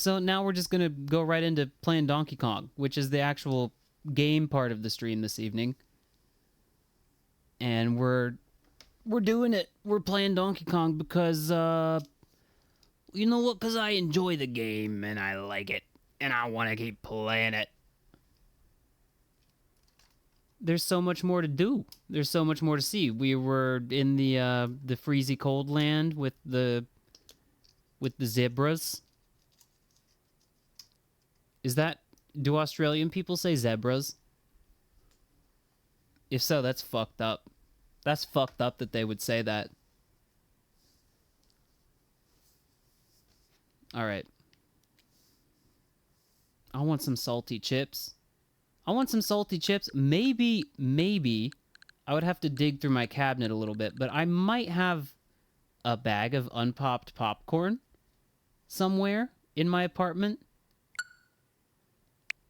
So now we're just gonna go right into playing Donkey Kong, which is the actual game part of the stream this evening. And we're doing it. We're playing Donkey Kong because, you know what? Because I enjoy the game and I like it. And I want to keep playing it. There's so much more to do. There's so much more to see. We were in the freezy cold land with the zebras. Do Australian people say zebras? If so, that's fucked up. That's fucked up that they would say that. All right. I want some salty chips. Maybe I would have to dig through my cabinet a little bit, but I might have a bag of unpopped popcorn somewhere in my apartment.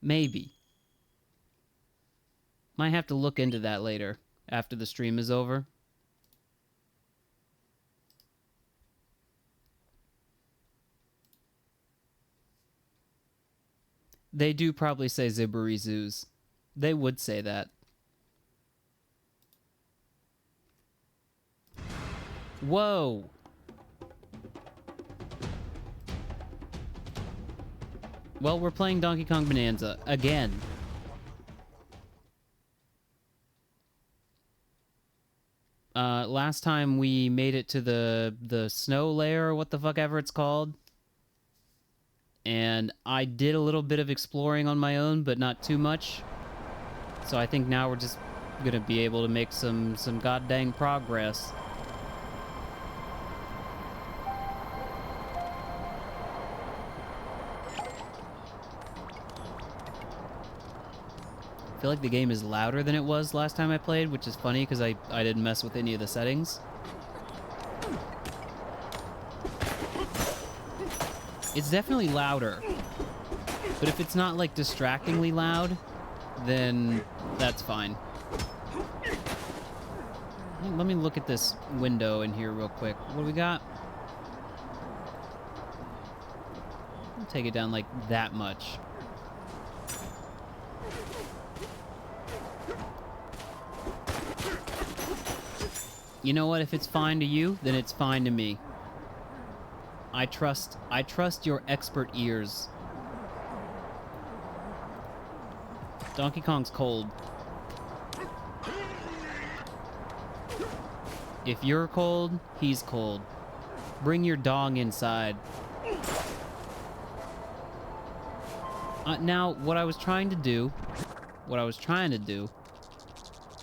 Maybe. Might have to look into that later, after the stream is over. They do probably say Zibbery Zoos. They would say that. Whoa! Well, we're playing Donkey Kong Bonanza again. Last time we made it to the snow layer, or what the fuck ever it's called. And I did a little bit of exploring on my own, but not too much. So I think now we're just gonna be able to make some goddamn progress. I feel like the game is louder than it was last time I played, which is funny because I didn't mess with any of the settings. It's definitely louder. But if it's not, like, distractingly loud, then that's fine. Let me look at this window in here real quick. What do we got? I'll take it down, like, that much. You know what? If it's fine to you, then it's fine to me. I trust your expert ears. Donkey Kong's cold. If you're cold, he's cold. Bring your dong inside. Now, what I was trying to do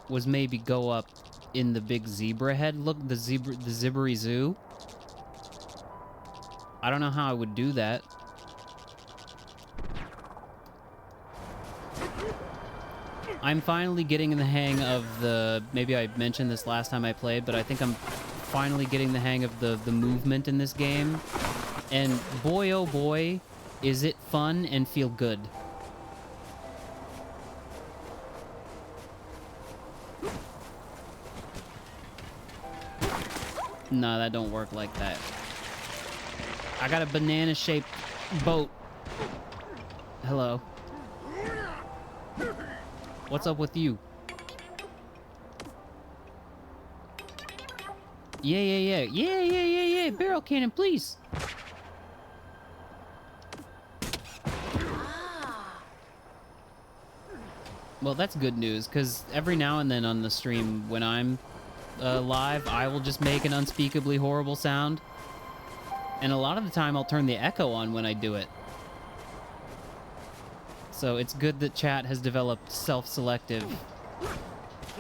was maybe go up in the big zebra head. Look, the Zibbery Zoo. I don't know how I would do that. I'm finally getting in the hang of the... Maybe I mentioned this last time I played, but I think I'm finally getting the hang of the movement in this game. And boy, oh boy, is it fun and feel good. No, that don't work like that. I got a banana-shaped boat. Hello. What's up with you? Yeah. Barrel cannon, please. Well, that's good news, because every now and then on the stream, when I'm live, I will just make an unspeakably horrible sound. And a lot of the time, I'll turn the echo on when I do it. So it's good that chat has developed self-selective,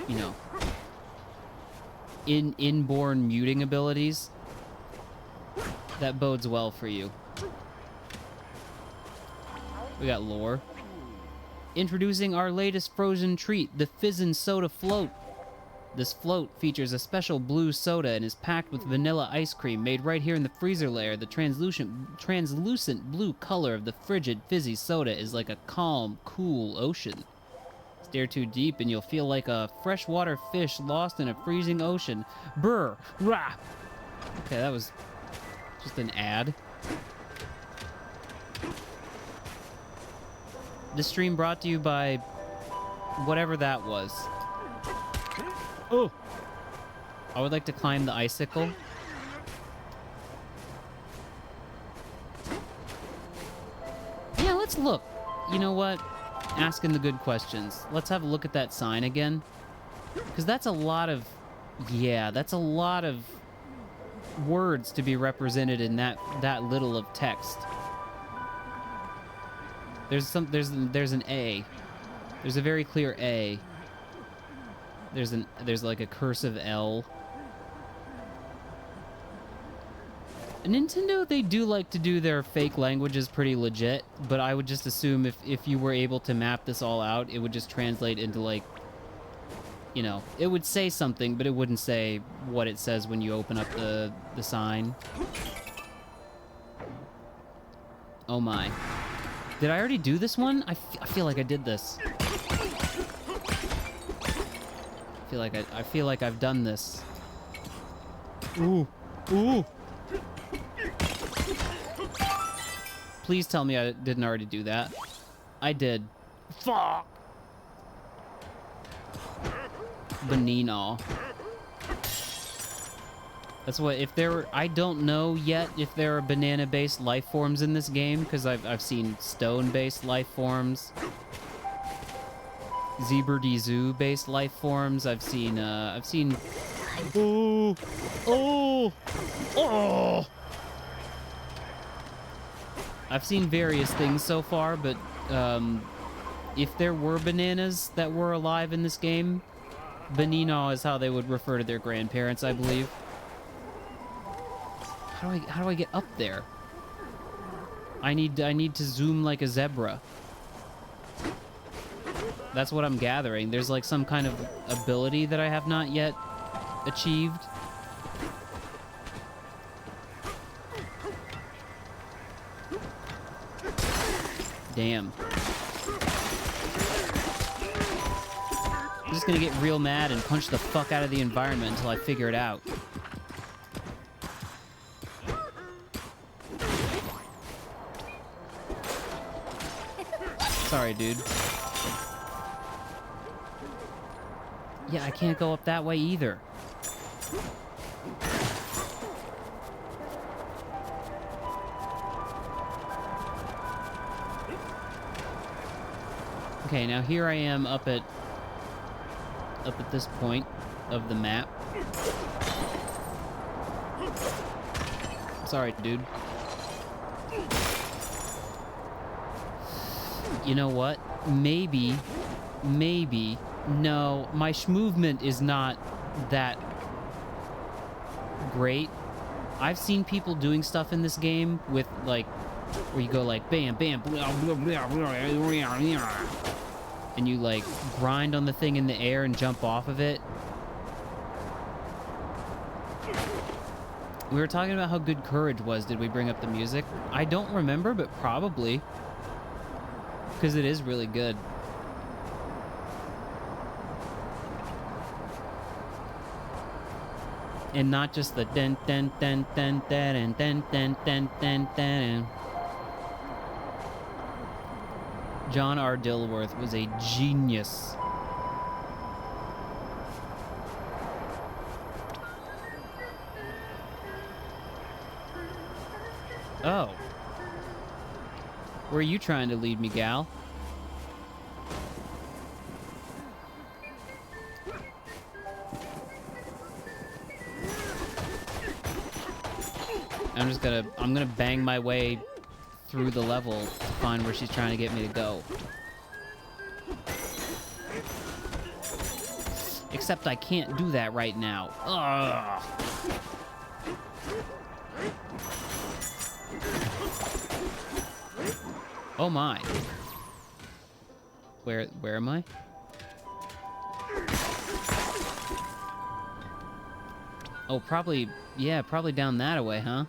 you know, inborn muting abilities. That bodes well for you. We got lore. Introducing our latest frozen treat, the Fizzin' Soda Float. This float features a special blue soda and is packed with vanilla ice cream made right here in the freezer layer. The translucent blue color of the frigid, fizzy soda is like a calm, cool ocean. Stare too deep and you'll feel like a freshwater fish lost in a freezing ocean. Brr! Rah! Okay, that was just an ad. This stream brought to you by whatever that was. Oh! I would like to climb the icicle. Yeah, let's look. You know what? Asking the good questions. Let's have a look at that sign again. Because that's a lot of... Yeah, that's a lot of words to be represented in that little of text. There's an A. There's a very clear A. There's like a cursive L. Nintendo, they do like to do their fake languages pretty legit, but I would just assume if you were able to map this all out, it would just translate into, like, you know, it would say something, but it wouldn't say what it says when you open up the sign. Oh my. Did I already do this one? I feel like I did this. I feel like I've done this. Ooh. Ooh. Please tell me I didn't already do that. I did. Fuck. Banana. That's what, if there were, I don't know yet if there are banana-based life forms in this game, because I've seen stone-based life forms. Zebra-dee-zoo-based life forms. I've seen... Oh! Oh! Oh! I've seen various things so far, but if there were bananas that were alive in this game, Banana is how they would refer to their grandparents, I believe. How do I get up there? I need to zoom like a zebra. That's what I'm gathering. There's like some kind of ability that I have not yet achieved. Damn. I'm just gonna get real mad and punch the fuck out of the environment until I figure it out. Sorry, dude. Yeah, I can't go up that way either. Okay, now here I am up at this point of the map. Sorry, dude. You know what? Maybe, no, my movement is not that great. I've seen people doing stuff in this game with, like, where you go like, bam, bam, blah, blah, blah, blah, and you, like, grind on the thing in the air and jump off of it. We were talking about how good Courage was. Did we bring up the music? I don't remember, but probably. Because it is really good. And not just the dun dun dun dun dun dun dun dun dun dun. John R. Dilworth was a genius. Oh. Where are you trying to lead me, gal? I'm gonna bang my way through the level to find where she's trying to get me to go. Except I can't do that right now. Ugh. Oh my. Where am I? Oh, probably, yeah, probably down that way, huh?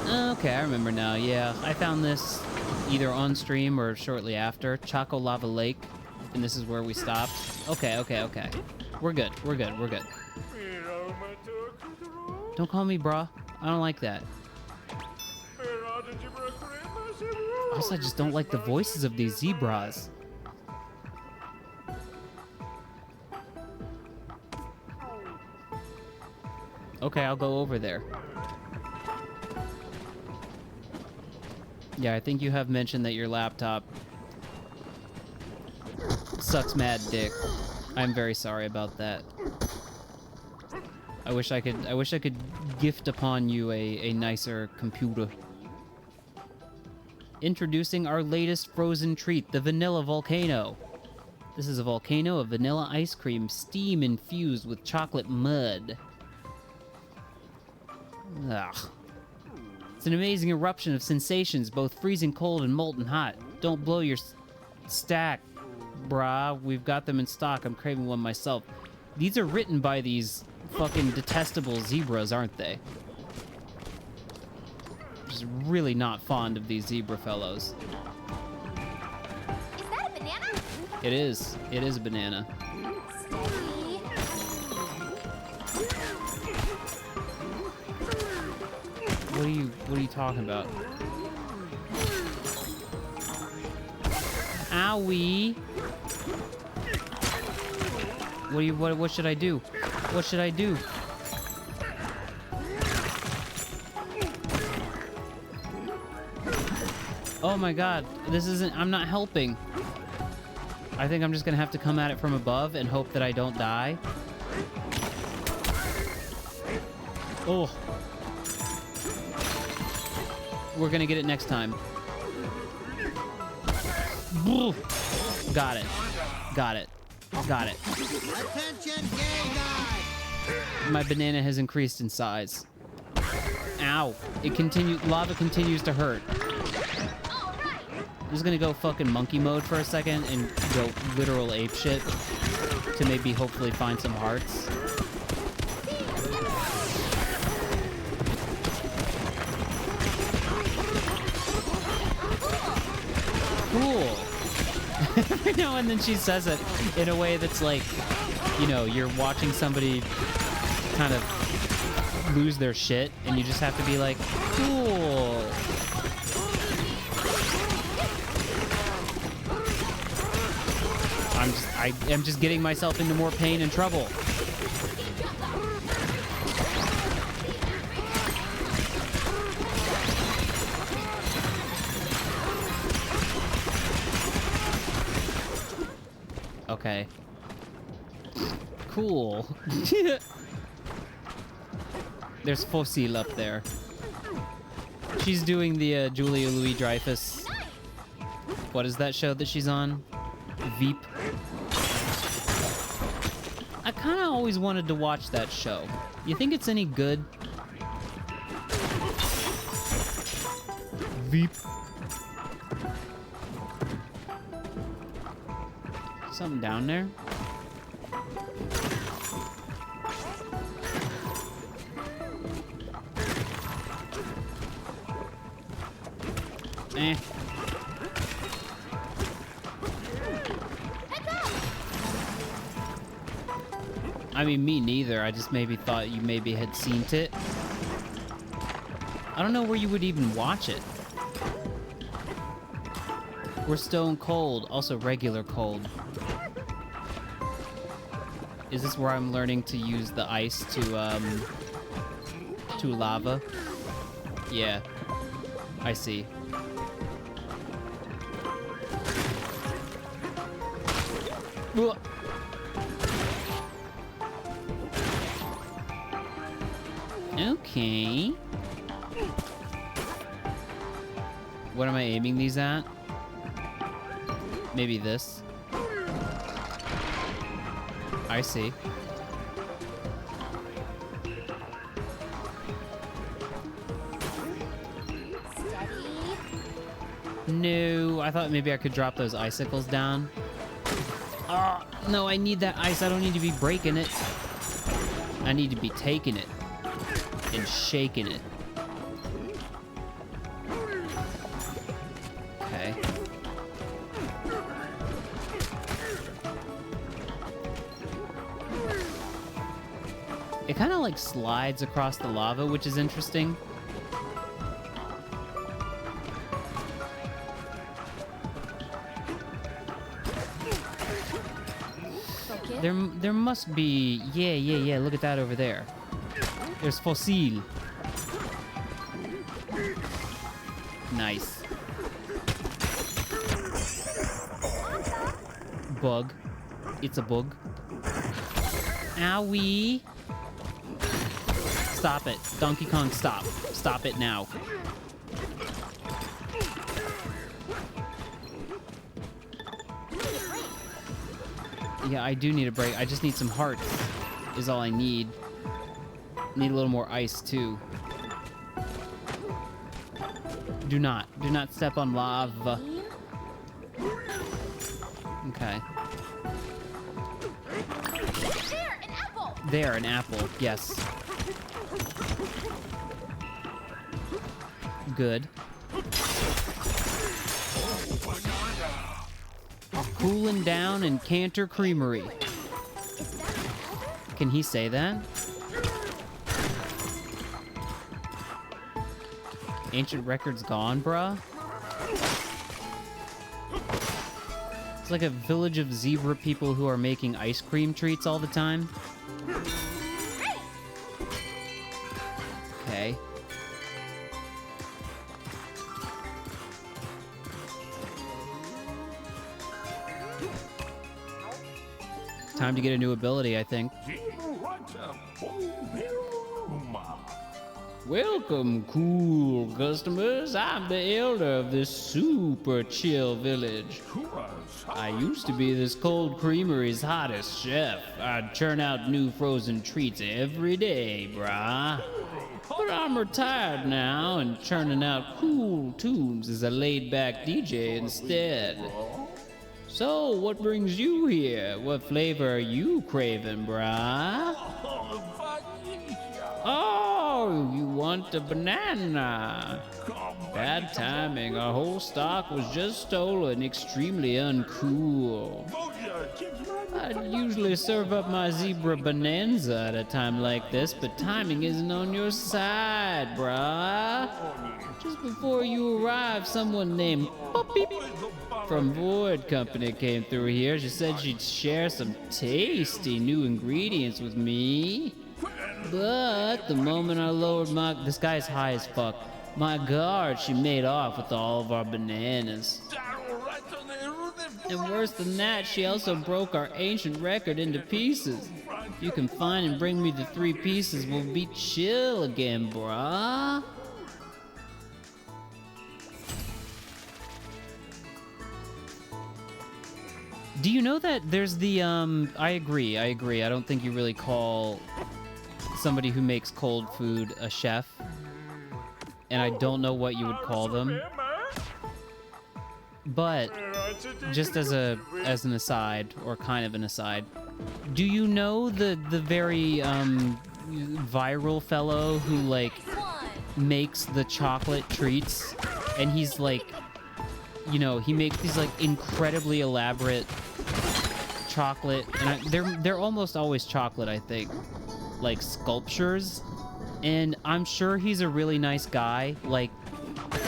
Okay, I remember now, yeah. I found this either on stream or shortly after. Choco Lava Lake, and this is where we stopped. Okay. We're good. Don't call me brah. I don't like that. Also, I just don't like the voices of these zebras. Okay, I'll go over there. Yeah, I think you have mentioned that your laptop sucks mad dick. I'm very sorry about that. I wish I could gift upon you a nicer computer. Introducing our latest frozen treat, the Vanilla Volcano. This is a volcano of vanilla ice cream, steam infused with chocolate mud. Ugh. It's an amazing eruption of sensations, both freezing cold and molten hot. Don't blow your stack, brah. We've got them in stock. I'm craving one myself. These are written by these fucking detestable zebras, aren't they? Just really not fond of these zebra fellows. Is that a banana? It is. It is a banana. Steady. What are you talking about? Owie! What should I do? What should I do? Oh my god, this isn't, I'm not helping. I think I'm just gonna have to come at it from above and hope that I don't die. Oh. We're gonna get it next time. Got it. Got it. Got it. Attention, gay guy! My banana has increased in size. Ow. Lava continues to hurt. I'm just gonna go fucking monkey mode for a second and go literal ape shit to maybe hopefully find some hearts. Cool. Every now and then she says it in a way that's like, you know, you're watching somebody kind of lose their shit and you just have to be like, cool. I am just getting myself into more pain and trouble. Okay. Cool. There's Fossil up there. She's doing the Julia Louis-Dreyfus. What is that show that she's on? Veep. I kind of always wanted to watch that show. You think it's any good? Veep. Something down there? Eh. I mean, me neither. I just maybe thought you maybe had seen it. I don't know where you would even watch it. We're stone cold, also regular cold. Is this where I'm learning to use the ice to lava? Yeah, I see. Ugh. Okay. What am I aiming these at? Maybe this. I see. Steady. No, I thought maybe I could drop those icicles down. Oh, no, I need that ice. I don't need to be breaking it. I need to be taking it and shaking it. Okay. It kind of like slides across the lava, which is interesting. There must be... Yeah. Look at that over there. There's fossil. Nice. Bug. It's a bug. Owie. Stop it. Donkey Kong, stop. Stop it now. Yeah, I do need a break. I just need some hearts, is all I need. Need a little more ice, too. Do not step on lava. Okay. There, an apple. There, an apple. Yes. Good. Cooling down in Cantor Creamery. Can he say that? Ancient records gone, bruh? It's like a village of zebra people who are making ice cream treats all the time. Okay. Time to get a new ability, I think. Welcome, cool customers. I'm the elder of this super chill village. I used to be this cold creamery's hottest chef. I'd churn out new frozen treats every day, brah. But I'm retired now and churning out cool tunes as a laid-back DJ instead. So, what brings you here? What flavor are you craving, brah? Oh, you want a banana? Bad timing. Our whole stock was just stolen. Extremely uncool. I'd usually serve up my zebra Bananza at a time like this, but timing isn't on your side, brah. Just before you arrived, someone named Puppy from Void Company came through here. She said she'd share some tasty new ingredients with me. But the moment I lowered my... This guy's high as fuck. My guard, she made off with all of our bananas. And worse than that, she also broke our ancient record into pieces. If you can find and bring me the 3 pieces, we'll be chill again, brah. Do you know that there's the, I agree. I don't think you really call somebody who makes cold food a chef. And I don't know what you would call them. But, just as an aside, or kind of an aside, do you know the very, viral fellow who, like, makes the chocolate treats? And he's, like, you know, he makes these, like, incredibly elaborate chocolate, and they're almost always chocolate, I think, like sculptures. And I'm sure he's a really nice guy, like,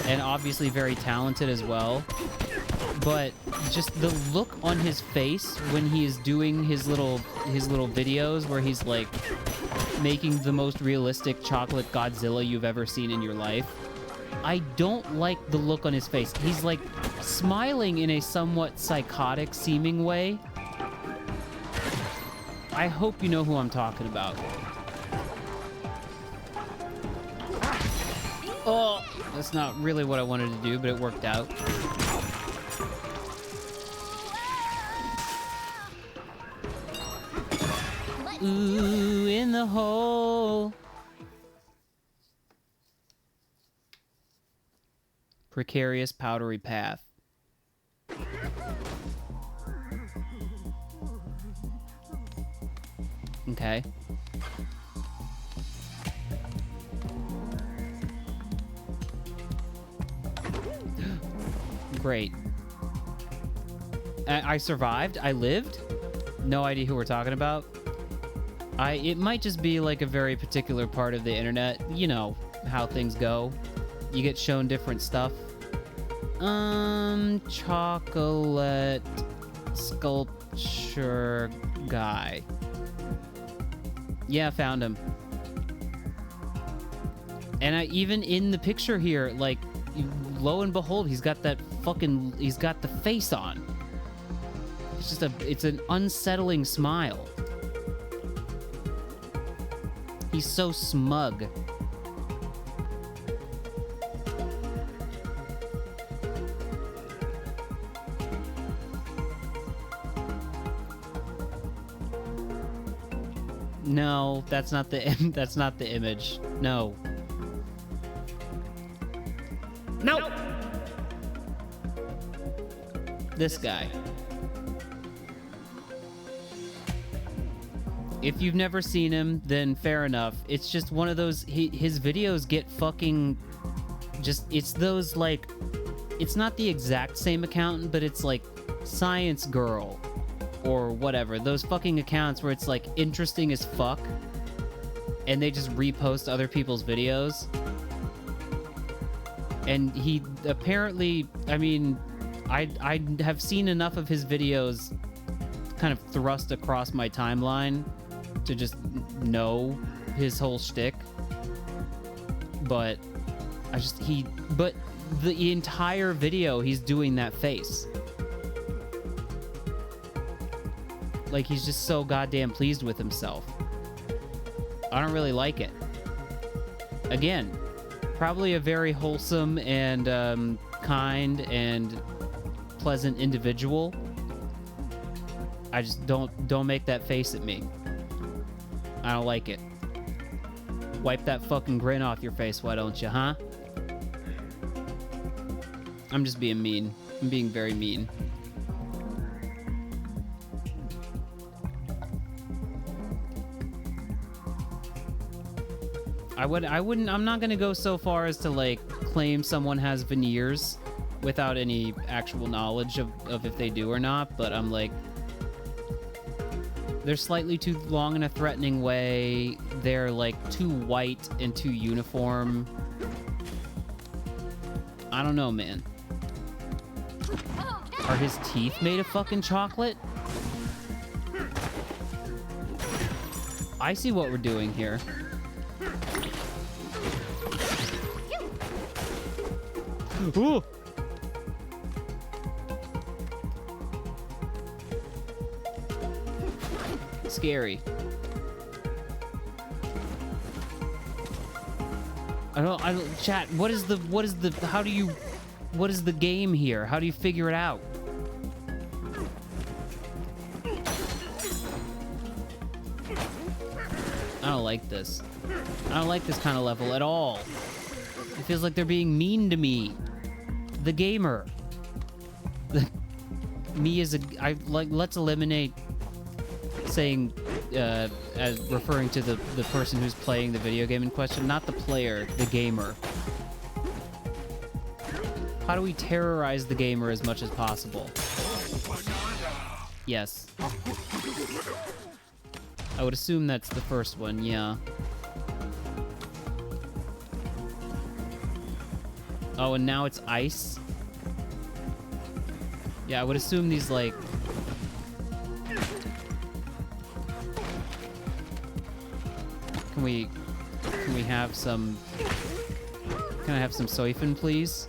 and obviously very talented as well. But just the look on his face when he is doing his little videos where he's like making the most realistic chocolate Godzilla you've ever seen in your life. I don't like the look on his face. He's like smiling in a somewhat psychotic seeming way. I hope you know who I'm talking about. Oh, that's not really what I wanted to do, but it worked out. Ooh, in the hole. Precarious powdery path. Okay. Great. I survived? I lived? No idea who we're talking about. It might just be like a very particular part of the internet. You know how things go. You get shown different stuff. Chocolate Sculpture guy. Yeah, found him. And even in the picture here, like, lo and behold, he's got the face on. It's an unsettling smile. He's so smug. No, that's not the image. No. Nope. This guy. If you've never seen him, then fair enough. It's just one of those, his videos get fucking it's those, like, it's not the exact same account, but it's like Science Girl or whatever. Those fucking accounts where it's like interesting as fuck and they just repost other people's videos. And he apparently, I mean, I have seen enough of his videos kind of thrust across my timeline to just know his whole shtick. But but the entire video, he's doing that face. Like, he's just so goddamn pleased with himself. I don't really like it. Again, probably a very wholesome and kind and pleasant individual. I just don't make that face at me. I don't like it. Wipe that fucking grin off your face, why don't you, huh? I'm just being mean. I'm being very mean. I'm not gonna go so far as to, like, claim someone has veneers without any actual knowledge of if they do or not, but I'm like, they're slightly too long in a threatening way. They're, like, too white and too uniform. I don't know, man. Are his teeth made of fucking chocolate? I see what we're doing here. Ooh! Scary. I don't, chat, what is the, what is the game here? How do you figure it out? I don't like this. I don't like this kind of level at all. It feels like they're being mean to me. The gamer. Me as let's eliminate saying, as referring to the person who's playing the video game in question, not the player, the gamer. How do we terrorize the gamer as much as possible? Yes. I would assume that's the first one, yeah. Oh, and now it's ice? Yeah, I would assume these, like... Can we have some... Can I have some soifin, please?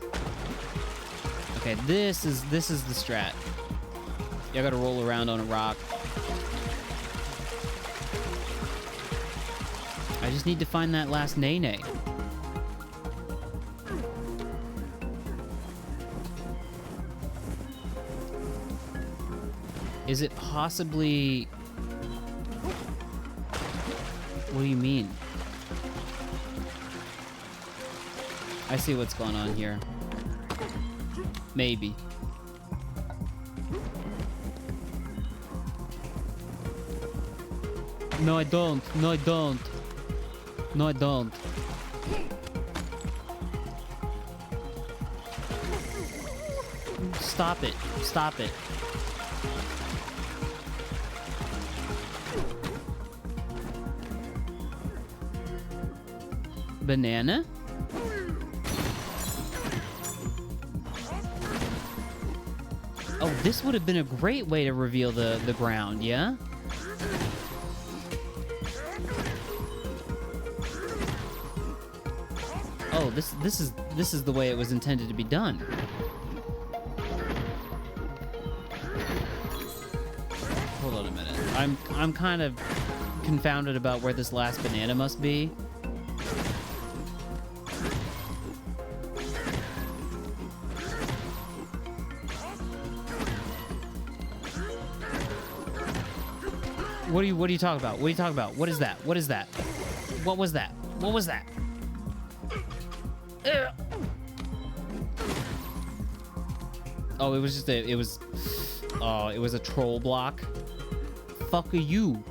Okay, this is the strat. Yeah, I gotta roll around on a rock. I just need to find that last Nene. Is it possibly... What do you mean? I see what's going on here. Maybe. No, I don't. No, I don't. No, I don't. Stop it. Stop it. Banana? Oh, this would have been a great way to reveal the ground, yeah? Oh, this is the way it was intended to be done. Hold on a minute. I'm kind of confounded about where this last banana must be. What are you talking about? What are you talking about? What is that? What is that? What was that? What was that? Ugh. Oh, it was just it was a troll block. Fuck are you?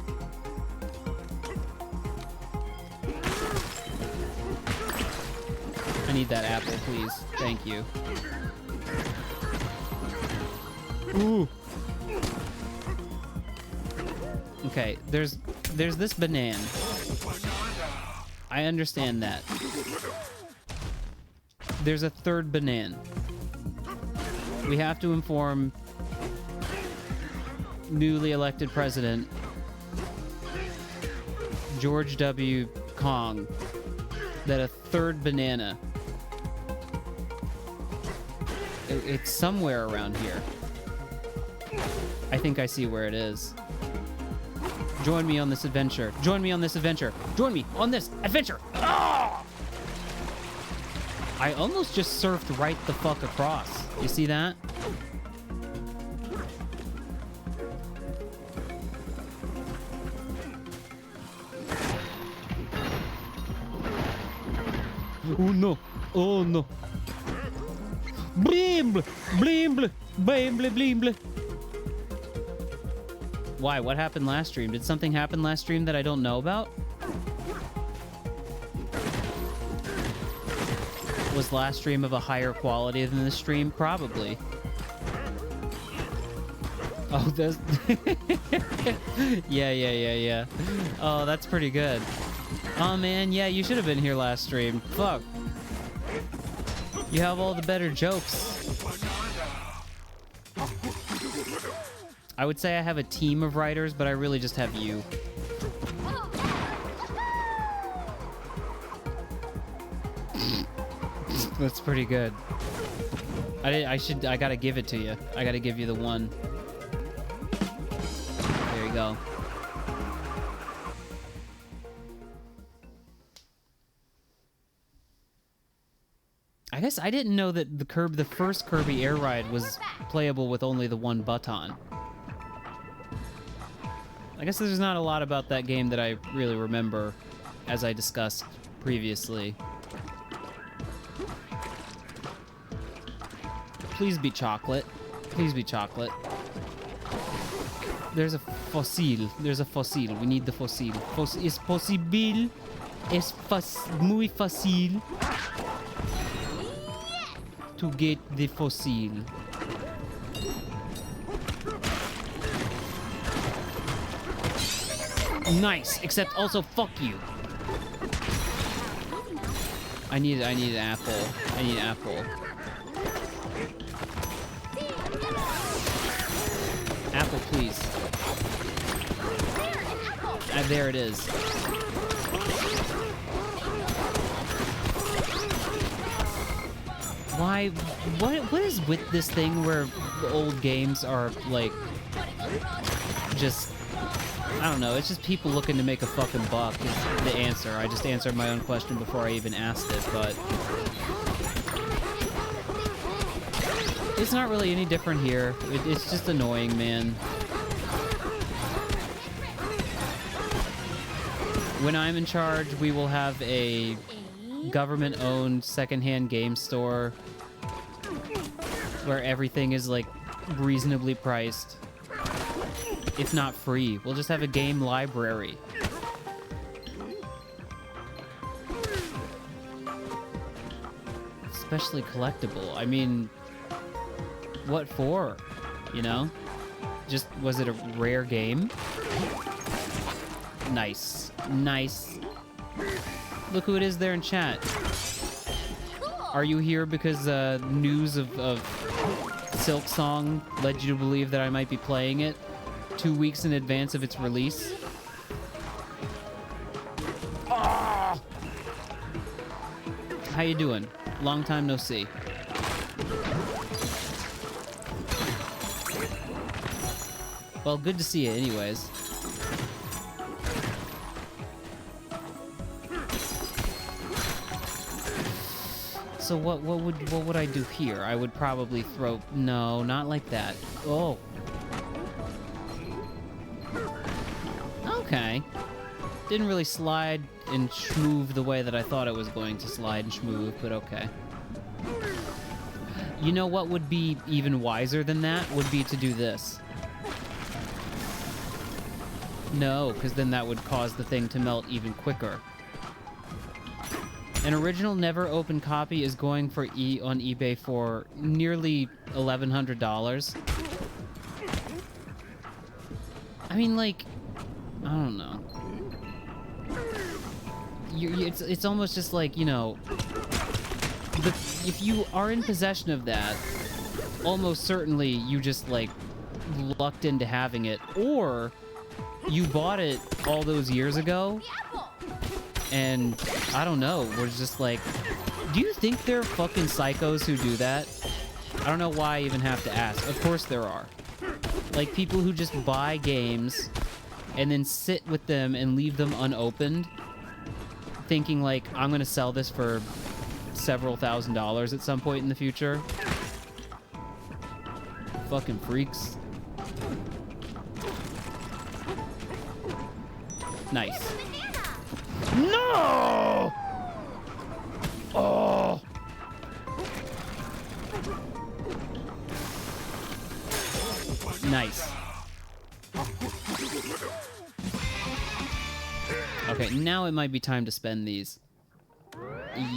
I need that apple, please. Thank you. Ooh. Okay, there's this banana. I understand that. There's a third banana. We have to inform newly elected president George W. Kong that a third banana, it's somewhere around here. I think I see where it is. Join me on this adventure. Join me on this adventure. Join me on this adventure. Oh! I almost just surfed right the fuck across. You see that? Oh no. Oh no. Blimble. Blimble. Blimble. Blimble. Why? What happened last stream? Did something happen last stream that I don't know about? Was last stream of a higher quality than this stream? Probably. Oh, this... yeah. Oh, that's pretty good. Oh, man, yeah, you should have been here last stream. Fuck. You have all the better jokes. I would say I have a team of writers, but I really just have you. That's pretty good. I gotta give it to you. I gotta give you the one. There you go. I guess I didn't know that the first Kirby Air Ride was playable with only the one button. I guess there's not a lot about that game that I really remember, as I discussed previously. Please be chocolate. Please be chocolate. There's a fossil. There's a fossil. We need the fossil. Es posible. Es muy fácil to get the fossil. Nice, except also fuck you. I need an apple. I need an apple. Apple, please. There it is. Why? What is with this thing where old games are like just? I don't know, it's just people looking to make a fucking buck is the answer. I just answered my own question before I even asked it, but... It's not really any different here. It's just annoying, man. When I'm in charge, we will have a government-owned secondhand game store where everything is, like, reasonably priced. If not free. We'll just have a game library. Especially collectible. I mean, what for? You know? Just, was it a rare game? Nice. Nice. Look who it is there in chat. Are you here because news of Silk Song led you to believe that I might be playing it 2 weeks in advance of its release. Ah! How you doing? Long time no see. Well, good to see you anyways. So what would I do here? I would probably throw... No, not like that. Oh. Okay. Didn't really slide and schmoove the way that I thought it was going to slide and schmoove, but okay. You know what would be even wiser than that? Would be to do this. No, because then that would cause the thing to melt even quicker. An original never open copy is going for on eBay for nearly $1,100. I mean, like, I don't know. It's almost just like, you know, if you are in possession of that, almost certainly you just, like, lucked into having it, or you bought it all those years ago, and I don't know, was just like, do you think there are fucking psychos who do that? I don't know why I even have to ask. Of course there are. Like, people who just buy games and then sit with them and leave them unopened, thinking like, I'm gonna sell this for several $1,000s at some point in the future. Fucking freaks. Nice. No! Oh! Nice. Okay, now it might be time to spend these.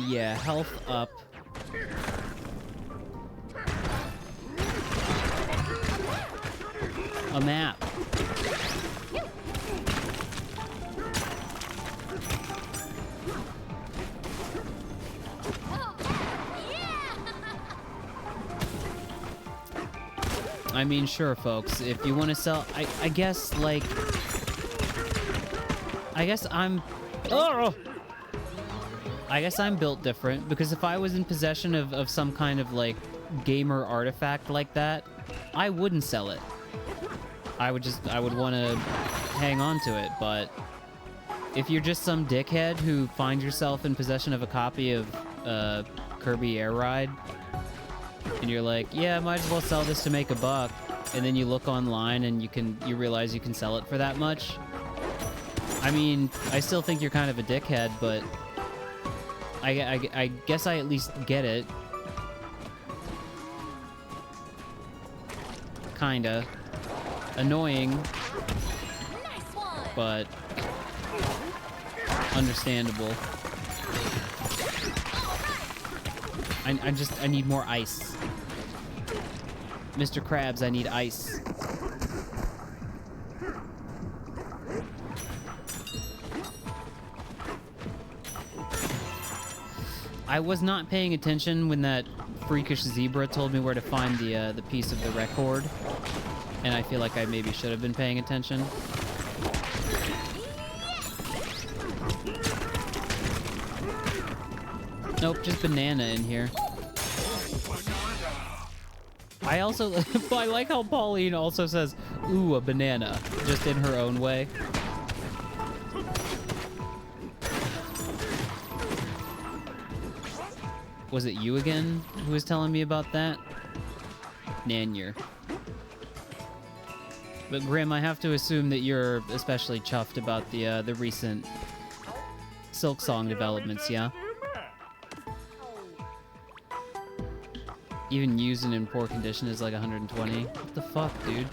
Yeah, health up. A map. I mean, sure, folks, if you want to sell... I guess, like... I guess I'm... Oh! I guess I'm built different, because if I was in possession of some kind of, like, gamer artifact like that, I wouldn't sell it. I would want to hang on to it, but... If you're just some dickhead who finds yourself in possession of a copy of, Kirby Air Ride, and you're like, yeah, I might as well sell this to make a buck, and then you look online and you realize you can sell it for that much. I mean, I still think you're kind of a dickhead, but I guess I at least get it. Kinda. Annoying, but understandable. I need more ice. Mr. Krabs, I need ice. I was not paying attention when that freakish zebra told me where to find the piece of the record, and I feel like I maybe should have been paying attention. Nope, just banana in here. I also... I like how Pauline also says, ooh, a banana, just in her own way. Was it you again who was telling me about that? Nanier. But Grim, I have to assume that you're especially chuffed about the recent Silk Song developments, yeah? Even used and in poor condition is like 120. What the fuck, dude?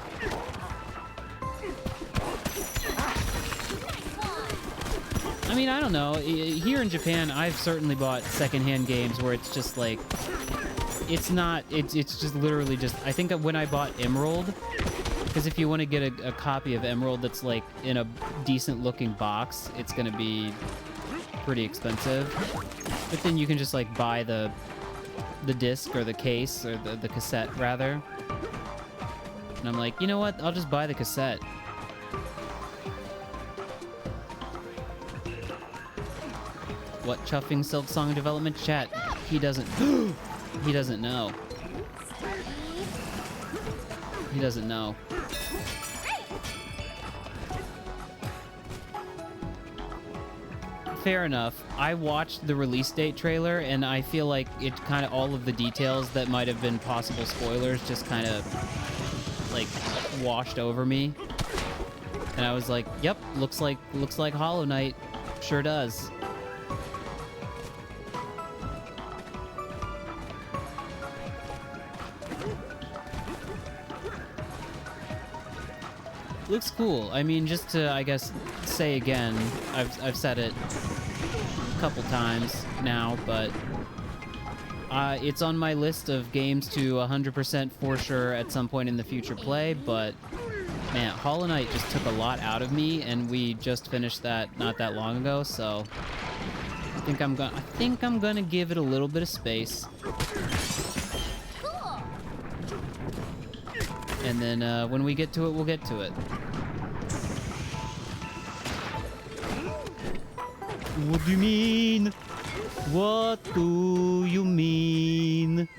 I mean, I don't know. Here in Japan, I've certainly bought secondhand games where it's just like... It's not... It's just literally just... I think when I bought Emerald... Because if you want to get a copy of Emerald that's like in a decent-looking box, it's going to be pretty expensive. But then you can just like buy the the disc or the case or the cassette rather. And I'm like, you know what? I'll just buy the cassette. What chuffing Silk Song development chat? He doesn't. He doesn't know. He doesn't know. Fair enough. I watched the release date trailer, and I feel like it kind of all of the details that might have been possible spoilers just kind of like washed over me. And I was like, "Yep, looks like Hollow Knight. Sure does." Looks cool. I mean, just to, I guess, say again, I've said it a couple times now, but it's on my list of games to 100% for sure at some point in the future play, but man, Hollow Knight just took a lot out of me, and we just finished that not that long ago, so I think I'm gonna give it a little bit of space. Cool. And then when we get to it, we'll get to it. What do you mean? What do you mean?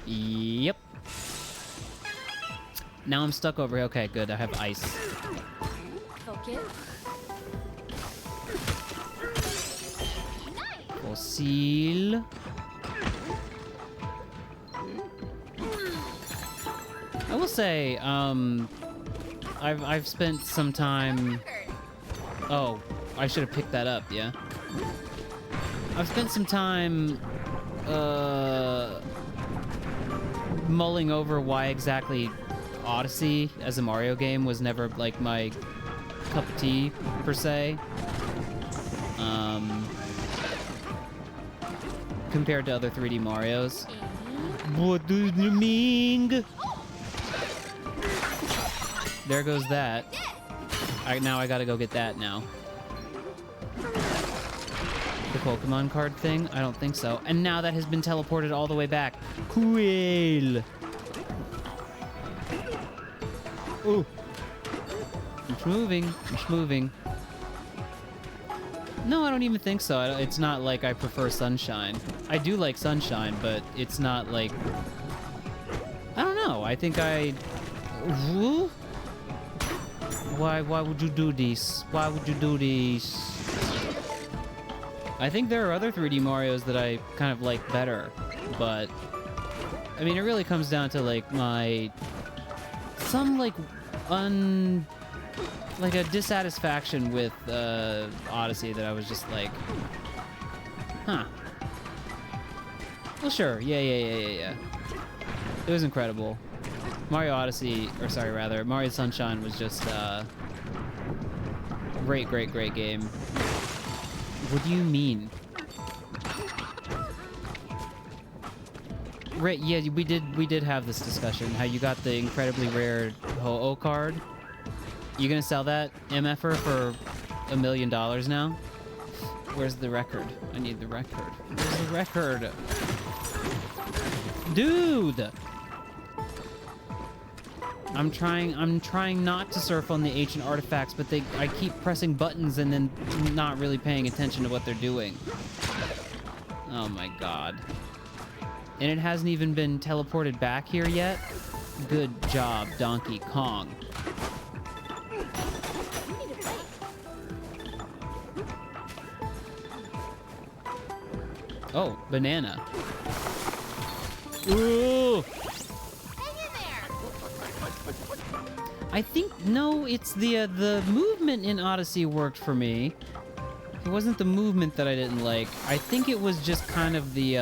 Yep. Now I'm stuck over here. Okay, good. I have ice. Focus. Fossil. I will say, I've spent some time. Oh, I should have picked that up. Yeah. I've spent some time, mulling over why exactly Odyssey as a Mario game was never like my cup of tea per se. Compared to other 3D Marios. What do you mean? There goes that. Now I gotta go get that now. The Pokemon card thing? I don't think so. And now that has been teleported all the way back. Cool. Ooh. It's moving. It's moving. No, I don't even think so. It's not like I prefer Sunshine. I do like Sunshine, but it's not like... I don't know. I think I... Ooh? Why would you do this? Why would you do this? I think there are other 3D Marios that I kind of like better, but... I mean, it really comes down to, like, my... Some, like, like a dissatisfaction with Odyssey that I was just like, huh. Well, sure. Yeah. It was incredible. Mario Odyssey, or sorry, rather, Mario Sunshine was just great game. What do you mean? Right, yeah, we did have this discussion, how you got the incredibly rare Ho-Oh card. You gonna sell that MFer for $1 million now? Where's the record? I need the record. Where's the record? Dude! I'm trying not to surf on the ancient artifacts, but I keep pressing buttons and then not really paying attention to what they're doing. Oh my god. And it hasn't even been teleported back here yet? Good job, Donkey Kong. Oh, banana. Ooh! Hang in there. I think, no, it's the movement in Odyssey worked for me. It wasn't the movement that I didn't like. I think it was just kind of the,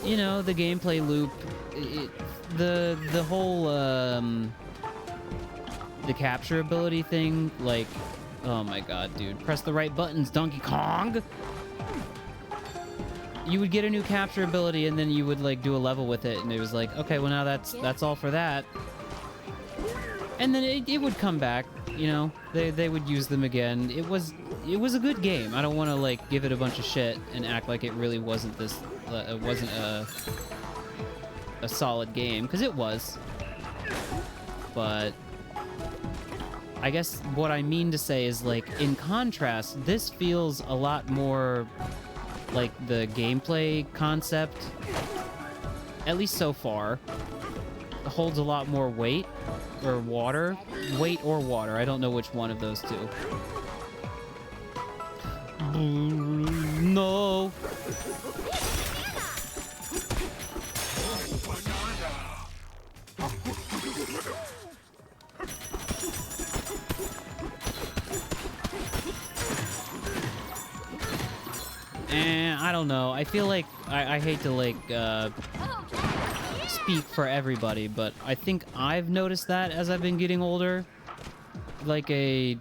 you know, the gameplay loop. The whole, the capture ability thing, like, oh my god, dude. Press the right buttons, Donkey Kong! You would get a new capture ability, and then you would, like, do a level with it, and it was like, okay, well, now that's all for that. And then it would come back, you know. They would use them again. It was a good game. I don't want to like give it a bunch of shit and act like it really wasn't this. It wasn't a solid game, because it was. But I guess what I mean to say is, like, in contrast, this feels a lot more like the gameplay concept, at least so far, holds a lot more weight or water. Weight or water. I don't know which one of those two. No. I don't know. I feel like I hate to like speak for everybody, but I think I've noticed that as I've been getting older, like a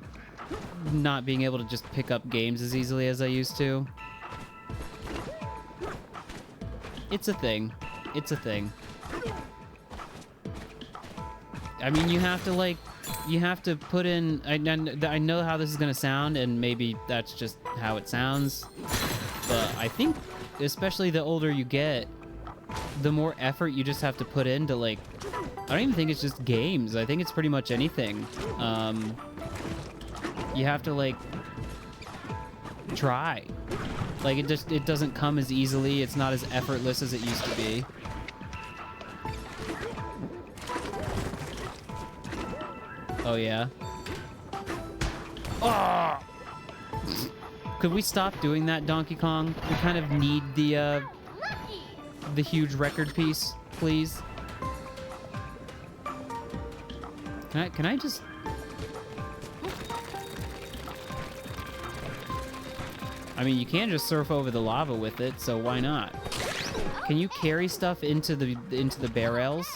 not being able to just pick up games as easily as I used to. It's a thing. It's a thing. I mean, you have to put in. I know how this is gonna sound, and maybe that's just how it sounds. But I think, especially the older you get, the more effort you just have to put into, like, I don't even think it's just games. I think it's pretty much anything. You have to, like, try. Like, it doesn't come as easily. It's not as effortless as it used to be. Oh, yeah. Oh! Could we stop doing that, Donkey Kong? We kind of need the huge record piece, please. Can I just... I mean, you can just surf over the lava with it, so why not? Can you carry stuff into the barrels?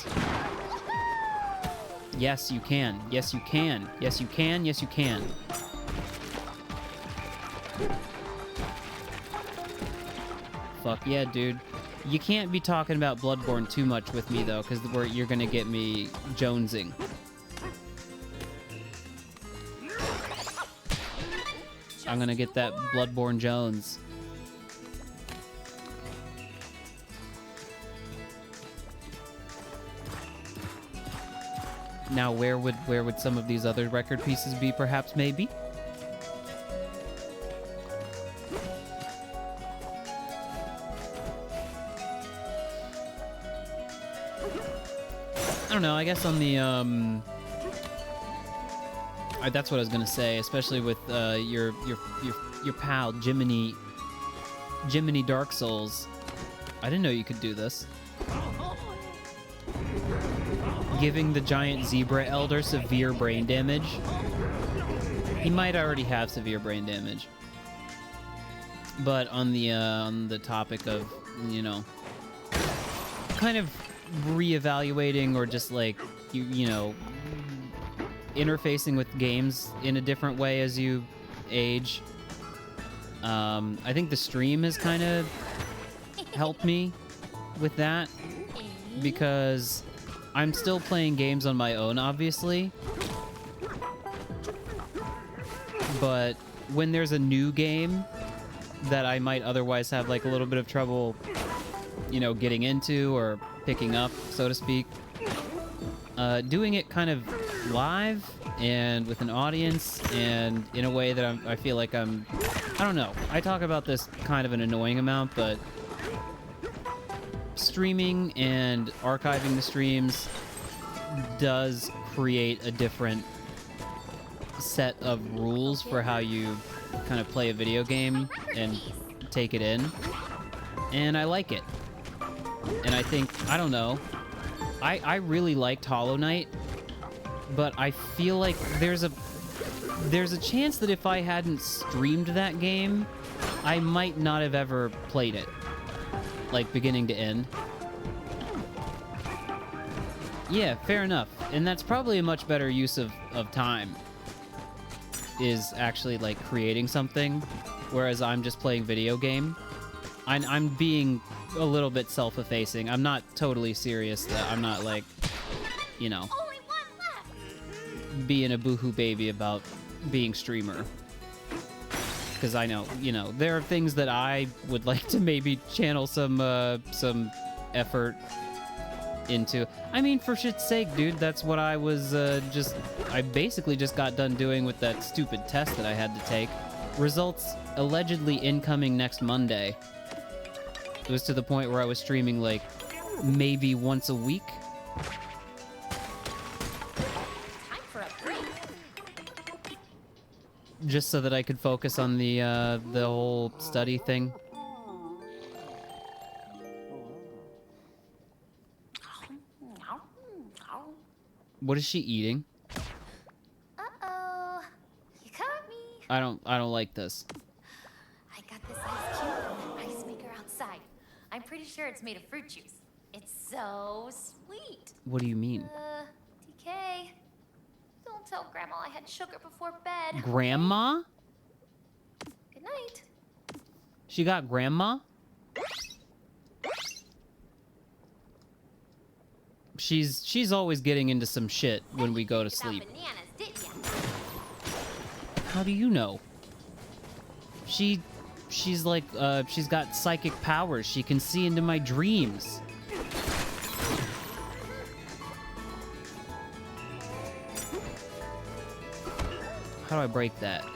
Yes, you can. Yes, you can. Yes, you can. Yes, you can. Fuck yeah, dude. You can't be talking about Bloodborne too much with me, though, because you're gonna get me jonesing. I'm gonna get that Bloodborne Jones. Now, where would some of these other record pieces be, perhaps, maybe? I don't know, I guess on the, that's what I was gonna say, especially with, your pal, Jiminy Dark Souls. I didn't know you could do this. Giving the giant zebra elder severe brain damage. He might already have severe brain damage. But on the topic of, you know, kind of reevaluating or just like you know, interfacing with games in a different way as you age. I think the stream has kind of helped me with that, because I'm still playing games on my own, obviously. But when there's a new game that I might otherwise have like a little bit of trouble, you know, getting into or picking up, so to speak, doing it kind of live and with an audience and in a way that I feel like I don't know. I talk about this kind of an annoying amount, but streaming and archiving the streams does create a different set of rules for how you kind of play a video game and take it in. And I like it. And I think, I don't know, I really liked Hollow Knight, but I feel like there's a chance that if I hadn't streamed that game, I might not have ever played it, like beginning to end. Yeah, fair enough. And that's probably a much better use of time, is actually like creating something, whereas I'm just playing video game. I'm being a little bit self-effacing. I'm not totally serious. I'm not like, you know. Only one left. being a boohoo baby about being streamer. Because I know, you know, there are things that I would like to maybe channel some effort into. I mean, for shit's sake, dude, that's what I was I basically just got done doing with that stupid test that I had to take. Results allegedly incoming next Monday. It was to the point where I was streaming like maybe once a week. Time for a break. Just so that I could focus on the whole study thing. What is she eating? Uh-oh. You caught me. I don't like this. I got this ice cube from the ice maker outside. I'm pretty sure it's made of fruit juice. It's so sweet. What do you mean? DK. Don't tell Grandma I had sugar before bed. Grandma? Good night. She got grandma? She's always getting into some shit when we go to sleep. About bananas, didn't ya? How do you know? She's like, she's got psychic powers. She can see into my dreams. How do I break that?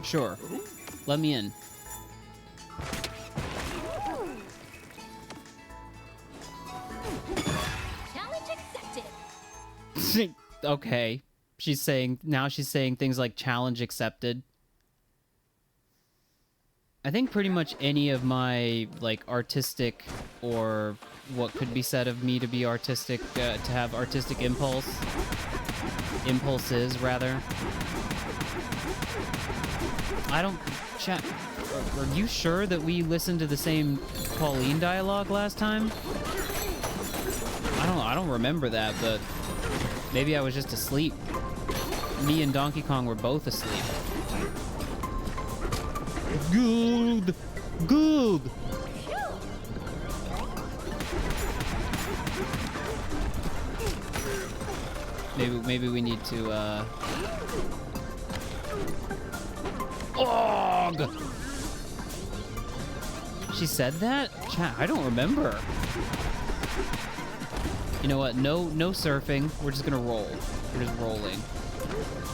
Sure. Let me in. Challenge accepted. Okay. Now she's saying things like challenge accepted. I think pretty much any of my, like, artistic or what could be said of me to be artistic, to have artistic impulses, rather. I don't... Are you sure that we listened to the same Pauline dialogue last time? I don't remember that, but maybe I was just asleep. Me and Donkey Kong were both asleep. Good! Good! Maybe we need to, Og! She said that? Chat, I don't remember. You know what? No surfing. We're just gonna roll. We're just rolling.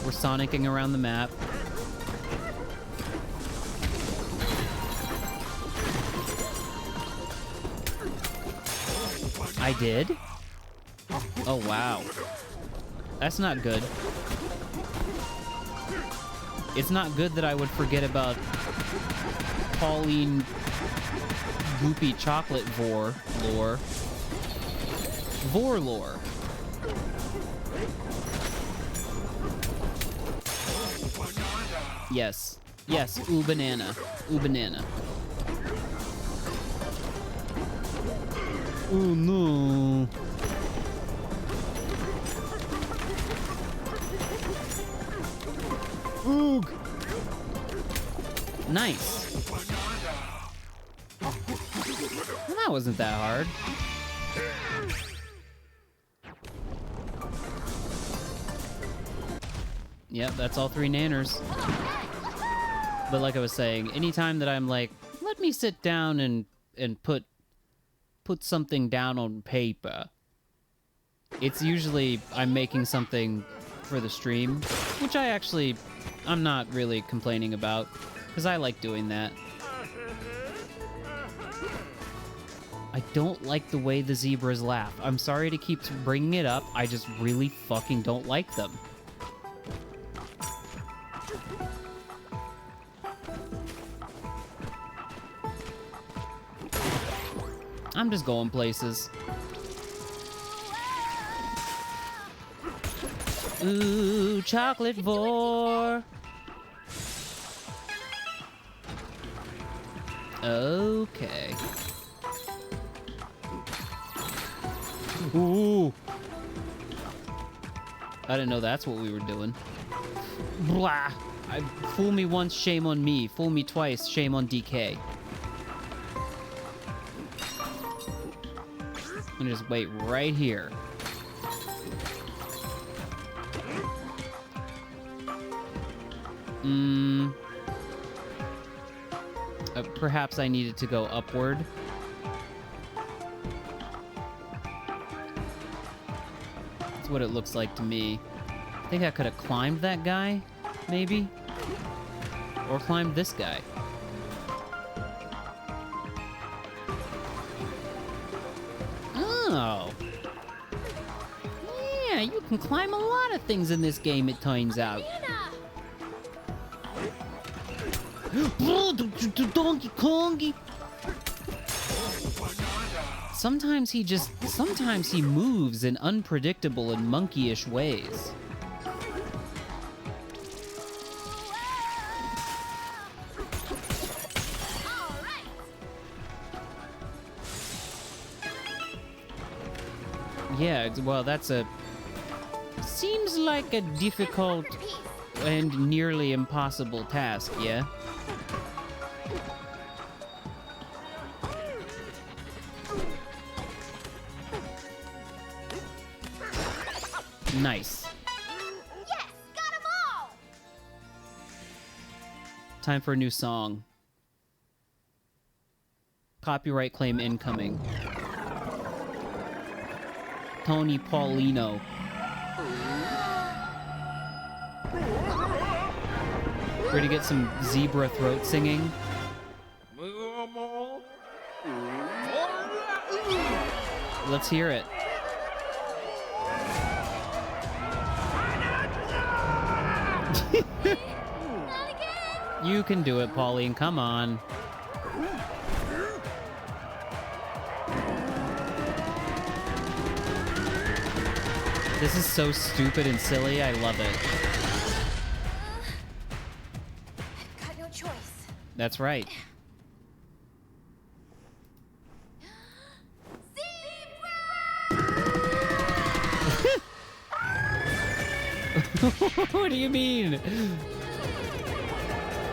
We're sonicking around the map. I did? Oh, wow. That's not good. It's not good that I would forget about Pauline Goopy Chocolate Vor lore. Vor lore. Yes. Yes, ooh banana. Ooh banana. Oh no. Oog. Nice. Well, that wasn't that hard. Yep, that's all 3 nanners. But like I was saying, anytime that I'm like, let me sit down and put something down on paper, it's usually I'm making something for the stream, which I'm not really complaining about, because I like doing that. I don't like the way the zebras laugh. I'm sorry to keep bringing it up, I just really fucking don't like them. I'm just going places. Ooh, chocolate vor. Okay. Ooh. I didn't know that's what we were doing. Blah. Fool me once, shame on me. Fool me twice, shame on DK. I'm gonna just wait right here. Perhaps I needed to go upward. That's what it looks like to me. I think I could have climbed that guy, maybe? Or climbed this guy. Oh. Yeah, you can climb a lot of things in this game, it turns out. Donkey Kongy! Sometimes he moves in unpredictable and monkeyish ways. Yeah, well, seems like a difficult and nearly impossible task, yeah? Nice. Yes, got 'em all. Time for a new song. Copyright claim incoming. Tony Paulino. We're gonna get some zebra throat singing. Let's hear it. You can do it, Pauline. Come on. This is so stupid and silly. I love it. I've got no choice. That's right. What do you mean?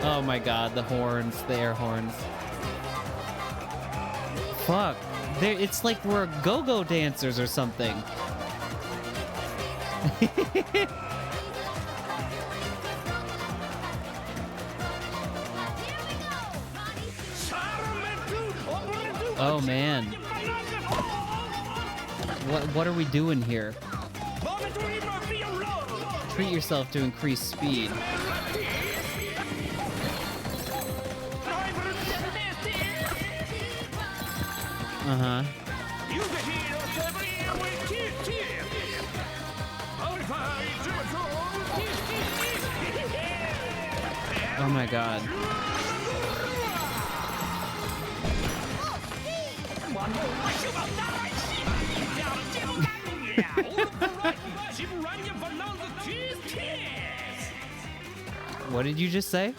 Oh my god, the horns, the air horns. Fuck. It's like we're go-go dancers or something. Oh man. What are we doing here? Treat yourself to increase speed. Uh-huh. Oh my god. What did you just say?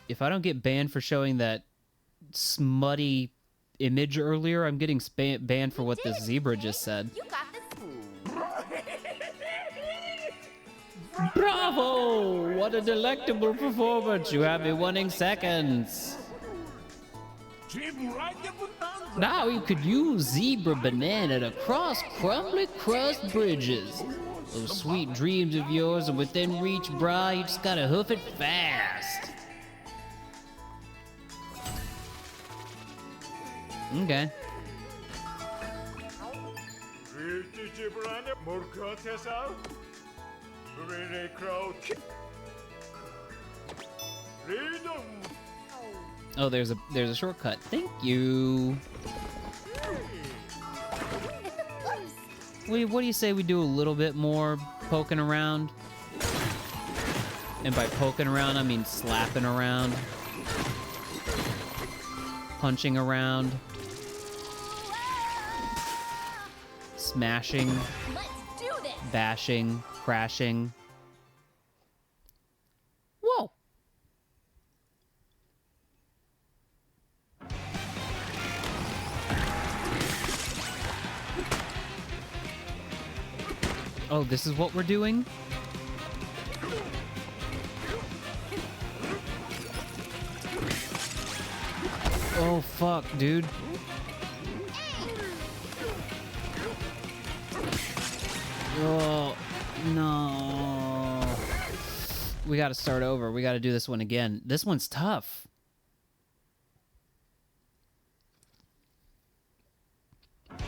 If I don't get banned for showing that smutty image earlier, I'm getting banned for what this zebra just said. You got this. Bravo! What a delectable performance! You have me winning seconds. Now you could use zebra banana to cross crumbly crust bridges. Those sweet dreams of yours are within reach, brah. You just gotta hoof it fast. Okay. Oh, there's a shortcut. Thank you. Wait, what do you say we do a little bit more poking around? And by poking around, I mean slapping around, punching around, smashing, Let's do this. bashing, crashing. Whoa! Oh, this is what we're doing? Oh, fuck, dude. Oh, no. We gotta start over. We gotta do this one again. This one's tough. I'm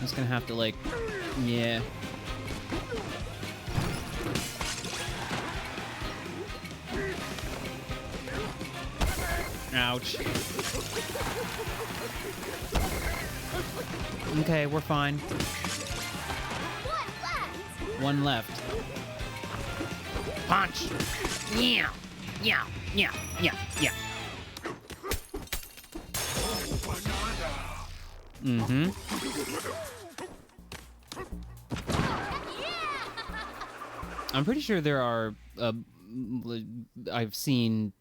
just gonna have to, like, yeah. Ouch. Okay, we're fine. One left. Punch! Yeah! Yeah! Yeah! Yeah! Yeah! Mm-hmm. I'm pretty sure there are, I've seen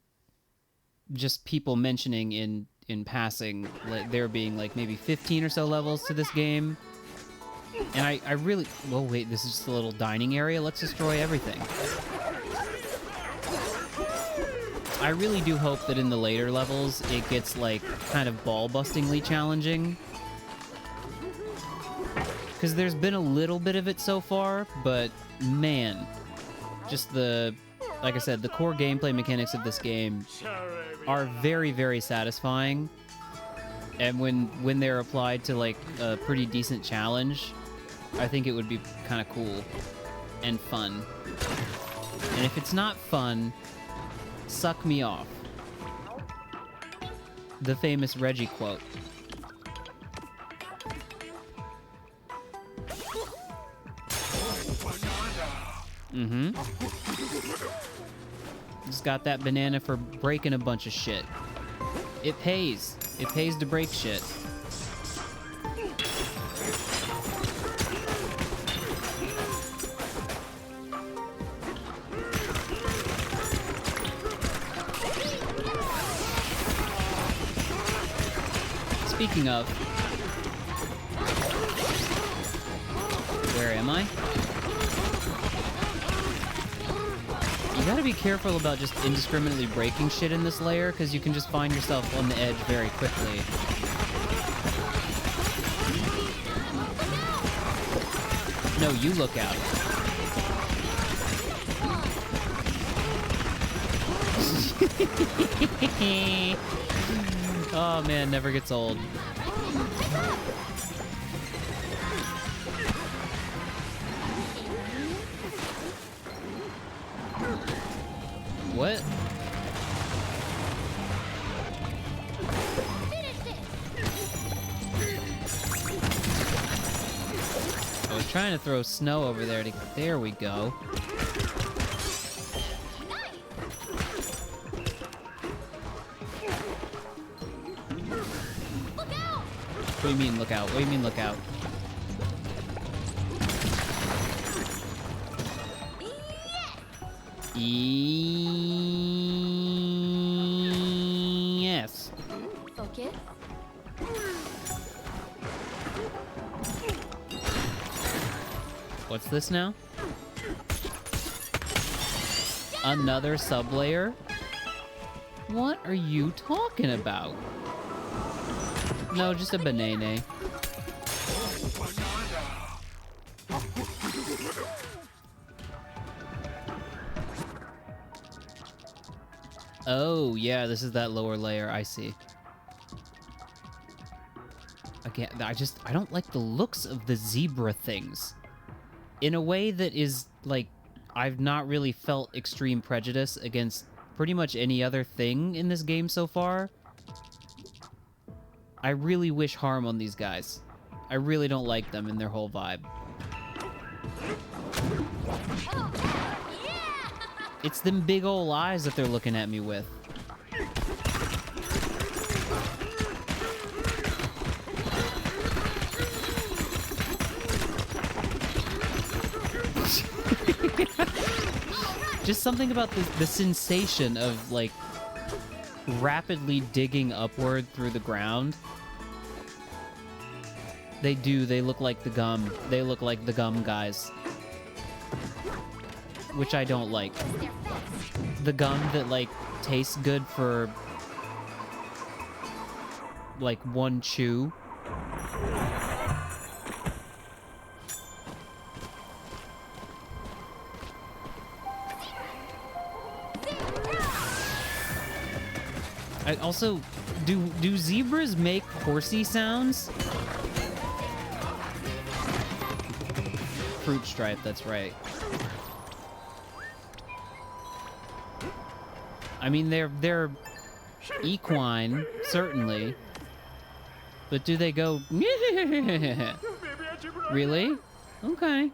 just people mentioning in passing, like, there being, like, maybe 15 or so levels to this game. And I really... Well, wait, this is just a little dining area. Let's destroy everything. I really do hope that in the later levels, it gets, like, kind of ball-bustingly challenging. Because there's been a little bit of it so far, but, man, just the... Like I said, the core gameplay mechanics of this game are very, very satisfying. And when they're applied to, like, a pretty decent challenge, I think it would be kind of cool and fun. And if it's not fun, suck me off. The famous Reggie quote. Mm-hmm. Just got that banana for breaking a bunch of shit. It pays. It pays to break shit. Speaking of... Where am I? You gotta be careful about just indiscriminately breaking shit in this layer, because you can just find yourself on the edge very quickly. No, you look out. Oh man, never gets old. What? I was trying to throw snow over there to... There we go. What do you mean, look out? What do you mean, look out? Yes. Focus. What's this now? Another sublayer? What are you talking about? No, just a banana. Oh, yeah, this is that lower layer. I see. Again, I don't like the looks of the zebra things. In a way that is, like, I've not really felt extreme prejudice against pretty much any other thing in this game so far. I really wish harm on these guys. I really don't like them and their whole vibe. It's them big ol' eyes that they're looking at me with. Just something about the sensation of, like, rapidly digging upward through the ground. They look like the gum. They look like the gum guys. Which I don't like. The gum that, like, tastes good for, like, one chew. I also, do zebras make horsey sounds? Fruit stripe, that's right. I mean, they're equine, certainly. But do they go... Really? Okay.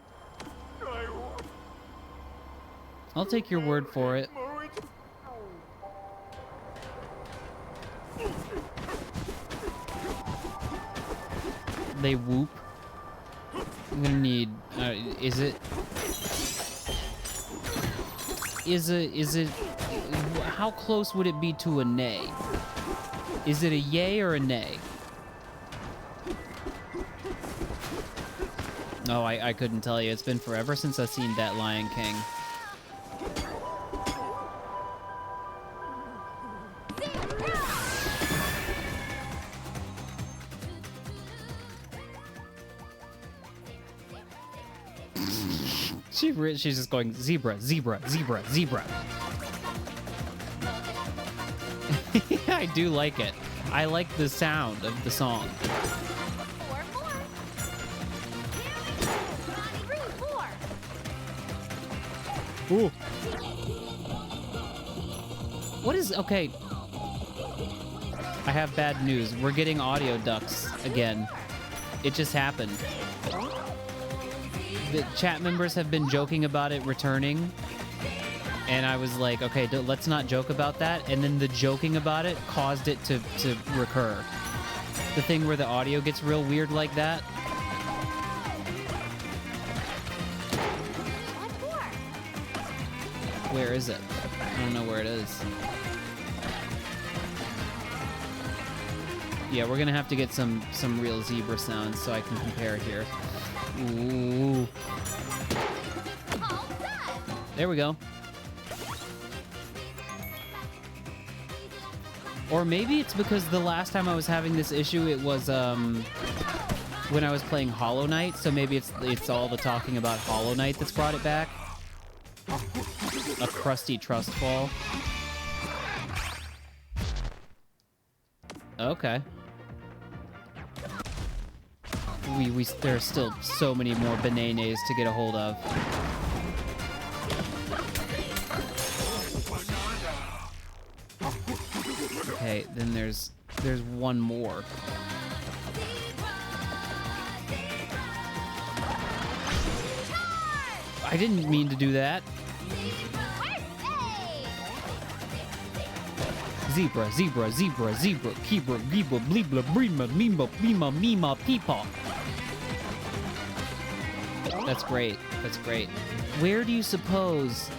I'll take your word for it. They whoop. I'm gonna need... is it... How close would it be to a neigh? Is it a yay or a nay? Oh, I couldn't tell you. It's been forever since I've seen that Lion King. She's just going, zebra, zebra, zebra, zebra. I do like it. I like the sound of the song. Ooh. What is... Okay. I have bad news. We're getting audio ducks again. It just happened. The chat members have been joking about it returning. And I was like, okay, let's not joke about that. And then the joking about it caused it to recur. The thing where the audio gets real weird like that. Where is it? I don't know where it is. Yeah, we're gonna have to get some real zebra sounds so I can compare here. Ooh. There we go. Or maybe it's because the last time I was having this issue, it was when I was playing Hollow Knight. So maybe it's all the talking about Hollow Knight that's brought it back. A crusty trust fall. Okay. There's still so many more bananas to get a hold of. Okay, then there's one more. I didn't mean to do that. Zebra, zebra, zebra, zebra, kebra, geba, blibla, brima, mima, mima, mima, peepaw. That's great. That's great. Where do you suppose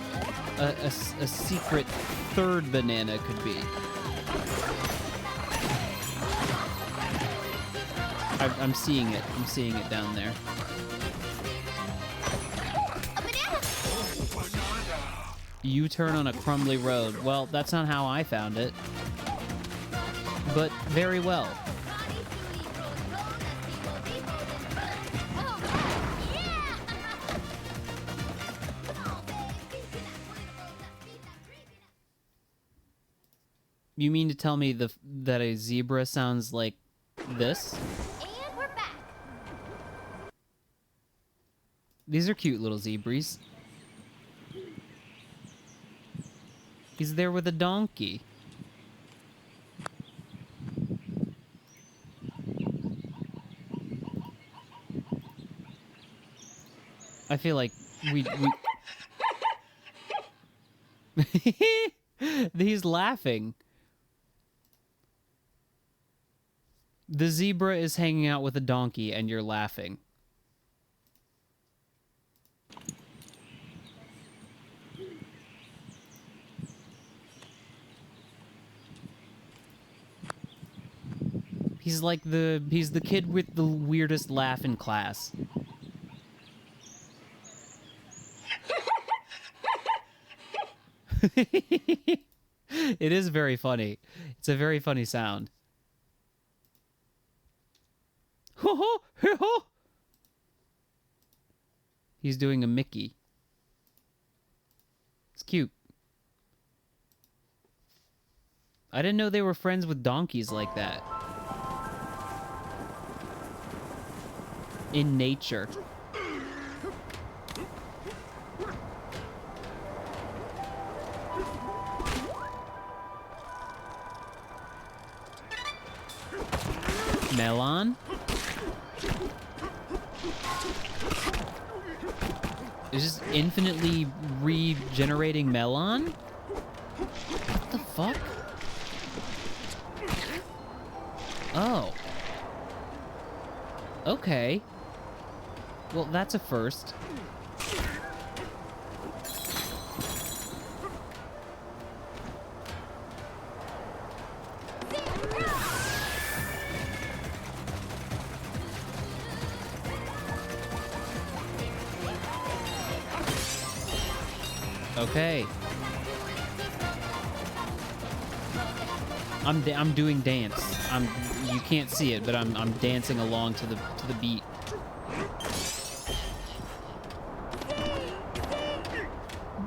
a secret third banana could be? I'm seeing it. I'm seeing it down there. U-turn on a crumbly road. Well, that's not how I found it. But very well. You mean to tell me that a zebra sounds like this? And we're back. These are cute little zebras. He's there with a donkey. I feel like we... He's laughing. The zebra is hanging out with a donkey and you're laughing. He's the kid with the weirdest laugh in class. It is very funny. It's a very funny sound. He's doing a Mickey. It's cute. I didn't know they were friends with donkeys like that. In nature. Melon? Is just infinitely regenerating melon? What the fuck? Oh. Okay. Well, that's a first. Okay. I'm doing dance. You can't see it, but I'm dancing along to the beat.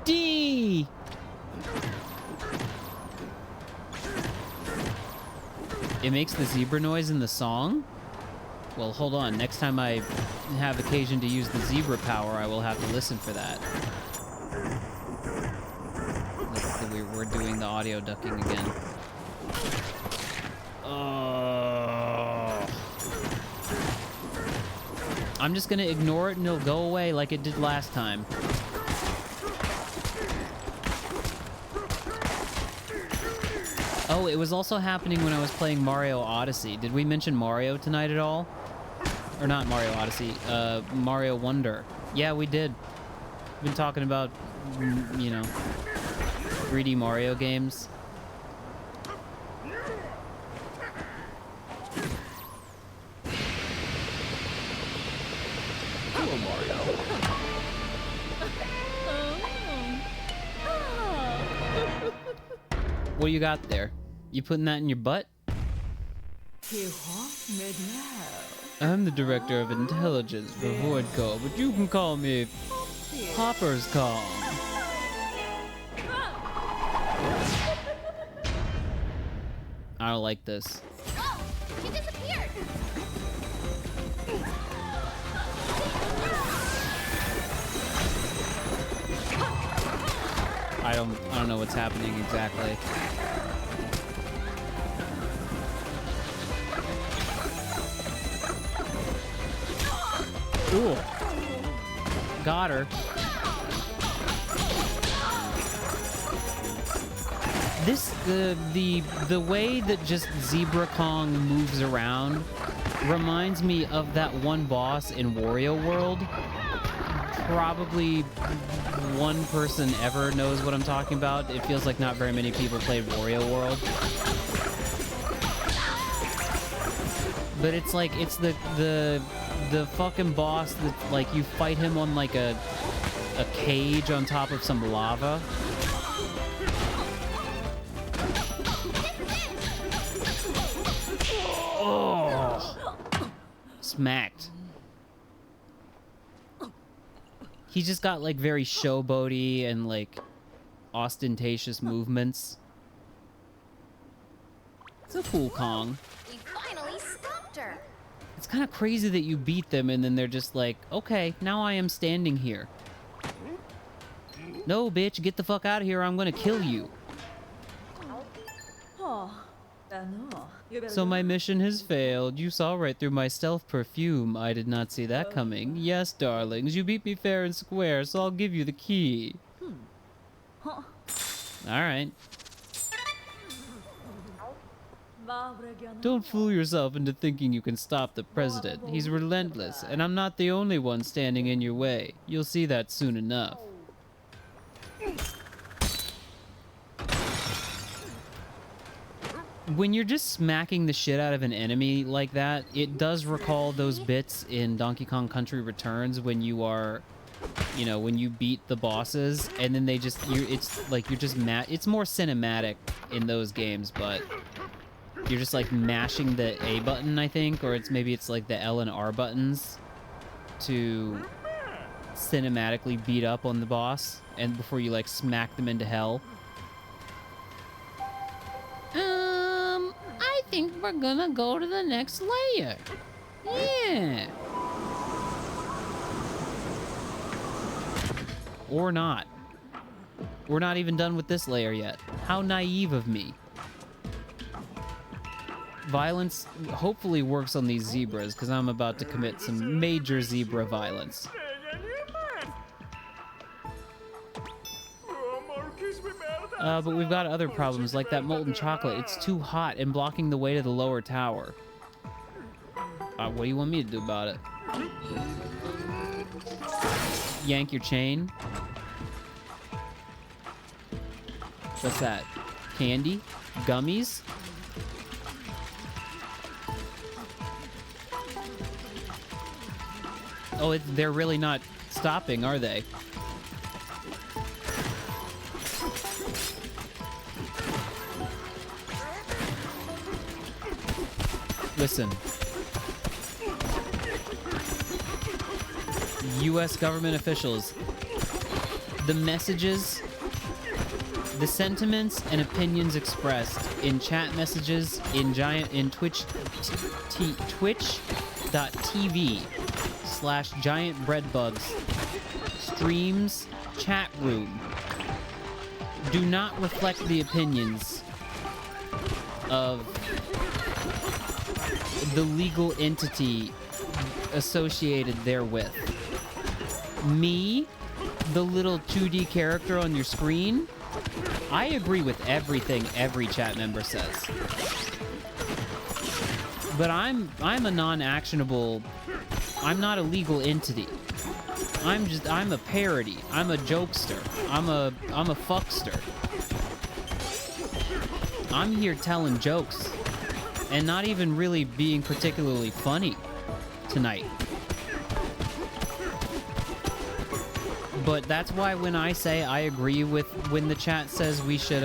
D. It makes the zebra noise in the song? Well, hold on. Next time I have occasion to use the zebra power, I will have to listen for that. We're doing the audio ducking again. I'm just gonna ignore it and it'll go away like it did last time. Oh, it was also happening when I was playing Mario Odyssey. Did we mention Mario tonight at all? Or not Mario Odyssey, Mario Wonder. Yeah, we did. Been talking about, you know, 3D Mario games. Hello, Mario. What do you got there? You putting that in your butt? I'm the director of intelligence for Voidco, but you can call me Hopper's Kong. I don't like this. Oh, she disappeared. I don't know what's happening exactly. Ooh. Got her. This the way that just Zebra Kong moves around reminds me of that one boss in Wario World. Probably one person ever knows what I'm talking about. It feels like not very many people played Wario World. But it's like it's the fucking boss that like you fight him on like a cage on top of some lava. Oh, smacked. He just got like very showboaty and like ostentatious movements. It's a cool Kong. We finally stopped her. It's kind of crazy that you beat them and then they're just like, okay, now I am standing here. No, bitch, get the fuck out of here. I'm gonna kill you. So my mission has failed. You saw right through my stealth perfume. I did not see that coming. Yes, darlings, you beat me fair and square, so I'll give you the key. Alright. Don't fool yourself into thinking you can stop the president. He's relentless, and I'm not the only one standing in your way. You'll see that soon enough. When you're just smacking the shit out of an enemy like that, it does recall those bits in Donkey Kong Country Returns when you are, you know, when you beat the bosses and then they just, it's like you're just it's more cinematic in those games, but you're just like mashing the A button, I think, or maybe it's like the L and R buttons to cinematically beat up on the boss and before you like smack them into hell. think we're gonna go to the next layer. Yeah. Or not. We're not even done with this layer yet. How naive of me. Violence hopefully works on these zebras, because I'm about to commit some major zebra violence. But we've got other problems, like that molten chocolate. It's too hot and blocking the way to the lower tower. What do you want me to do about it? Yank your chain? What's that? Candy? Gummies? Oh, they're really not stopping, are they? Listen. U.S. government officials, the messages, the sentiments and opinions expressed in chat messages in twitch.tv/GiantBreadbug's streams chat room do not reflect the opinions of the legal entity associated therewith. Me, the little 2D character on your screen, I agree with everything every chat member says. But I'm a non-actionable, I'm not a legal entity. I'm a parody. I'm a jokester. I'm a fuckster. I'm here telling jokes and not even really being particularly funny tonight. But that's why when I say I agree with when the chat says we should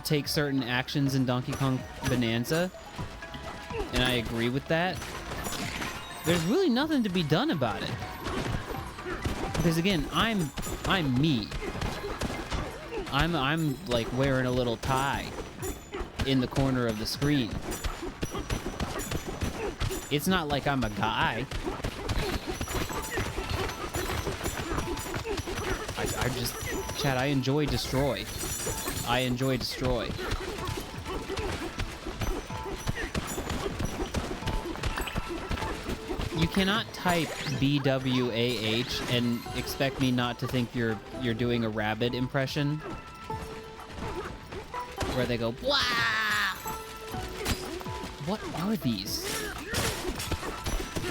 take certain actions in Donkey Kong Bonanza, and I agree with that, there's really nothing to be done about it. Because again, I'm me. I'm like wearing a little tie in the corner of the screen. It's not like I'm a guy. I just, chat, I enjoy destroy. I enjoy destroy. You cannot type BWAH and expect me not to think you're doing a rabbit impression. Where they go, blah! What are these?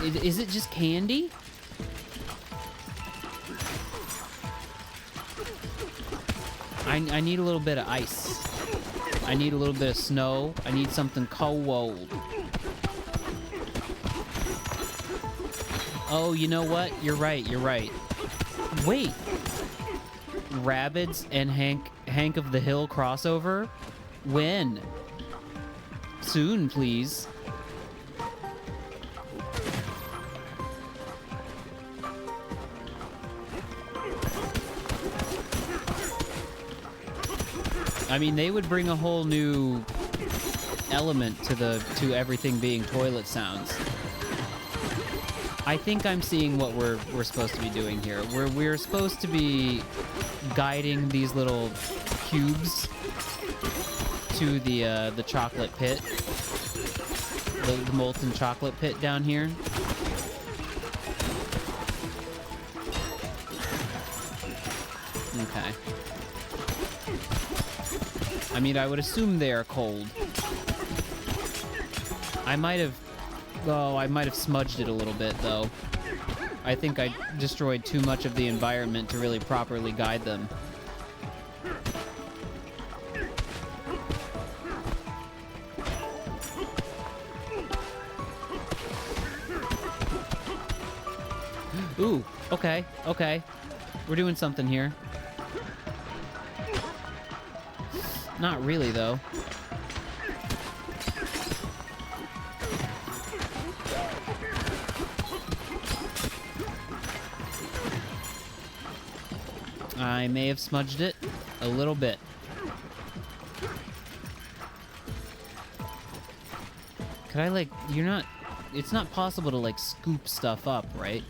Is it just candy? I need a little bit of ice. I need a little bit of snow. I need something cold. Oh, you know what? You're right. You're right. Wait. Rabbids and Hank of the Hill crossover? When? Soon, please. I mean, they would bring a whole new element to everything being toilet sounds. I think I'm seeing what we're supposed to be doing here. We're supposed to be guiding these little cubes to the chocolate pit, the molten chocolate pit down here. Okay. I mean, I would assume they are cold. I might have smudged it a little bit, though. I think I destroyed too much of the environment to really properly guide them. Ooh, okay, okay. We're doing something here. Not really, though. I may have smudged it a little bit. Could I, like, you're not... It's not possible to, like, scoop stuff up, right?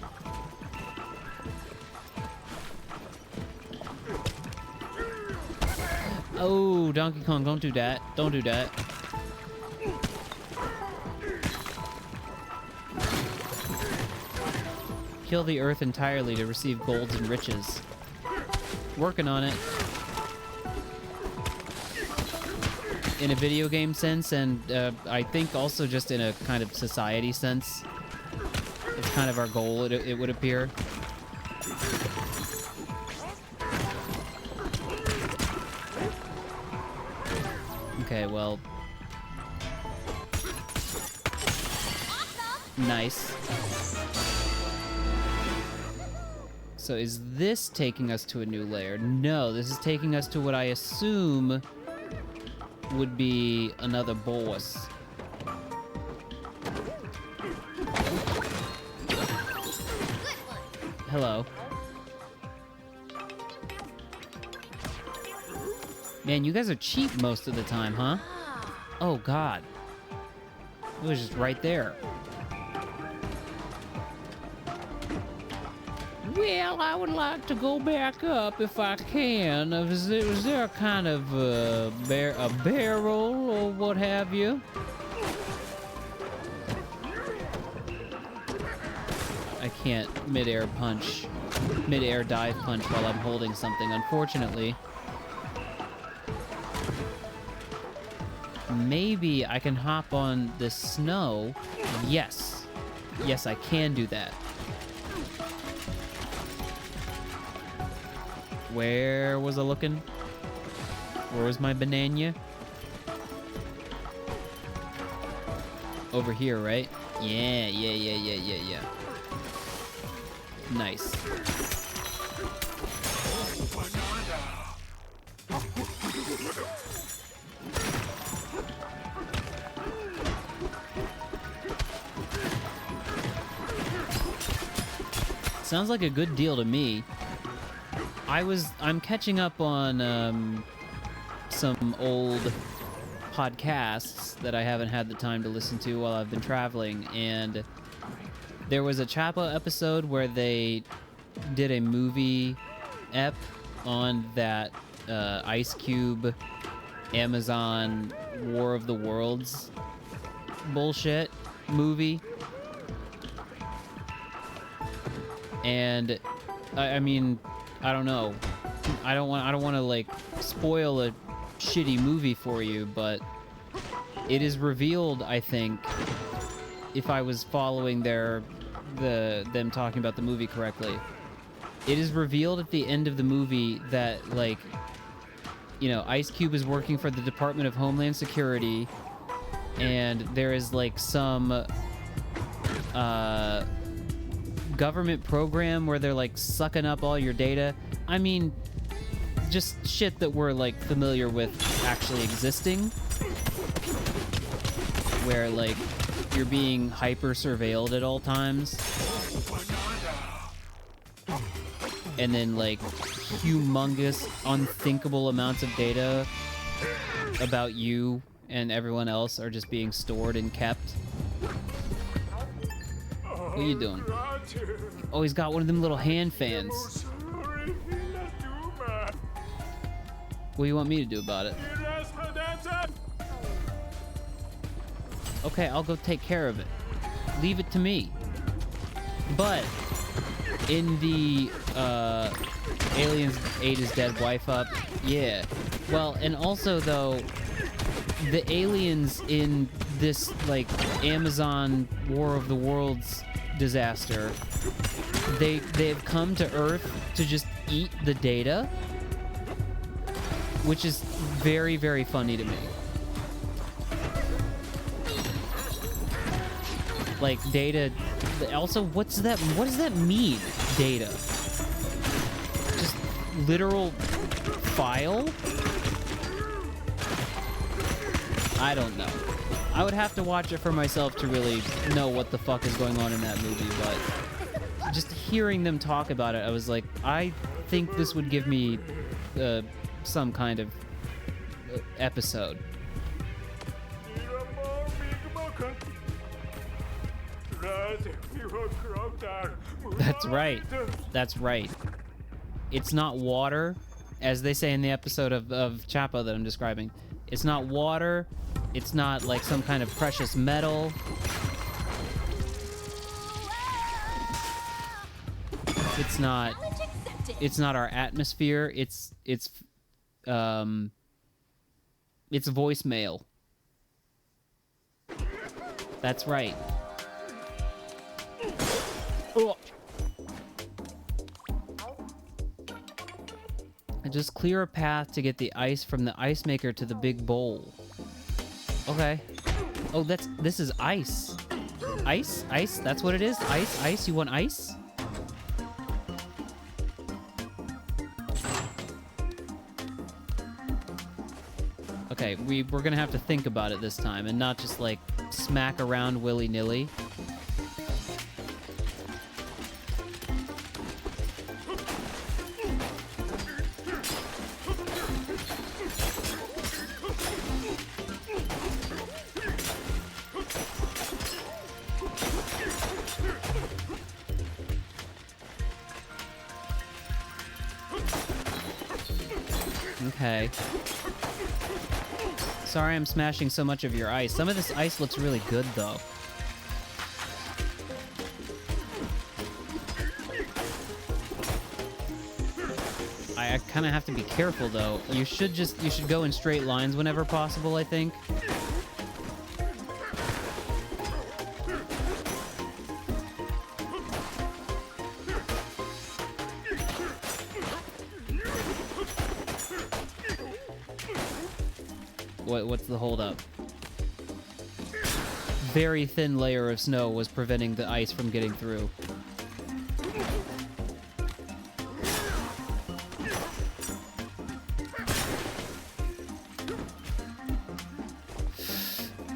Oh, Donkey Kong, don't do that. Don't do that. Kill the earth entirely to receive golds and riches. Working on it. In a video game sense, and I think also just in a kind of society sense. It's kind of our goal, it would appear. Okay, well... Nice. So is this taking us to a new layer? No, this is taking us to what I assume would be another boss. Hello. Man, you guys are cheap most of the time, huh? Oh, God. It was just right there. Well, I would like to go back up if I can. Was there a kind of a barrel or what have you? I can't mid-air dive punch while I'm holding something, unfortunately. Maybe I can hop on the snow. Yes. Yes, I can do that. Where was I looking? Where was my banana? Over here, right? Yeah. Nice. Sounds like a good deal to me. I'm catching up on some old podcasts that I haven't had the time to listen to while I've been traveling, and there was a Chapo episode where they did a movie ep on that Ice Cube Amazon War of the Worlds bullshit movie. And I mean, I don't know. I don't want to like spoil a shitty movie for you, but it is revealed, I think, if I was following them talking about the movie correctly. It is revealed at the end of the movie that, like, you know, Ice Cube is working for the Department of Homeland Security, and there is like some government program where they're like sucking up all your data. I mean, just shit that we're like familiar with actually existing, where like you're being hyper surveilled at all times, and then like humongous unthinkable amounts of data about you and everyone else are just being stored and kept. What are you doing? Oh, he's got one of them little hand fans. What do you want me to do about it? Okay, I'll go take care of it. Leave it to me. But in the Aliens ate his dead wife up, yeah. Well, and also though, the aliens in this like Amazon War of the Worlds disaster, they've come to Earth to just eat the data, which is very, very funny to me. Like data. Also, what does that mean? Data. Just literal file? I don't know. I would have to watch it for myself to really know what the fuck is going on in that movie, but just hearing them talk about it, I was like, I think this would give me some kind of episode. That's right. That's right. It's not water, as they say in the episode of Chapo that I'm describing. It's not water. It's not like some kind of precious metal. It's not. It's not our atmosphere. It's voicemail. That's right. Oh. Just clear a path to get the ice from the ice maker to the big bowl. Okay. Oh, this is ice. Ice? Ice? That's what it is? Ice? Ice? You want ice? Okay, we're gonna have to think about it this time and not just like smack around willy-nilly. Okay. Sorry I'm smashing so much of your ice. Some of this ice looks really good, though. I kind of have to be careful, though. You should go in straight lines whenever possible, I think. What's the holdup? Very thin layer of snow was preventing the ice from getting through.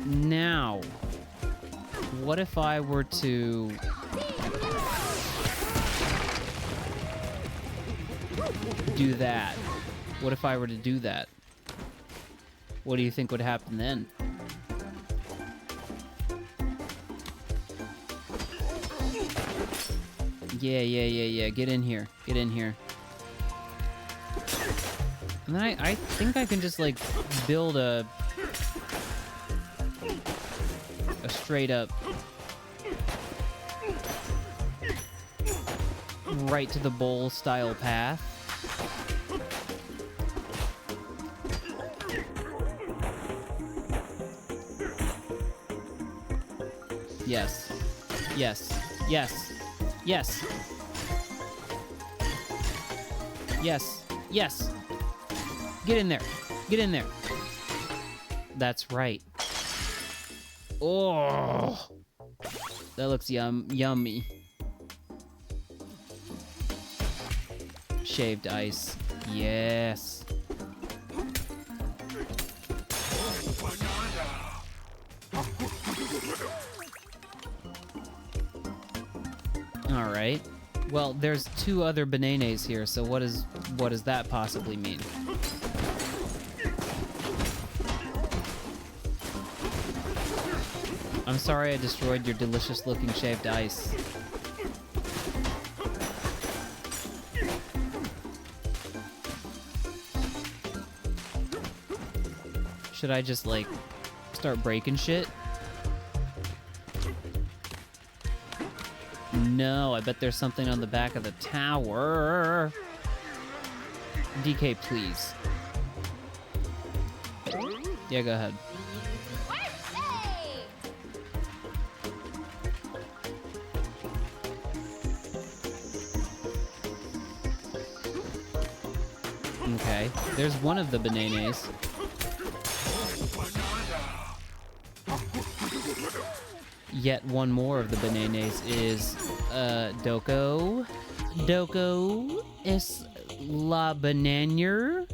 Now, what if I were to... do that? What if I were to do that? What do you think would happen then? Yeah. Get in here. Get in here. And then I think I can just, like, build a straight up right to the bowl style path. Yes. Yes. Yes. Yes. Yes. Yes. Get in there. Get in there. That's right. Oh. That looks yummy. Shaved ice. Yes. All right. Well, there's 2 other bananas here, so what does that possibly mean? I'm sorry I destroyed your delicious-looking shaved ice. Should I just, like, start breaking shit? No, I bet there's something on the back of the tower. DK, please. Yeah, go ahead. Okay, there's one of the bananas. Yet one more of the bananas is, Doko. Doko es la banana.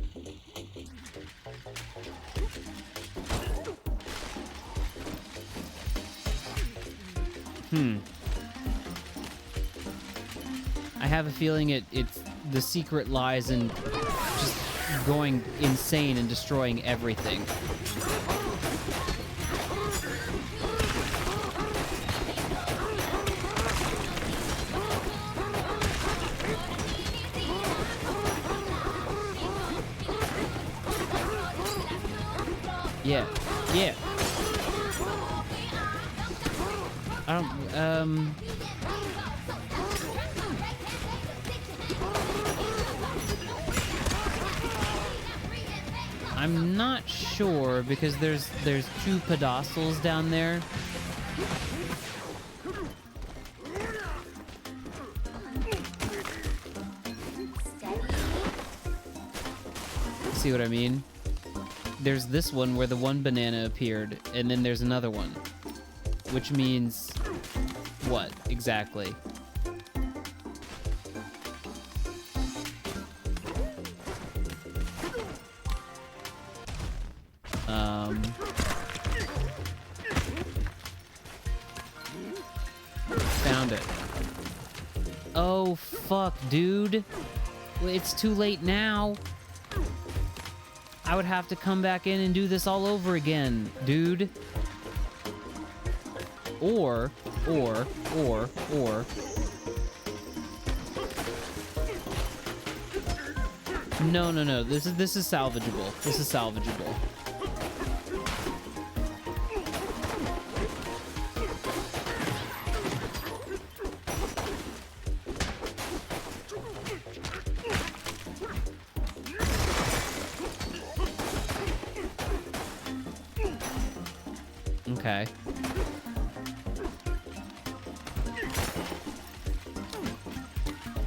I have a feeling it's the secret lies in just going insane and destroying everything. Yeah. Yeah. I don't, I'm not sure because there's two pedestals down there. See what I mean? There's this one where the one banana appeared, and then there's another one. Which means what exactly? Found it. Oh, fuck, dude. Well, it's too late now. I would have to come back in and do this all over again, dude. Or. No. This is salvageable. This is salvageable. Okay.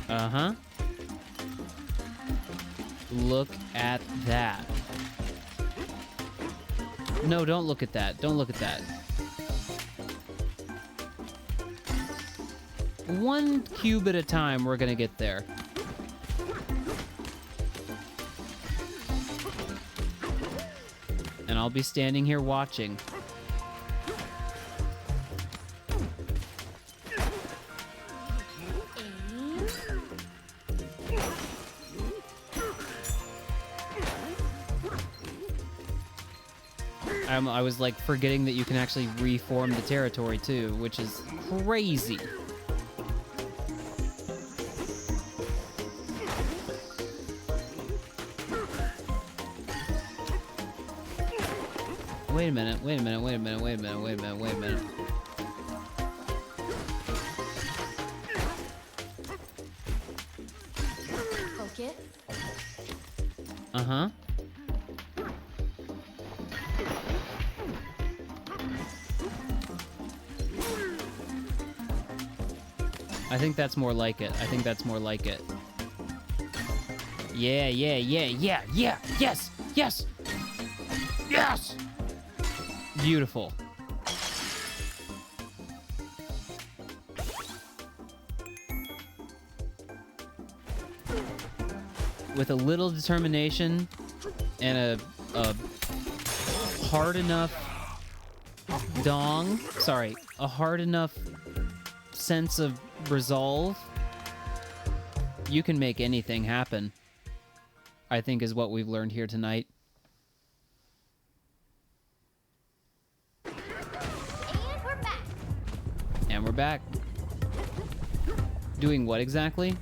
Uh-huh. Look at that. No, don't look at that. Don't look at that. One cube at a time, we're gonna get there. And I'll be standing here watching. I was like forgetting that you can actually reform the territory too, which is crazy. Wait a minute. Focus. Uh-huh. I think that's more like it. Yeah. Yes! Beautiful. With a little determination and a hard enough a hard enough sense of resolve, you can make anything happen, I think is what we've learned here tonight. And we're back. Doing what exactly?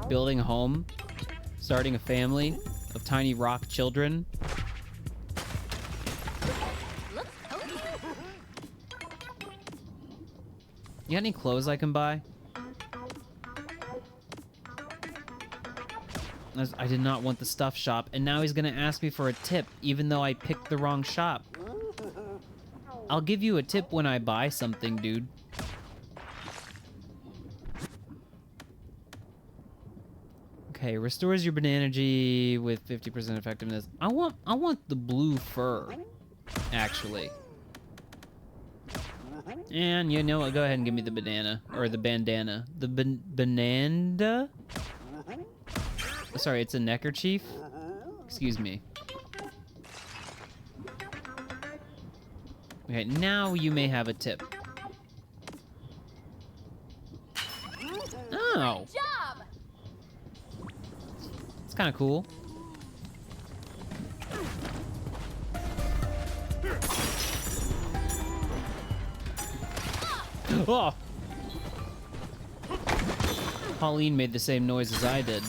Building a home, starting a family of tiny rock children. You got any clothes I can buy? I did not want the stuff shop, and now he's gonna ask me for a tip, even though I picked the wrong shop. I'll give you a tip when I buy something, dude. Okay, restores your banana energy with 50% effectiveness. I want the blue fur, actually. And you know what? Go ahead and give me the banana. Or the bandana. The banana? Sorry, it's a neckerchief? Excuse me. Okay, now you may have a tip. Oh! Good job! It's kind of cool. Oh! Pauline made the same noise as I did.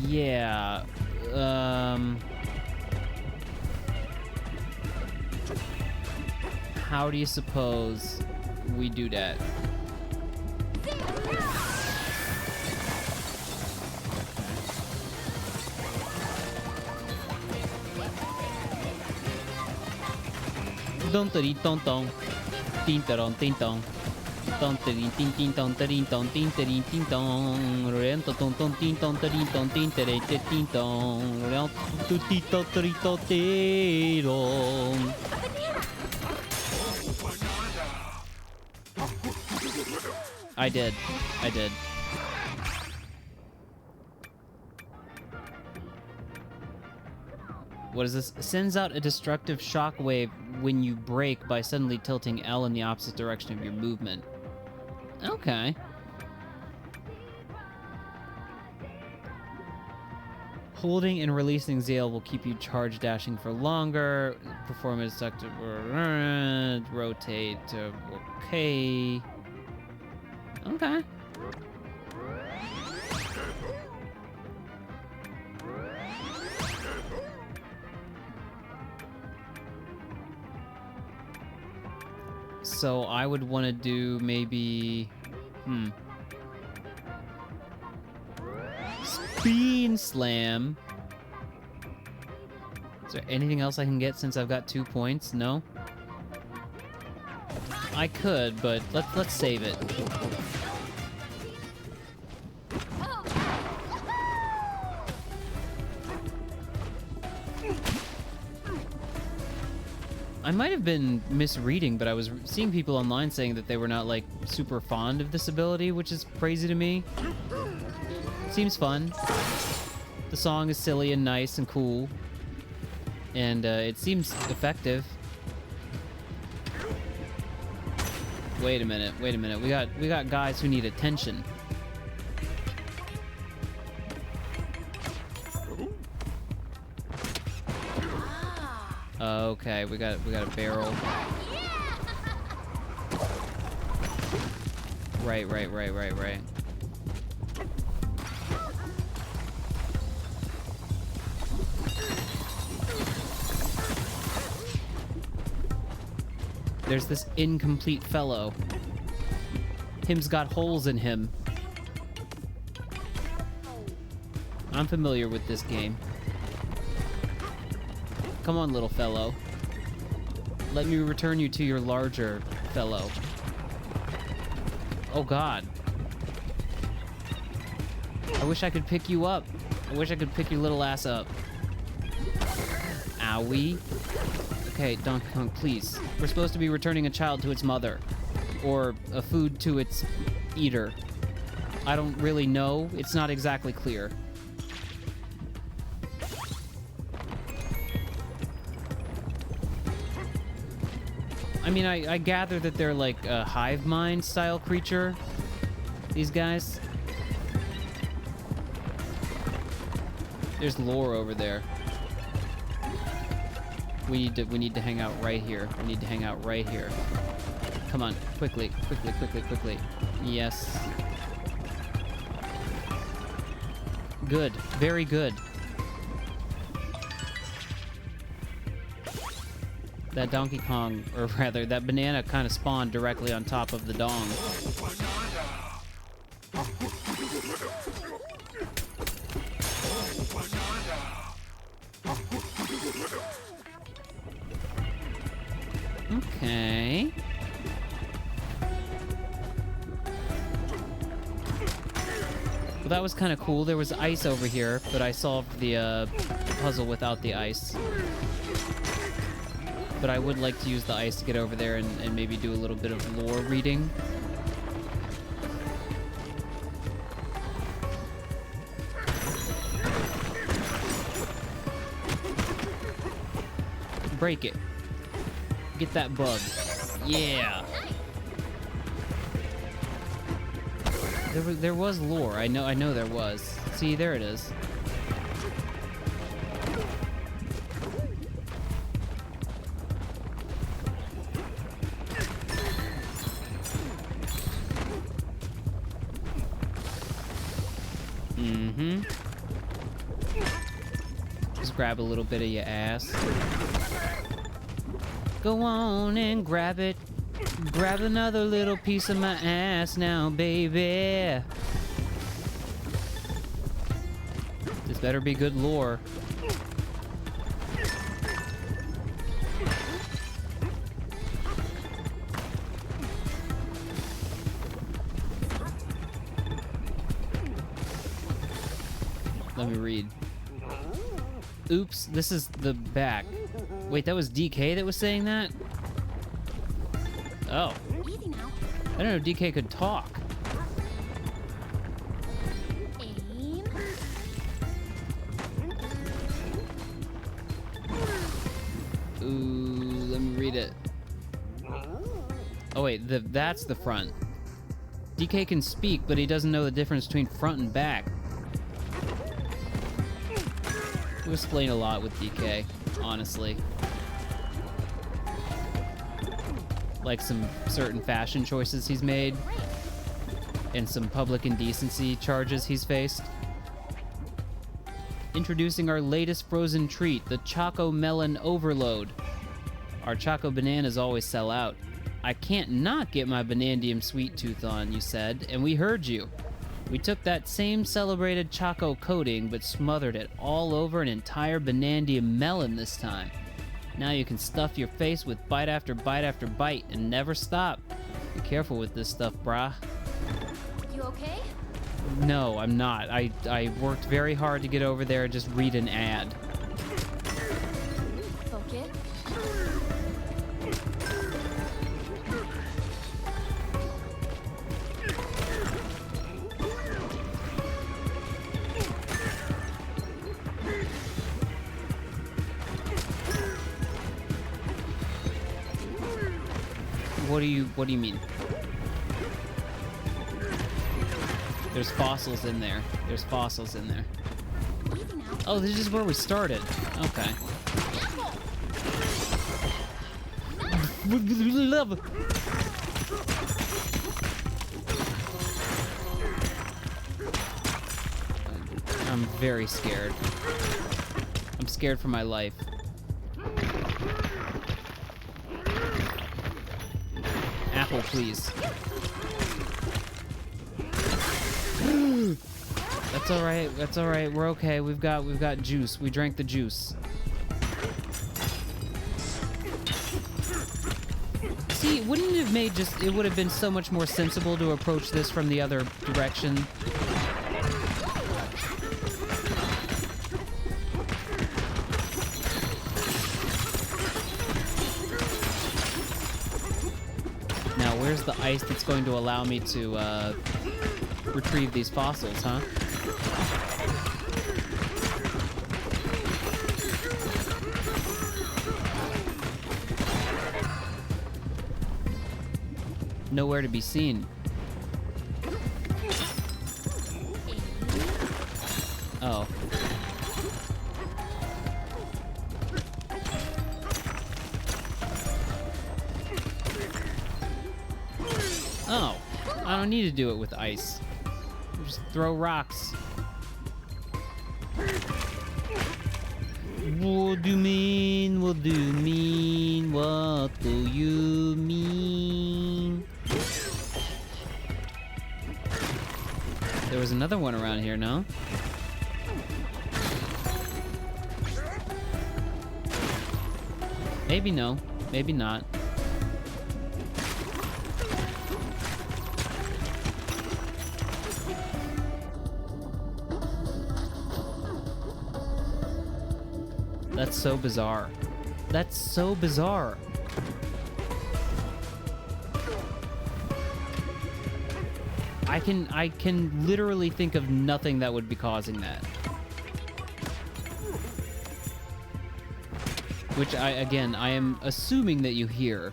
Yeah. How do you suppose we do that? Don tari ton ton. Tin taron tin ton. Ton tarin tin tin ton tarin ton tin tarin tin ton. Rento ton ton tin ton tarin ton tin tarin tin ton. Rento tin ton tarin ton tiron. I did. I did. What is this? Sends out a destructive shockwave when you brake by suddenly tilting L in the opposite direction of your movement. Okay. Holding and releasing Zale will keep you charge dashing for longer. Perform a destructive... Rotate. Okay. Okay. So I would want to do maybe... Spin Slam. Is there anything else I can get since I've got 2 points? No? I could, but let's save it. I might have been misreading, but I was seeing people online saying that they were not, like, super fond of this ability, which is crazy to me. Seems fun. The song is silly and nice and cool. And, it seems effective. Wait a minute, wait a minute. We got guys who need attention. Okay, we got a barrel. Right. There's this incomplete fellow. Him's got holes in him. I'm familiar with this game. Come on, little fellow. Let me return you to your larger fellow. Oh, God. I wish I could pick you up. I wish I could pick your little ass up. Owie. Okay, Donkey Kong, please. We're supposed to be returning a child to its mother. Or a food to its eater. I don't really know. It's not exactly clear. I mean, I gather that they're like a hive mind style creature. These guys. There's lore over there. We need to hang out right here. We need to hang out right here. Come on, quickly. Yes. Good, very good. That Donkey Kong, or rather, that banana kind of spawned directly on top of the dong. Okay. Well, that was kind of cool. There was ice over here, but I solved the puzzle without the ice. But I would like to use the ice to get over there and maybe do a little bit of lore reading. Break it. Get that bug. Yeah. There was lore. I know there was. See, there it is. grab a little bit of your ass. Go on and grab it. Grab another little piece of my ass now, baby. This better be good lore. Let me read. Oops, this is the back. Wait, that was DK that was saying that? Oh. Easy now. I don't know DK could talk. Aim. Ooh, let me read it. Oh wait, that's the front. DK can speak, but he doesn't know the difference between front and back. We explain a lot with DK, honestly. Like some certain fashion choices he's made, and some public indecency charges he's faced. Introducing our latest frozen treat, the Choco Melon Overload. Our Choco Bananas always sell out. I can't not get my Banandium Sweet Tooth on, you said, and we heard you. We took that same celebrated Choco coating, but smothered it all over an entire Banandium melon this time. Now you can stuff your face with bite after bite after bite and never stop. Be careful with this stuff, brah. You okay? No, I'm not. I worked very hard to get over there and just read an ad. Focus. What do you mean? There's fossils in there. There's fossils in there. Easy now. Oh, this is where we started. Okay. I'm very scared. I'm scared for my life. Apple, please. That's all right. That's all right. We're okay. We've got juice. We drank the juice. See, wouldn't it have made it would have been so much more sensible to approach this from the other direction? Now, where's the ice that's going to allow me to retrieve these fossils, huh? Nowhere to be seen. Oh. Oh. I don't need to do it with ice. Just throw rocks. What do you mean? What do you mean? What do you mean? There was another one around here, no? Maybe no. Maybe not. That's so bizarre. That's so bizarre. I can literally think of nothing that would be causing that. Which I am assuming that you hear.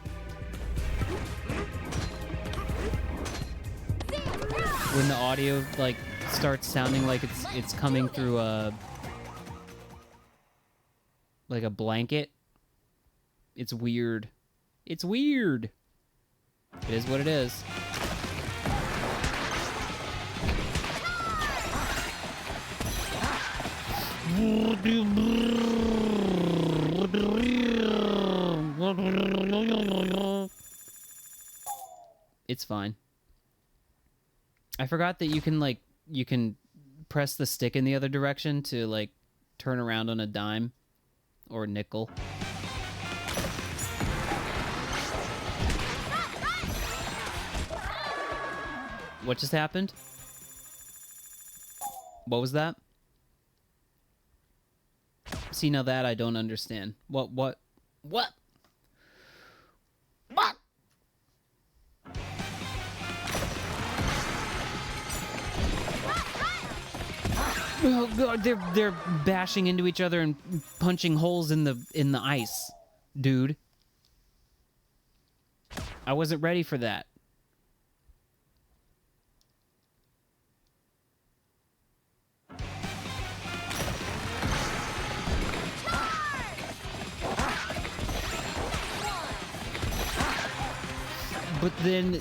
When the audio like starts sounding like it's coming through a like a blanket. It's weird. It's weird. It is what it is. It's fine. I forgot that you can, like, you can press the stick in the other direction to, like, turn around on a dime or nickel. What just happened? What was that? See, now that I don't understand. What? What? Oh god, they're bashing into each other and punching holes in the ice, dude. I wasn't ready for that. But then,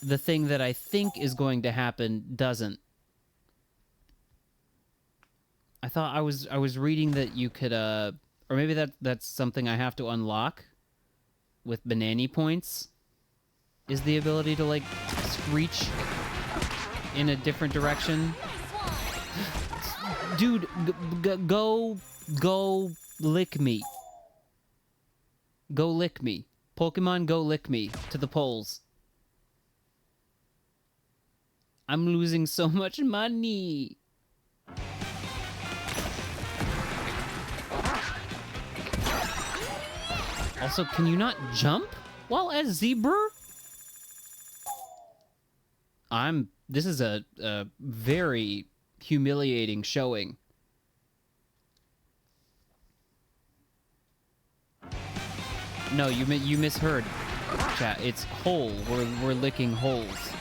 the thing that I think is going to happen doesn't. I thought I was reading that you could, or maybe that's something I have to unlock with Banani points, is the ability to, like, screech in a different direction. Dude, go lick me. Go lick me. Pokemon, go lick me to the polls. I'm losing so much money. Also, can you not jump while as Zebra? This is a very humiliating showing. No, you misheard, chat. It's hole. We're licking holes.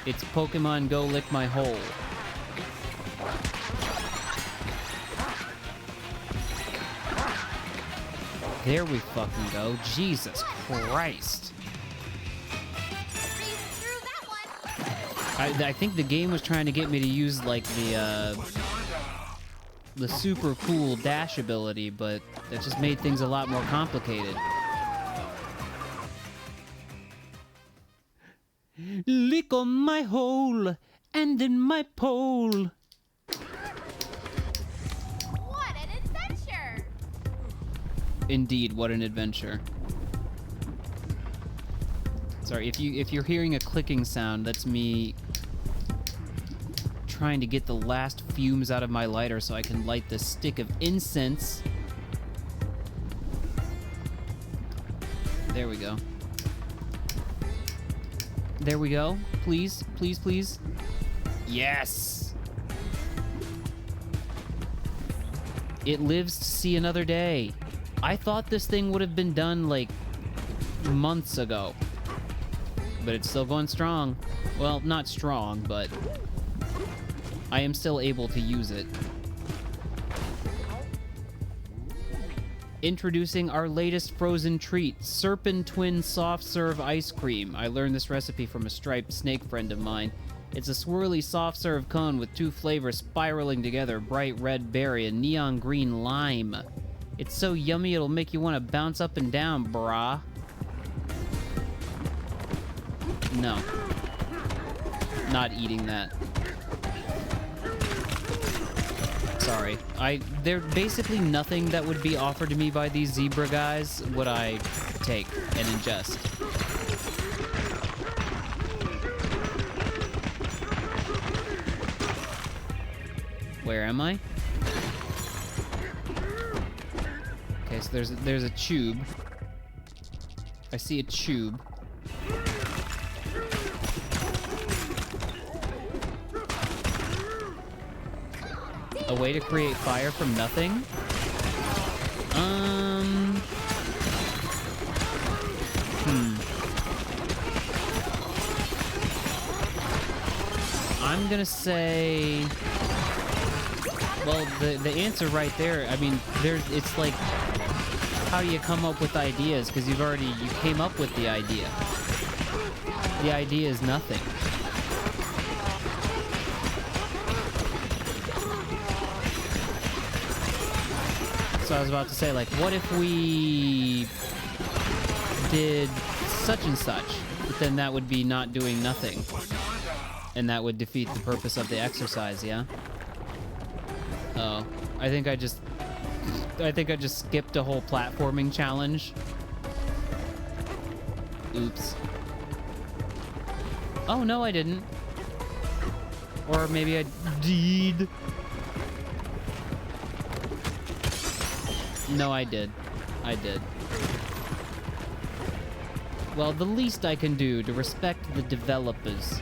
It's Pokemon Go Lick My Hole. There we fucking go. Jesus Christ. I think the game was trying to get me to use, like, the super cool dash ability, but that just made things a lot more complicated. Lick on my hole and in my pole. What an adventure! Indeed, what an adventure. Sorry, if you're hearing a clicking sound, that's me trying to get the last fumes out of my lighter so I can light the stick of incense. There we go. There we go. Please, please, please. Yes! It lives to see another day. I thought this thing would have been done, like, months ago. But it's still going strong. Well, not strong, but I am still able to use it. Introducing our latest frozen treat, Serpent Twin Soft Serve Ice Cream. I learned this recipe from a striped snake friend of mine. It's a swirly soft serve cone with two flavors spiraling together, bright red berry and neon green lime. It's so yummy it'll make you want to bounce up and down, brah. No. Not eating that. Sorry. They're basically nothing that would be offered to me by these zebra guys would I take and ingest. Where am I? Okay, so there's a tube. I see a tube. A way to create fire from nothing? I'm gonna say... Well, the answer right there, I mean, it's like, how do you come up with ideas? Because you came up with the idea. The idea is nothing. So I was about to say, like, what if we did such and such? But then that would be not doing nothing. And that would defeat the purpose of the exercise, yeah? Oh, I think I just skipped a whole platforming challenge. Oops. Oh, no, I didn't. Or maybe I did. No, I did. I did. Well, the least I can do to respect the developers.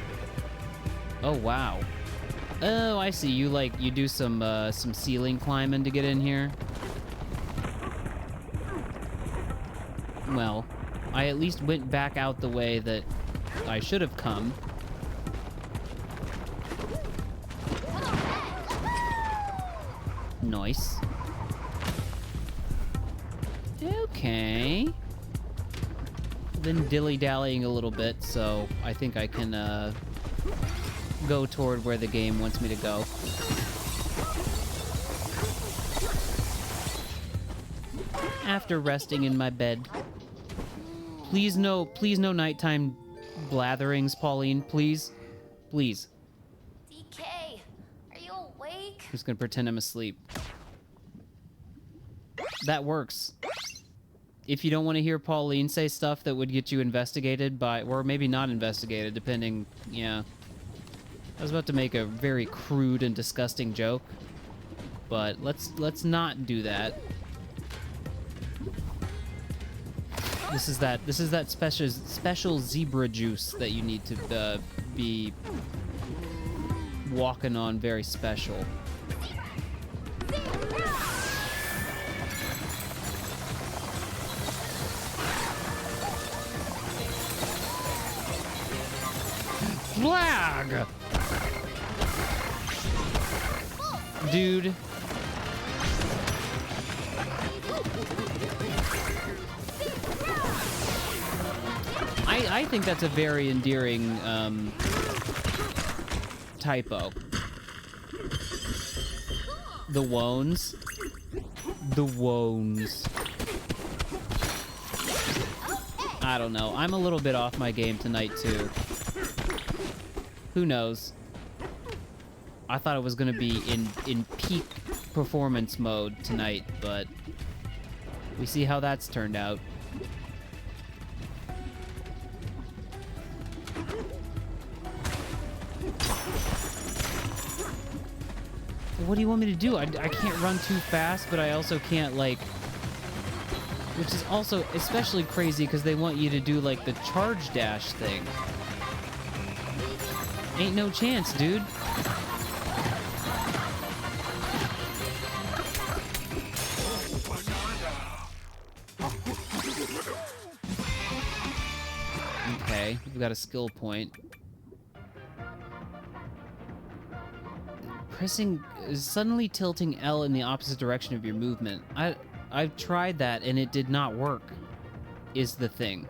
Oh, wow. Oh, I see. You do some ceiling climbing to get in here. Well, I at least went back out the way that I should have come. Nice. Okay. Been dilly-dallying a little bit, so I think I can go toward where the game wants me to go. After resting in my bed. Please no nighttime blatherings, Pauline, please. Please. DK, are you awake? I'm just gonna pretend I'm asleep. That works. If you don't want to hear Pauline say stuff that would get you investigated by, or maybe not investigated, depending, yeah. I was about to make a very crude and disgusting joke, but let's not do that. This is that special zebra juice that you need to be walking on very special. Flag! Dude. I think that's a very endearing typo. The wones. The wones. I don't know. I'm a little bit off my game tonight, too. Who knows? I thought it was going to be in peak performance mode tonight, but we see how that's turned out. What do you want me to do? I can't run too fast, but I also can't, like... Which is also especially crazy because they want you to do, like, the charge dash thing. Ain't no chance, dude. Okay, we've got a skill point. Suddenly tilting L in the opposite direction of your movement. I've tried that and it did not work, is the thing.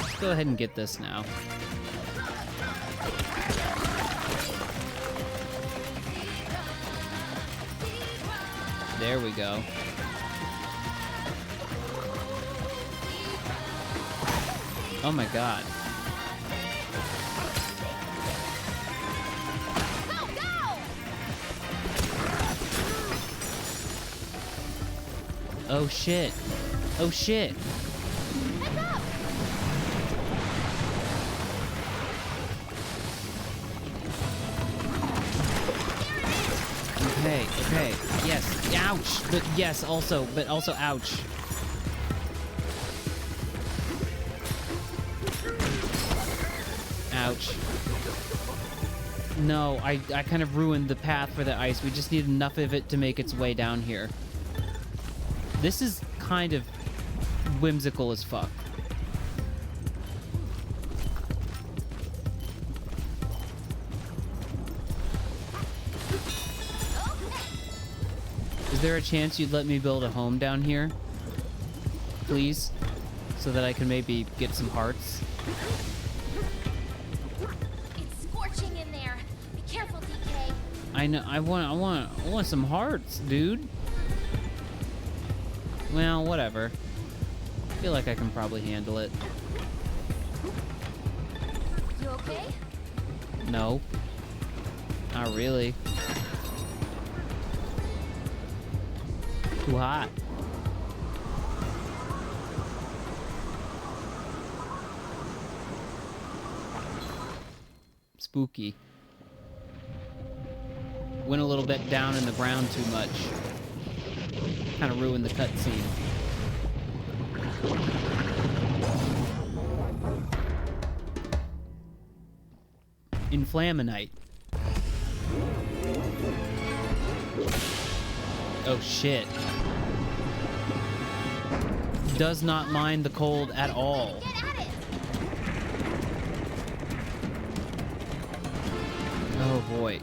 Let's go ahead and get this now. There we go. Oh my god. Oh shit. Oh shit. Okay, yes, ouch, but yes, also ouch. Ouch. No, I kind of ruined the path for the ice. We just need enough of it to make its way down here. This is kind of whimsical as fuck. Is there a chance you'd let me build a home down here? Please? So that I can maybe get some hearts? It's scorching in there. Be careful, DK. I know, I want some hearts, dude. Well, whatever. I feel like I can probably handle it. You okay? No. Not really. Too hot. Spooky. Went a little bit down in the ground too much. Kind of ruined the cutscene. Inflaminite. Oh shit. Does not mind the cold at all. Get at it! Oh boy.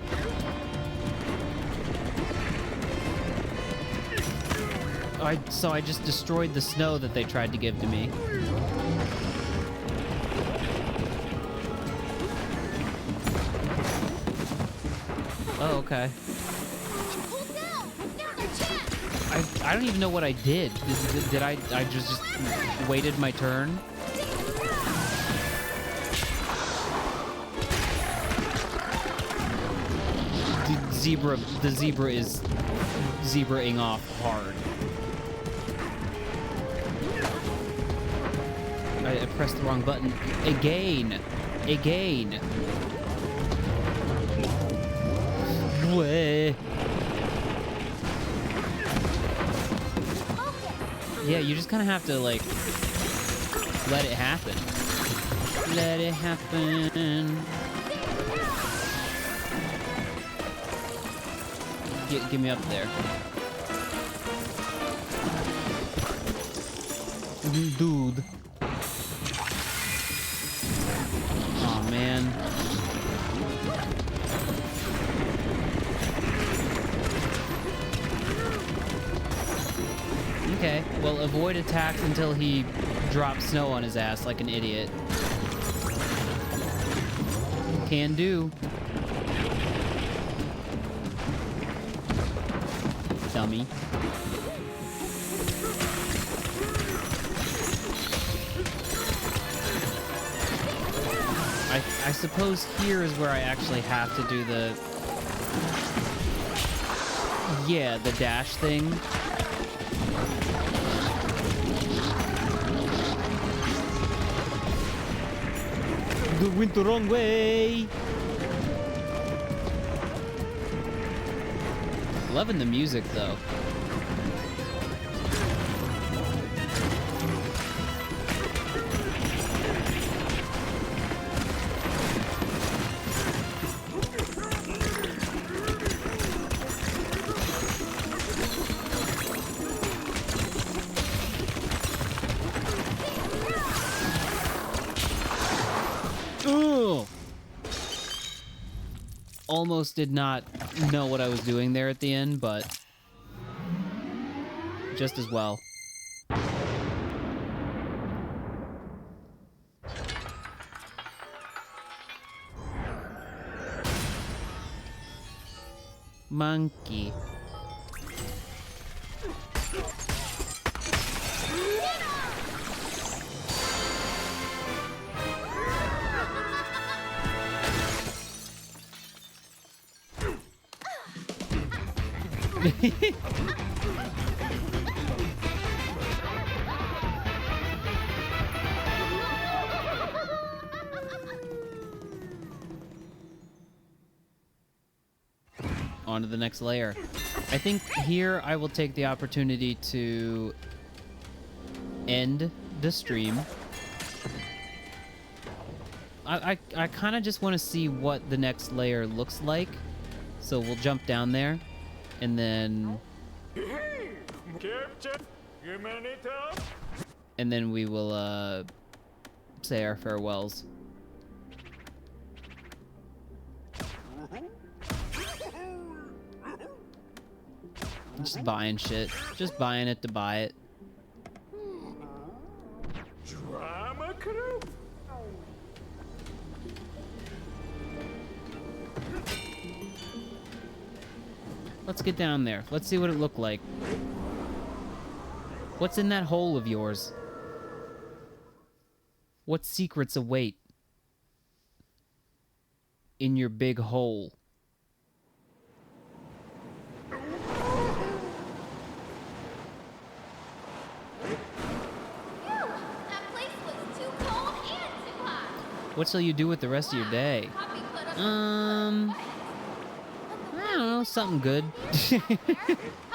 So I just destroyed the snow that they tried to give to me. Oh, okay. Hold down! Now's our chance! I don't even know what I did. Did I just waited my turn? The zebra is zebraing off hard. I pressed the wrong button. Again. Way. Yeah, you just kind of have to, like, let it happen. Let it happen. Get me up there. Dude. Aw, man. Okay, well, avoid attacks until he drops snow on his ass like an idiot. Can do. Dummy. I suppose here is where I actually have to do the... Yeah, the dash thing. You went the wrong way! Loving the music, though. Ugh! Almost did not know what I was doing there at the end, but just as well. Monkey. On to the next layer. I think here I will take the opportunity to end the stream. I kind of just want to see what the next layer looks like. So we'll jump down there and then... And then we will say our farewells. Just buying shit. Just buying it to buy it. Drama crew. Let's get down there. Let's see what it looked like. What's in that hole of yours? What secrets await in your big hole? Phew, that place was too cold and too hot. What shall you do with the rest of your day? Poppy put us I don't know, something good. How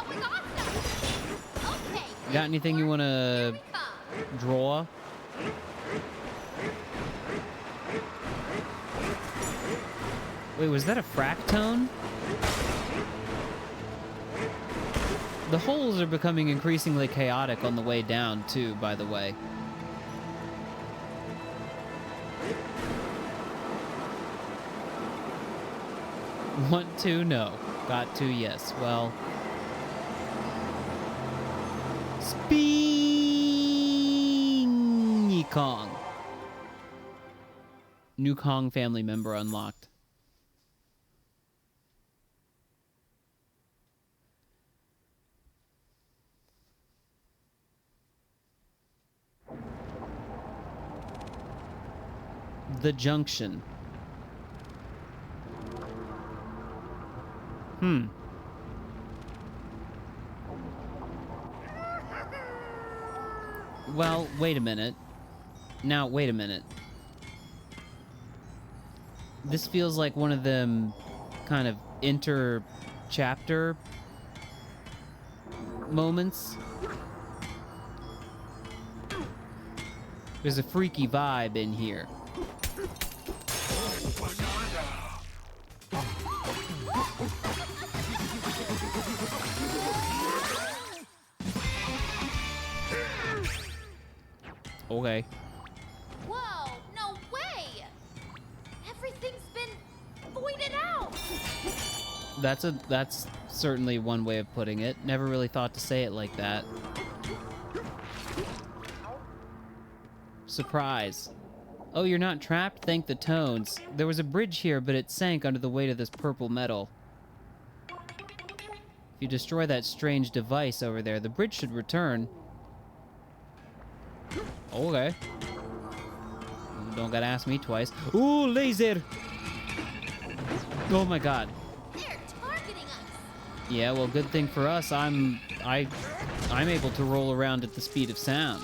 we got some? Okay. Got anything you want Here to we come. draw? Wait, was that a fractone? The holes are becoming increasingly chaotic on the way down, too, by the way. Want to? No. Got to? Yes. Well... Spingy Kong. New Kong family member unlocked. The Junction. Well, wait a minute. Now, wait a minute. This feels like one of them kind of inter-chapter moments. There's a freaky vibe in here. Okay. Whoa, no way! Everything's been voided out! That's certainly one way of putting it. Never really thought to say it like that. Surprise. Oh, you're not trapped? Thank the tones. There was a bridge here, but it sank under the weight of this purple metal. If you destroy that strange device over there, the bridge should return. Okay. Don't gotta ask me twice. Ooh, laser! Oh my god. They're targeting us! Yeah, well, good thing for us, I'm able to roll around at the speed of sound.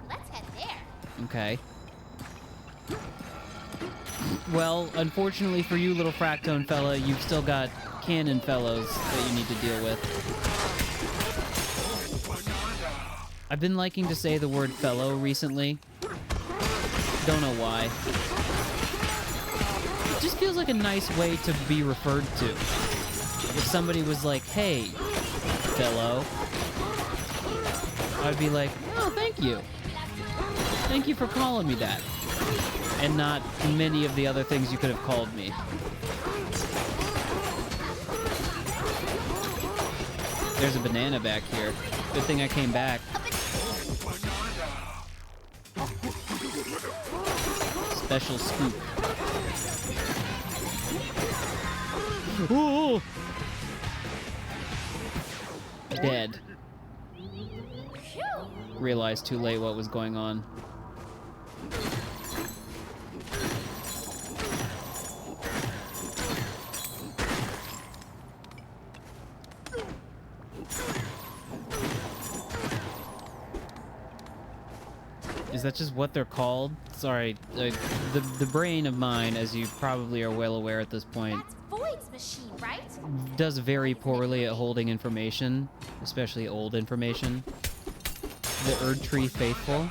Let's head there. Okay. Well, unfortunately for you, little Fractone fella, you've still got cannon fellows that you need to deal with. I've been liking to say the word fellow recently. Don't know why. It just feels like a nice way to be referred to. If somebody was like, hey, fellow, I'd be like, oh, thank you. Thank you for calling me that. And not many of the other things you could have called me. There's a banana back here. Good thing I came back. Special scoop. Ooh! Dead. Phew! Realized too late what was going on. Is that just what they're called? Sorry, the brain of mine, as you probably are well aware at this point, That's Void's machine, right? does very poorly at holding information, especially old information. The Erd Tree Faithful.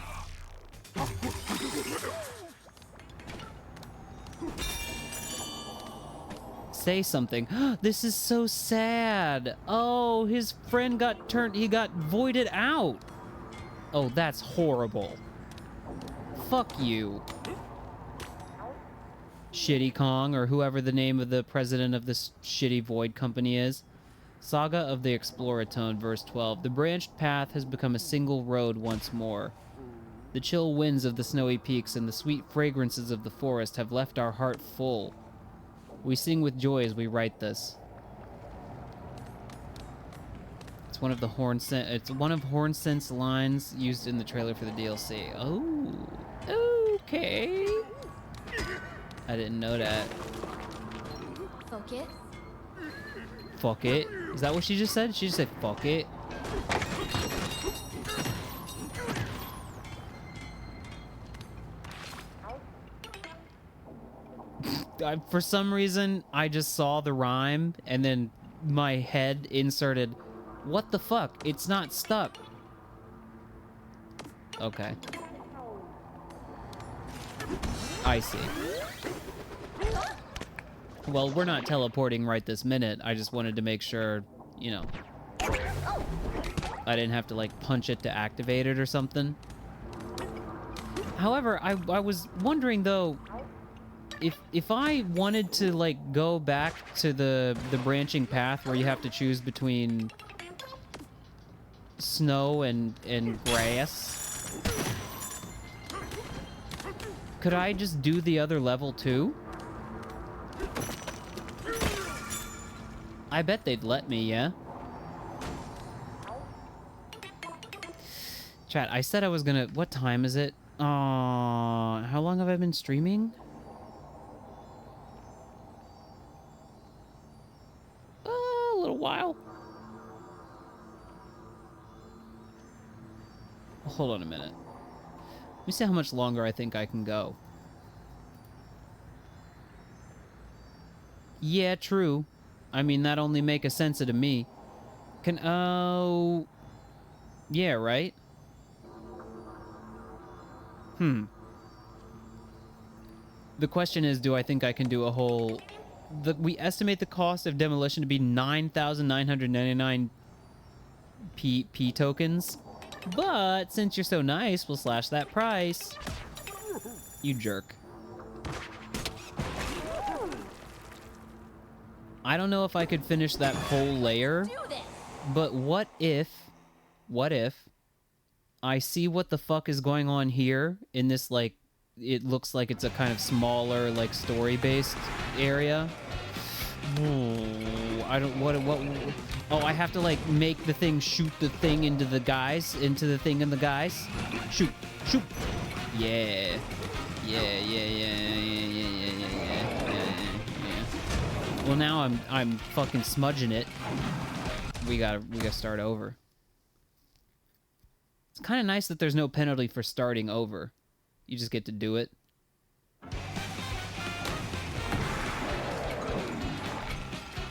Say something. This is so sad. Oh, his friend he got voided out. Oh, that's horrible. Fuck you. Shitty Kong, or whoever the name of the president of this shitty void company is. Saga of the Exploratone, verse 12. The branched path has become a single road once more. The chill winds of the snowy peaks and the sweet fragrances of the forest have left our heart full. We sing with joy as we write this. It's one of Hornsent's lines used in the trailer for the DLC. Oh, okay. I didn't know that. Focus. Fuck it. Is that what she just said? She just said fuck it. For some reason, I just saw the rhyme, and then my head inserted, what the fuck? It's not stuck. Okay. I see. Well, we're not teleporting right this minute. I just wanted to make sure, you know, I didn't have to, like, punch it to activate it or something. However, I was wondering, though, if I wanted to, like, go back to the branching path where you have to choose between snow and grass, could I just do the other level too? I bet they'd let me, yeah? Chat, I said I was gonna... What time is it? How long have I been streaming? A little while. Hold on a minute. Let me see how much longer I think I can go. Yeah, true. I mean, that only make a sense to me. Oh... Yeah, right? The question is, do I think I can do a whole... We estimate the cost of demolition to be 9,999 P tokens. But since you're so nice, we'll slash that price. You jerk. I don't know if I could finish that whole layer, but what if I see what the fuck is going on here in this, like, it looks like it's a kind of smaller, like, story-based area. Oh, I don't, what, oh, I have to, like, make the thing shoot the thing into the guys, into the thing and the guys. Shoot, shoot. Yeah. Well, now I'm fucking smudging it. We gotta start over. It's kind of nice that there's no penalty for starting over. You just get to do it.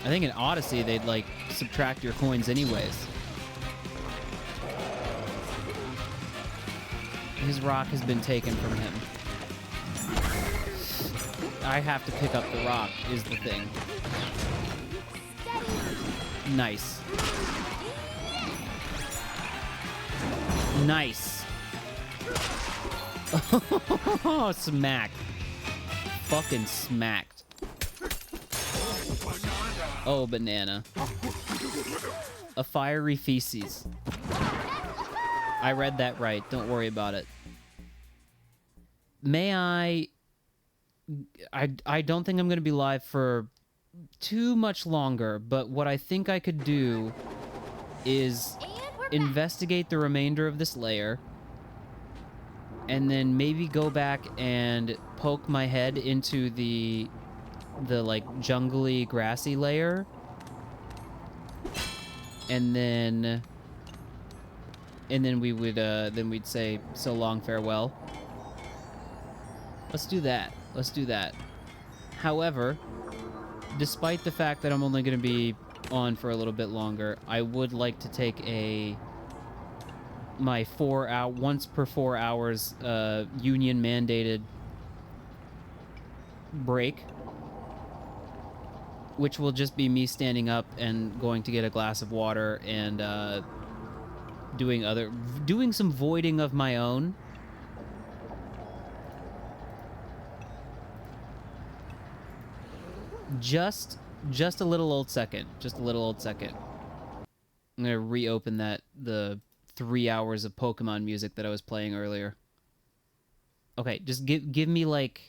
I think in Odyssey they'd, like, subtract your coins anyways. His rock has been taken from him. I have to pick up the rock, is the thing. Nice. Nice. Oh, smack. Fucking smacked. Oh, banana. A fiery feces. I read that right. Don't worry about it. May I don't think I'm going to be live for too much longer, but what I think I could do is investigate the remainder of this layer, and then maybe go back and poke my head into the like jungly grassy layer, and then we would then we'd say so long, farewell. Let's do that. Let's do that. However, despite the fact that I'm only going to be on for a little bit longer, I would like to take my once per 4 hours union mandated break, which will just be me standing up and going to get a glass of water and doing some voiding of my own. Just a little old second. Just a little old second. I'm gonna reopen the 3 hours of Pokemon music that I was playing earlier. Okay, just give me like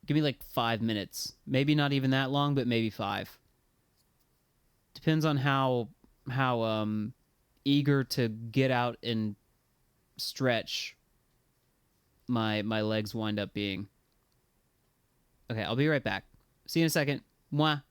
5 minutes. Maybe not even that long, but maybe 5. Depends on how eager to get out and stretch my legs wind up being. Okay, I'll be right back. See you in a second. Mwah.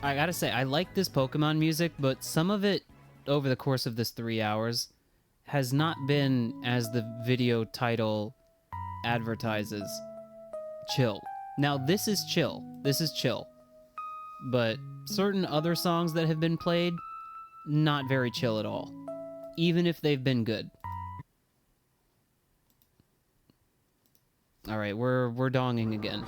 I gotta say, I like this Pokemon music, but some of it over the course of this 3 hours has not been, as the video title advertises, chill. Now, this is chill. This is chill. But certain other songs that have been played, not very chill at all. Even if they've been good. Alright, we're donging again.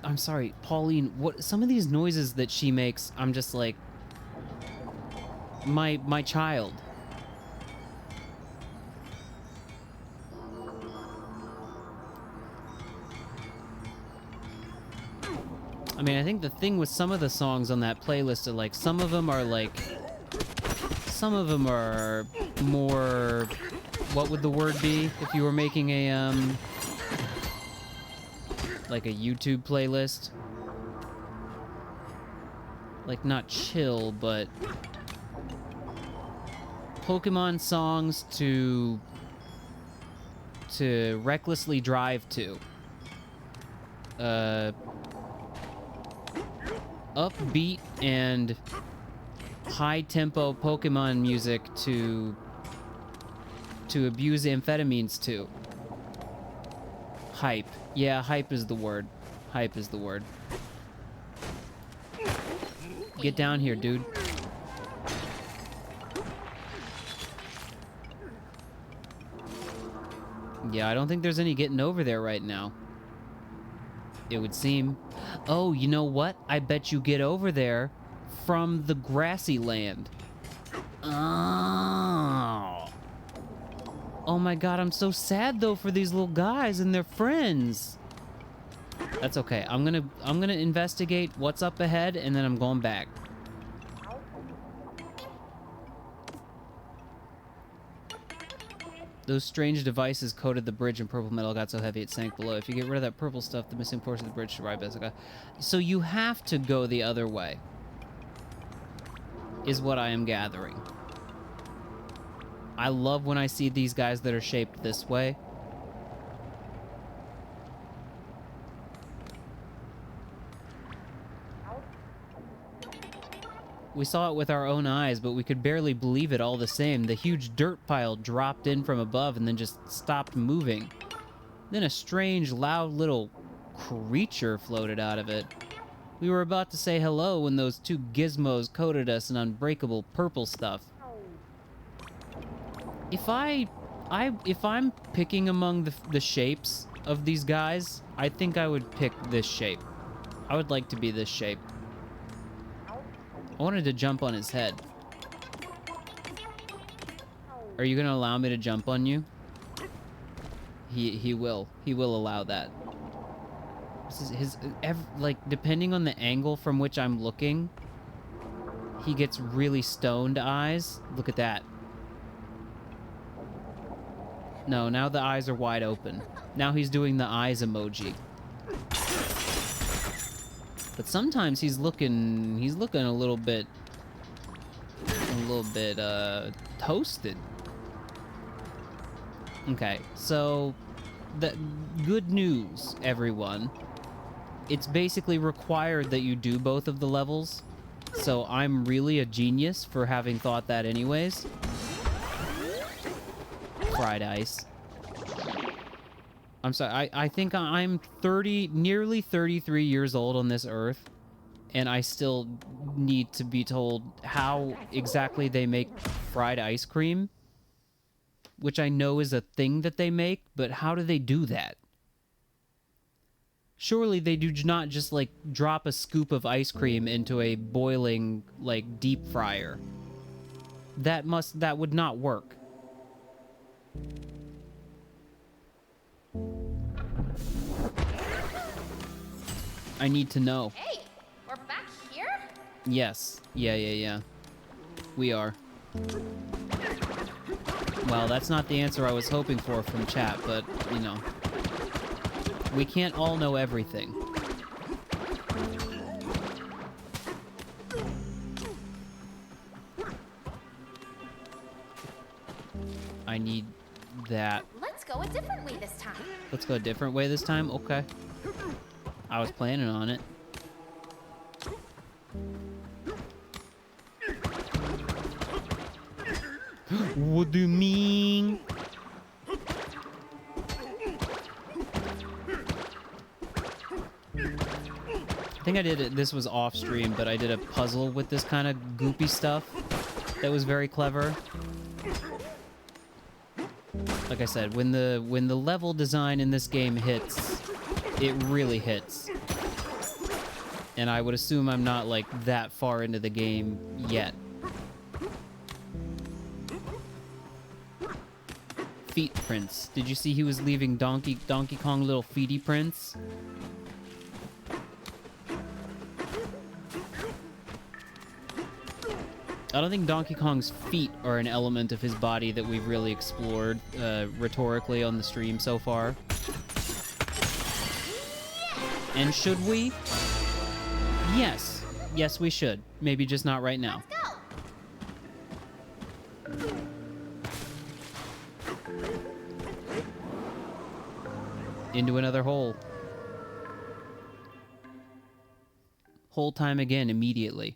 I'm sorry, Pauline, what some of these noises that she makes, I'm just like, my child. I mean, I think the thing with some of the songs on that playlist are like, some of them are more, what would the word be if you were making a, like a YouTube playlist? Like, not chill, but Pokemon songs to recklessly drive to. Upbeat and high-tempo Pokemon music to abuse amphetamines to. Hype. Yeah, hype is the word. Hype is the word. Get down here, dude. Yeah, I don't think there's any getting over there right now. It would seem. Oh, you know what? I bet you get over there from the grassy land. Oh. Oh my god, I'm so sad though for these little guys and their friends. That's okay. I'm gonna investigate what's up ahead and then I'm going back. Those strange devices coated the bridge and purple metal got so heavy it sank below. If you get rid of that purple stuff, the missing portion of the bridge should ride back. So you have to go the other way, is what I am gathering. I love when I see these guys that are shaped this way. We saw it with our own eyes, but we could barely believe it all the same. The huge dirt pile dropped in from above and then just stopped moving. Then a strange, loud little creature floated out of it. We were about to say hello when those two gizmos coated us in unbreakable purple stuff. If I'm picking among the shapes of these guys, I think I would pick this shape. I would like to be this shape. I wanted to jump on his head. Are you gonna allow me to jump on you? He will. He will allow that. This is like, depending on the angle from which I'm looking, he gets really stoned eyes. Look at that. No, now the eyes are wide open. Now he's doing the eyes emoji. But sometimes he's looking a little bit toasted. Okay, so the good news, everyone. It's basically required that you do both of the levels. So I'm really a genius for having thought that anyways. Fried ice. I'm sorry, I think I'm nearly 33 years old on this earth, and I still need to be told how exactly they make fried ice cream, which I know is a thing that they make, but how do they do that? Surely they do not just, like, drop a scoop of ice cream into a boiling, like, deep fryer. That would not work. I need to know. Hey, we're back here? Yes. Yeah. We are. Well, that's not the answer I was hoping for from chat, but, you know. We can't all know everything. I need that. Let's go a different way this time. Let's go a different way this time? Okay. I was planning on it. What do you mean? I think I did it. This was off stream, but I did a puzzle with this kind of goopy stuff that was very clever. Like I said, when the level design in this game hits, it really hits. And I would assume I'm not, like, that far into the game yet. Feet prints. Did you see he was leaving Donkey Kong little feety prints? I don't think Donkey Kong's feet are an element of his body that we've really explored rhetorically on the stream so far. And should we? Yes. Yes, we should. Maybe just not right now. Let's go. Into another hole. Hole time again immediately.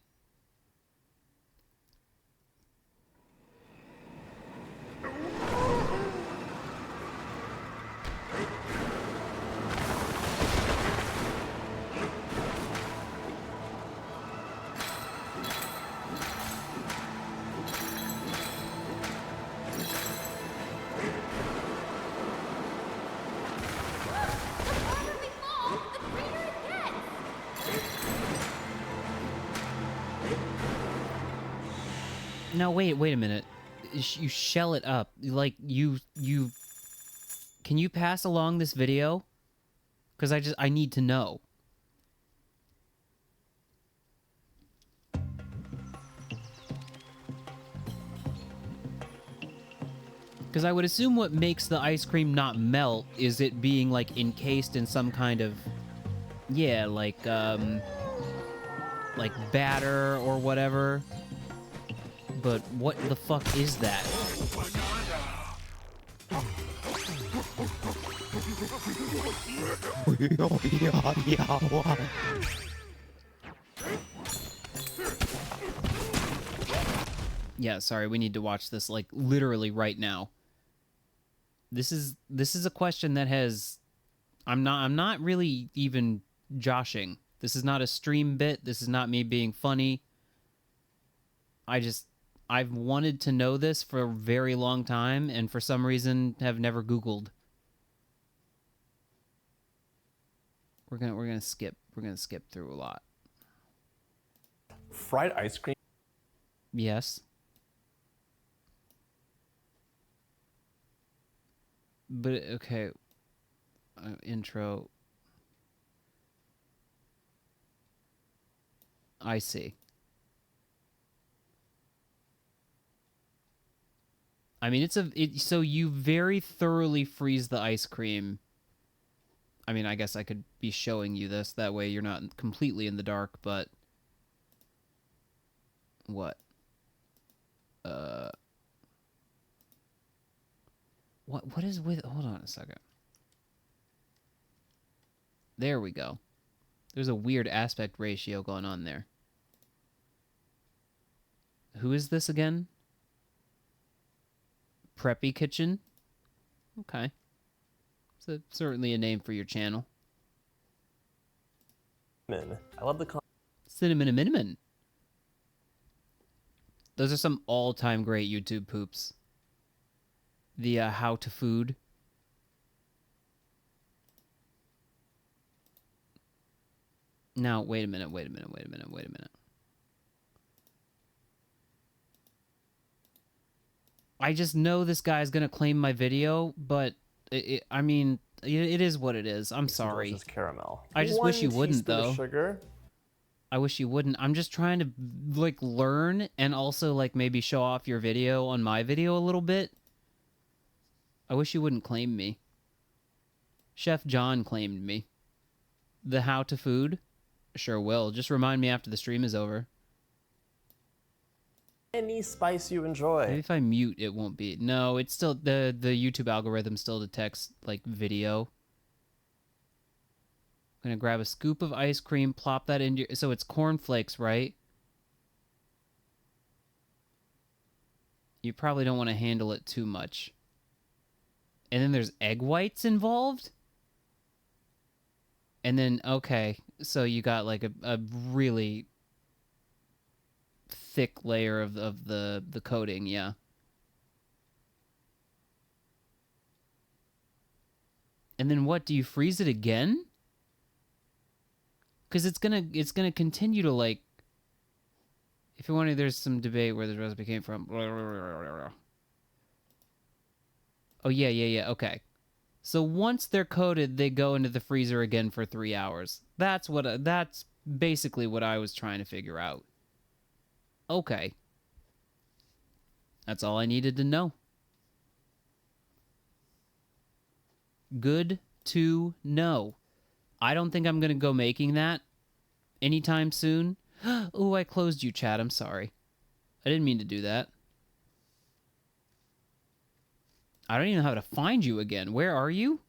The farther we fall, the greater No, wait a minute. You shell it up. Like, you... Can you pass along this video? Because I need to know. Because I would assume what makes the ice cream not melt is it being, like, encased in some kind of... Yeah, like batter or whatever. But what the fuck is that? Yeah, sorry, we need to watch this, like, literally right now. This is a question that has... I'm not really even joshing. This is not a stream bit. This is not me being funny. I've wanted to know this for a very long time, and for some reason have never Googled. We're gonna skip through a lot. Fried ice cream. Yes. But okay. Intro. I see. I mean, so you very thoroughly freeze the ice cream. I mean, I guess I could be showing you this. That way you're not completely in the dark, but... What? What is with... Hold on a second. There we go. There's a weird aspect ratio going on there. Who is this again? Preppy Kitchen? Okay. It's certainly a name for your channel. I love the Cinnamon. Those are some all-time great YouTube poops. The how to food. Now, wait a minute. I just know this guy's gonna claim my video, but I mean, it is what it is. I'm sorry. Delicious caramel. I just wish you wouldn't, teaspoon of though. Sugar. I wish you wouldn't. I'm just trying to, like, learn and also, like, maybe show off your video on my video a little bit. I wish you wouldn't claim me. Chef John claimed me. The how to food? Sure will. Just remind me after the stream is over. Any spice you enjoy. Maybe if I mute, it won't be. No, it's still... The YouTube algorithm still detects, like, video. I'm gonna grab a scoop of ice cream, plop that into... So it's cornflakes, right? You probably don't want to handle it too much. And then there's egg whites involved? And then, okay, so you got, like, a really... thick layer of the coating, yeah. And then what, do you freeze it again? Because it's gonna continue to, like, if you're wondering, there's some debate where this recipe came from. Oh yeah, okay. So once they're coated, they go into the freezer again for 3 hours. That's basically what I was trying to figure out. Okay. That's all I needed to know. Good to know. I don't think I'm going to go making that anytime soon. Oh, I closed you, chat. I'm sorry. I didn't mean to do that. I don't even know how to find you again. Where are you?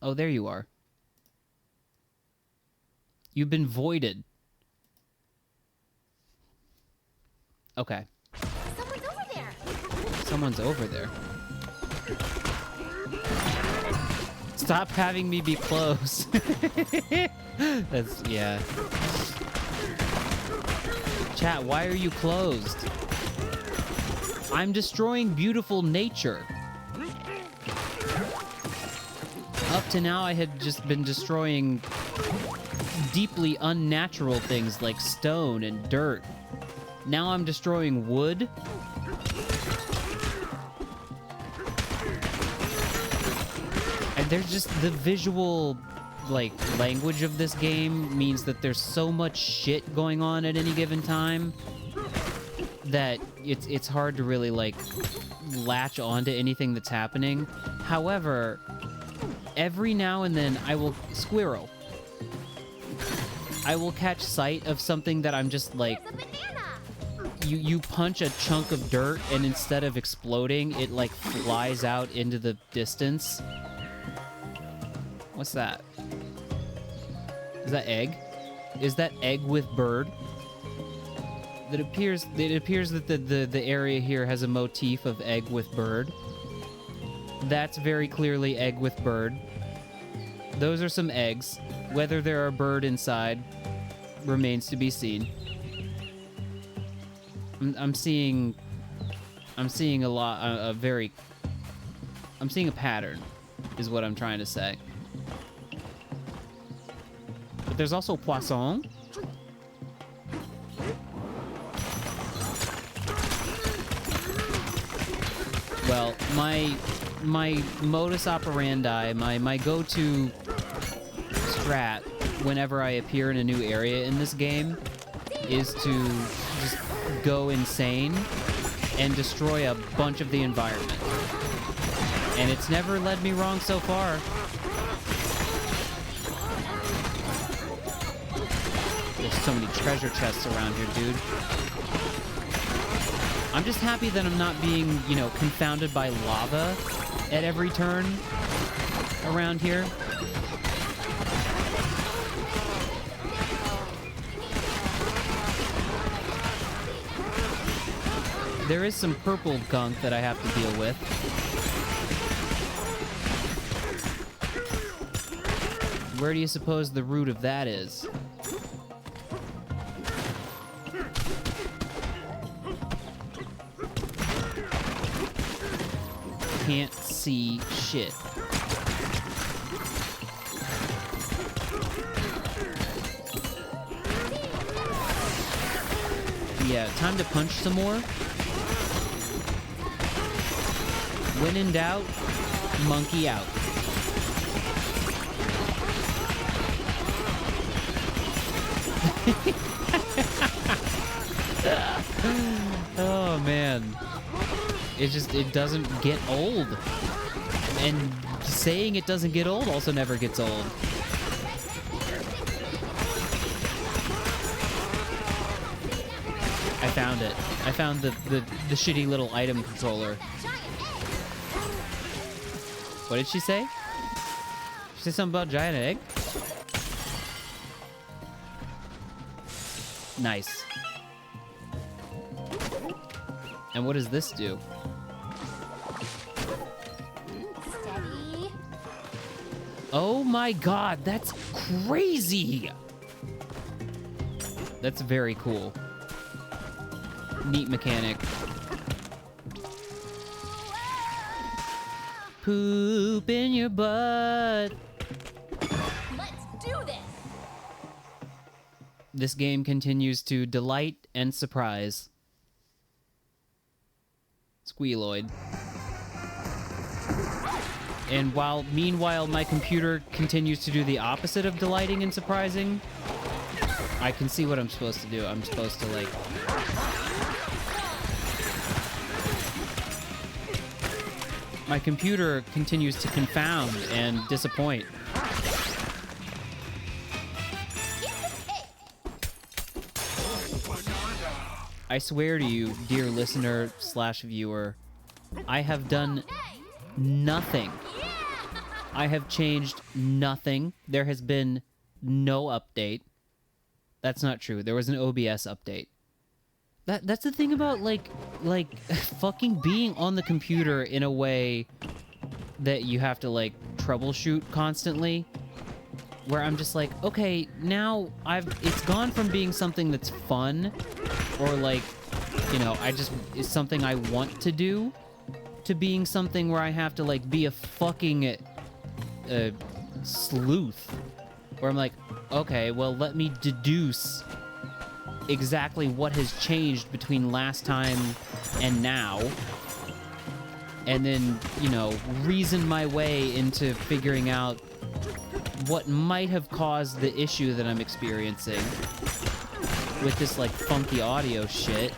Oh, there you are. You've been voided. Okay. Someone's over there. Someone's over there. Stop having me be close. That's, yeah. Chat, why are you closed? I'm destroying beautiful nature. Up to now, I had just been destroying deeply unnatural things like stone and dirt. Now I'm destroying wood. And there's just the visual, like, language of this game means that there's so much shit going on at any given time that it's hard to really, like, latch onto anything that's happening. However, every now and then I will catch sight of something that I'm just like, There's a banana! you punch a chunk of dirt and instead of exploding, it like flies out into the distance. What's that? Is that egg? Is that egg with bird? It appears that the area here has a motif of egg with bird. That's very clearly egg with bird. Those are some eggs. Whether there are bird inside remains to be seen. I'm seeing a lot, I'm seeing a pattern, is what I'm trying to say. But there's also poisson. Well, my modus operandi, my go-to strat whenever I appear in a new area in this game is to just go insane and destroy a bunch of the environment. And it's never led me wrong so far. There's so many treasure chests around here, dude. I'm just happy that I'm not being, you know, confounded by lava at every turn around here. There is some purple gunk that I have to deal with. Where do you suppose the root of that is? Can't see shit. Yeah, time to punch some more. When in doubt, monkey out. Oh man. It doesn't get old. And saying it doesn't get old also never gets old. I found it. I found the shitty little item controller. What did she say? She said something about giant egg? Nice. And what does this do? Steady. Oh my god, that's crazy! That's very cool. Neat mechanic. Poop in your butt. Let's do this! This game continues to delight and surprise. Squealoid. And meanwhile, my computer continues to do the opposite of delighting and surprising, I can see what I'm supposed to do. I'm supposed to, like... My computer continues to confound and disappoint. I swear to you, dear listener / viewer, I have done nothing. I have changed nothing. There has been no update. That's not true. There was an OBS update. That's the thing about, like fucking being on the computer in a way that you have to, like, troubleshoot constantly. Where I'm just like, okay, now it's gone from being something that's fun, or, like, you know, it's something I want to do, to being something where I have to, like, be a fucking sleuth. Where I'm like, okay, well, let me deduce exactly what has changed between last time and now. And then, you know, reason my way into figuring out what might have caused the issue that I'm experiencing with this, like, funky audio shit.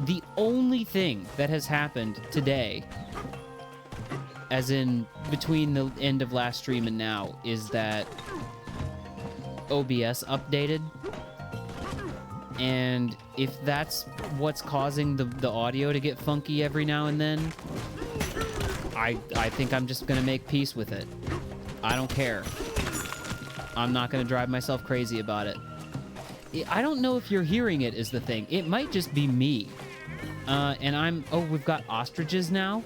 The only thing that has happened today, as in between the end of last stream and now, is that OBS updated. And if that's what's causing the audio to get funky every now and then, I think I'm just gonna make peace with it. I don't care. I'm not gonna drive myself crazy about it. I don't know if you're hearing it is the thing. It might just be me. Oh, we've got ostriches now?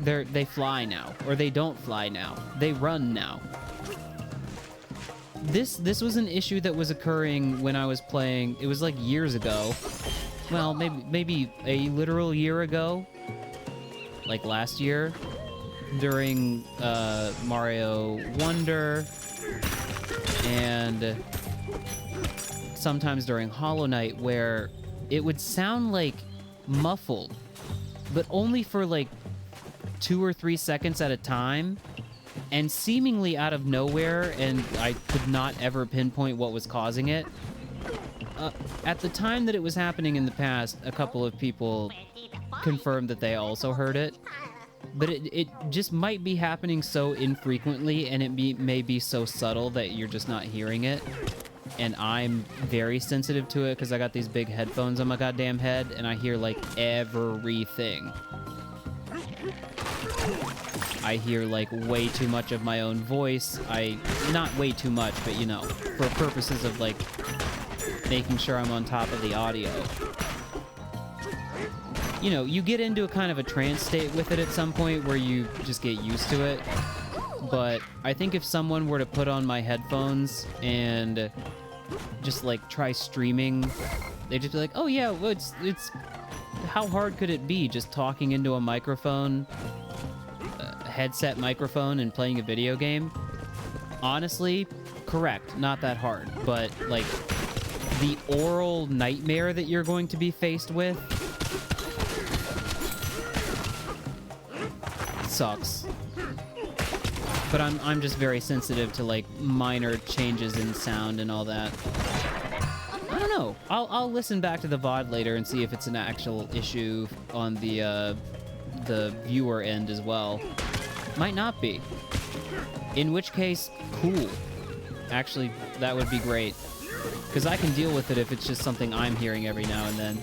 They fly now. Or they don't fly now. They run now. This was an issue that was occurring when I was playing. It was like years ago. Well, maybe a literal year ago. Like last year. During Mario Wonder. And sometimes during Hollow Knight, where it would sound like muffled. But only for like 2 or 3 seconds at a time. And seemingly out of nowhere, and I could not ever pinpoint what was causing it. At the time that it was happening in the past, a couple of people confirmed that they also heard it. But it just might be happening so infrequently, and it may be so subtle that you're just not hearing it. And I'm very sensitive to it because I got these big headphones on my goddamn head, and I hear, like, everything. I hear, like, way too much of my own voice. Not way too much, but, you know, for purposes of, like, making sure I'm on top of the audio. You know, you get into a kind of a trance state with it at some point where you just get used to it. But I think if someone were to put on my headphones and just, like, try streaming, they'd just be like, oh, yeah, well, it's... How hard could it be just talking into a microphone... headset microphone and playing a video game? Honestly, correct, not that hard, but like the oral nightmare that you're going to be faced with sucks. But I'm just very sensitive to like minor changes in sound and all that. I don't know. I'll listen back to the VOD later and see if it's an actual issue on the viewer end as well. Might not be. In which case, cool. Actually, that would be great. Because I can deal with it if it's just something I'm hearing every now and then.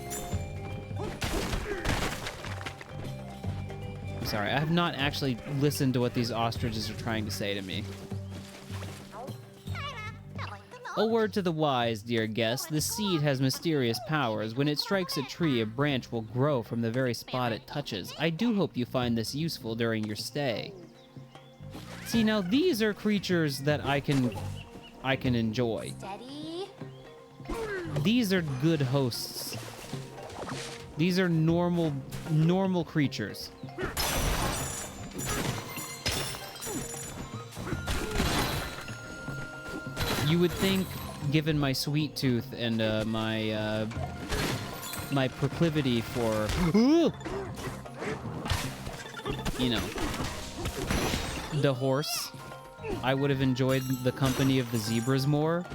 I'm sorry, I have not actually listened to what these ostriches are trying to say to me. A word to the wise, dear guest. The seed has mysterious powers. When it strikes a tree, a branch will grow from the very spot it touches. I do hope you find this useful during your stay. See, now these are creatures that I can enjoy. Steady. These are good hosts. These are normal creatures. You would think, given my sweet tooth and my proclivity for, you know, the horse, I would have enjoyed the company of the zebras more.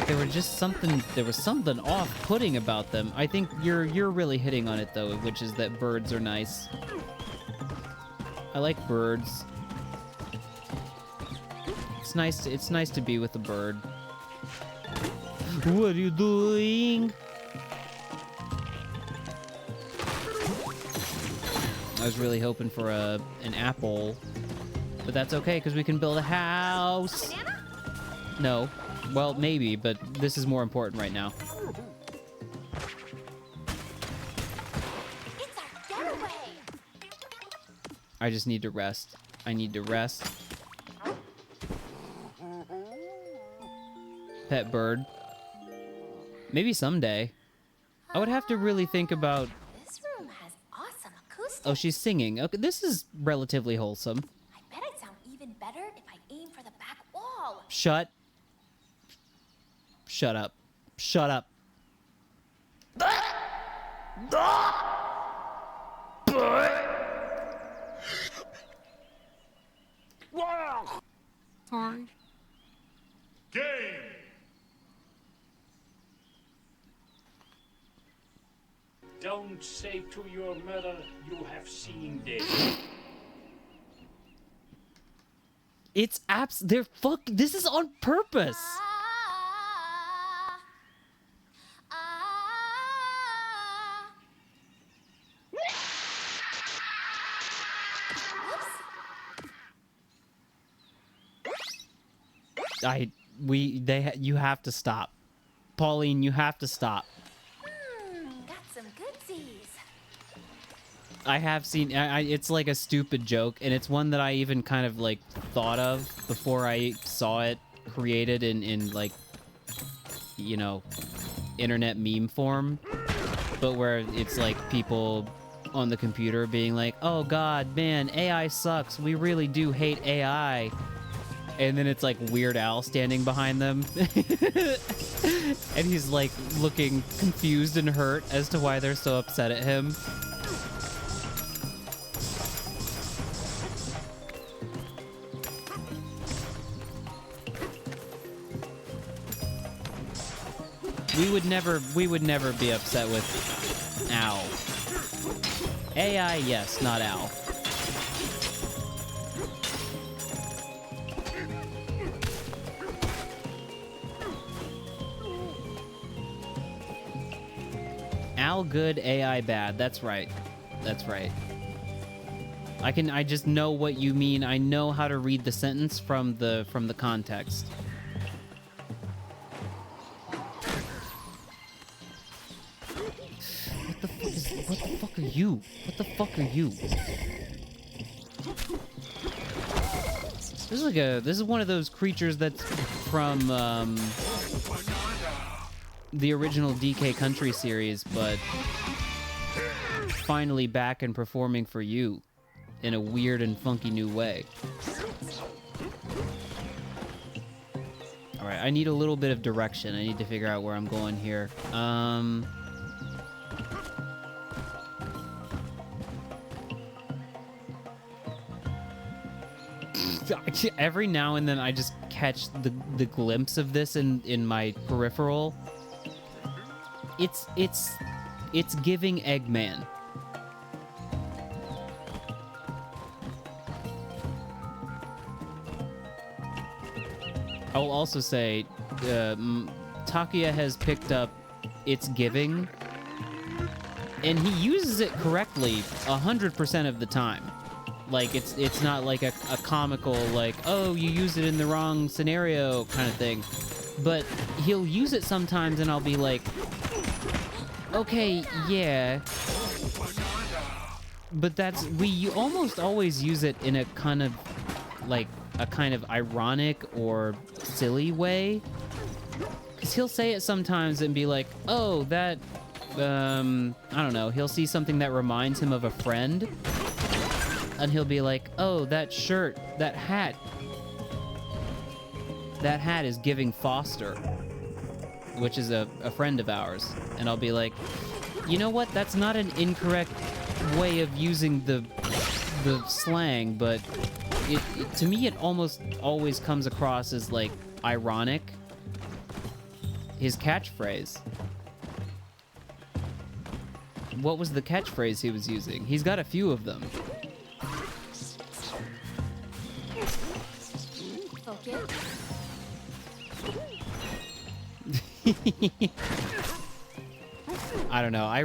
There was something off-putting about them. I think you're really hitting on it though, which is that birds are nice. I like birds. It's nice to be with a bird. What are you doing? I was really hoping for an apple, but that's okay because we can build a house. Banana? No. Well, maybe, but this is more important right now. It's our getaway. I just need to rest. I need to rest. Pet bird. Maybe someday. I would have to really think about... This room has awesome acoustics. Oh, she's singing. Okay, this is relatively wholesome. I bet I'd sound even better if I aim for the back wall. Shut Shut up. Shut up. Sorry. Game. Don't say to your mother you have seen this. It's they're this is on purpose. You have to stop. Pauline, you have to stop. Got some goodsies. I have seen it's like a stupid joke, and it's one that I even kind of like thought of before I saw it created in like, you know, internet meme form, but where it's like people on the computer being like, oh god, man, AI sucks, we really do hate AI. And then it's like Weird Al standing behind them. And he's like looking confused and hurt as to why they're so upset at him. We would never be upset with Al. AI, yes, not Al. Al good, AI bad. That's right. That's right. I just know what you mean. I know how to read the sentence from the context. What the fuck are you? What the fuck are you? This is one of those creatures that's from the original DK Country series, but finally back and performing for you in a weird and funky new way. All right, I need a little bit of direction. I need to figure out where I'm going here. Every now and then I just catch the glimpse of this in my peripheral. It's giving Eggman. I'll also say Takuya has picked up It's Giving, and he uses it correctly 100% of the time. Like, it's not like a comical, like, oh, you used it in the wrong scenario kind of thing. But he'll use it sometimes, and I'll be like, okay, yeah. But you almost always use it in a kind of, like, a kind of ironic or silly way. Because he'll say it sometimes and be like, oh, that, I don't know, he'll see something that reminds him of a friend. And he'll be like, oh, that shirt, that hat is giving Foster, which is a friend of ours. And I'll be like, you know what? That's not an incorrect way of using the slang, but to me, it almost always comes across as, like, ironic. His catchphrase. What was the catchphrase he was using? He's got a few of them. I don't know. I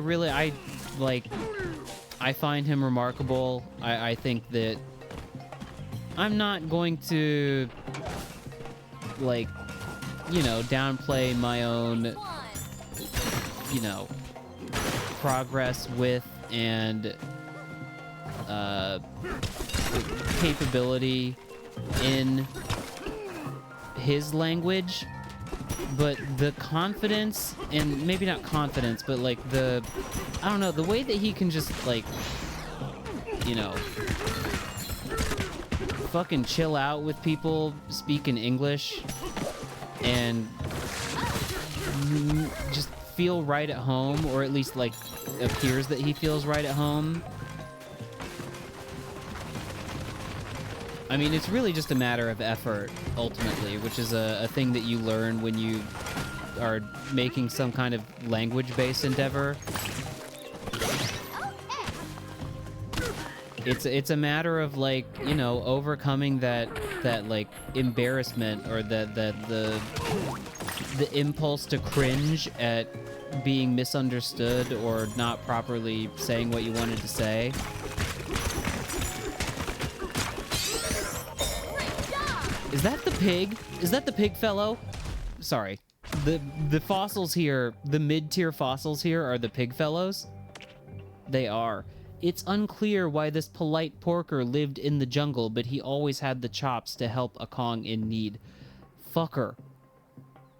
find him remarkable. I think that I'm not going to, like, you know, downplay my own, you know, progress with and capability in his language, but the confidence, and maybe not confidence, but like I don't know, the way that he can just, like, you know, fucking chill out with people speaking English and just feel right at home, or at least like appears that he feels right at home. I mean, it's really just a matter of effort, ultimately, which is a thing that you learn when you are making some kind of language-based endeavor. It's a matter of, like, you know, overcoming that like embarrassment, or the impulse to cringe at being misunderstood or not properly saying what you wanted to say. Is that the pig? Is that the pig fellow? Sorry. The fossils here, the mid-tier fossils here are the pig fellows? They are. It's unclear why this polite porker lived in the jungle, but he always had the chops to help a Kong in need. Fucker.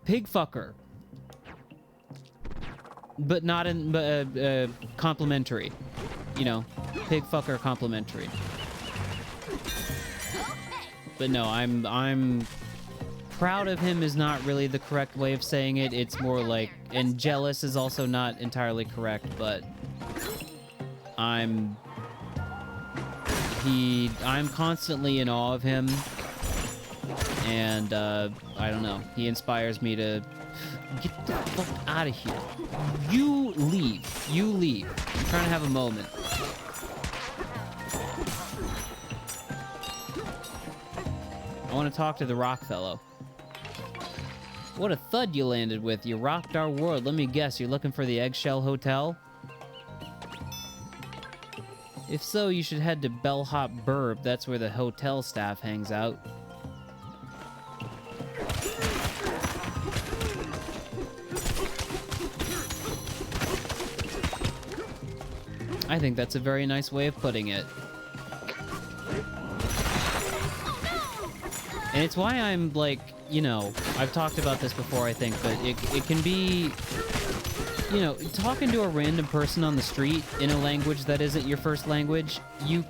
Pig fucker. But not in, complimentary. You know, pig fucker complimentary. But no, I'm proud of him is not really the correct way of saying it. It's more like, and jealous is also not entirely correct, but I'm constantly in awe of him, and I don't know, he inspires me to get the fuck out of here. You leave. I'm trying to have a moment. I want to talk to the rock fellow. What a thud you landed with. You rocked our world. Let me guess, you're looking for the Eggshell Hotel? If so, you should head to Bellhop Burb. That's where the hotel staff hangs out. I think that's a very nice way of putting it. And it's why I'm like, you know, I've talked about this before, I think, but it can be, you know, talking to a random person on the street in a language that isn't your first language, you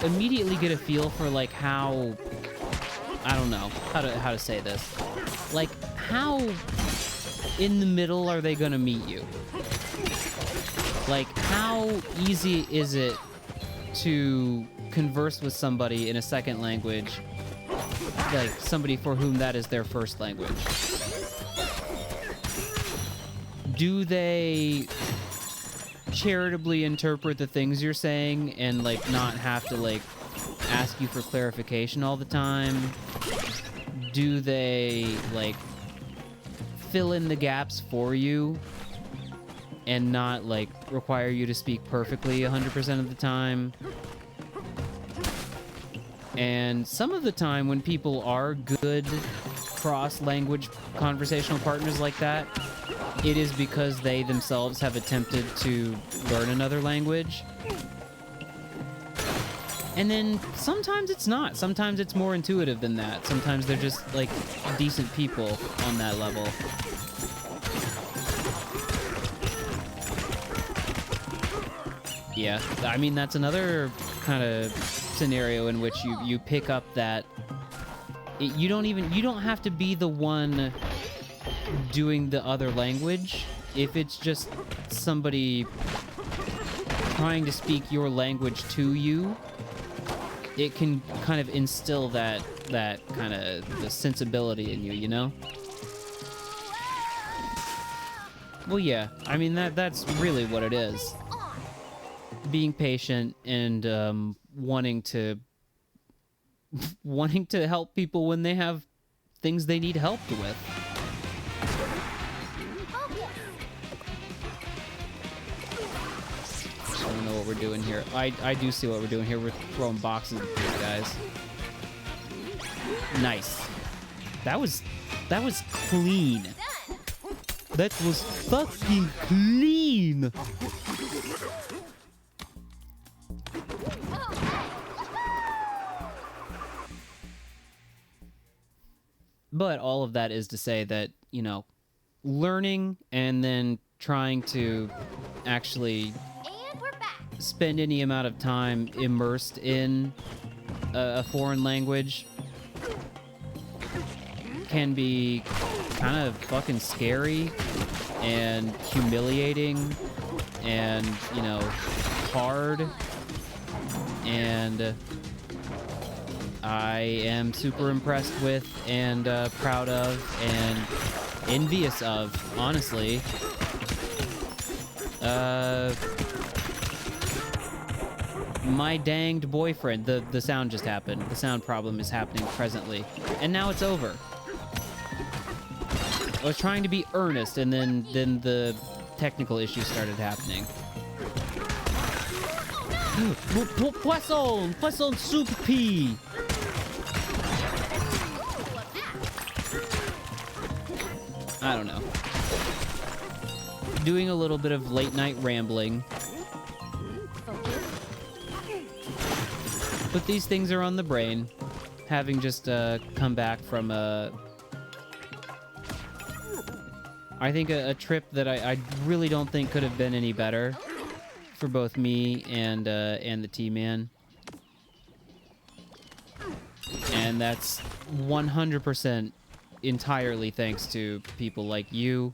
immediately get a feel for, like, how, I don't know how to say this. Like, how in the middle are they gonna meet you? Like, how easy is it to converse with somebody in a second language, like somebody for whom that is their first language? Do they charitably interpret the things you're saying and, like, not have to, like, ask you for clarification all the time? Do they, like, fill in the gaps for you and not, like, require you to speak perfectly 100% of the time? And some of the time when people are good cross-language conversational partners like that, it is because they themselves have attempted to learn another language. And then sometimes it's not. Sometimes it's more intuitive than that. Sometimes they're just, like, decent people on that level. Yeah, I mean, that's another kind of scenario in which you pick up that you don't have to be the one doing the other language. If it's just somebody trying to speak your language to you, it can kind of instill that kind of the sensibility in you, you know? Well, yeah, I mean, that's really what it is. Being patient and wanting to help people when they have things they need help with. I don't know what we're doing here. I do see what we're doing here. We're throwing boxes at these guys. Nice. That was clean. That was fucking clean. But all of that is to say that, you know, learning and then trying to actually spend any amount of time immersed in a foreign language can be kind of fucking scary and humiliating and, you know, hard. And I am super impressed with and proud of and envious of, honestly. My danged boyfriend. The sound just happened. The sound problem is happening presently. And now it's over. I was trying to be earnest, and then the technical issues started happening. Poisson! Poisson soup pea! I don't know. Doing a little bit of late night rambling. But these things are on the brain. Having just come back from I think a trip that I really don't think could have been any better for both me and the T-Man. And that's 100% entirely thanks to people like you,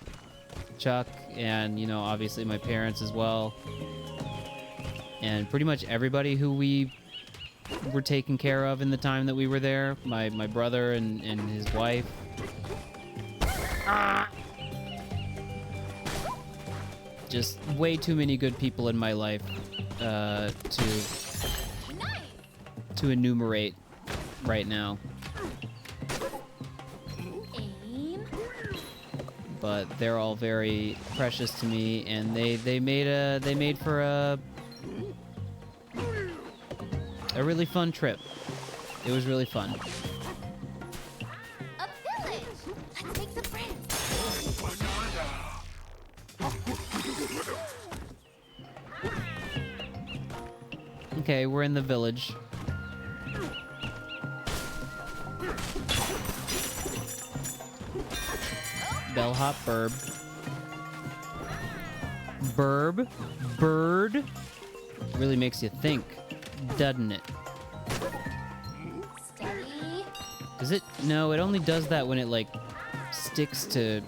Chuck, and, you know, obviously my parents as well. And pretty much everybody who we were taken care of in the time that we were there. My brother and his wife. Just way too many good people in my life to enumerate right now. Aim. But they're all very precious to me, and they made for a really fun trip. It was really fun. A village. Let's make some friends. Okay, we're in the village. Bellhop Burb. Burb? Bird? Really makes you think, doesn't it? Steady. Does it? No, it only does that when it, like, sticks to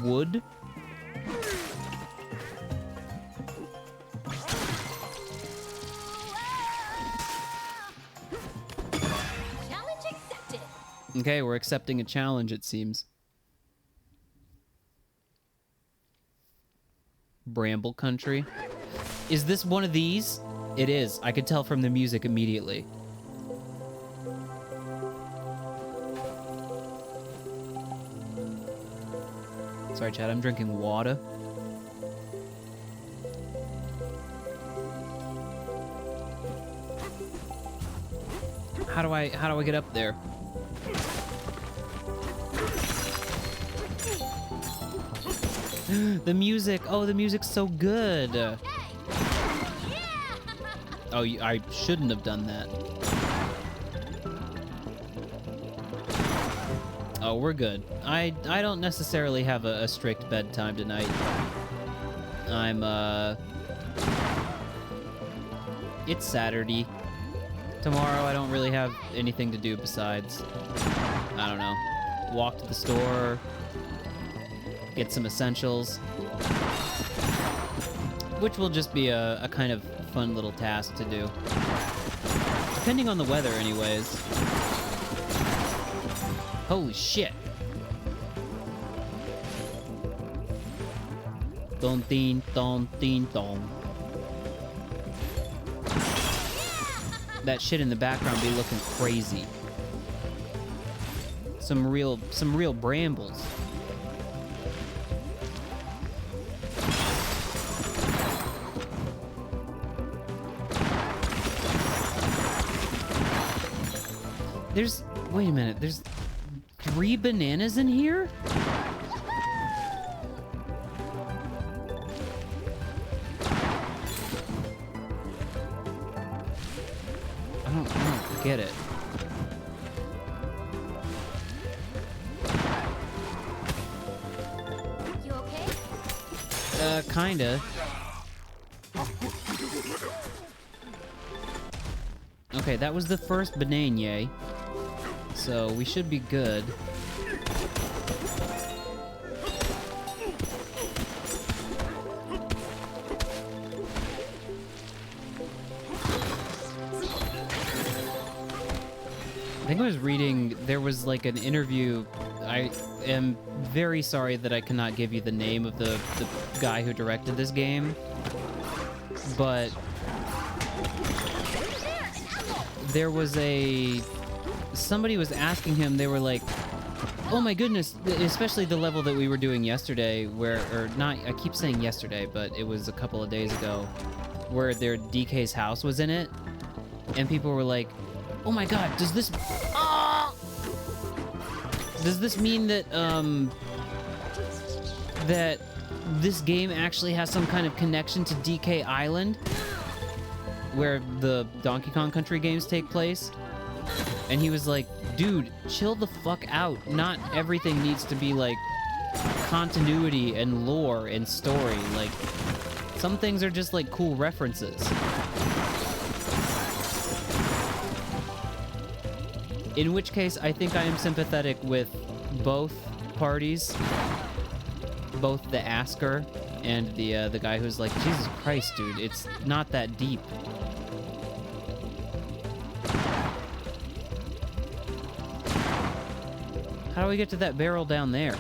wood. Challenge accepted. Okay, we're accepting a challenge, it seems. Bramble Country. Is this one of these? It is. I could tell from the music immediately. Sorry, Chad, I'm drinking water. How do I get up there? The music. Oh, the music's so good. Oh, I shouldn't have done that. Oh, we're good. I don't necessarily have a strict bedtime tonight. It's Saturday. Tomorrow I don't really have anything to do besides, I don't know, walk to the store, get some essentials, which will just be a kind of fun little task to do. Depending on the weather, anyways. Holy shit. Don ding don ding dong. That shit in the background be looking crazy. Some real brambles. Wait a minute, there's 3 bananas in here? I don't get it. You okay? Kinda. Okay, that was the first banana, so we should be good. I think I was reading, there was like an interview. I am very sorry that I cannot give you the name of the guy who directed this game, but there was somebody was asking him, they were like, oh my goodness, especially the level that we were doing yesterday, I keep saying yesterday, but it was a couple of days ago, where their DK's house was in it, and people were like, oh my god, does this mean that, that this game actually has some kind of connection to DK Island, where the Donkey Kong Country games take place? And he was like, dude, chill the fuck out. Not everything needs to be like continuity and lore and story. Like, some things are just like cool references. In which case, I think I am sympathetic with both parties, both the asker and the guy who's like, Jesus Christ, dude, it's not that deep. How do we get to that barrel down there?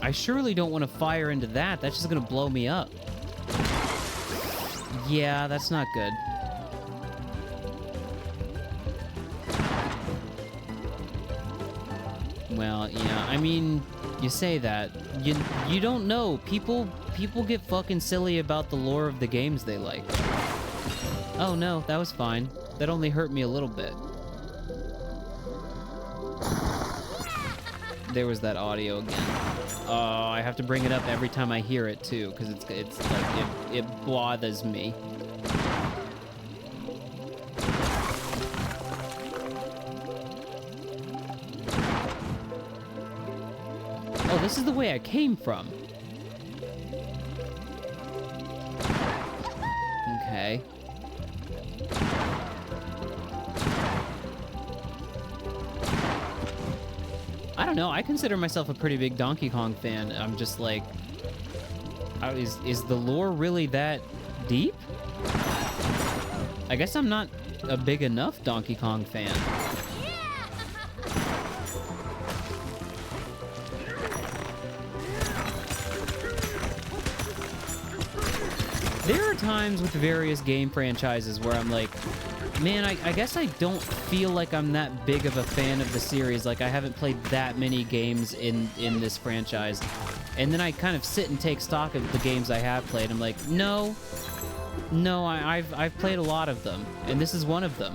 I surely don't want to fire into that. That's just gonna blow me up. Yeah, that's not good. Well, yeah, I mean, you say that. You don't know. People get fucking silly about the lore of the games they like. Oh no, that was fine. That only hurt me a little bit. There was that audio again. Oh, I have to bring it up every time I hear it too, because it's like it bothers me. Oh, this is the way I came from. Okay. I don't know, I consider myself a pretty big Donkey Kong fan. I'm just like, is the lore really that deep? I guess I'm not a big enough Donkey Kong fan. There are times with various game franchises where I'm like, man, I guess I don't feel like I'm that big of a fan of the series. Like, I haven't played that many games in this franchise. And then I kind of sit and take stock of the games I have played. I'm like, no, I've played a lot of them, and this is one of them.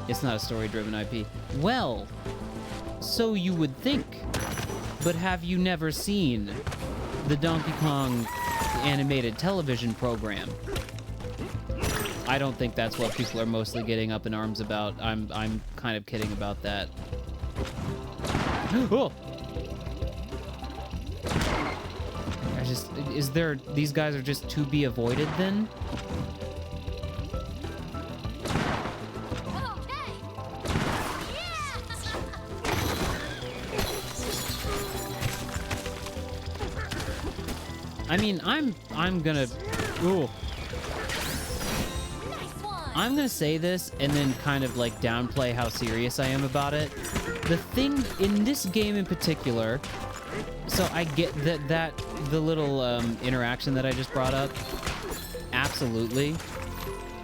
It's not a story-driven IP. Well, so you would think. But have you never seen the Donkey Kong animated television program? I don't think that's what people are mostly getting up in arms about. I'm kind of kidding about that. Oh! These guys are just to be avoided then? Okay. I mean, I'm gonna... Ooh. I'm gonna say this and then kind of like downplay how serious I am about it. The thing in this game in particular, so I get that the little interaction that I just brought up, absolutely.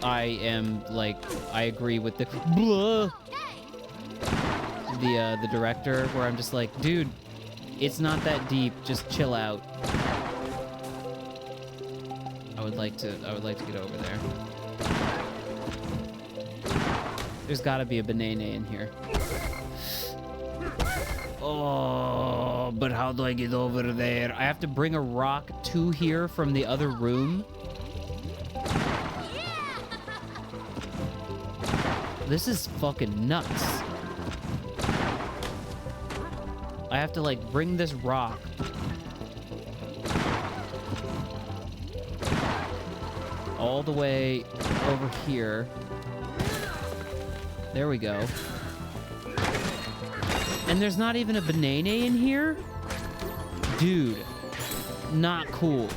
I am like, I agree with the director, where I'm just like, dude, it's not that deep, just chill out. I would like to get over there. There's gotta be a banana in here. Oh, but how do I get over there? I have to bring a rock to here from the other room. This is fucking nuts. I have to like bring this rock all the way over here. There we go. And there's not even a banana in here? Dude, not cool.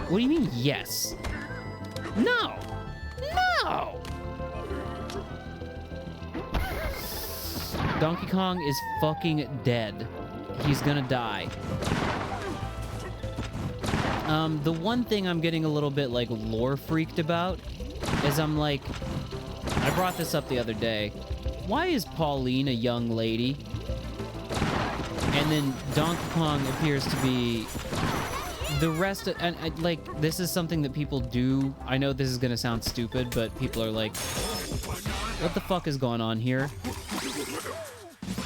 What do you mean, yes? No! No! Donkey Kong is fucking dead. He's gonna die. The one thing I'm getting a little bit, like, lore freaked about is I'm like... I brought this up the other day. Why is Pauline a young lady? And then Donkey Kong appears to be... The rest of... And, like, this is something that people do. I know this is gonna sound stupid, but people are like... What the fuck is going on here?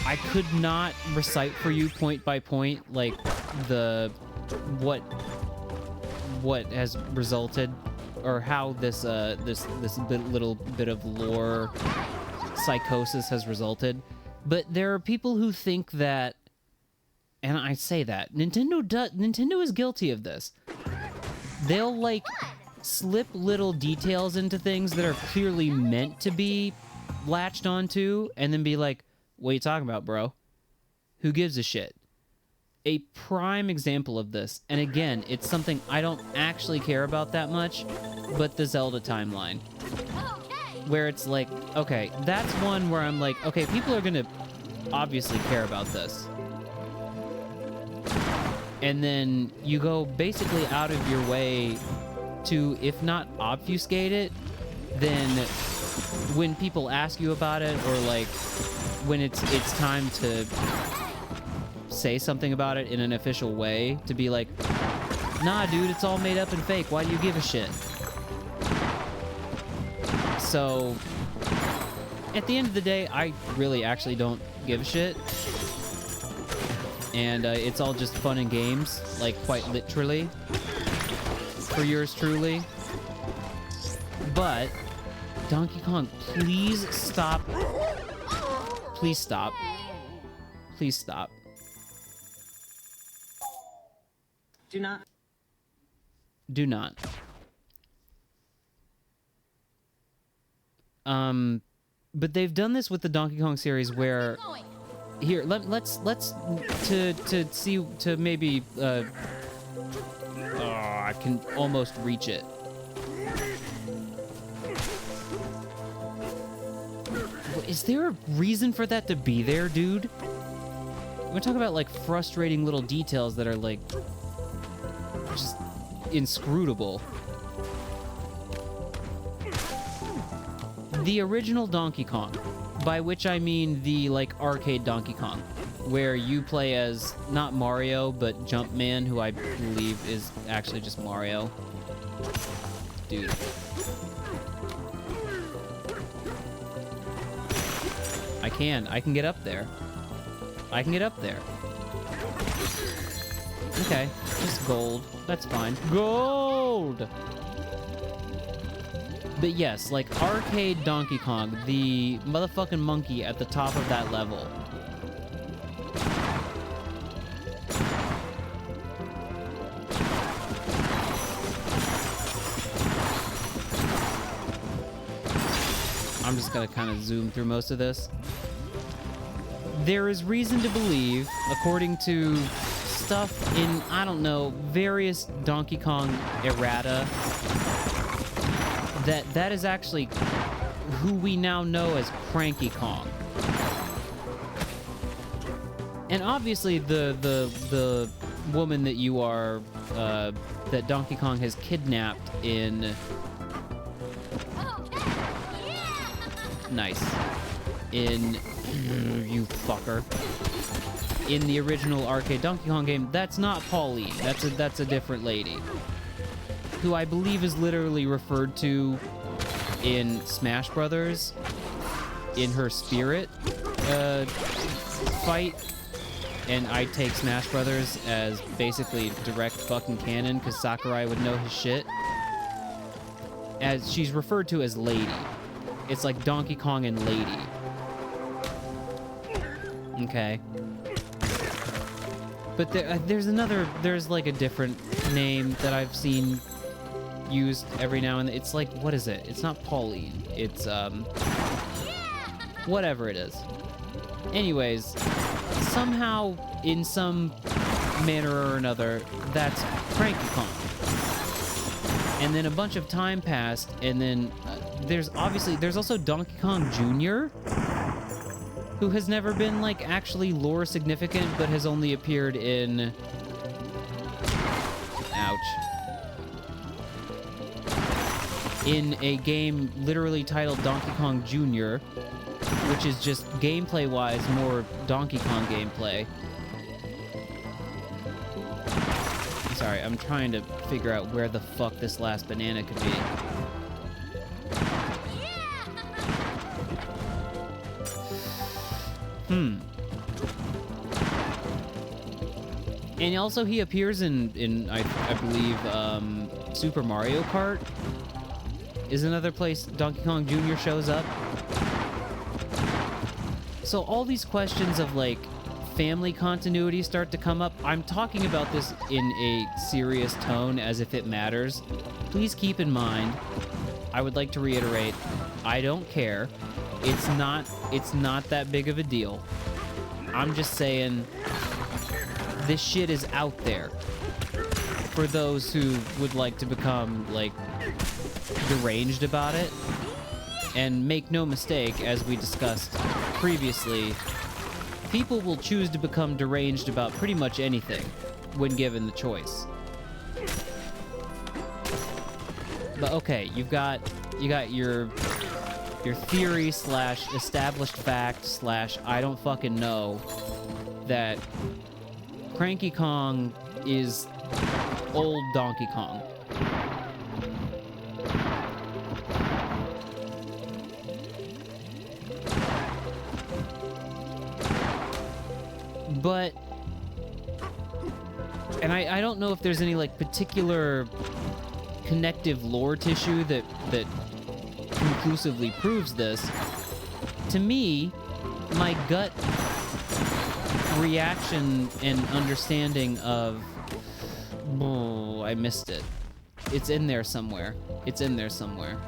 I could not recite for you point by point, like, the... What has resulted, or how this little bit of lore psychosis has resulted. But there are people who think that, and I say that, Nintendo is guilty of this. They'll, like, slip little details into things that are clearly meant to be latched onto, and then be like, what are you talking about, bro? Who gives a shit? A prime example of this, and again, it's something I don't actually care about that much, but the Zelda timeline. Where it's like, okay, that's one where I'm like, okay, people are gonna obviously care about this. And then you go basically out of your way to, if not obfuscate it, then when people ask you about it, or like when it's time to say something about it in an official way, to be like, nah, dude, it's all made up and fake. Why do you give a shit? So, at the end of the day, I really actually don't give a shit. And it's all just fun and games, like, quite literally, for yours truly. But, Donkey Kong, please stop. Please stop. Please stop. Do not. Do not. But they've done this with the Donkey Kong series where... Here, let's see, to maybe, oh, I can almost reach it. Is there a reason for that to be there, dude? We're talking about, like, frustrating little details that are, like, just inscrutable. The original Donkey Kong, by which I mean the, like, arcade Donkey Kong, where you play as, not Mario, but Jumpman, who I believe is actually just Mario. Dude. I can get up there. I can get up there. Okay, just gold. That's fine. Gold! But yes, like, arcade Donkey Kong, the motherfucking monkey at the top of that level. I'm just gonna kind of zoom through most of this. There is reason to believe, according to stuff in, I don't know, various Donkey Kong errata, that is actually who we now know as Cranky Kong. And obviously the woman that you are, that Donkey Kong has kidnapped in... Nice. In... You fucker. In the original arcade Donkey Kong game, that's not Pauline. That's a different lady. Who I believe is literally referred to in Smash Brothers in her spirit fight. And I take Smash Brothers as basically direct fucking canon, because Sakurai would know his shit. As she's referred to as Lady. It's like Donkey Kong and Lady. Okay. But there's like a different name that I've seen used every now and then. It's like, what is it? It's not Pauline. It's, whatever it is. Anyways, somehow, in some manner or another, that's Cranky Kong. And then a bunch of time passed, and then there's also Donkey Kong Jr., who has never been, like, actually lore significant, but has only appeared in... Ouch. In a game literally titled Donkey Kong Jr., which is just gameplay-wise more Donkey Kong gameplay. Sorry, I'm trying to figure out where the fuck this last banana could be. And also he appears in I believe, Super Mario Kart is another place Donkey Kong Jr. shows up. So all these questions of, like, family continuity start to come up. I'm talking about this in a serious tone as if it matters. Please keep in mind, I would like to reiterate, I don't care. It's not that big of a deal. I'm just saying this shit is out there for those who would like to become, like, deranged about it. And make no mistake, as we discussed previously, people will choose to become deranged about pretty much anything when given the choice. But okay, you got your theory slash established fact slash I don't fucking know that Cranky Kong is old Donkey Kong. But, and I don't know if there's any, like, particular connective lore tissue that conclusively proves this. To me, my gut reaction and understanding of... Oh, I missed it. It's in there somewhere. It's in there somewhere.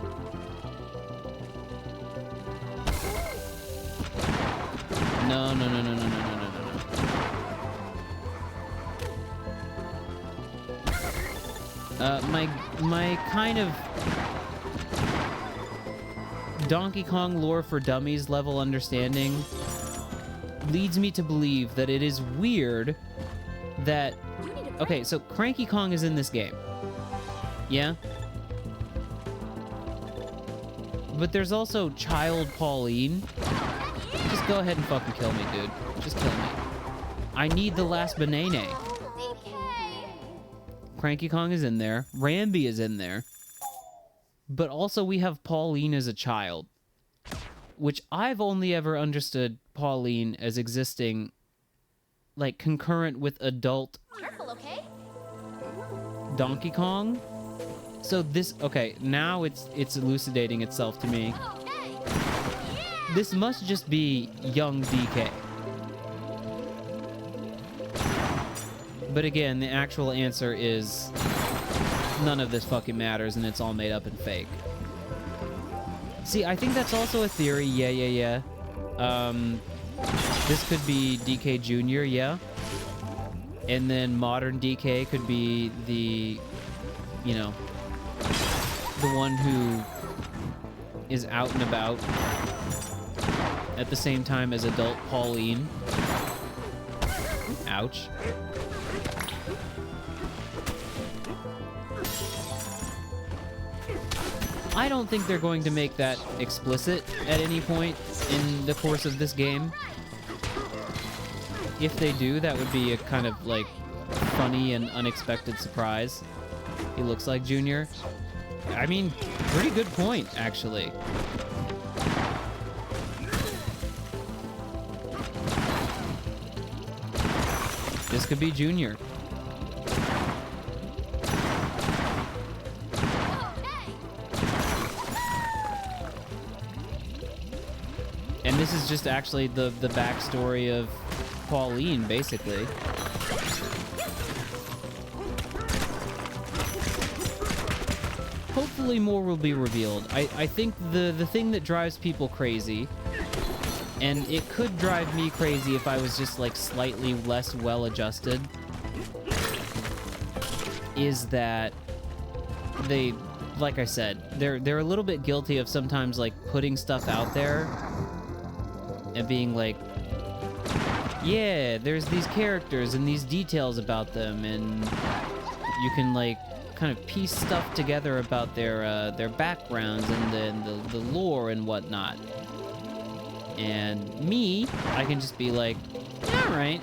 No. My kind of Donkey Kong lore for dummies level understanding leads me to believe that it is weird that... Okay, so Cranky Kong is in this game. Yeah? But there's also Child Pauline. Just go ahead and fucking kill me, dude. Just kill me. I need the last banana. Cranky Kong is in there. Rambi is in there. But also we have Pauline as a child. Which I've only ever understood Pauline as existing, like, concurrent with adult Careful, okay? Donkey Kong. So this... Okay, now it's elucidating itself to me. This must just be young DK. But again, the actual answer is none of this fucking matters and it's all made up and fake. See, I think that's also a theory. Yeah. This could be DK Jr., yeah. And then modern DK could be the, you know, the one who is out and about at the same time as adult Pauline. Ouch. I don't think they're going to make that explicit at any point in the course of this game. If they do, that would be a kind of, like, funny and unexpected surprise. He looks like Junior. I mean, pretty good point, actually. This could be Junior. And this is just actually the backstory of Pauline, basically. Hopefully more will be revealed. I think the thing that drives people crazy, and it could drive me crazy if I was just, like, slightly less well-adjusted, is that they, like I said, they're a little bit guilty of sometimes like putting stuff out there and being like, yeah, there's these characters and these details about them, and you can like kind of piece stuff together about their backgrounds and then the lore and whatnot. And me, I can just be like, all right,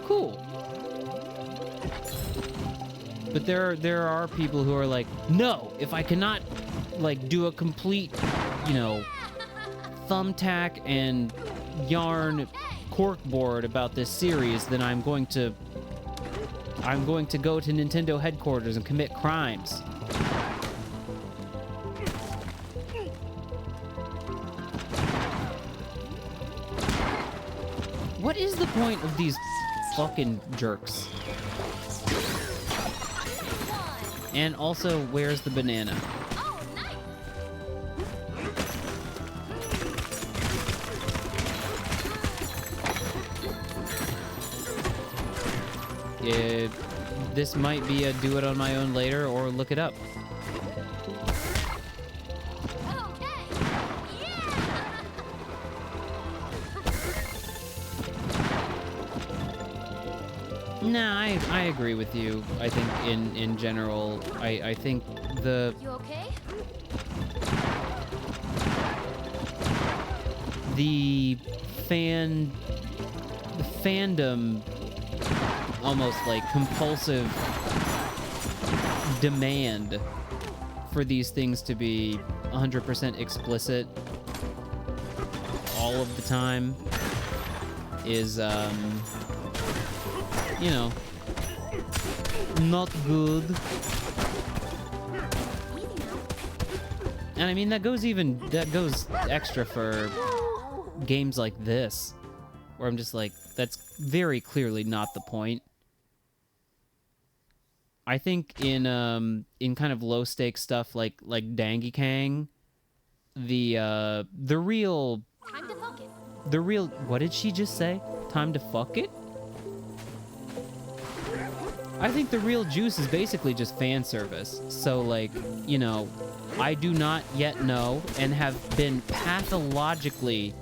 cool. But there are people who are like, no, if I cannot like do a complete, you know, thumbtack and yarn corkboard about this series, then I'm going to go to Nintendo headquarters and commit crimes. What is the point of these fucking jerks? And also, where's the banana? Oh, nice. This might be a do it on my own later or look it up. Nah, I agree with you. I think in general, I think the You okay? the fandom almost like compulsive demand for these things to be 100% explicit all of the time is you know, not good. And I mean that goes extra for games like this, where I'm just like, that's very clearly not the point. I think in kind of low stakes stuff like Dangy Kang, the real Time to focus. what did she just say? Time to fuck it? I think the real juice is basically just fan service. So, like, you know, I do not yet know and have been pathologically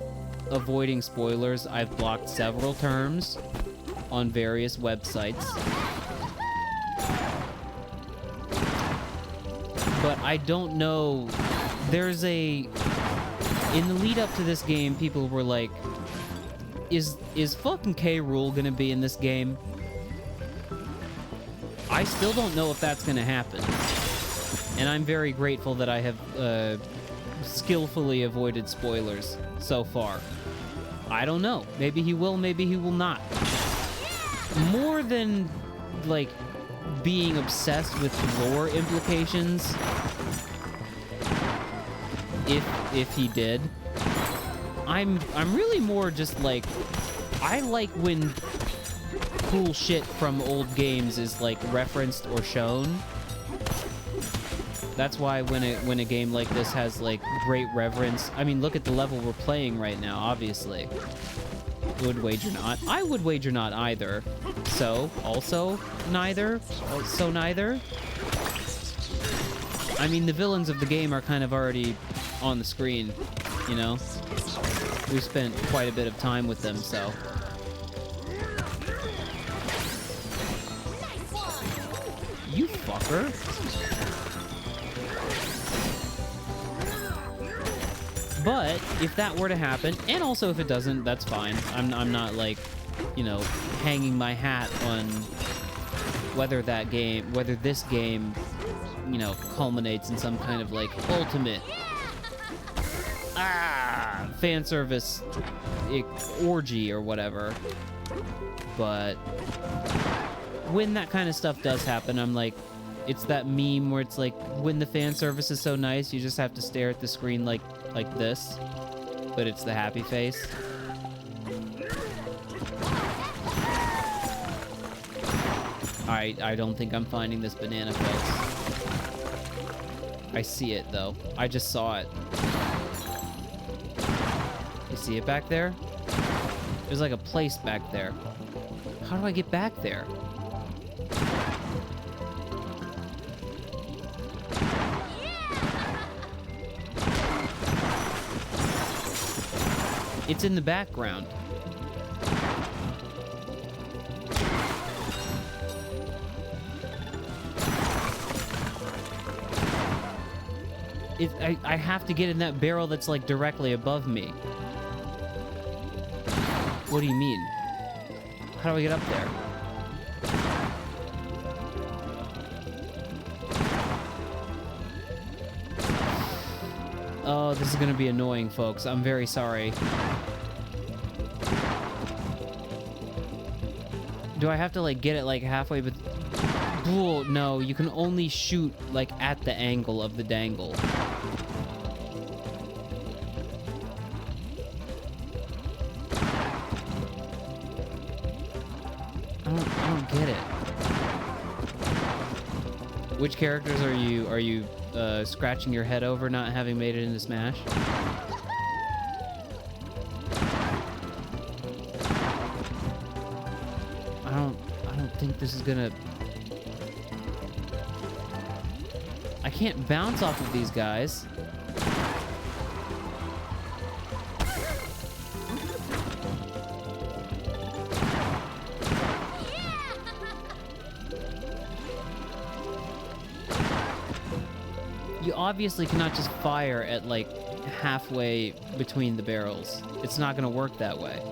avoiding spoilers. I've blocked several terms on various websites. But I don't know. There's in the lead up to this game, people were like, is fucking K. Rool gonna be in this game? I still don't know if that's gonna happen. And I'm very grateful that I have skillfully avoided spoilers so far. I don't know. Maybe he will, maybe he will not. More than, like, being obsessed with lore implications, if he did, I'm really more just like, I like when cool shit from old games is like referenced or shown. That's why when a game like this has like great reverence, I mean, look at the level we're playing right now, obviously. Would wager not. I would wager not either. So, also neither. So neither. I mean, the villains of the game are kind of already on the screen, you know? We've spent quite a bit of time with them, so. You fucker. But if that were to happen, and also if it doesn't, that's fine. I'm not like, you know, hanging my hat on whether this game, you know, culminates in some kind of like ultimate fan service orgy or whatever. But when that kind of stuff does happen, I'm like, it's that meme where it's like, when the fan service is so nice, you just have to stare at the screen like this, but it's the happy face. I don't think I'm finding this banana, folks. I see it, though. I just saw it. You see it back there? There's like a place back there. How do I get back there? It's in the background. I have to get in that barrel that's like directly above me. What do you mean? How do I get up there? Oh, this is gonna be annoying, folks. I'm very sorry. Do I have to like get it like halfway? But no, you can only shoot like at the angle of the dangle. I don't get it. Which characters are you scratching your head over not having made it into Smash? I don't think this is gonna... I can't bounce off of these guys. You obviously cannot just fire at like halfway between the barrels. It's not gonna work that way.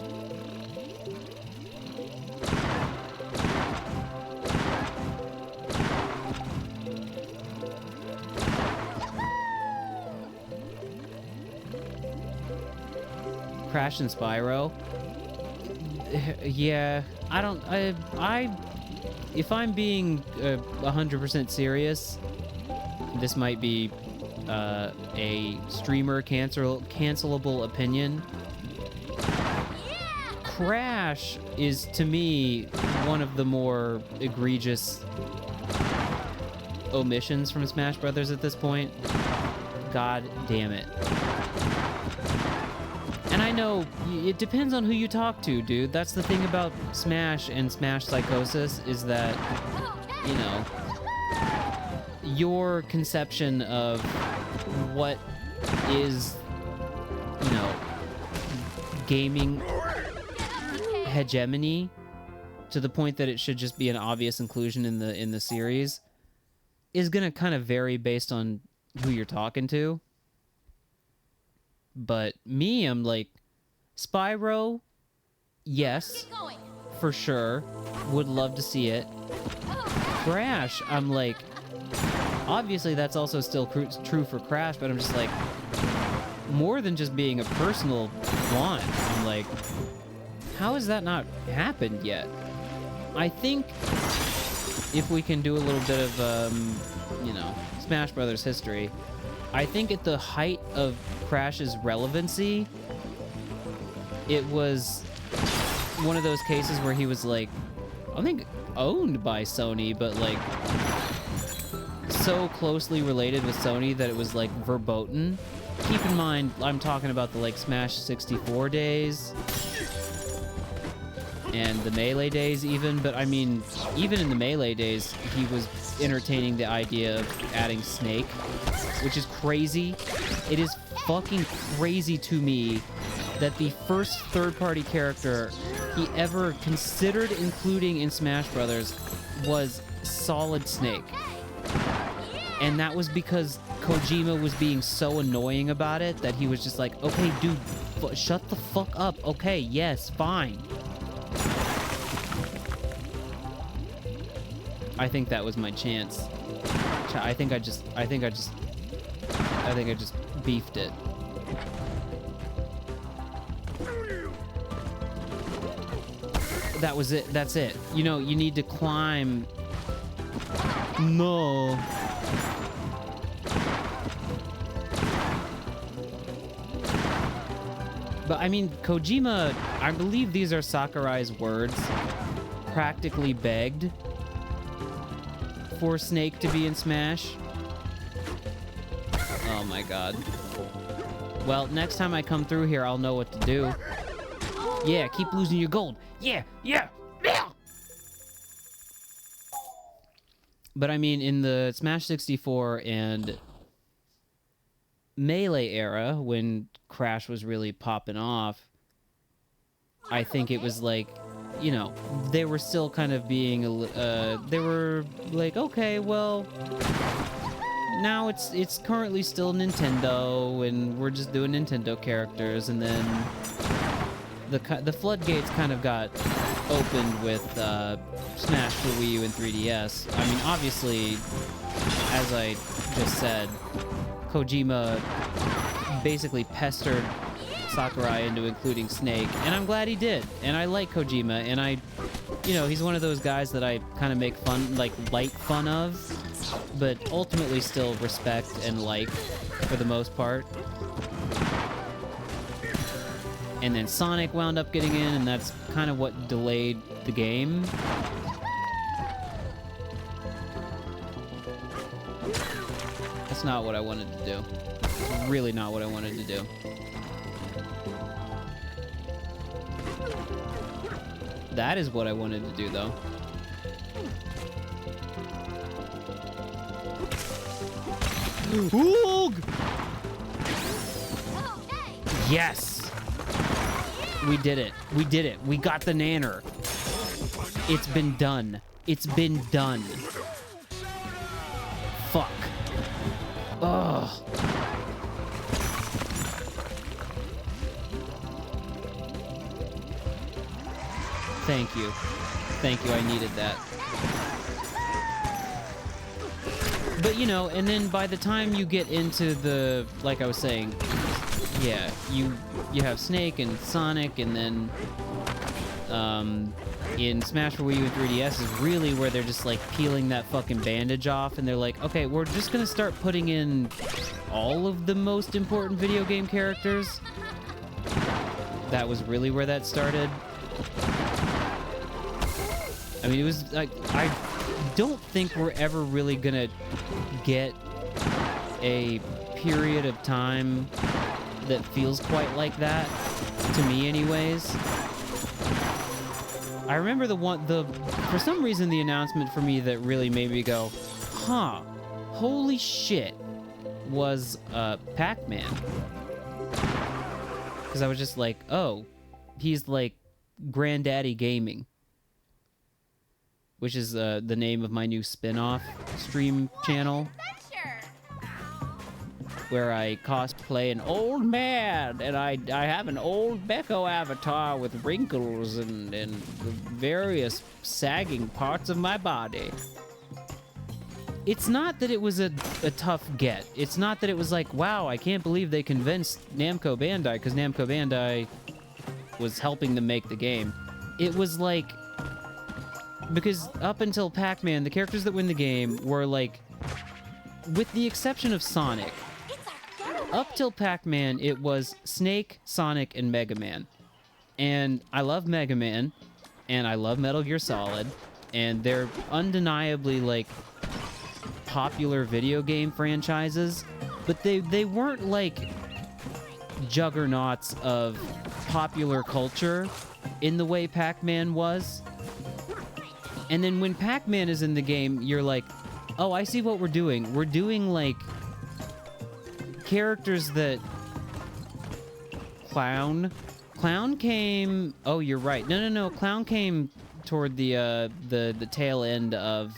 Crash and Spyro. Yeah, if I'm being 100% serious, this might be a streamer cancelable opinion. Crash is, to me, one of the more egregious omissions from Smash Brothers at this point. God damn it. And I know it depends on who you talk to, dude. That's the thing about Smash and Smash Psychosis, is that, you know, your conception of what is, you know, gaming hegemony, to the point that it should just be an obvious inclusion in the series, is gonna kind of vary based on who you're talking to. But me, I'm like, Spyro, yes, for sure, would love to see it. Crash, I'm like, obviously that's also still true for Crash, but I'm just like, more than just being a personal want, I'm like, how has that not happened yet? I think if we can do a little bit of, you know, Smash Brothers history, I think at the height of Crash's relevancy, it was one of those cases where he was like, I think owned by Sony, but like so closely related with Sony that it was like verboten. Keep in mind, I'm talking about the like Smash 64 days and the Melee days even, but I mean, even in the Melee days, he was entertaining the idea of adding Snake, which is crazy. It is fucking crazy to me that the first third-party character he ever considered including in Smash Brothers was Solid Snake. And that was because Kojima was being so annoying about it that he was just like, okay, dude, shut the fuck up. Okay, yes, fine. I think that was my chance. I think I just beefed it. That was it. That's it. You know, you need to climb. No. But I mean, Kojima, I believe these are Sakurai's words, practically begged for Snake to be in Smash. Oh my god. Well, next time I come through here, I'll know what to do. Yeah, keep losing your gold. Yeah, yeah, yeah! But I mean, in the Smash 64 and Melee era, when Crash was really popping off, I think it was like, you know, they were still kind of being, they were like, okay, well, now it's currently still Nintendo, and we're just doing Nintendo characters, and then the floodgates kind of got opened with Smash for Wii U and 3DS. I mean, obviously, as I just said, Kojima basically pestered Sakurai into including Snake, and I'm glad he did. And I like Kojima, and you know, he's one of those guys that I kind of make fun, like light fun of, but ultimately still respect and like for the most part. And then Sonic wound up getting in, and that's kind of what delayed the game. That's not what I wanted to do. It's really not what I wanted to do. That is what I wanted to do, though. Oog! Yes! We did it. We did it. We got the nanner. It's been done. It's been done. Fuck. Ugh. Thank you. Thank you, I needed that. But, you know, and then by the time you get into the, like I was saying, yeah, you have Snake and Sonic, and then in Smash for Wii U and 3DS is really where they're just like peeling that fucking bandage off, and they're like, okay, we're just gonna start putting in all of the most important video game characters. That was really where that started. I mean, it was like, I don't think we're ever really gonna get a period of time that feels quite like that, to me anyways. I remember for some reason, the announcement for me that really made me go, huh, holy shit, was Pac-Man. Because I was just like, oh, he's like Granddaddy Gaming, which is the name of my new spin-off stream channel, where I cosplay an old man, and I have an old Becco avatar with wrinkles and various sagging parts of my body. It's not that it was a tough get. It's not that it was like, wow, I can't believe they convinced Namco Bandai, because Namco Bandai was helping them make the game. It was like, because up until Pac-Man, the characters that win the game were like, with the exception of Sonic, up till Pac-Man, it was Snake, Sonic, and Mega Man. And I love Mega Man, and I love Metal Gear Solid, and they're undeniably, like, popular video game franchises, but they weren't, like, juggernauts of popular culture in the way Pac-Man was. And then when Pac-Man is in the game, you're like, oh, I see what we're doing. We're doing, like, characters that... Clown came... Oh, you're right. No. Clown came toward the tail end of...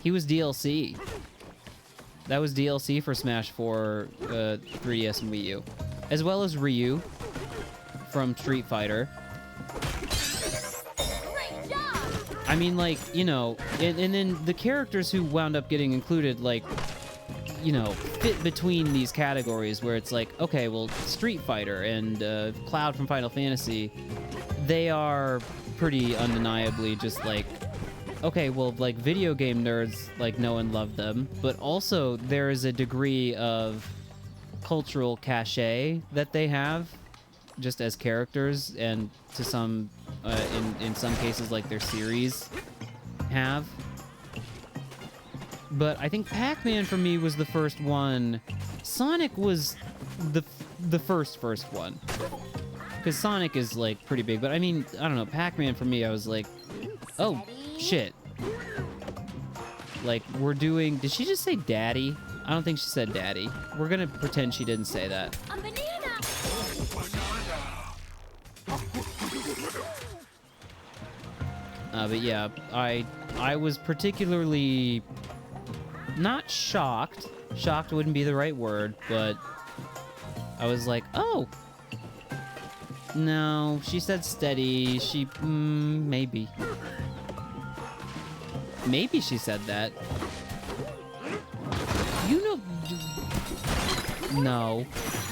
He was DLC. That was DLC for Smash 4, 3DS, and Wii U. As well as Ryu from Street Fighter. I mean, like, you know, and then the characters who wound up getting included, like, you know, fit between these categories where it's like, okay, well, Street Fighter and Cloud from Final Fantasy, they are pretty undeniably just like, okay, well, like, video game nerds, like, know and love them, but also there is a degree of cultural cachet that they have just as characters, and to some, in some cases, like, their series have. But I think Pac-Man for me was the first one. Sonic was the first one. Because Sonic is, like, pretty big. But, I mean, I don't know. Pac-Man for me, I was like, oh, shit. Like, we're doing... Did she just say daddy? I don't think she said daddy. We're gonna pretend she didn't say that. A banana! But yeah, I was particularly not shocked. Shocked wouldn't be the right word, but I was like, oh. No, she said steady. She, maybe. Maybe she said that. You know... No.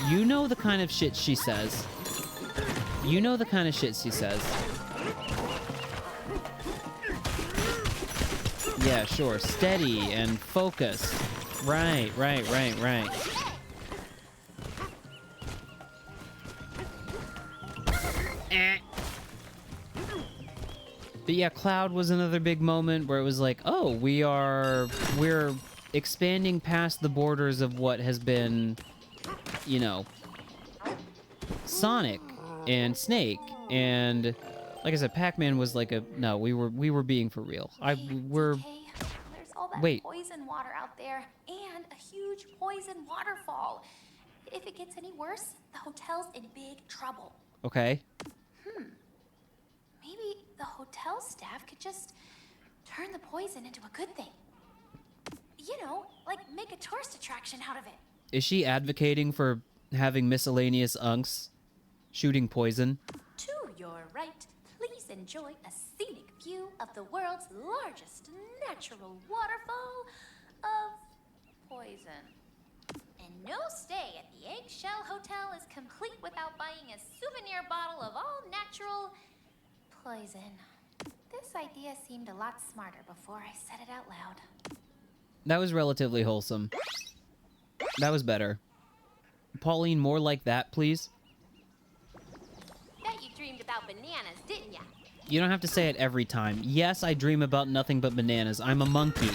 You know the kind of shit she says. You know the kind of shit she says. Yeah, sure. Steady and focus. Right. But yeah, Cloud was another big moment where it was like, oh, we're expanding past the borders of what has been, you know, Sonic and Snake, and like I said, Pac-Man was like no, we were being for real. We're Okay. There's all that Wait. poison water out there and a huge poison waterfall. If it gets any worse, the hotel's in big trouble. okay. Maybe the hotel staff could just turn the poison into a good thing. You know, like make a tourist attraction out of it. Is she advocating for having miscellaneous unks shooting poison? To your right, please enjoy a scenic view of the world's largest natural waterfall of poison. And no stay at the Eggshell Hotel is complete without buying a souvenir bottle of all natural poison. This idea seemed a lot smarter before I said it out loud. That was relatively wholesome. That was better. Pauline, more like that, please. Bet you dreamed about bananas, didn't ya? You don't have to say it every time. Yes, I dream about nothing but bananas. I'm a monkey.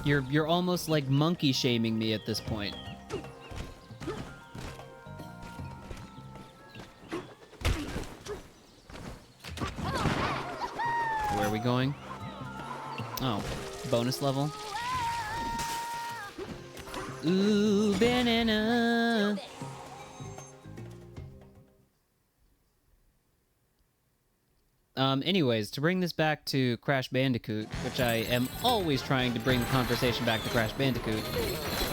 You're almost like monkey shaming me at this point. Where are we going? Oh, bonus level. Ooh, banana. Anyways, to bring this back to Crash Bandicoot, which I am always trying to bring the conversation back to Crash Bandicoot,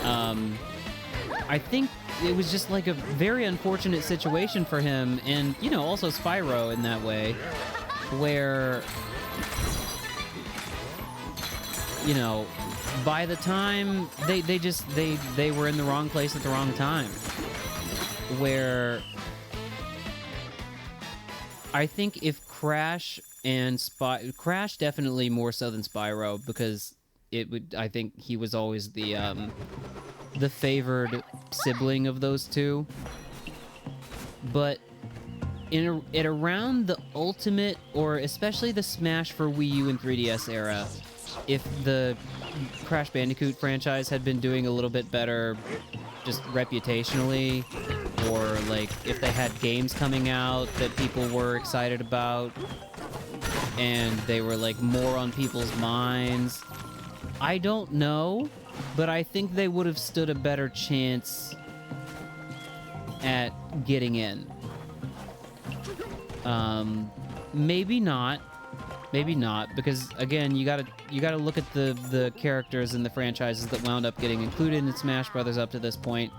I think it was just like a very unfortunate situation for him, and, you know, also Spyro in that way, where, you know, by the time they were in the wrong place at the wrong time, where I think if Crash and Crash definitely more so than Spyro, because I think he was always the favored sibling of those two. But at around the Ultimate, or especially the Smash for Wii U and 3DS era, if the Crash Bandicoot franchise had been doing a little bit better just reputationally, or like if they had games coming out that people were excited about and they were like more on people's minds, I don't know, but I think they would have stood a better chance at getting in. Maybe not, because again, you gotta look at the characters and the franchises that wound up getting included in Smash Brothers up to this point,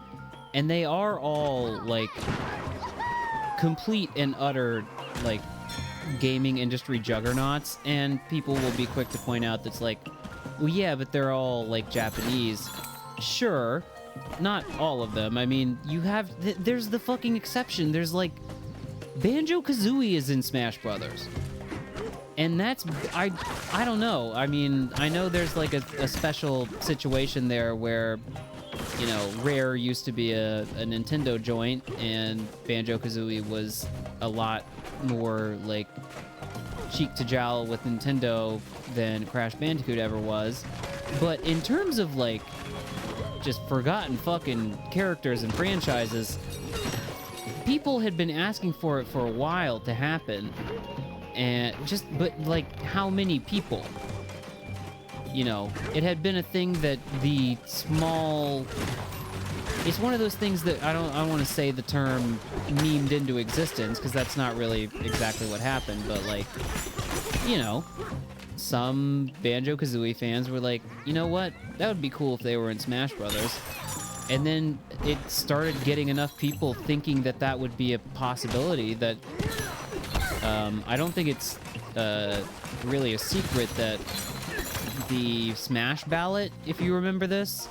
and they are all like complete and utter like gaming industry juggernauts, and people will be quick to point out that's like, well, yeah, but they're all like Japanese. Sure, not all of them. I mean, you have there's the fucking exception. There's like Banjo-Kazooie is in Smash Brothers. And that's, I don't know. I mean, I know there's like a special situation there where, you know, Rare used to be a Nintendo joint, and Banjo-Kazooie was a lot more like cheek to jowl with Nintendo than Crash Bandicoot ever was. But in terms of like just forgotten fucking characters and franchises, people had been asking for it for a while to happen. And but like, how many people? You know, it had been a thing that the small it's one of those things that I don't want to say the term memed into existence, because that's not really exactly what happened, but like, you know, some Banjo-Kazooie fans were like, you know what, that would be cool if they were in Smash Brothers. And then it started getting enough people thinking that that would be a possibility that I don't think it's really a secret that the Smash ballot, if you remember this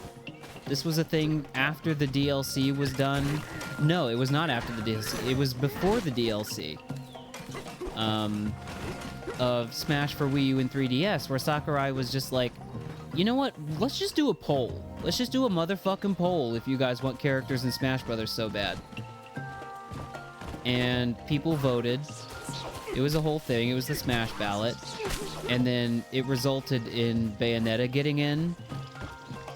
was a thing after the DLC was done. No, it was not after the DLC. It was before the DLC of Smash for Wii U and 3DS, where Sakurai was just like, you know what? Let's just do a poll. Let's just do a motherfucking poll if you guys want characters in Smash Brothers so bad. And people voted. It was a whole thing. It was the Smash ballot. And then it resulted in Bayonetta getting in.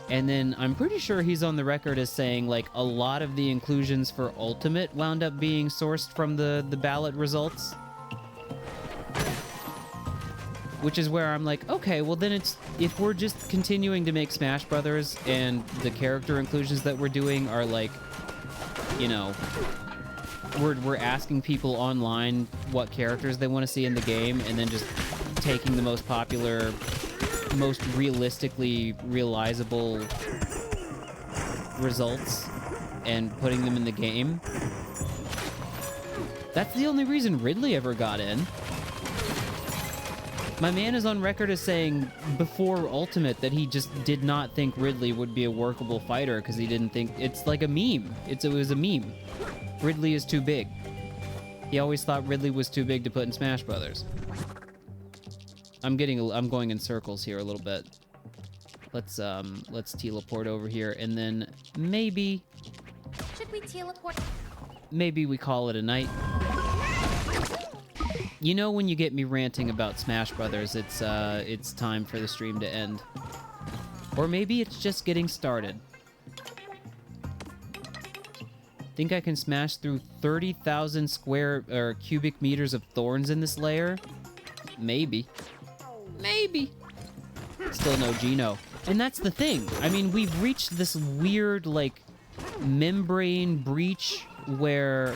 And then I'm pretty sure he's on the record as saying, like, a lot of the inclusions for Ultimate wound up being sourced from the ballot results. Which is where I'm like, okay, well then it's, if we're just continuing to make Smash Brothers and the character inclusions that we're doing are like, you know, we're asking people online what characters they want to see in the game and then just taking the most popular, most realistically realizable results and putting them in the game. That's the only reason Ridley ever got in. My man is on record as saying before Ultimate that he just did not think Ridley would be a workable fighter because he didn't think... It's like a meme. It was a meme. Ridley is too big. He always thought Ridley was too big to put in Smash Brothers. I'm going in circles here a little bit. Let's teleport over here and then maybe... Should we teleport? Maybe we call it a night. You know, when you get me ranting about Smash Brothers, it's time for the stream to end. Or maybe it's just getting started. Think I can smash through 30,000 square or cubic meters of thorns in this layer? Maybe. Maybe. Still no Geno. And that's the thing. I mean, we've reached this weird, like, membrane breach where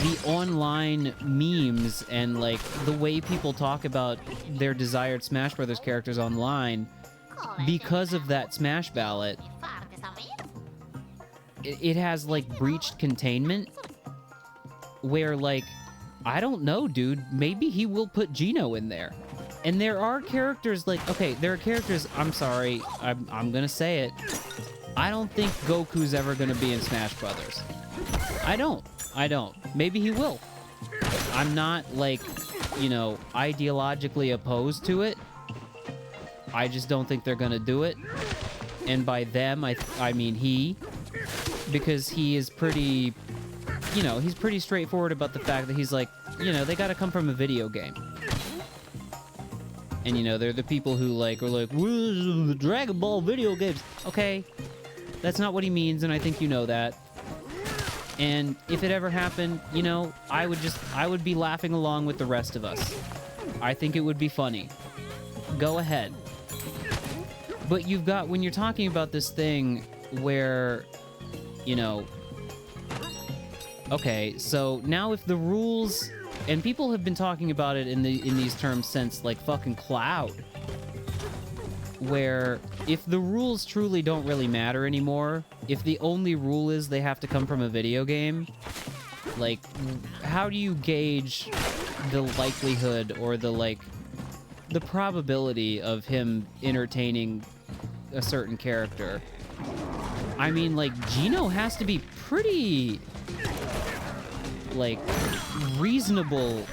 the online memes and, like, the way people talk about their desired Smash Brothers characters online, because of that Smash ballot, it has, like, breached containment, where, like, I don't know, dude, maybe he will put Geno in there. And there are characters, like, okay, there are characters, I'm sorry, I'm gonna say it, I don't think Goku's ever gonna be in Smash Brothers. I don't. Maybe he will. I'm not, like, you know, ideologically opposed to it. I just don't think they're gonna do it. And by them, I mean he. Because he is pretty, you know, he's pretty straightforward about the fact that he's like, you know, they gotta come from a video game. And, you know, they're the people who, like, are like, Dragon Ball video games. Okay, that's not what he means, and I think you know that. And if it ever happened, you know, I would be laughing along with the rest of us. I think it would be funny. Go ahead. But you've got, when you're talking about this thing where, you know, okay, so now if the rules, and people have been talking about it in these terms since, like, fucking Cloud, where if the rules truly don't really matter anymore, if the only rule is they have to come from a video game, like, how do you gauge the likelihood or the, like, the probability of him entertaining a certain character? I mean, like, Geno has to be pretty, like, reasonable,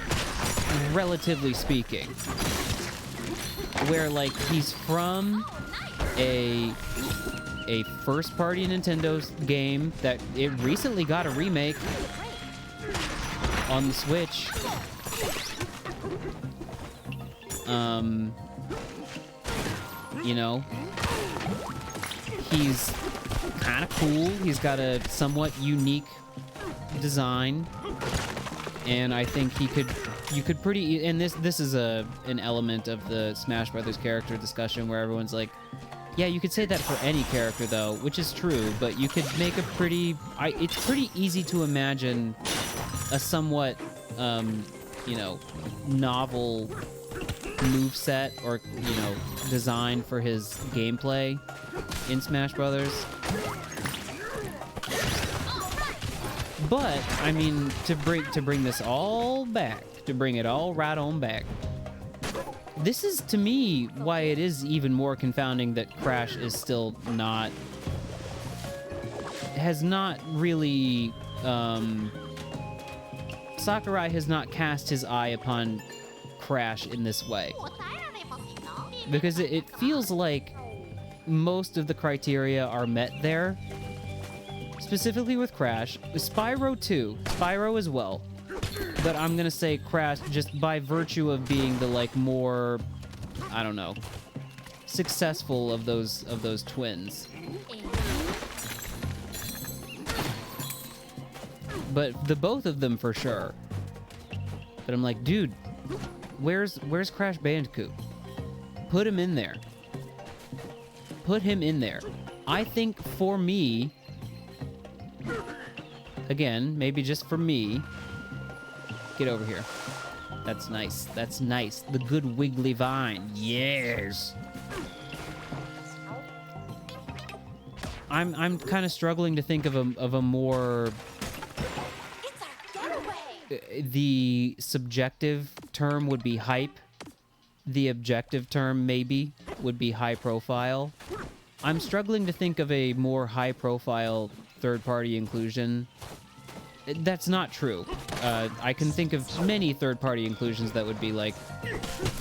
relatively speaking. Where, like, he's from a first-party Nintendo game that it recently got a remake on the Switch. You know, he's kind of cool. He's got a somewhat unique design, and I think you could pretty, and this is an element of the Smash Brothers character discussion where everyone's like, Yeah, you could say that for any character, though, which is true, but you could make a pretty... it's pretty easy to imagine a somewhat, you know, novel moveset or, you know, design for his gameplay in Smash Brothers. But, I mean, to bring this all back, to bring it all right on back, this is, to me, why it is even more confounding that Crash is still not... has not really... Sakurai has not cast his eye upon Crash in this way. Because it feels like most of the criteria are met there. Specifically with Crash. Spyro too. Spyro as well. But I'm gonna say Crash just by virtue of being the, like, more... I don't know... successful of those twins. But the both of them for sure. But I'm like, dude, where's Crash Bandicoot? Put him in there. Put him in there. I think for me, again, maybe just for me, get over here. That's nice. That's nice. The good wiggly vine. Yes. I'm kind of struggling to think of a more... The subjective term would be hype. The objective term, maybe, would be high profile. I'm struggling to think of a more high profile third-party inclusion. That's not true. I can think of many third-party inclusions that would be like,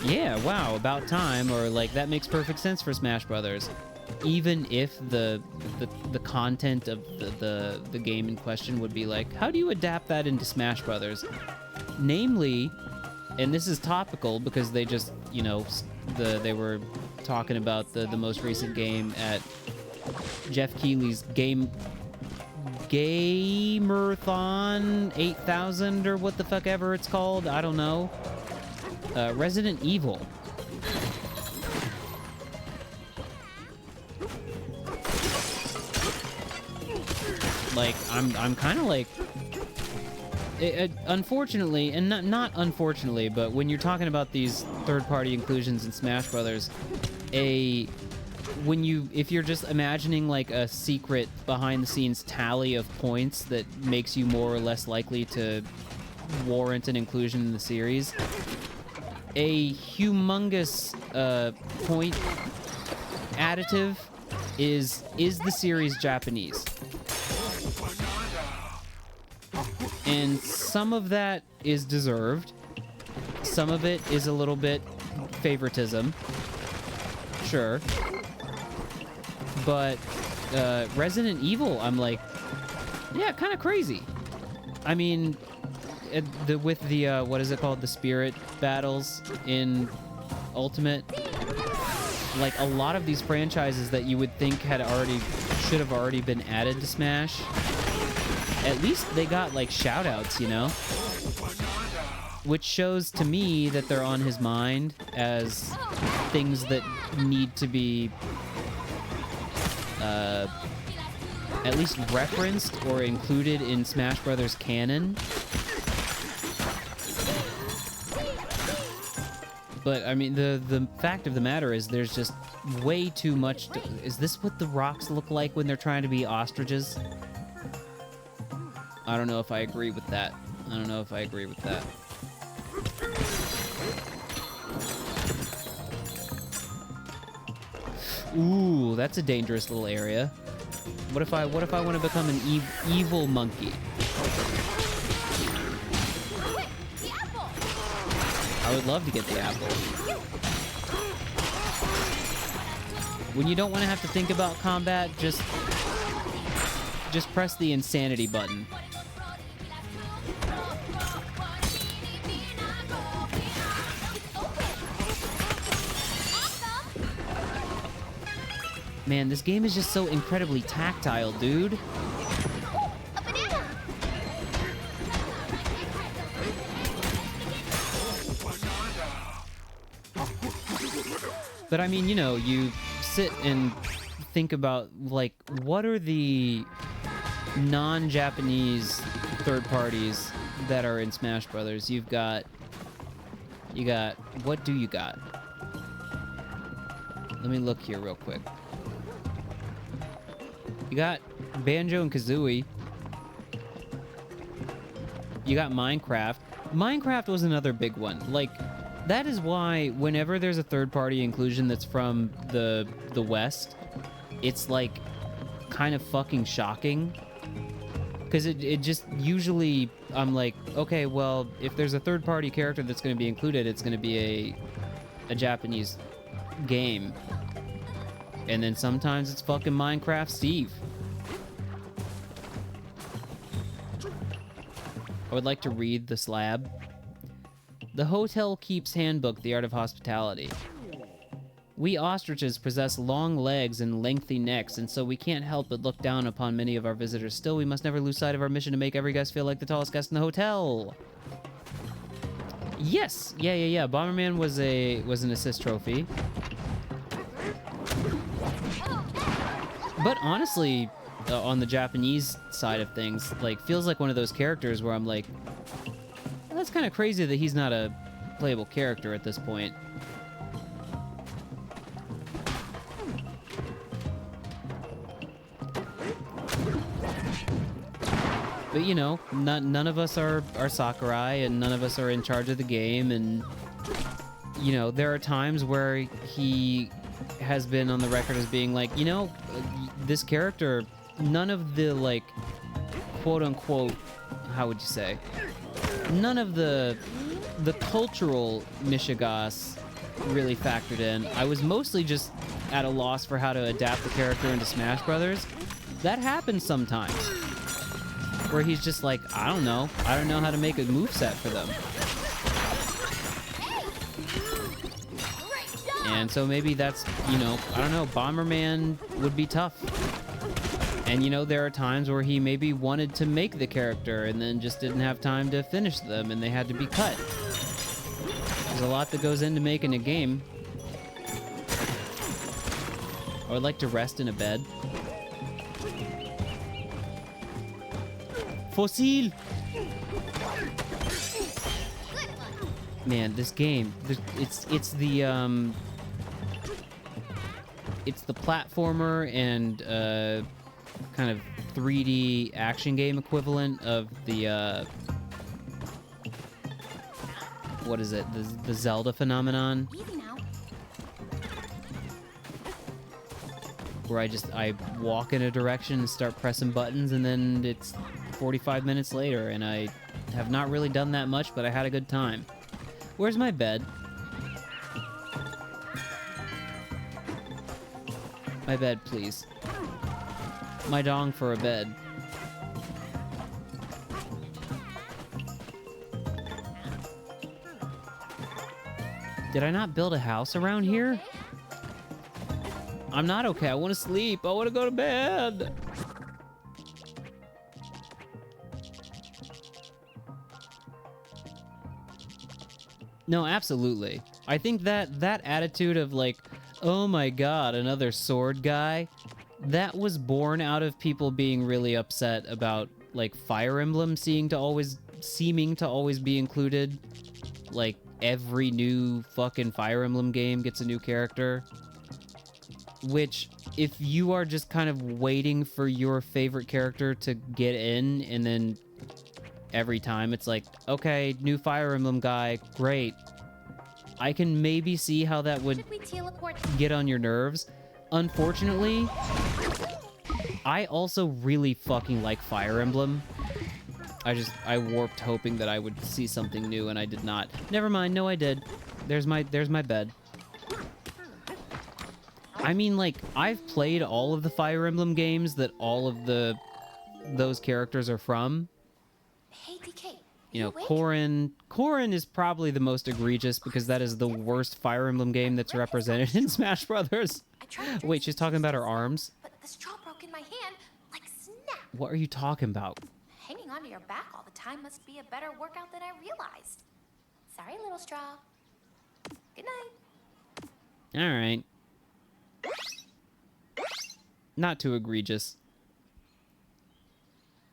yeah, wow, about time, or like, that makes perfect sense for Smash Brothers. Even if the content of the game in question would be like, how do you adapt that into Smash Brothers? Namely, and this is topical because they just, you know, they were talking about the most recent game at Jeff Keighley's Gamerthon 8000 or what the fuck ever it's called. I don't know. Resident Evil. Like, I'm kind of like... unfortunately, and not unfortunately, but when you're talking about these third-party inclusions in Smash Brothers, if you're just imagining like a secret behind-the-scenes tally of points that makes you more or less likely to warrant an inclusion in the series, a humongous point additive is the series Japanese? And some of that is deserved. Some of it is a little bit favoritism. Sure. But Resident Evil, I'm like, yeah, kind of crazy. I mean, with the, what is it called? The spirit battles in Ultimate. Like, a lot of these franchises that you would think should have already been added to Smash, at least they got, like, shout-outs, you know? Which shows to me that they're on his mind as things that need to be at least referenced or included in Smash Brothers canon. But, I mean, the fact of the matter is there's just way too much... Is this what the rocks look like when they're trying to be ostriches? I don't know if I agree with that. Ooh, that's a dangerous little area. What if I want to become an evil monkey? I would love to get the apple. When you don't want to have to think about combat, just press the insanity button. Man, this game is just so incredibly tactile, dude. But I mean, you know, you sit and think about, like, what are the non-Japanese third parties that are in Smash Brothers. You got, what do you got? Let me look here real quick. You got Banjo and Kazooie. You got Minecraft. Minecraft was another big one. Like, that is why whenever there's a third-party inclusion that's from the West, it's, like, kind of fucking shocking. Because it just usually, I'm like, okay, well, if there's a third-party character that's going to be included, it's going to be a Japanese game. And then sometimes it's fucking Minecraft Steve. I would like to read the slab. The Hotel Keep's Handbook, The Art of Hospitality. We ostriches possess long legs and lengthy necks, and so we can't help but look down upon many of our visitors. Still, we must never lose sight of our mission to make every guest feel like the tallest guest in the hotel. Yes! Yeah. Bomberman was an assist trophy. But honestly, on the Japanese side of things, like, feels like one of those characters where I'm like, that's kind of crazy that he's not a playable character at this point. But, you know, none of us are Sakurai, and none of us are in charge of the game, and, you know, there are times where he has been on the record as being like, you know, this character, none of the, like, quote-unquote, how would you say? None of the cultural Mishigas really factored in. I was mostly just at a loss for how to adapt the character into Smash Brothers. That happens sometimes. Where he's just like, I don't know how to make a moveset for them. And so maybe that's, you know, I don't know, Bomberman would be tough. And, you know, there are times where he maybe wanted to make the character and then just didn't have time to finish them and they had to be cut. There's a lot that goes into making a game. I would like to rest in a bed. Fossil! Man, this game, it's the platformer and kind of 3D action game equivalent of the what is it? The Zelda phenomenon, where I walk in a direction and start pressing buttons, and then it's 45 minutes later, and I have not really done that much, but I had a good time. Where's my bed? My bed, please. My dong for a bed. Did I not build a house around here? I'm not okay. I want to sleep. I want to go to bed. No, absolutely. I think that attitude of like, oh my god, another sword guy, that was born out of people being really upset about like Fire Emblem seeming to always be included. Like every new fucking Fire Emblem game gets a new character. Which, if you are just kind of waiting for your favorite character to get in, and then every time it's like, okay, new Fire Emblem guy, great. I can maybe see how that would get on your nerves. Unfortunately, I also really fucking like Fire Emblem. I warped hoping that I would see something new, and I did not. Never mind, no I did. There's my bed. I mean, like, I've played all of the Fire Emblem games that all of those characters are from. Hey, DK. You know, awake? Corrin is probably the most egregious because that is the worst Fire Emblem game that's represented in Smash Brothers. Wait, she's talking about her arms? But the straw broke in my hand like snap. What are you talking about? Hanging onto your back all the time must be a better workout than I realized. Sorry, little straw. Good night. All right. not too egregious.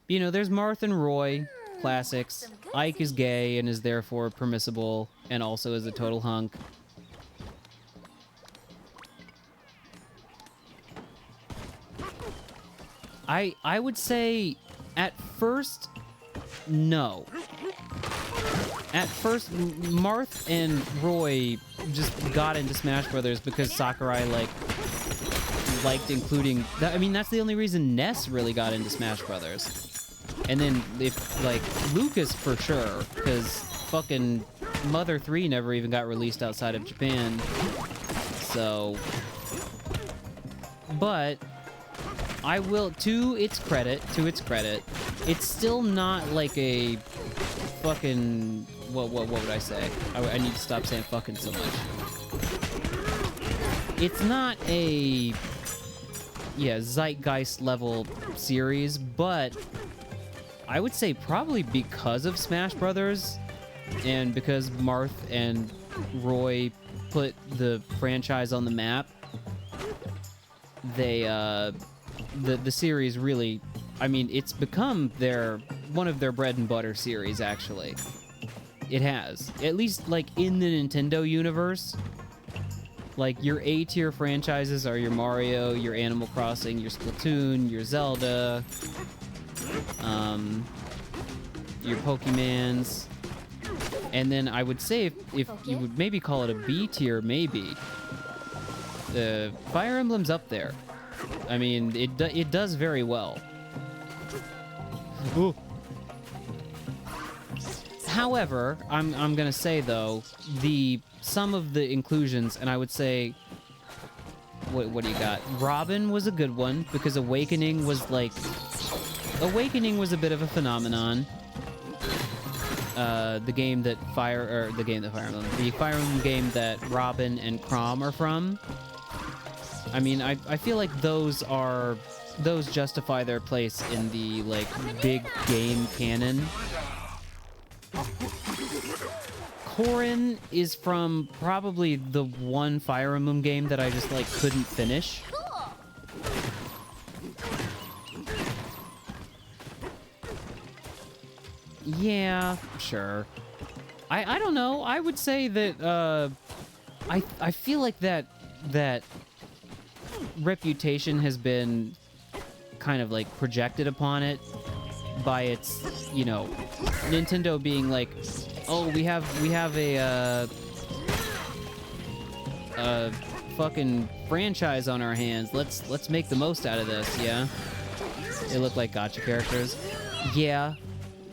You know, there's Marth and Roy, classics. Ike is gay and is therefore permissible, and also is a total hunk. I would say, at first, no. At first, Marth and Roy just got into Smash Brothers because Sakurai, like, liked including... I mean, that's the only reason Ness really got into Smash Brothers. And then, if, like, Lucas for sure, because fucking Mother 3 never even got released outside of Japan. So... But... I will, to its credit, it's still not like a fucking, what would I say? I need to stop saying fucking so much. It's not a, zeitgeist level series, but I would say probably because of Smash Brothers and because Marth and Roy put the franchise on the map, they, the series really, I mean, it's become one of their bread and butter series, actually. It has. At least, like, in the Nintendo universe. Like, your A-tier franchises are your Mario, your Animal Crossing, your Splatoon, your Zelda, your Pokemans. And then I would say, if you would maybe call it a B-tier, maybe. Fire Emblem's up there. I mean, it does very well. Ooh. However, I'm gonna say though, some of the inclusions, and I would say, what do you got? Robin was a good one because Awakening was a bit of a phenomenon. The Fire Emblem game that Robin and Chrom are from. I mean, I feel like those justify their place in the, like, big game canon. Corrin is from probably the one Fire Emblem game that I just, like, couldn't finish. Yeah, sure. I don't know. I would say that, I feel like that reputation has been kind of like projected upon it by its, you know, Nintendo being like, oh, we have a fucking franchise on our hands. Let's make the most out of this. Yeah, they look like gacha characters. Yeah,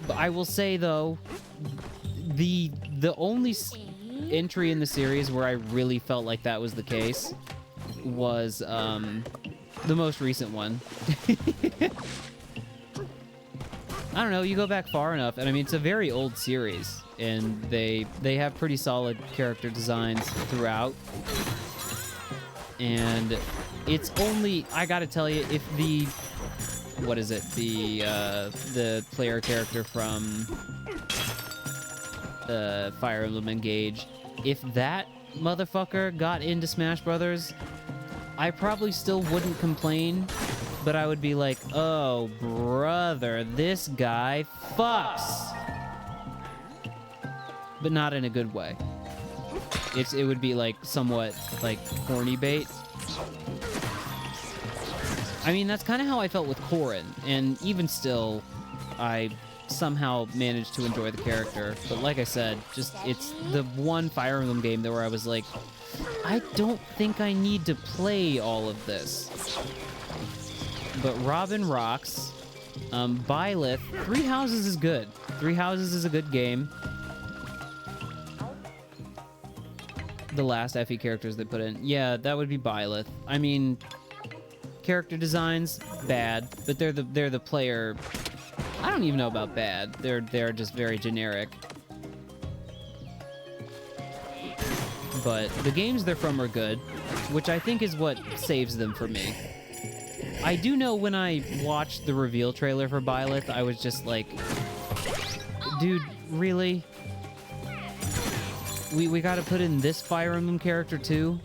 but I will say though, the only entry in the series where I really felt like that was the case was the most recent one. I don't know, you go back far enough, and I mean, it's a very old series, and they have pretty solid character designs throughout. And it's only, I gotta tell you, if the player character from Fire Emblem Engage, if that motherfucker got into Smash Brothers, I probably still wouldn't complain, but I would be like, oh, brother, this guy fucks. But not in a good way. It would be like somewhat like horny bait. I mean, that's kind of how I felt with Corrin, and even still, I somehow managed to enjoy the character. But like I said, just it's the one Fire Emblem game where I was like, I don't think I need to play all of this. But Robin rocks. Byleth, Three Houses is good. Three Houses is a good game. The last FE characters they put in. Yeah, that would be Byleth. I mean, character designs, bad, but they're the player. I don't even know about bad. They're just very generic. But the games they're from are good, which I think is what saves them for me. I do know when I watched the reveal trailer for Byleth, I was just like, dude, really? We gotta put in this Fire Emblem character too?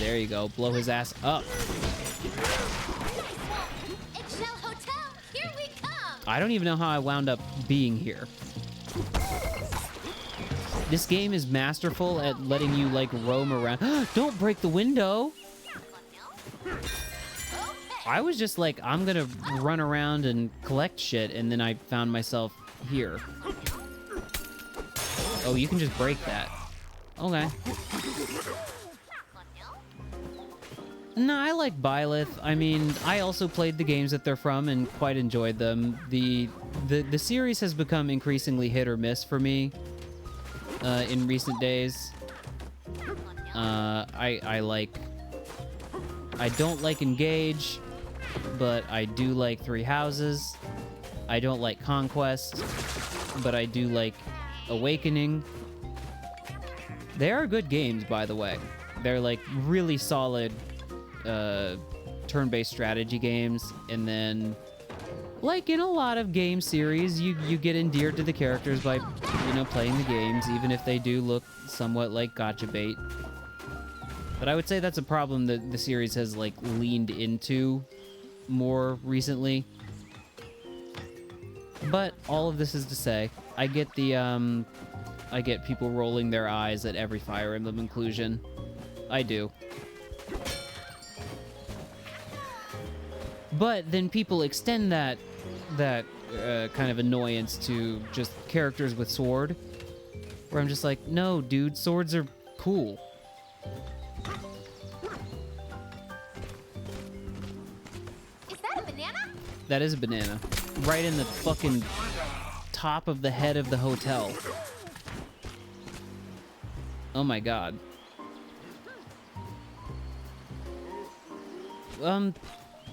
There you go. Blow his ass up. Eggshell Hotel, here we come! I don't even know how I wound up being here. This game is masterful at letting you, like, roam around. Don't break the window! I was just like, I'm gonna run around and collect shit, and then I found myself here. Oh, you can just break that. Okay. No, I like Byleth. I mean, I also played the games that they're from and quite enjoyed them. The series has become increasingly hit or miss for me in recent days. I don't like Engage, but I do like Three Houses. I don't like Conquest, but I do like Awakening. They are good games, by the way. They're like really solid turn-based strategy games, and then like in a lot of game series, you get endeared to the characters by, you know, playing the games, even if they do look somewhat like gacha bait. But I would say that's a problem that the series has like leaned into more recently. But all of this is to say, I get people rolling their eyes at every Fire Emblem inclusion. I do. But then people extend that kind of annoyance to just characters with sword, where I'm just like, no, dude, swords are cool. Is that a banana? That is a banana. Right in the fucking top of the head of the hotel. Oh my god.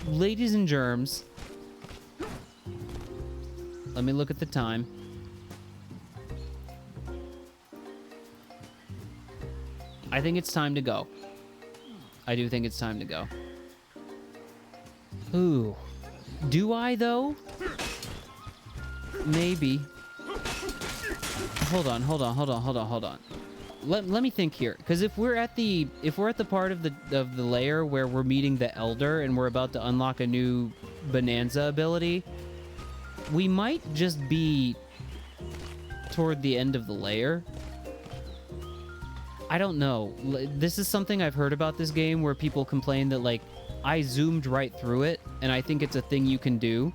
Ladies and germs. Let me look at the time. I think it's time to go. I do think it's time to go. Ooh. Do I, though? Maybe. Hold on. Let me think here, because if we're at the part of the layer where we're meeting the Elder and we're about to unlock a new Bananza ability, we might just be toward the end of the layer. I don't know. This is something I've heard about this game where people complain that, like, I zoomed right through it, and I think it's a thing you can do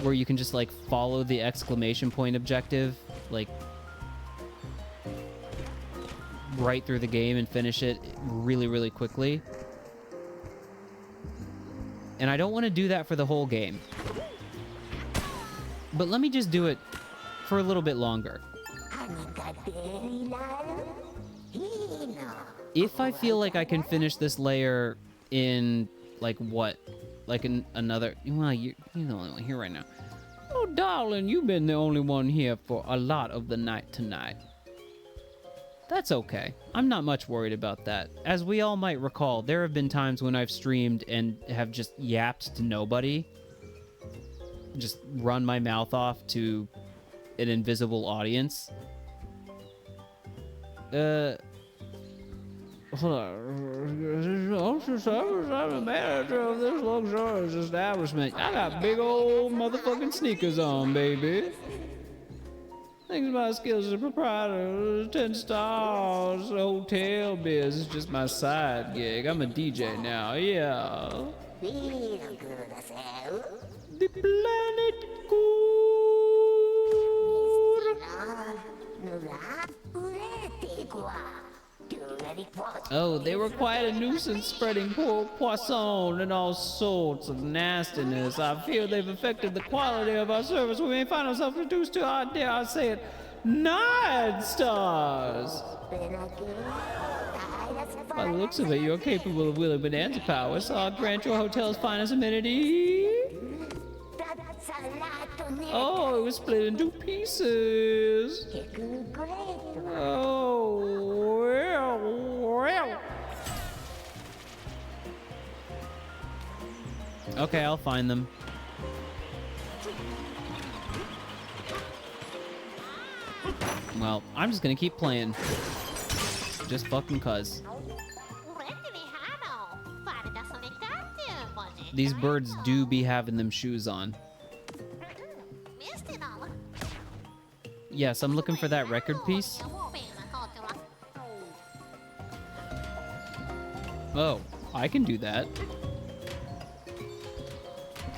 where you can just, like, follow the exclamation point objective, like, right through the game and finish it really, really quickly. And I don't want to do that for the whole game. But let me just do it for a little bit longer. If I feel like I can finish this layer in, like, what? Like, another... Well, you're the only one here right now. Oh, darling, you've been the only one here for a lot of the night tonight. That's okay. I'm not much worried about that. As we all might recall, there have been times when I've streamed and have just yapped to nobody. Just run my mouth off to an invisible audience. Hold on. I'm the manager of this luxurious establishment. I got big old motherfucking sneakers on, baby. Thanks to my skills as a proprietor, 10 stars, hotel biz is just my side gig. I'm a DJ now, yeah. The planet Oh, they were quite a nuisance, spreading poison and all sorts of nastiness. I fear they've affected the quality of our service. We may find ourselves reduced to, dare I say it, 9 stars. By the looks of it, you're capable of wielding Bananza power, so I'll grant your hotel's finest amenity. Oh, it was split into pieces. Oh, well. Okay, I'll find them. Well, I'm just gonna keep playing. Just fucking cuz. These birds do be having them shoes on. Yes, I'm looking for that record piece. Oh, I can do that.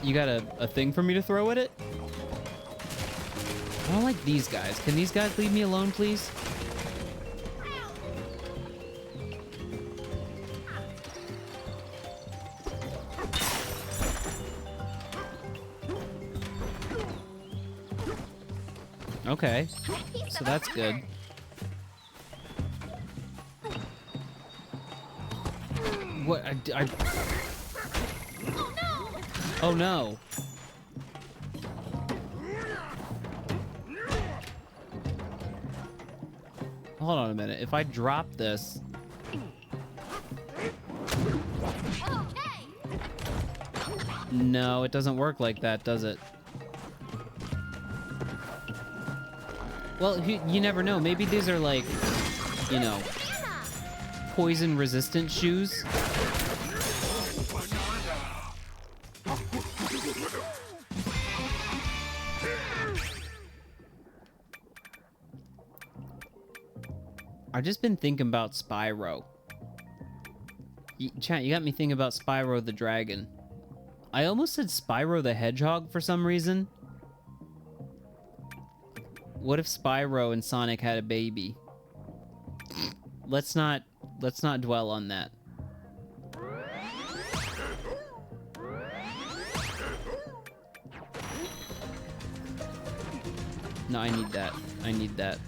You got a thing for me to throw at it? I don't like these guys. Can these guys leave me alone, please? Okay, so that's good. What? Oh no! Hold on a minute. If I drop this... No, it doesn't work like that, does it? Well, you never know. Maybe these are like, you know, poison-resistant shoes. I've just been thinking about Spyro. Chat, you got me thinking about Spyro the Dragon. I almost said Spyro the Hedgehog for some reason. What if Spyro and Sonic had a baby? Let's not dwell on that. No, I need that. I need that.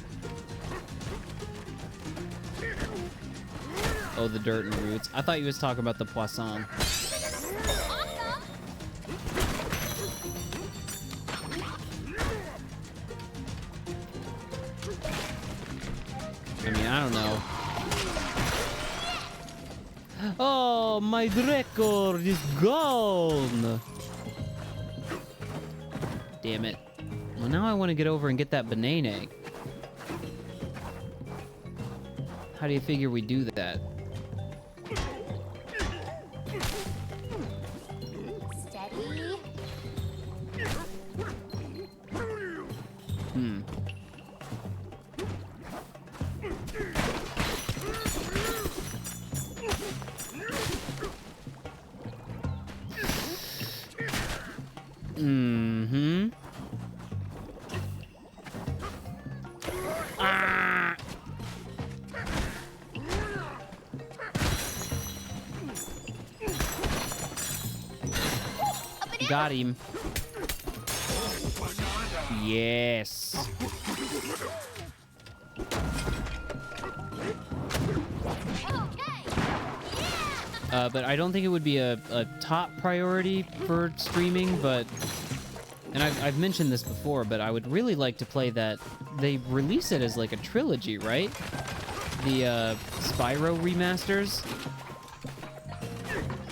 Oh, the dirt and roots. I thought you was talking about the poisson. I mean, I don't know. Oh, my record is gone! Damn it. Well, now I want to get over and get that banana egg. How do you figure we do that? Steady. Mm-hmm. Ah! Got him. Yes. But I don't think it would be a top priority for streaming, but... And I've mentioned this before, but I would really like to play that... They release it as like a trilogy, right? The Spyro remasters.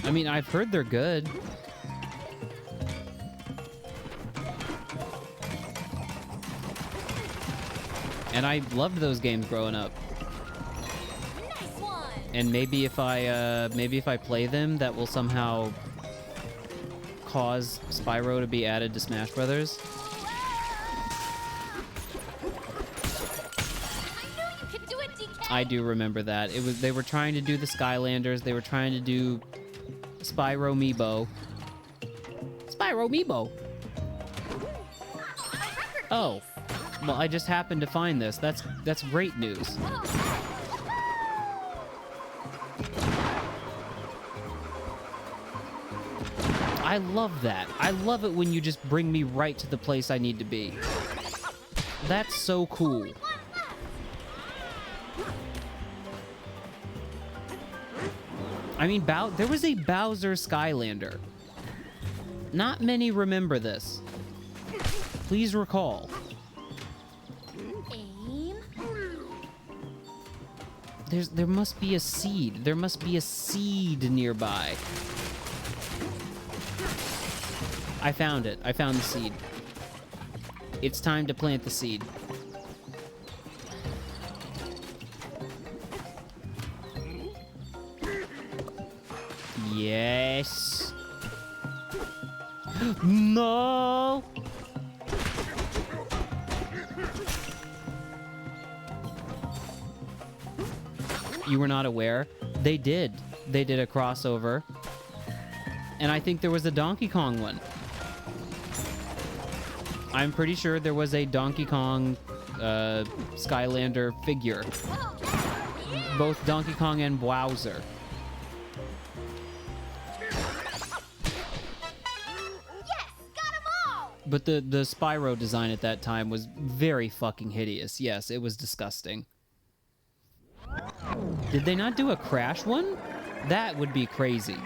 I mean, I've heard they're good. And I loved those games growing up. Nice one. And maybe if I play them, that will somehow cause Spyro to be added to Smash Brothers. I knew you could do it, DK. I do remember that. They were trying to do the Skylanders. They were trying to do Spyro Meebo. Spyro Meebo. Oh. Well, I just happened to find this. That's great news. I love that. I love it when you just bring me right to the place I need to be. That's so cool. I mean, there was a Bowser Skylander. Not many remember this. Please recall. Aim. There must be a seed. There must be a seed nearby. I found it. I found the seed. It's time to plant the seed. Yes. No! You were not aware? They did. They did a crossover. And I think there was a Donkey Kong one. I'm pretty sure there was a Donkey Kong Skylander figure. Both Donkey Kong and Bowser. Yes, got 'em all! But the Spyro design at that time was very fucking hideous. Yes, it was disgusting. Did they not do a Crash one? That would be crazy.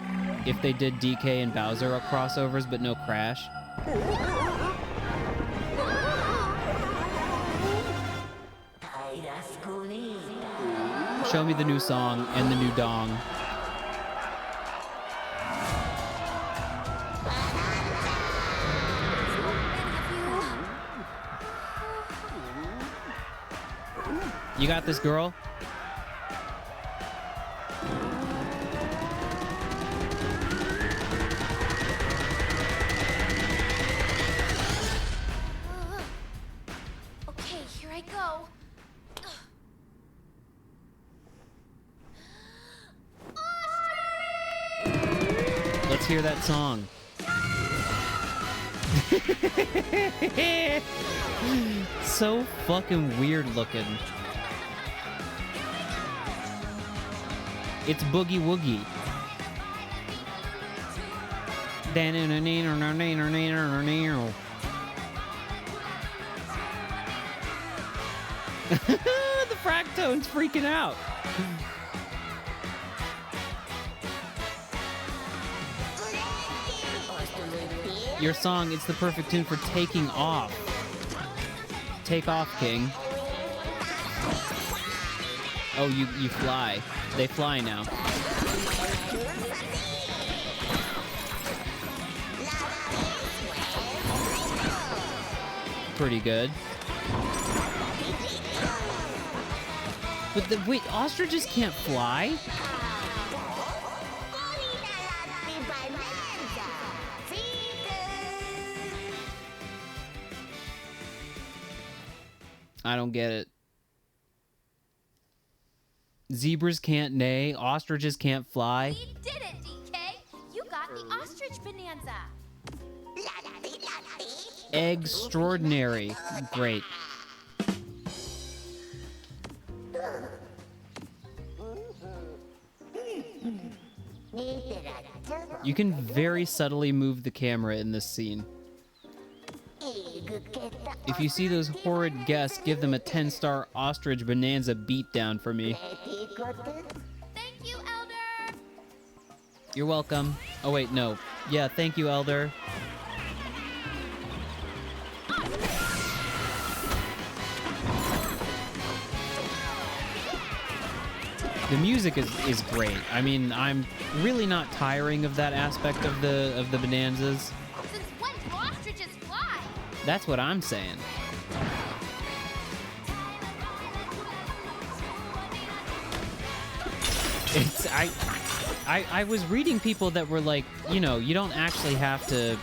If they did DK and Bowser crossovers, but no Crash. Show me the new song and the new dong. You got this, girl? Okay, here I go. Let's hear that song. So fucking weird looking. It's Boogie Woogie. The Fractone's freaking out. Your song, it's the perfect tune for taking off. Take off, King. Oh, you fly. They fly now. Pretty good. But wait, ostriches can't fly? I don't get it. Zebras can't neigh, ostriches can't fly. We did it, DK! You got the ostrich bonanza! Extraordinary. Great. You can very subtly move the camera in this scene. If you see those horrid guests, give them a 10-star ostrich bonanza beatdown for me. Thank you, Elder! You're welcome. Oh wait, no. Yeah, thank you, Elder. The music is great. I mean, I'm really not tiring of that aspect of the bonanzas. Since when do ostriches fly? That's what I'm saying. It's I was reading people that were like, you know, you don't actually have to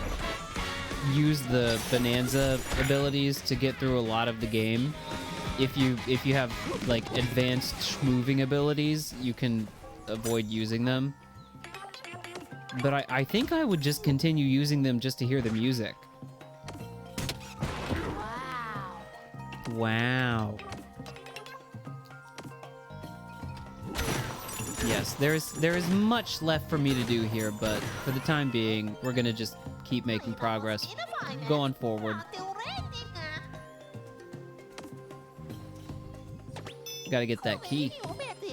use the bonanza abilities to get through a lot of the game. If you have like advanced moving abilities, you can avoid using them. But I think I would just continue using them just to hear the music. Wow. Wow. Yes, there is much left for me to do here, but for the time being, we're gonna just keep making progress, going forward. Gotta get that key.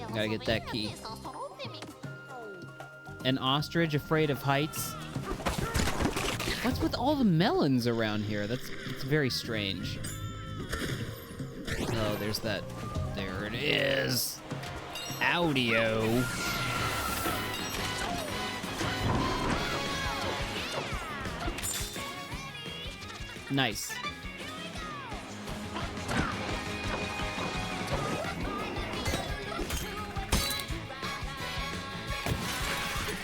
Gotta get that key. An ostrich afraid of heights? What's with all the melons around here? It's very strange. Oh, there's that. There it is. Audio. Nice.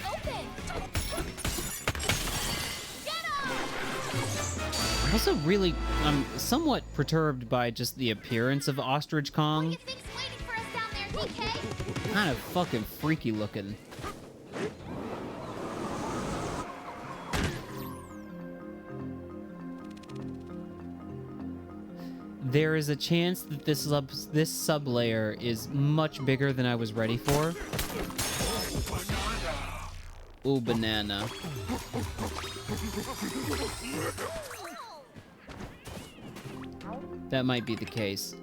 Open! Get 'em! Also, really, I'm somewhat perturbed by just the appearance of Ostrich What do Kong. you think's waiting for us down there, DK? Kind of fucking freaky looking. There is a chance that this sub-layer is much bigger than I was ready for. Ooh, banana. That might be the case.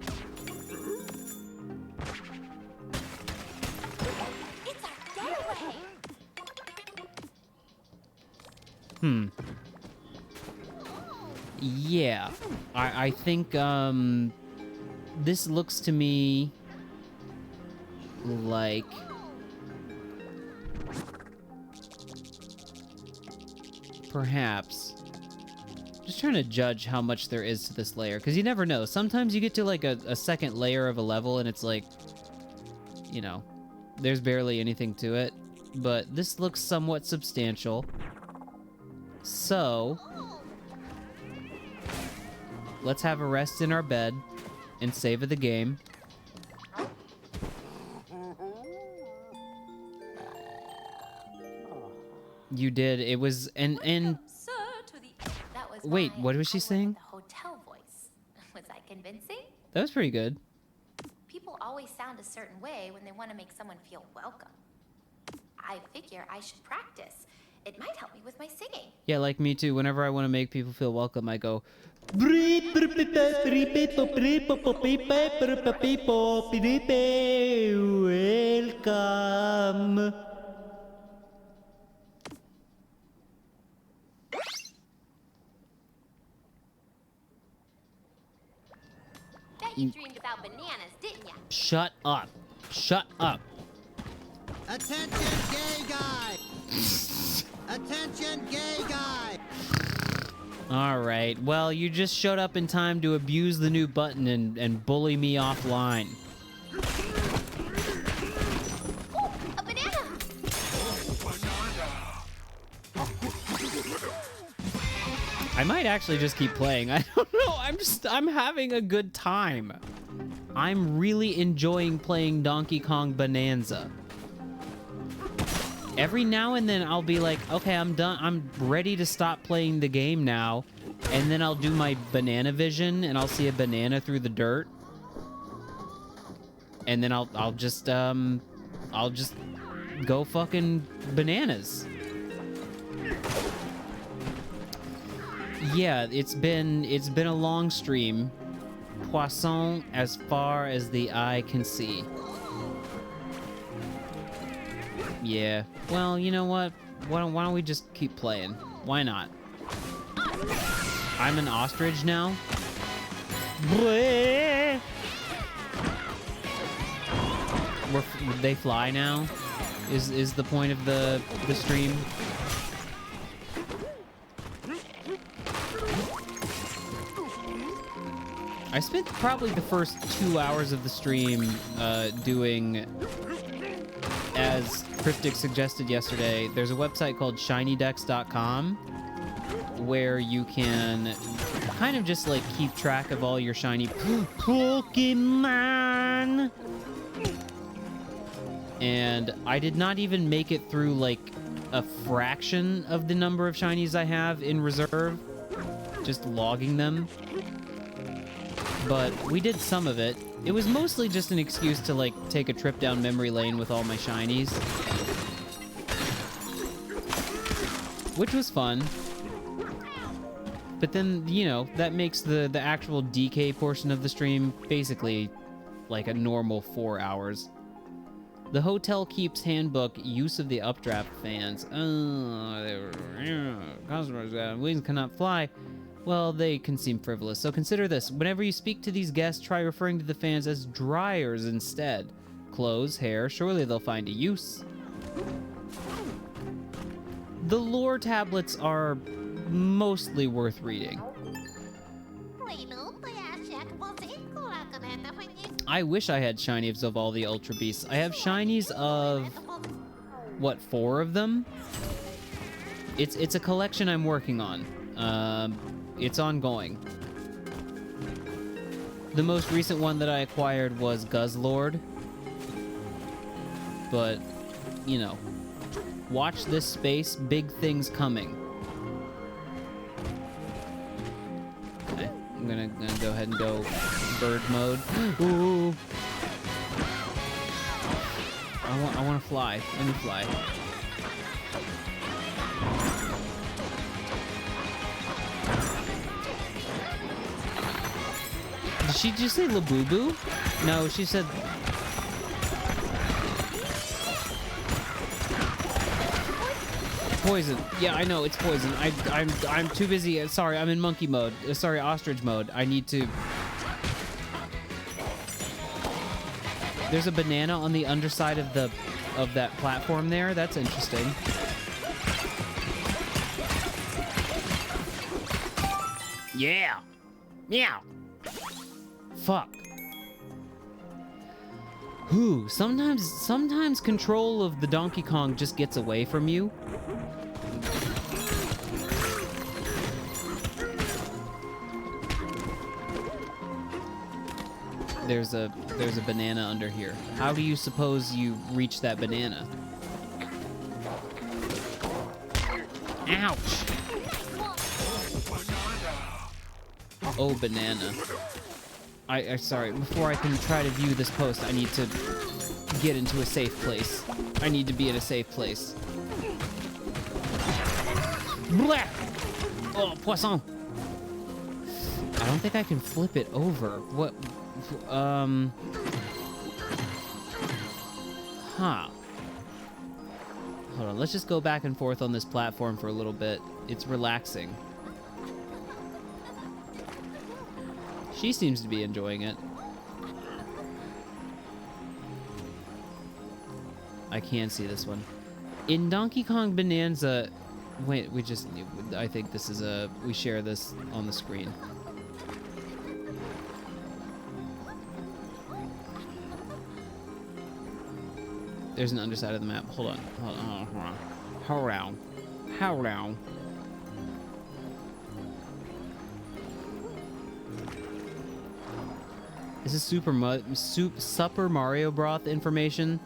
It's our getaway. Yeah. I think, this looks to me like... perhaps... Just trying to judge how much there is to this layer, because you never know. Sometimes you get to, like, a second layer of a level, and it's like, you know, there's barely anything to it. But this looks somewhat substantial. So... let's have a rest in our bed and savor the game. You did. It was and Sir, to the... That was wait, my- what was she I went saying? with the hotel voice. Was I convincing? that was pretty good. People always sound a certain way when they want to make someone feel welcome. I figure I should practice. It might help me with my singing. Yeah, like me too. Whenever I want to make people feel welcome, I go. Welcome. Bet you dreamed about bananas, didn't ya? Shut up. Shut up. Attention, gay guy! Attention, gay guy! All right. Well, you just showed up in time to abuse the new button and bully me offline. Oh, a banana! I might actually just keep playing. I don't know. I'm having a good time. I'm really enjoying playing Donkey Kong Bananza. Every now and then I'll be like, okay, I'm done. I'm ready to stop playing the game now. And then I'll do my banana vision and I'll see a banana through the dirt. And then I'll just go fucking bananas. Yeah, it's been a long stream. Poisson as far as the eye can see. Yeah. Well, you know what? Why don't we just keep playing? Why not? I'm an ostrich now. They fly now? Is the point of the stream? I spent probably the first 2 hours of the stream doing, as Cryptic suggested yesterday, there's a website called shinydex.com where you can kind of just like keep track of all your shiny Pokemon. And I did not even make it through like a fraction of the number of shinies I have in reserve, just logging them. But we did some of it. It was mostly just an excuse to like take a trip down memory lane with all my shinies, which was fun. But then, you know, that makes the actual DK portion of the stream basically like a normal 4 hours. The Hotel Keeps Handbook, use of the updraft fans. Customers wings cannot fly. Well, they can seem frivolous, so consider this. Whenever you speak to these guests, try referring to the fans as dryers instead. Clothes, hair, surely they'll find a use. The lore tablets are mostly worth reading. I wish I had shinies of all the Ultra Beasts. I have shinies of, what, 4 of them? It's a collection I'm working on. It's ongoing. The most recent one that I acquired was Guzzlord. But, you know, watch this space. Big things coming. Okay, I'm gonna go ahead and go bird mode. Ooh. I want to fly. Let me fly. Did she just say Labubu? No, she said... Poison. Yeah, I know, it's poison. I'm too busy. Sorry, I'm in monkey mode. Sorry, ostrich mode. I need to... There's a banana on the underside of that platform there. That's interesting. Yeah. Meow. Fuck. Whew. Sometimes control of the Donkey Kong just gets away from you. There's a banana under here. How do you suppose you reach that banana? Ouch! Oh, banana. I sorry, before I can try to view this post, I need to get into a safe place. I need to be in a safe place. Blah! Oh, poisson! I don't think I can flip it over. What? Huh. Hold on, let's just go back and forth on this platform for a little bit. It's relaxing. She seems to be enjoying it. I can see this one. In Donkey Kong Bonanza... Wait, I think this is we share this on the screen. There's an underside of the map. Hold on. Hold on. Is this Super Mario broth information?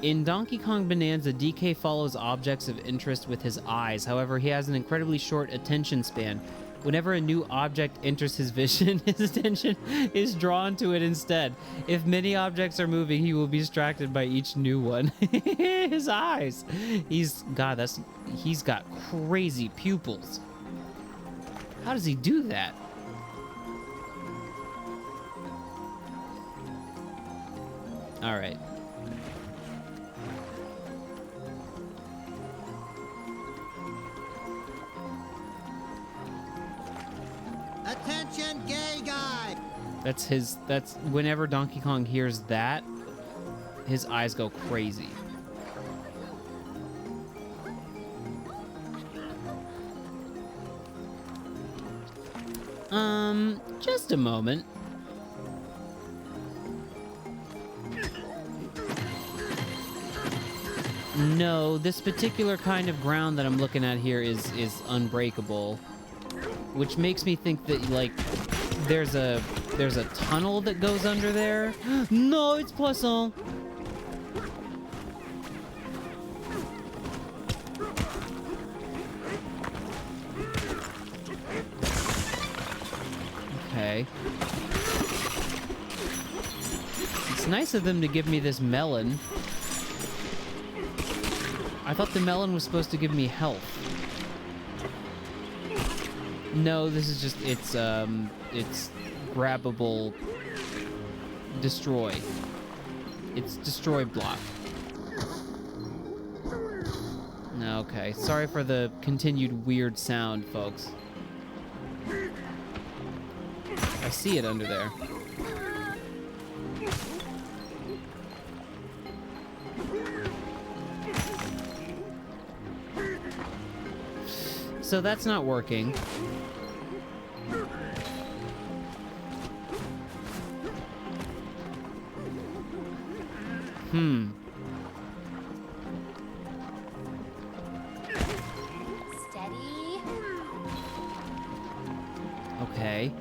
In Donkey Kong Bonanza, DK follows objects of interest with his eyes. However, he has an incredibly short attention span. Whenever a new object enters his vision, his attention is drawn to it instead. If many objects are moving, he will be distracted by each new one. His eyes. He's got crazy pupils. How does he do that? All right. Attention, gay guy! That's whenever Donkey Kong hears that, his eyes go crazy. Just a moment. No, this particular kind of ground that I'm looking at here is unbreakable, which makes me think that like there's a tunnel that goes under there. No, it's poisson. Okay. It's nice of them to give me this melon. I thought the melon was supposed to give me health. No, this is just, it's grabbable destroy. It's destroy block. Okay, sorry for the continued weird sound, folks. I see it under there. So that's not working. Okay.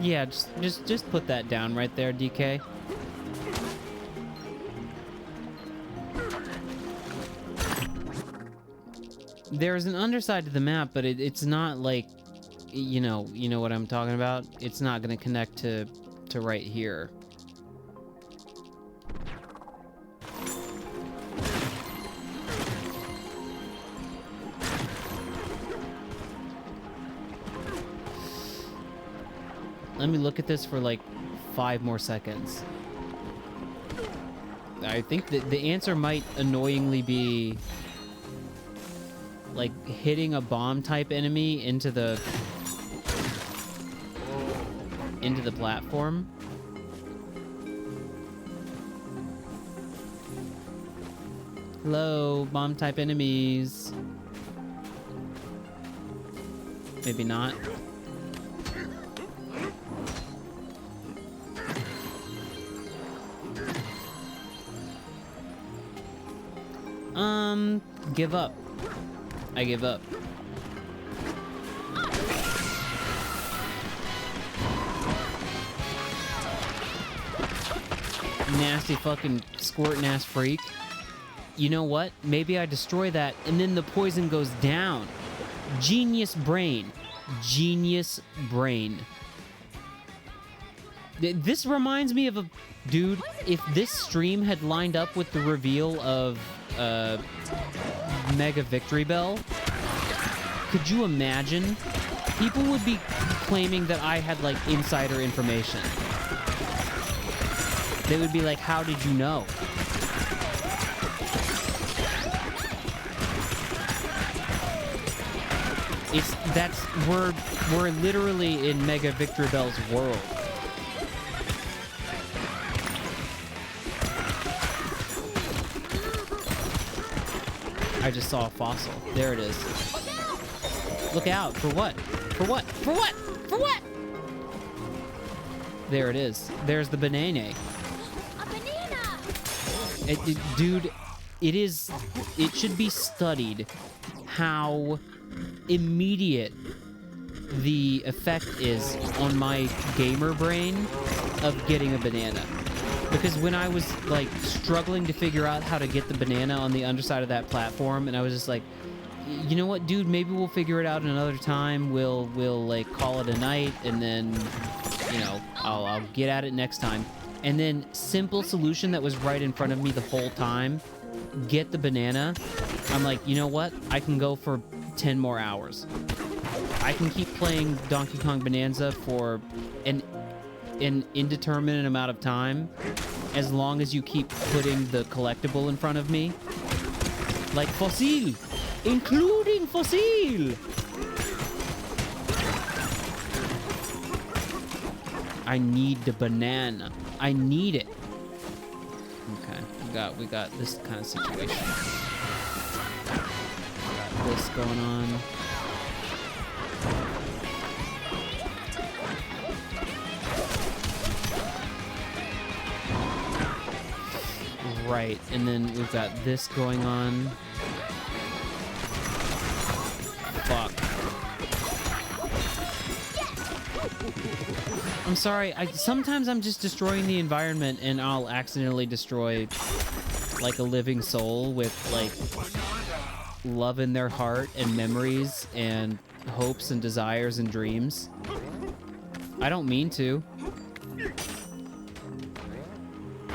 Yeah, just put that down right there, DK. There's an underside to the map, but it's not like, you know what I'm talking about? It's not gonna connect to right here. Let me look at this for like 5 more seconds. I think that the answer might annoyingly be like hitting a bomb type enemy into the platform. Hello, bomb type enemies. Maybe not. Give up. I give up. Nasty fucking squirtin' ass freak. You know what? Maybe I destroy that and then the poison goes down. Genius brain. Genius brain. This reminds me of a... Dude, if this stream had lined up with the reveal of Mega Victory Bell, could you imagine? People would be claiming that I had, like, insider information. They would be like, how did you know? We're literally in Mega Victory Bell's world. I just saw a fossil. There it is. Look out. For what? For what? For what? For what? There it is. There's the banana. A banana! Dude, it should be studied how immediate the effect is on my gamer brain of getting a banana. Because when I was, like, struggling to figure out how to get the banana on the underside of that platform, and I was just like, you know what, dude, maybe we'll figure it out another time. We'll like, call it a night, and then, you know, I'll get at it next time. And then, simple solution that was right in front of me the whole time, get the banana. I'm like, you know what? I can go for 10 more hours. I can keep playing Donkey Kong Bonanza for an indeterminate amount of time, as long as you keep putting the collectible in front of me. Like Fossil! Including Fossil! I need the banana. I need it. Okay, we got this kind of situation. Got this going on. Right, and then we've got this going on. Fuck. I'm sorry, sometimes I'm just destroying the environment and I'll accidentally destroy, like, a living soul with, like, love in their heart and memories and hopes and desires and dreams. I don't mean to.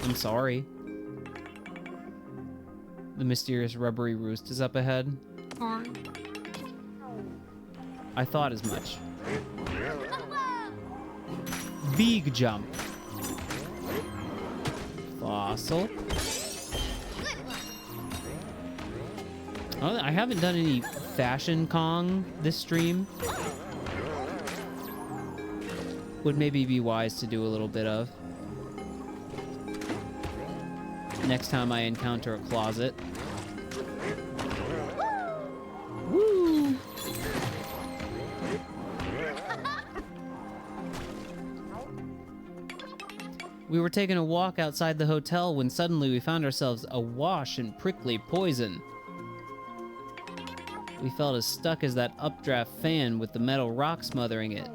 I'm sorry. The mysterious rubbery roost is up ahead. I thought as much. Big jump. Fossil. Oh, I haven't done any Fashion Kong this stream. Would maybe be wise to do a little bit of. Next time I encounter a closet. Woo! We were taking a walk outside the hotel when suddenly we found ourselves awash in prickly poison. We felt as stuck as that updraft fan with the metal rock smothering it.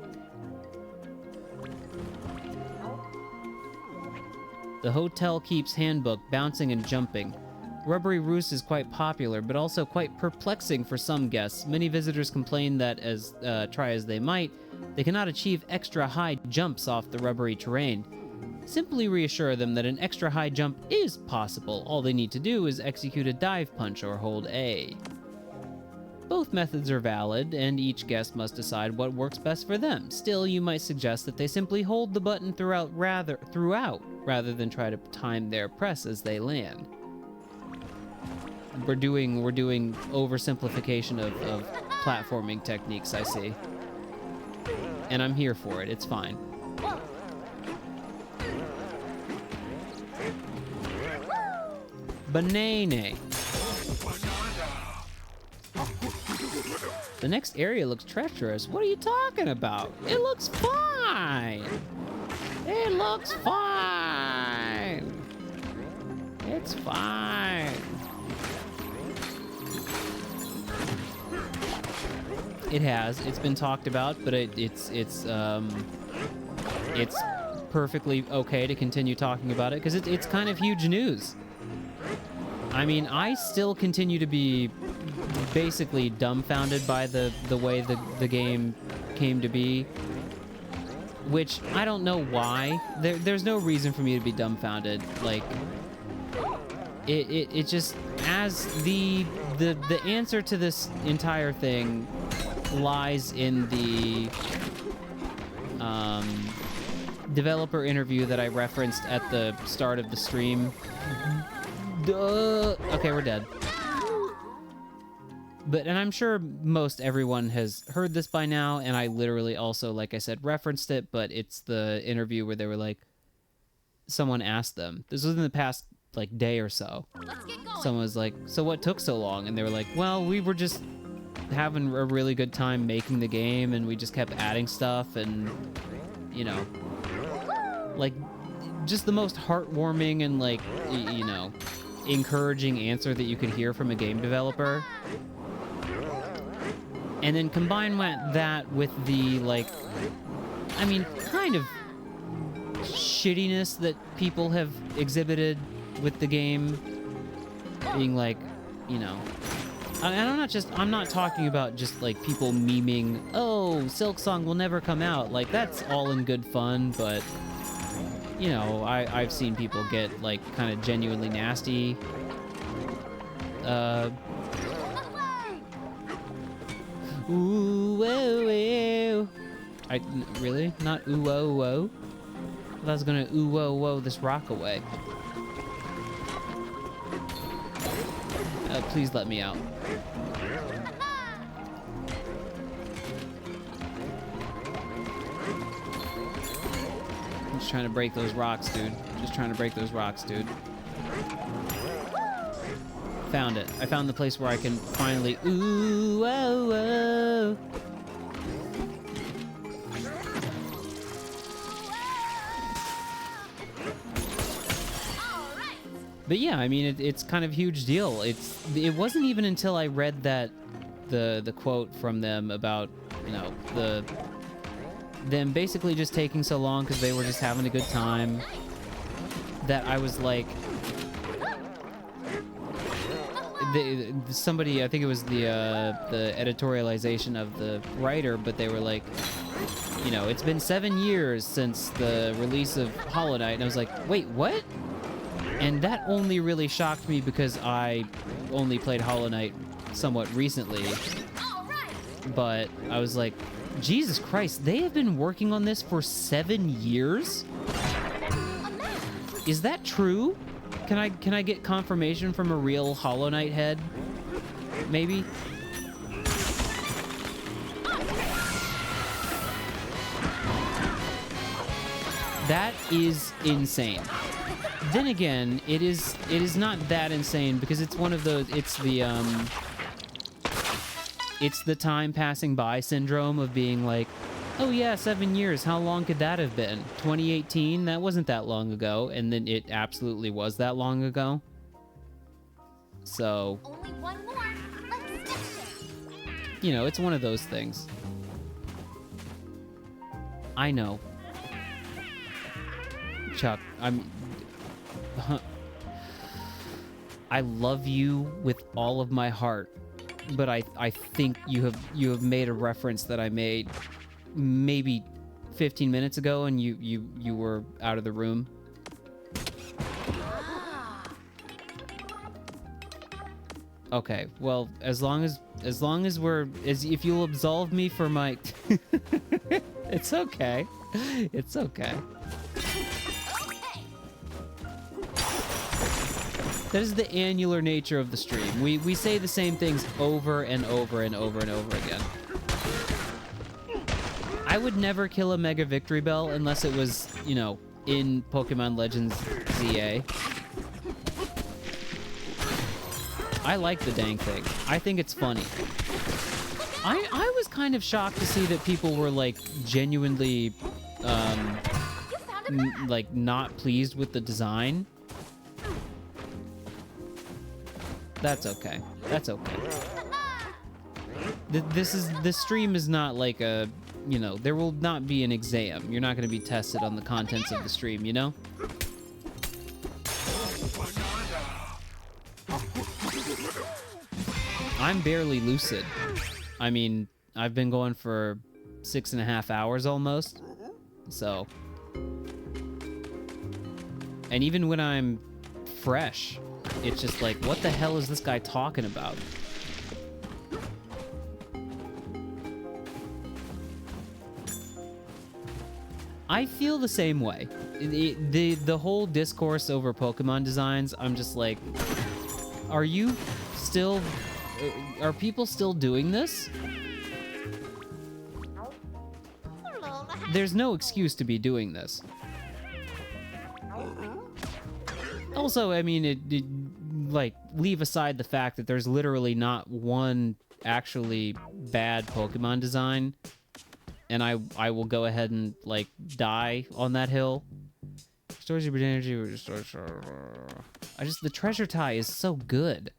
The hotel keeps handbook bouncing and jumping. Rubbery Roost is quite popular, but also quite perplexing for some guests. Many visitors complain that, try as they might, they cannot achieve extra high jumps off the rubbery terrain. Simply reassure them that an extra high jump is possible. All they need to do is execute a dive punch or hold A. Both methods are valid, and each guest must decide what works best for them. Still, you might suggest that they simply hold the button throughout rather than try to time their press as they land. We're doing oversimplification of platforming techniques, I see. And I'm here for it. It's fine. Banana. The next area looks treacherous. What are you talking about? It looks fine. It looks fine. It's fine. It has. It's been talked about, but it's perfectly okay to continue talking about it because it's kind of huge news. I mean, I still continue to be basically dumbfounded by the way the game came to be, which I don't know why. There's no reason for me to be dumbfounded. Like, it just, as the answer to this entire thing lies in the developer interview that I referenced at the start of the stream. Duh. Okay, we're dead. And I'm sure most everyone has heard this by now, and I literally also, like I said, referenced it, but it's the interview where they were like, someone asked them, this was in the past, like, day or so. Let's get going. Someone was like, so what took so long? And they were like, well, we were just having a really good time making the game, and we just kept adding stuff, and, you know, like, just the most heartwarming and, like, you know, encouraging answer that you could hear from a game developer. And then combine that with the, like, I mean, kind of shittiness that people have exhibited with the game, being like, you know, I'm not talking about just like people memeing, oh, Silksong will never come out. Like, that's all in good fun, but, you know, I've seen people get like kind of genuinely nasty. Ooh, whoa, whoa. Really? Not ooh, whoa, whoa? I thought I was gonna ooh, whoa, whoa this rock away. Please let me out. I'm just trying to break those rocks, dude. Just trying to break those rocks, dude. Found it. I found the place where I can finally ooh, whoa, whoa. But yeah, I mean, it's kind of a huge deal. It wasn't even until I read that the quote from them about, you know, them basically just taking so long because they were just having a good time, that I was like, somebody, I think it was the editorialization of the writer, but they were like, you know, it's been 7 years since the release of Hollow Knight, and I was like, wait, what? And that only really shocked me because I only played Hollow Knight somewhat recently. But I was like, Jesus Christ, they have been working on this for 7 years? Is that true? Can I get confirmation from a real Hollow Knight head? Maybe? That is insane. Then again, it is not that insane because it's one of those, it's the time passing by syndrome of being like, Oh yeah, 7 years. How long could that have been? 2018? That wasn't that long ago, and then it absolutely was that long ago. So, Only one more. Let's finish it. you know, it's one of those things. I know. Chuck, I love you with all of my heart, but I think you have made a reference that I made maybe 15 minutes ago, and you were out of the room. Okay, well, as long as if you'll absolve me for my it's okay. It's okay. That is the annular nature of the stream. We say the same things over and over and over and over again. I would never kill a Mega Victory Bell unless it was, you know, in Pokemon Legends ZA. I like the dang thing. I think it's funny. I was kind of shocked to see that people were, like, genuinely, like, not pleased with the design. That's okay. That's okay. This stream is not like a, you know, there will not be an exam. You're not going to be tested on the contents of the stream, you know? I'm barely lucid. I mean, I've been going for 6.5 hours almost. So. And even when I'm fresh, it's just like, what the hell is this guy talking about? I feel the same way. The whole discourse over Pokemon designs, I'm just like, are people still doing this? There's no excuse to be doing this. Also, I mean, like, leave aside the fact that there's literally not one actually bad Pokemon design, and I will go ahead and, like, die on that hill. Restores your energy. The treasure tie is so good.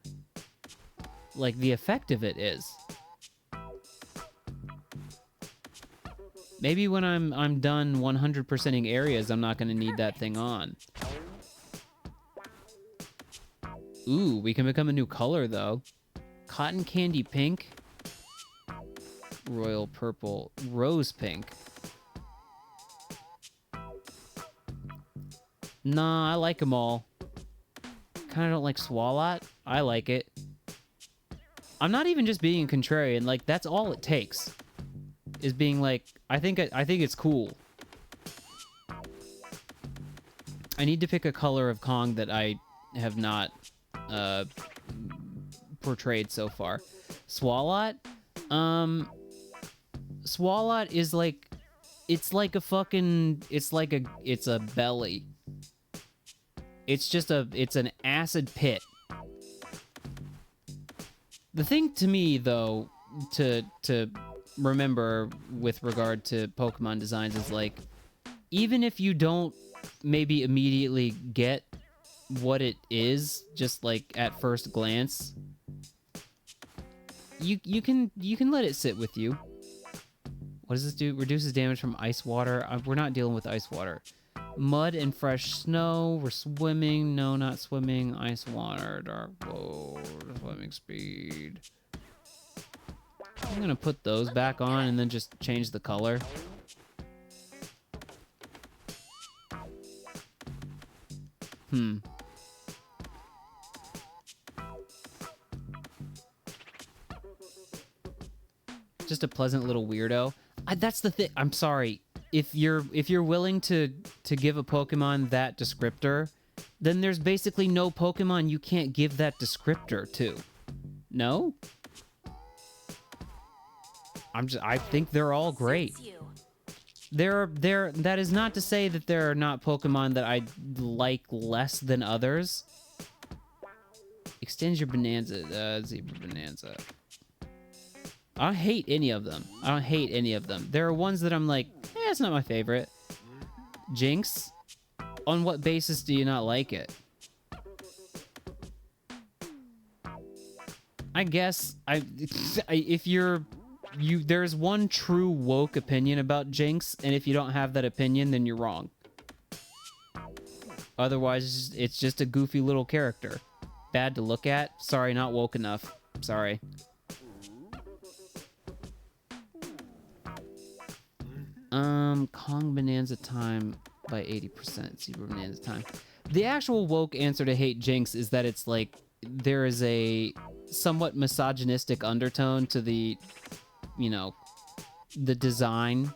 Like, the effect of it is. Maybe when I'm done 100%ing areas, I'm not gonna need that thing on. Ooh, we can become a new color, though. Cotton candy pink. Royal purple. Rose pink. Nah, I like them all. Kinda don't like Swalot. I like it. I'm not even just being contrarian. Like, that's all it takes. Is being like, I think it's cool. I need to pick a color of Kong that I have not portrayed so far. Swalot? Swalot is like, it's like a fucking, it's a belly. It's an acid pit. The thing to me, though, to remember with regard to Pokemon designs is, like, even if you don't maybe immediately get what it is, just like at first glance, you can let it sit with you. What does this do? Reduces damage from ice water. We're not dealing with ice water. Mud and fresh snow. We're swimming. No, not swimming. Ice water. Dark mode. Swimming speed. I'm gonna put those back on and then just change the color. Just a pleasant little weirdo. That's the thing. I'm sorry. If you're willing to give a Pokemon that descriptor, then there's basically no Pokemon you can't give that descriptor to. No? I think they're all great. That is not to say that there are not Pokemon that I like less than others. Extends your Bananza, Zebra Bananza. I don't hate any of them. I don't hate any of them. There are ones that I'm like, it's not my favorite. Jinx? On what basis do you not like it? I guess if there's one true woke opinion about Jinx, and if you don't have that opinion, then you're wrong. Otherwise, it's just a goofy little character. Bad to look at. Sorry, not woke enough. Sorry. Kong Bonanza time by 80%. Zebra Bonanza time. The actual woke answer to hate Jinx is that it's like there is a somewhat misogynistic undertone to the, you know, the design.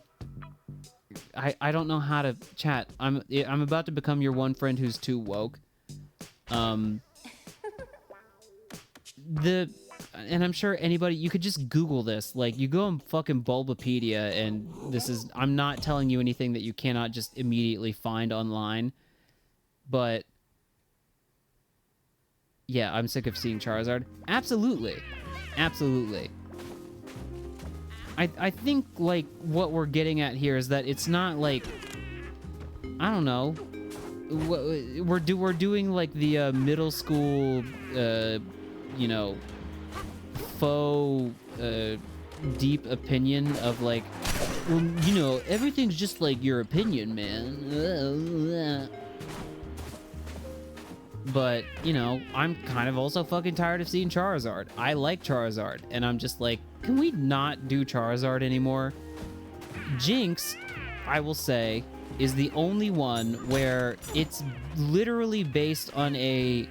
I don't know how to chat. I'm about to become your one friend who's too woke. And I'm sure anybody, you could just Google this. Like, you go on fucking Bulbapedia, and I'm not telling you anything that you cannot just immediately find online. But, yeah, I'm sick of seeing Charizard. Absolutely. Absolutely. I think, like, what we're getting at here is that it's not, like, I don't know. We're doing, like, the middle school, you know, faux deep opinion of like, well, you know, everything's just like your opinion, man. But, you know, I'm kind of also fucking tired of seeing Charizard. I like Charizard, and I'm just like, can we not do Charizard anymore? Jinx, I will say, is the only one where it's literally based on a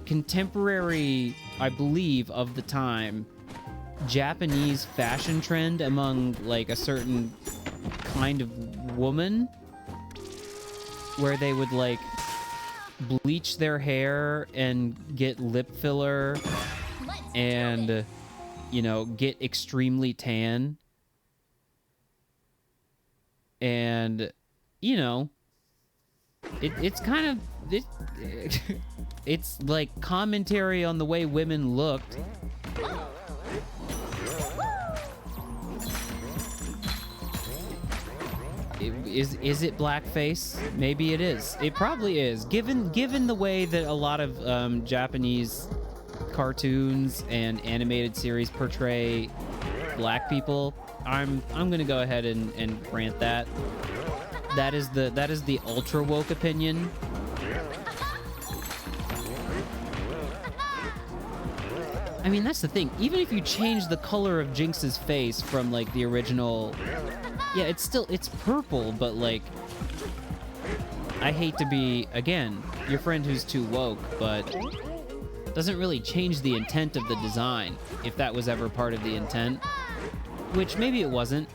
contemporary, I believe, of the time, Japanese fashion trend among, like, a certain kind of woman, where they would, like, bleach their hair and get lip filler and, you know, get extremely tan. And, you know, it's kind of... It's like commentary on the way women looked. Is it blackface? Maybe it is. It probably is. Given the way that a lot of Japanese cartoons and animated series portray black people, I'm gonna go ahead and grant that. That is the ultra woke opinion. I mean, that's the thing. Even if you change the color of Jinx's face from, like, the original... Yeah, it's purple, but, like... I hate to be, again, your friend who's too woke, but... It doesn't really change the intent of the design, if that was ever part of the intent. Which, maybe it wasn't.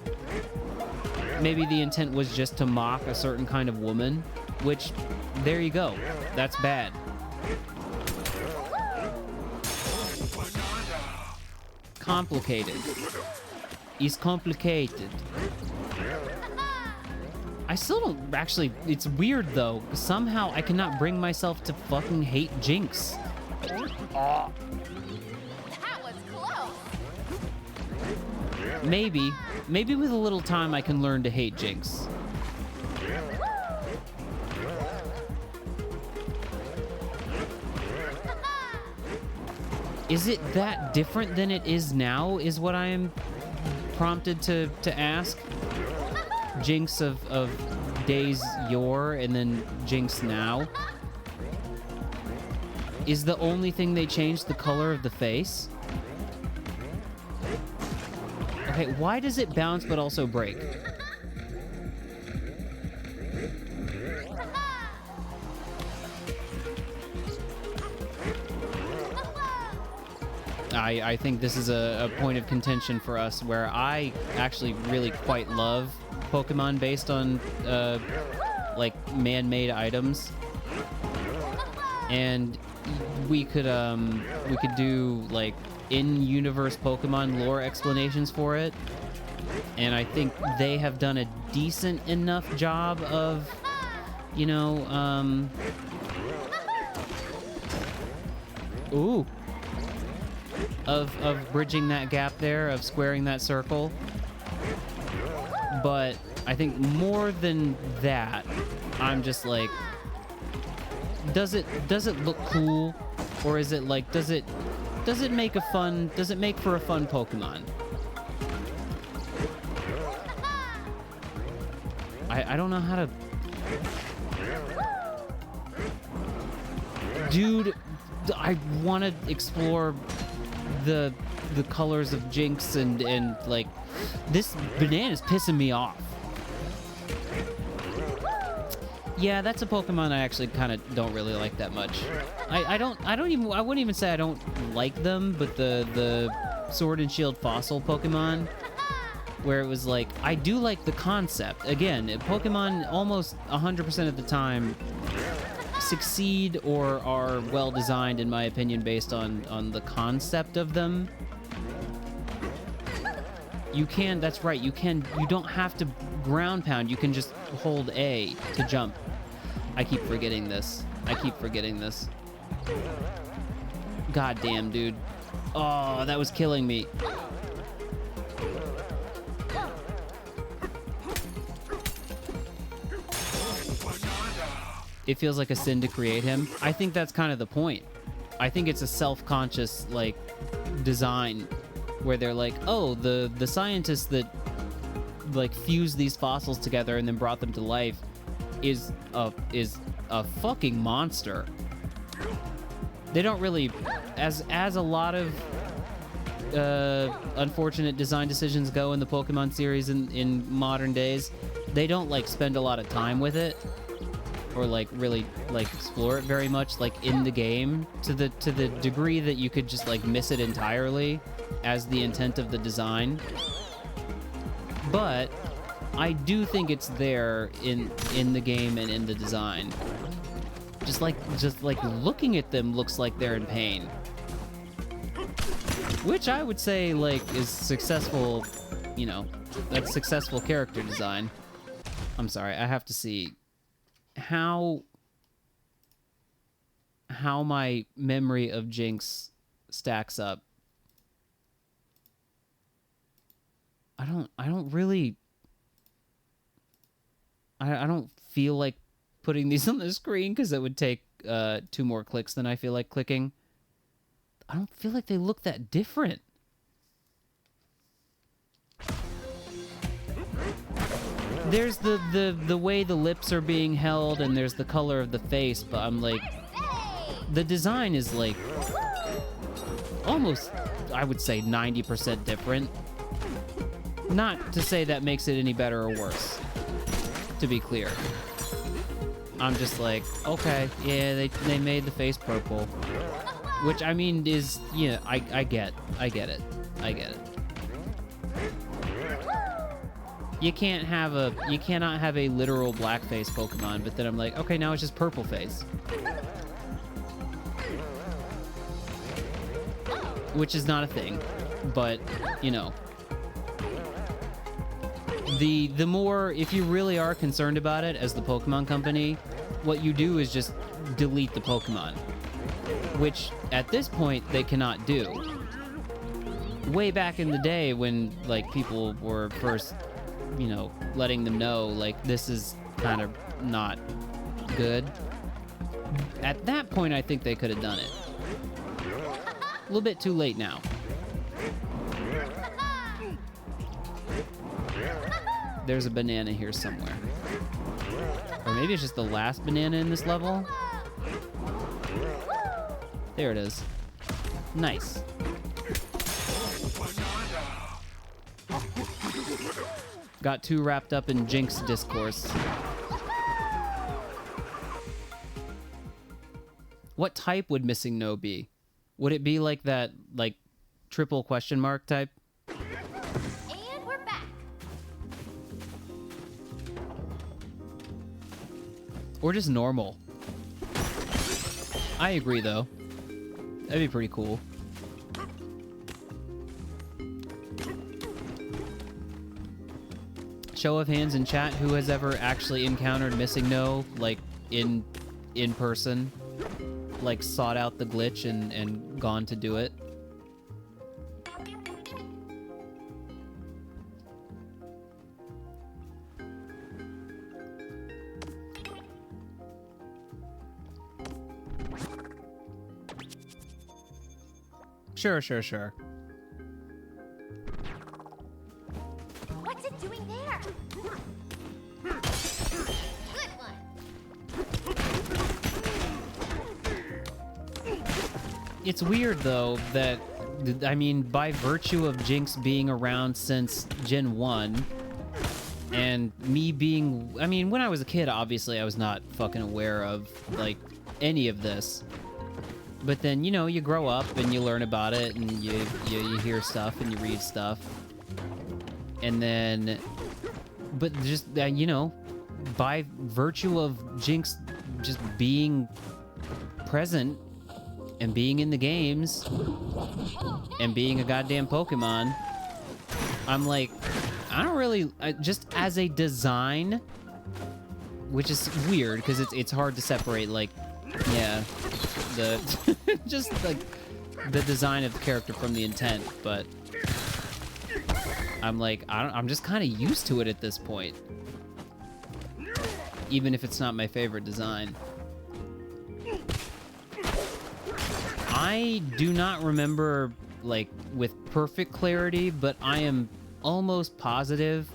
Maybe the intent was just to mock a certain kind of woman, which, there you go. That's bad. Complicated. Is complicated. I still don't actually... It's weird, though. Somehow I cannot bring myself to fucking hate Jinx. That was close. Maybe with a little time I can learn to hate Jinx. Is it that different than it is now, is what I am prompted to ask? Jinx of days yore and then Jinx now? Is the only thing they changed the color of the face? Okay, why does it bounce but also break? I think this is a point of contention for us where I actually really quite love Pokemon based on like man-made items, and we could do like in-universe Pokemon lore explanations for it, and I think they have done a decent enough job of, you know, ooh. of bridging that gap there, of squaring that circle. But I think more than that, I'm just like, does it look cool, or is it like, does it make for a fun Pokemon? I don't know how to. Dude, I want to explore the colors of Jinx and like, this Banana's pissing me off. Yeah, that's a Pokemon I actually kind of don't really like that much. I wouldn't even say I don't like them, but the Sword and Shield fossil Pokemon, where it was like, I do like the concept. Again, Pokemon almost 100% of the time succeed or are well designed, in my opinion, based on the concept of them. You can, that's right, you don't have to ground pound, you can just hold A to jump. I keep forgetting this. God damn, dude. Oh, that was killing me. It feels like a sin to create him. I think that's kind of the point. I think it's a self-conscious, like, design where they're like, oh, the scientists that, like, fused these fossils together and then brought them to life is a fucking monster. They don't really, as a lot of unfortunate design decisions go in the Pokemon series in modern days, they don't, like, spend a lot of time with it, or like really like explore it very much, like in the game, to the degree that you could just like miss it entirely as the intent of the design. But I do think it's there in the game and in the design. Just like looking at them looks like they're in pain, which I would say like is successful, you know, that's successful character design. I'm sorry, I have to see how my memory of Jinx stacks up. I don't really I don't feel like putting these on the screen because it would take 2 more clicks than I feel like clicking. I don't feel like they look that different. There's the way the lips are being held, and there's the color of the face, but I'm like, the design is like almost, I would say, 90% different. Not to say that makes it any better or worse, to be clear. I'm just like, okay, yeah, they made the face purple, which I mean is, yeah, I get it. You cannot have a literal blackface Pokemon, but then I'm like, okay, now it's just purple face. Which is not a thing, but, you know. The more, if you really are concerned about it as the Pokemon company, what you do is just delete the Pokemon. Which, at this point, they cannot do. Way back in the day when, like, people were first, you know, letting them know, like, this is kind of not good. At that point, I think they could have done it. A little bit too late now. There's a banana here somewhere. Or maybe it's just the last banana in this level. There it is. Nice. Got too wrapped up in Jinx discourse. What type would Missing No be? Would it be like that, like, triple question mark type? And we're back. Or just normal? I agree, though. That'd be pretty cool. Show of hands in chat, who has ever actually encountered Missing No, like, in person? Like, sought out the glitch and gone to do it? Sure, sure, sure. What's it doing there? Good one. It's weird, though, that, I mean, by virtue of Jinx being around since Gen 1, and me being, I mean, when I was a kid, obviously, I was not fucking aware of, like, any of this. But then, you know, you grow up and you learn about it, and you hear stuff and you read stuff. And then, but just, you know, by virtue of Jinx just being present and being in the games and being a goddamn Pokemon, I'm like, I don't really, just as a design, which is weird because it's hard to separate, like, yeah, the just like the design of the character from the intent, but I'm like, I'm just kind of used to it at this point, even if it's not my favorite design. I do not remember, like, with perfect clarity, but I am almost positive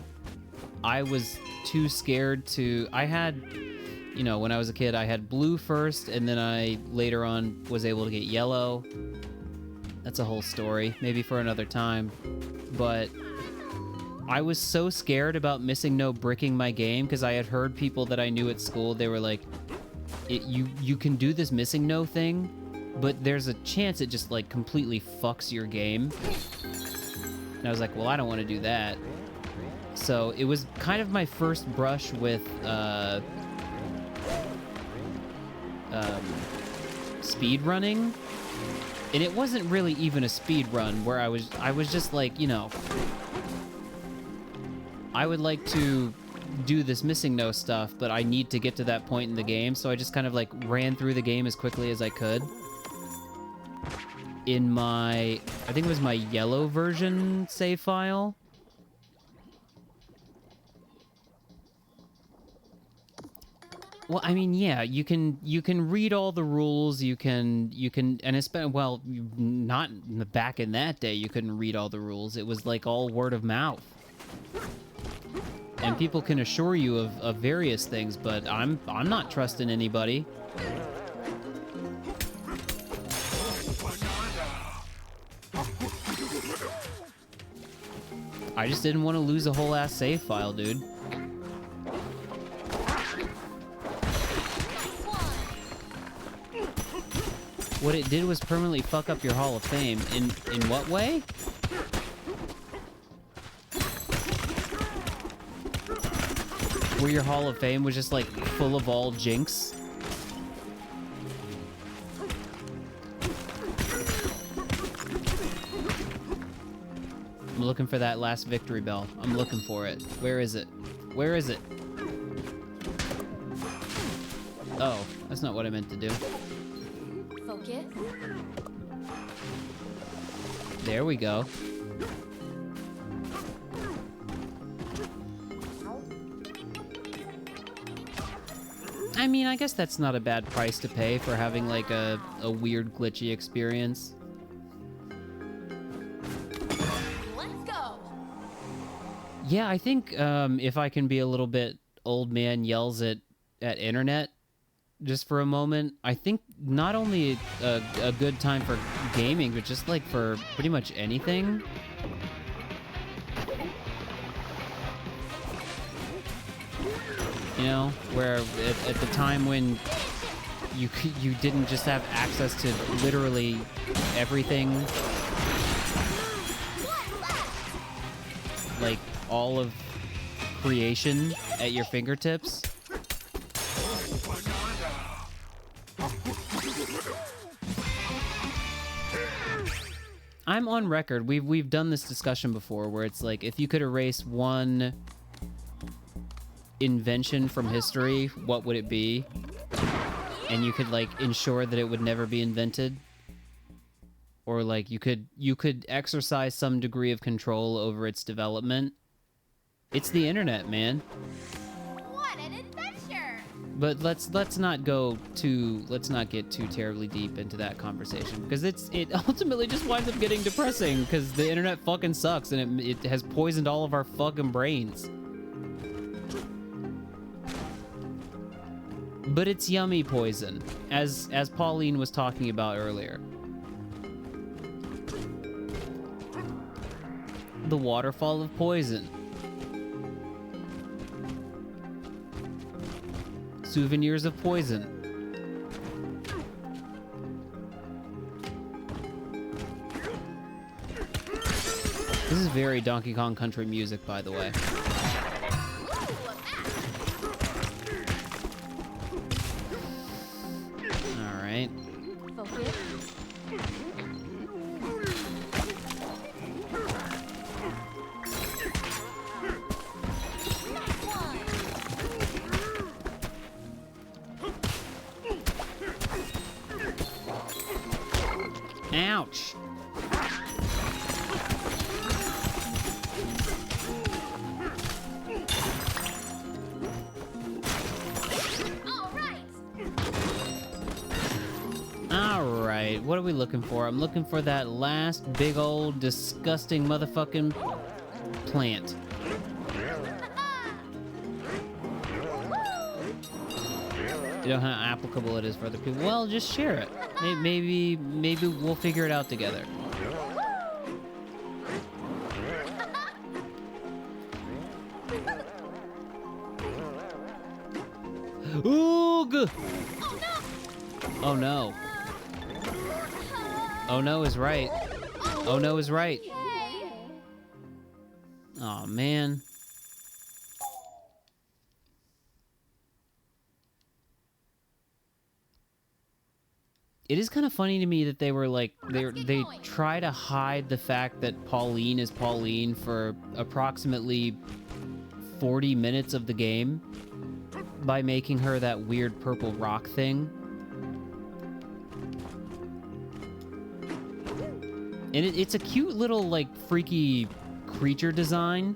I was too scared to... I had, you know, when I was a kid, I had blue first, and then I later on was able to get yellow. That's a whole story, maybe for another time. But I was so scared about missing no bricking my game, because I had heard people that I knew at school, they were like, you can do this missing no thing, but there's a chance it just, like, completely fucks your game. And I was like, well, I don't want to do that. So it was kind of my first brush with speed running. And it wasn't really even a speed run, where I was just like, you know, I would like to do this missing no stuff, but I need to get to that point in the game, so I just kind of like ran through the game as quickly as I could. In my, I think it was my yellow version save file. Well, I mean, yeah, you can read all the rules, you can, and it's been, well, not back in that day, you couldn't read all the rules. It was like all word of mouth. And people can assure you of various things, but I'm not trusting anybody. I just didn't want to lose a whole ass save file, dude. What it did was permanently fuck up your Hall of Fame. In what way? Where your Hall of Fame was just like full of all Jinx? I'm looking for that last victory bell. I'm looking for it. Where is it? Where is it? Oh, that's not what I meant to do. Focus. There we go. I mean, I guess that's not a bad price to pay for having like a weird glitchy experience. Let's go. Yeah, I think if I can be a little bit old man yells at internet just for a moment, I think not only a good time for gaming, but just like for pretty much anything. You know, where at the time when you didn't just have access to literally everything, like all of creation at your fingertips. I'm on record. We've done this discussion before, where it's like, if you could erase one invention from history, what would it be? And you could like ensure that it would never be invented, or like you could exercise some degree of control over its development. It's the internet, man. What an adventure! But let's not get too terribly deep into that conversation, because it ultimately just winds up getting depressing because the internet fucking sucks and it has poisoned all of our fucking brains. But it's yummy poison, as Pauline was talking about earlier. The waterfall of poison. Souvenirs of poison. This is very Donkey Kong Country music, by the way. All right. Focus. Ouch. All right, what are we looking for? I'm looking for that last big old disgusting motherfucking plant. You know how applicable it is for other people. Well, just share it. Maybe we'll figure it out together. Oog! Oh no. Oh no is right. Oh no is right. Oh man. It is kind of funny to me that they were like, they try to hide the fact that Pauline is Pauline for approximately 40 minutes of the game by making her that weird purple rock thing. And it's a cute little, like, freaky creature design.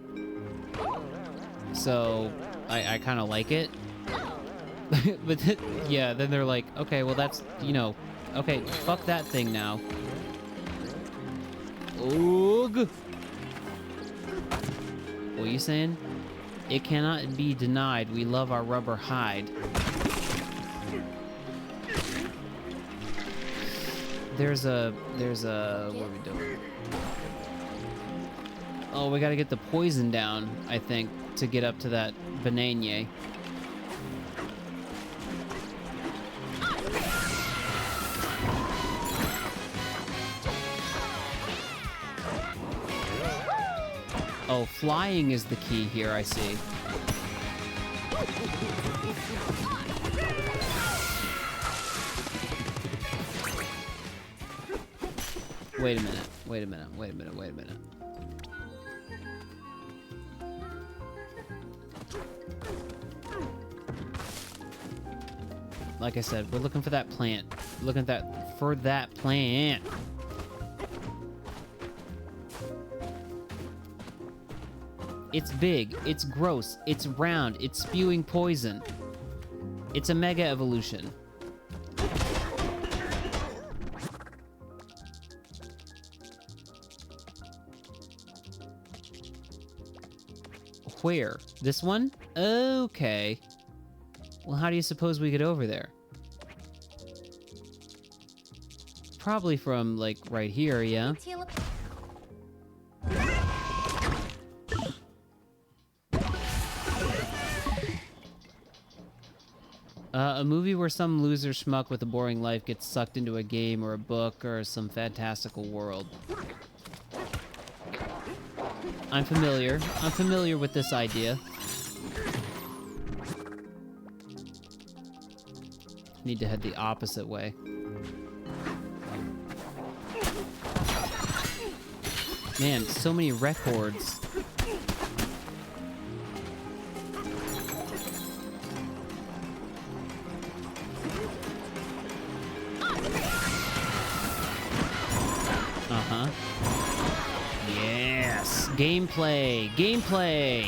So, I kind of like it. But yeah, then they're like, okay, well that's, you know, okay, fuck that thing now. Oog! What are you saying? It cannot be denied. We love our rubber hide. There's a, what are we doing? Oh, we gotta get the poison down, I think, to get up to that banana. Oh, flying is the key here, I see. Wait a minute, wait a minute, wait a minute, wait a minute. Like I said, we're looking for that plant. Looking for that plant. It's big, it's gross, it's round, it's spewing poison. It's a mega evolution. Where? This one? Okay. Well, how do you suppose we get over there? Probably from, like, right here, yeah? A movie where some loser schmuck with a boring life gets sucked into a game or a book or some fantastical world. I'm familiar. I'm familiar with this idea. Need to head the opposite way. Man, so many records. Uh-huh. Yes! Gameplay! Gameplay!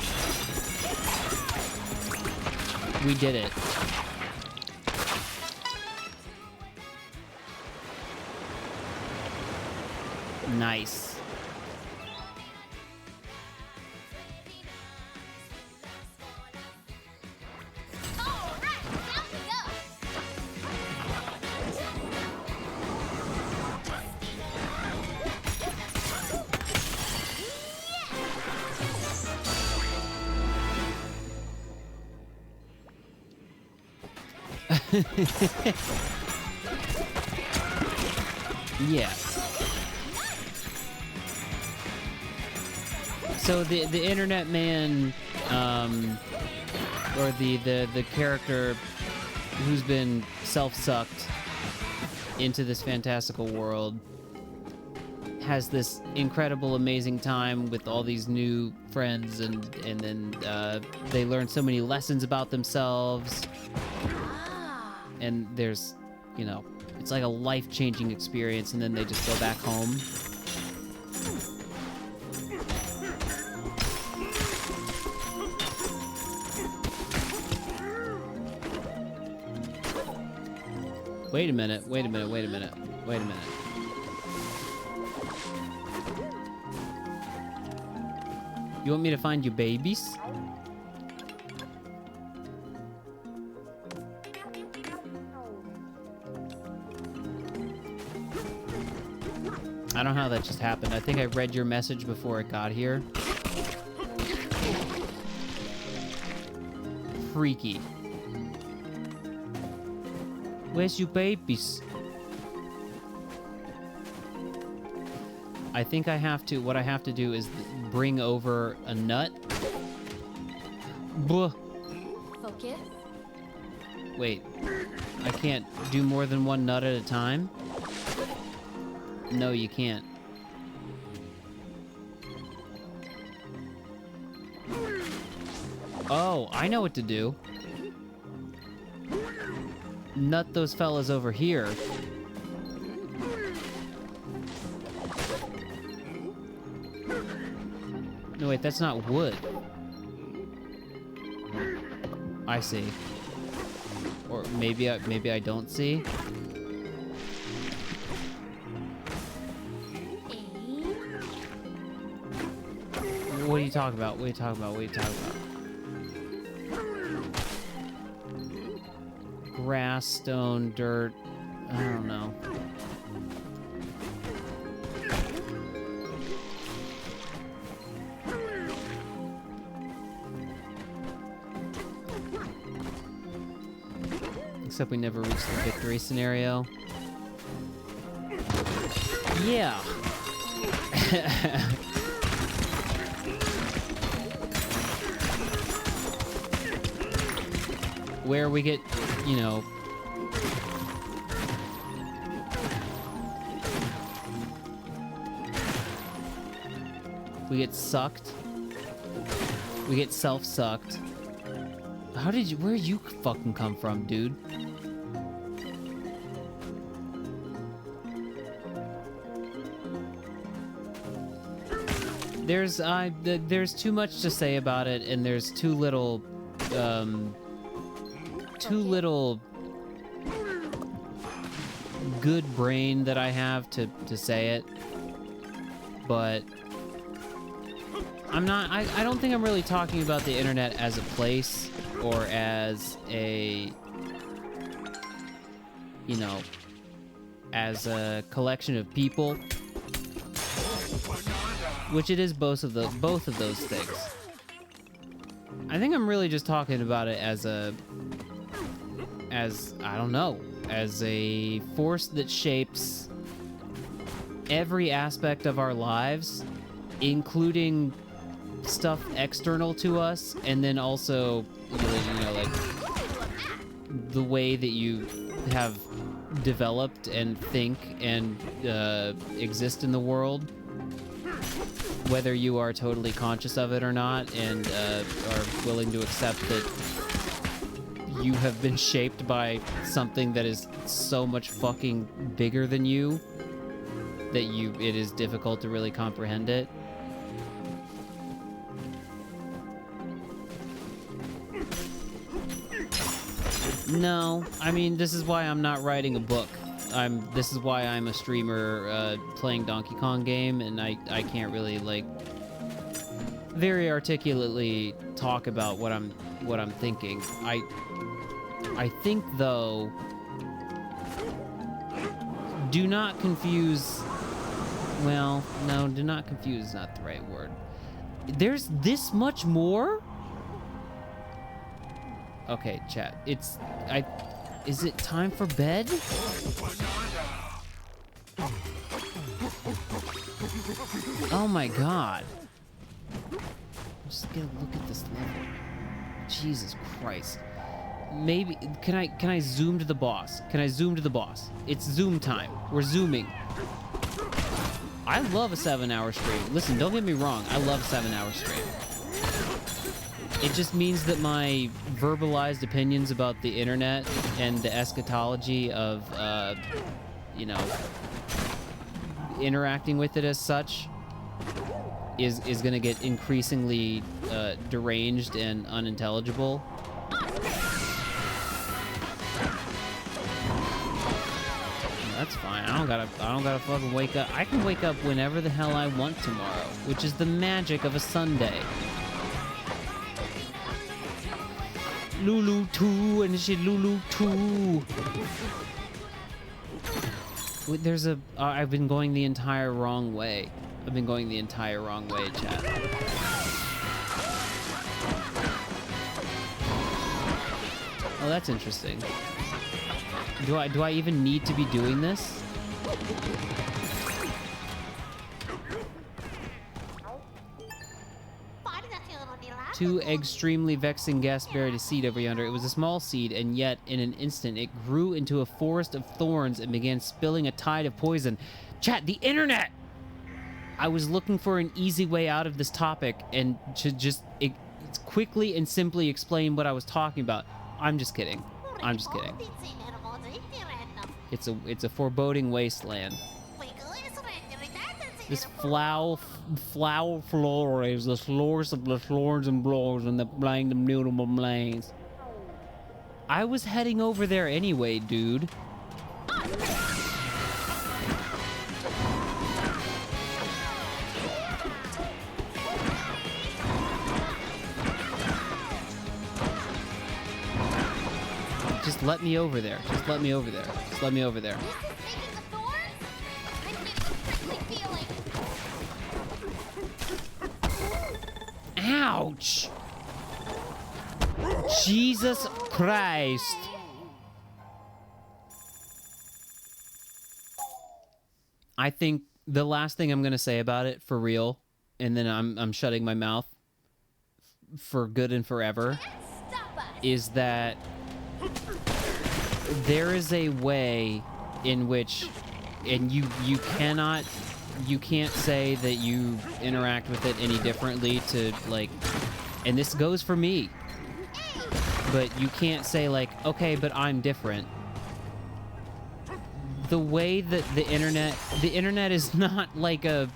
We did it. Nice. All right, down we go. Yeah. So the internet man, or the character who's been self-sucked into this fantastical world, has this incredible, amazing time with all these new friends, and then they learn so many lessons about themselves, and there's, you know, it's like a life-changing experience, and then they just go back home. Wait a minute, wait a minute, wait a minute, wait a minute. You want me to find you babies? I don't know how that just happened. I think I read your message before it got here. Freaky. Where's your babies? I think I have to, what I have to do is bring over a nut. Buh. Focus. Wait, I can't do more than one nut at a time? No, you can't. Oh, I know what to do. Nut those fellas over here. No, wait, that's not wood. I see. Or maybe I don't see. What are you talking about? What are you talking about? What are you talking about? Grass, stone, dirt. I don't know. Except we never reached the victory scenario. Yeah. Where we get, you know, we get sucked. We get self-sucked. How did you, where you fucking come from, dude? There's too much to say about it, and there's too little good brain that I have to say it. But I don't think I'm really talking about the internet as a place or as a, you know, as a collection of people, which it is both of those things. I think I'm really just talking about it as I don't know, as a force that shapes every aspect of our lives, including stuff external to us, and then also, you know, like the way that you have developed and think and exist in the world, whether you are totally conscious of it or not, and are willing to accept that you have been shaped by something that is so much fucking bigger than you that it is difficult to really comprehend it. No, I mean, this is why I'm not writing a book. this is why I'm a streamer playing Donkey Kong game, and I can't really like very articulately talk about what I'm thinking. I think though, do not confuse. Well, no, do not confuse is not the right word. There's this much more? Okay, chat. Is it time for bed? Oh my god. Just get a look at this level. Jesus Christ. Maybe can I zoom to the boss? Can I zoom to the boss? It's zoom time. We're zooming. I love a 7-hour stream. Listen, don't get me wrong. I love 7-hour stream. It just means that my verbalized opinions about the internet and the eschatology of, you know, interacting with it as such is going to get increasingly deranged and unintelligible. That's fine. I don't gotta fucking wake up. I can wake up whenever the hell I want tomorrow, which is the magic of a Sunday. Lulu 2 and shit, Lulu 2. Wait, there's a. I've been going the entire wrong way. I've been going the entire wrong way, chat. Oh, that's interesting. Do I even need to be doing this? Two extremely vexing guests buried a seed over yonder. It was a small seed, and yet, in an instant, it grew into a forest of thorns and began spilling a tide of poison. Chat, the internet! I was looking for an easy way out of this topic and to just quickly and simply explain what I was talking about. I'm just kidding. I'm just kidding. It's a foreboding wasteland. This flower floor is the floors of the floors and blows and the blind and mutable lanes. I was heading over there anyway, dude. Just let me over there. Just let me over there. Just let me over there. Ouch! Jesus Christ! I think the last thing I'm gonna say about it, for real, and then I'm shutting my mouth for good and forever, is that there is a way in which, and you can't say that you interact with it any differently to, like, and this goes for me, but you can't say, like, okay, but I'm different. The way that the internet is not like a,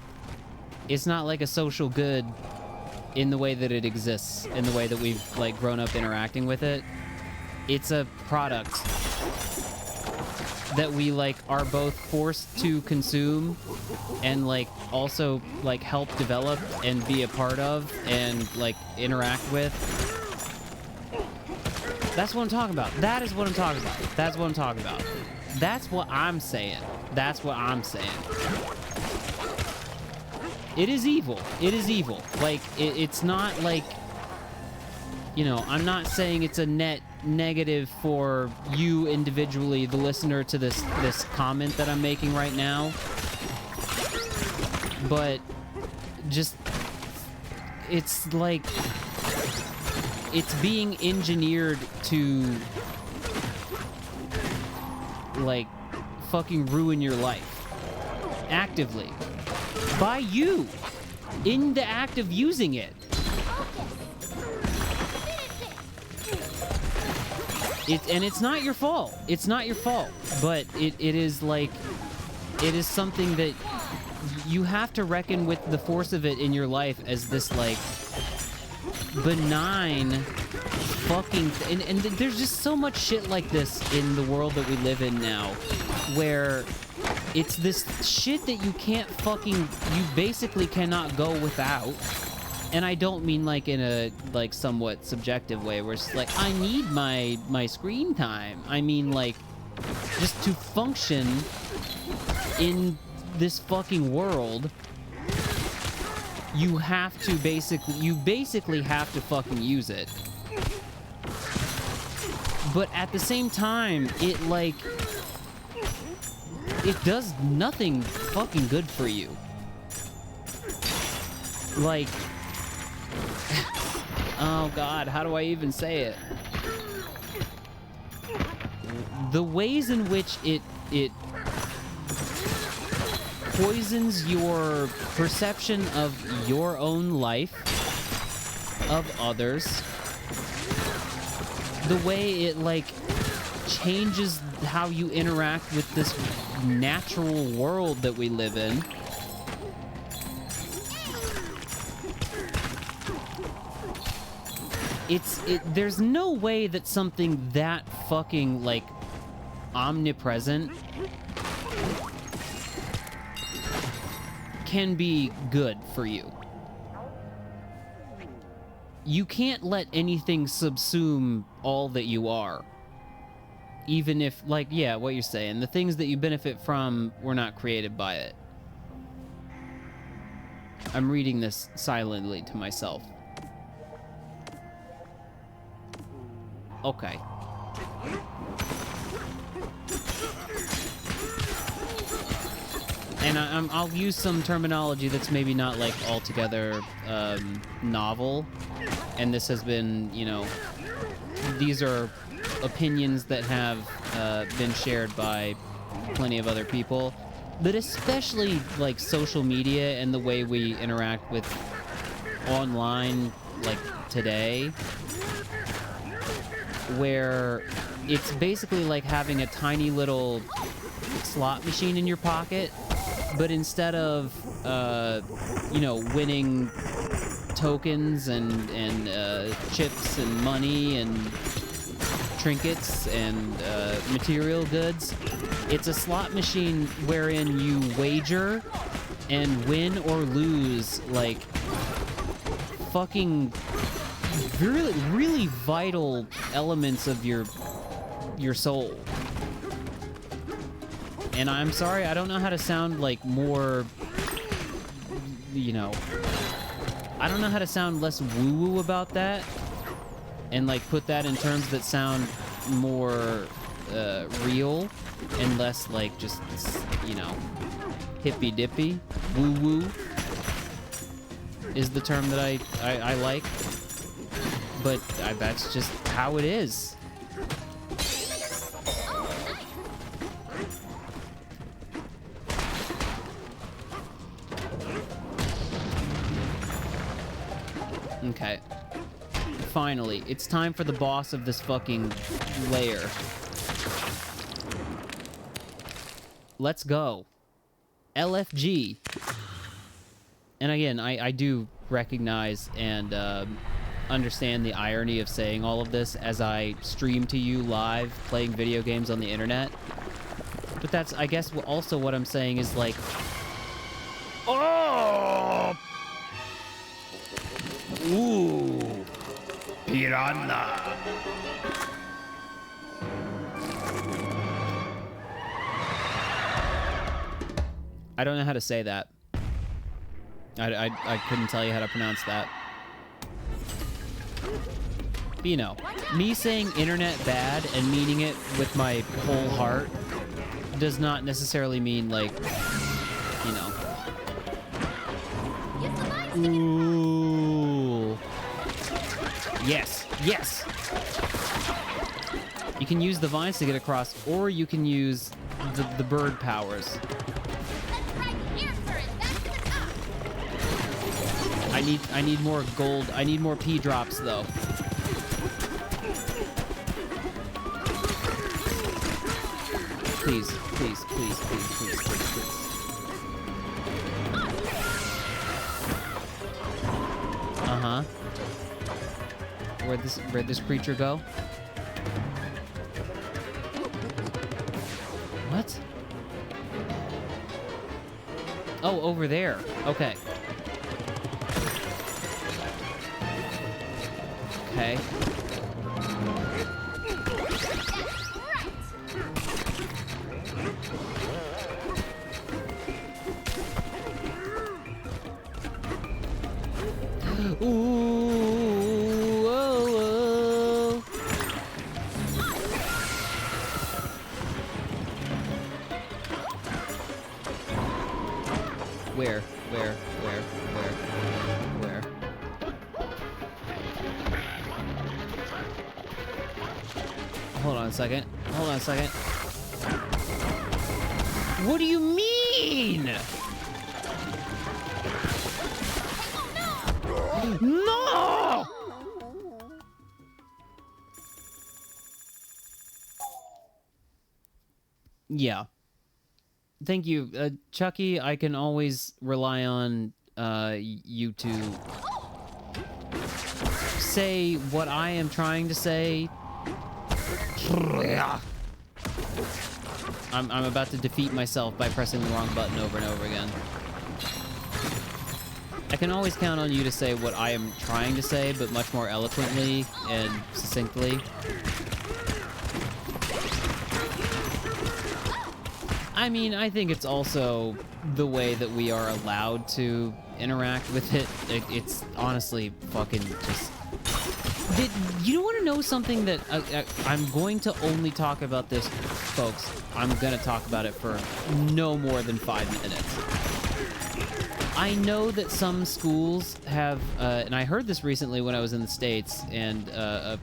it's not like a social good in the way that it exists, in the way that we've, like, grown up interacting with it. It's a product that we, like, are both forced to consume and, like, also, like, help develop and be a part of and, like, interact with. That's what I'm talking about. That is what I'm talking about. That's what I'm talking about. That's what I'm saying. That's what I'm saying. It is evil. It is evil. Like, it's not like, you know, I'm not saying it's a net negative for you individually, the listener to this comment that I'm making right now, but just, it's like, it's being engineered to, like, fucking ruin your life actively by you in the act of using it. And it's not your fault. It's not your fault. But it is, like, it is something that you have to reckon with the force of it in your life as this, like, benign fucking and there's just so much shit like this in the world that we live in now, where it's this shit that you can't fucking, you basically cannot go without. And I don't mean like in a like somewhat subjective way where it's like I need my screen time. I mean like just to function in this fucking world, you have to basically have to fucking use it. But at the same time, it does nothing fucking good for you. Like, oh god, how do I even say it? The ways in which it poisons your perception of your own life, of others, the way it like changes how you interact with this natural world that we live in. There's no way that something that fucking like omnipresent can be good for you. You can't let anything subsume all that you are. Even if, like, yeah, what you're saying, the things that you benefit from were not created by it. I'm reading this silently to myself. Okay. And I'll use some terminology that's maybe not like altogether novel. And this has been, you know, these are opinions that have been shared by plenty of other people. But especially like social media and the way we interact with online like today, where it's basically like having a tiny little slot machine in your pocket, but instead of you know, winning tokens and chips and money and trinkets and material goods, it's a slot machine wherein you wager and win or lose like fucking really, really vital elements of your soul. And I'm sorry, I don't know how to sound like more, you know, I don't know how to sound less woo-woo about that and like put that in terms that sound more real and less like just, you know, hippy-dippy. Woo-woo is the term that I like. But that's just how it is. Okay. Finally, it's time for the boss of this fucking lair. Let's go. LFG. And again, I do recognize and understand the irony of saying all of this as I stream to you live playing video games on the internet. But that's, I guess, also what I'm saying is like, oh! Ooh! Piranha! I don't know how to say that. I couldn't tell you how to pronounce that. But, you know, me saying internet bad and meaning it with my whole heart does not necessarily mean, like, you know. Ooh. Yes, yes! You can use the vines to get across, or you can use the bird powers. I need more gold. I need more P drops though. Please, please, please, please, please, please, please. Uh-huh. Where'd this creature go? What? Oh, over there. Okay. Okay. Ooh, oh, oh. Where? Hold on a second. What do you mean? No! Yeah. Thank you. Chucky, I can always rely on you to say what I am trying to say. I'm about to defeat myself by pressing the wrong button over and over again. I can always count on you to say what I am trying to say, but much more eloquently and succinctly. I mean, I think it's also the way that we are allowed to interact with it. It's honestly fucking just... You want to know something that... I'm going to only talk about this, folks. I'm going to talk about it for no more than 5 minutes. I know that some schools have... and I heard this recently when I was in the States, and a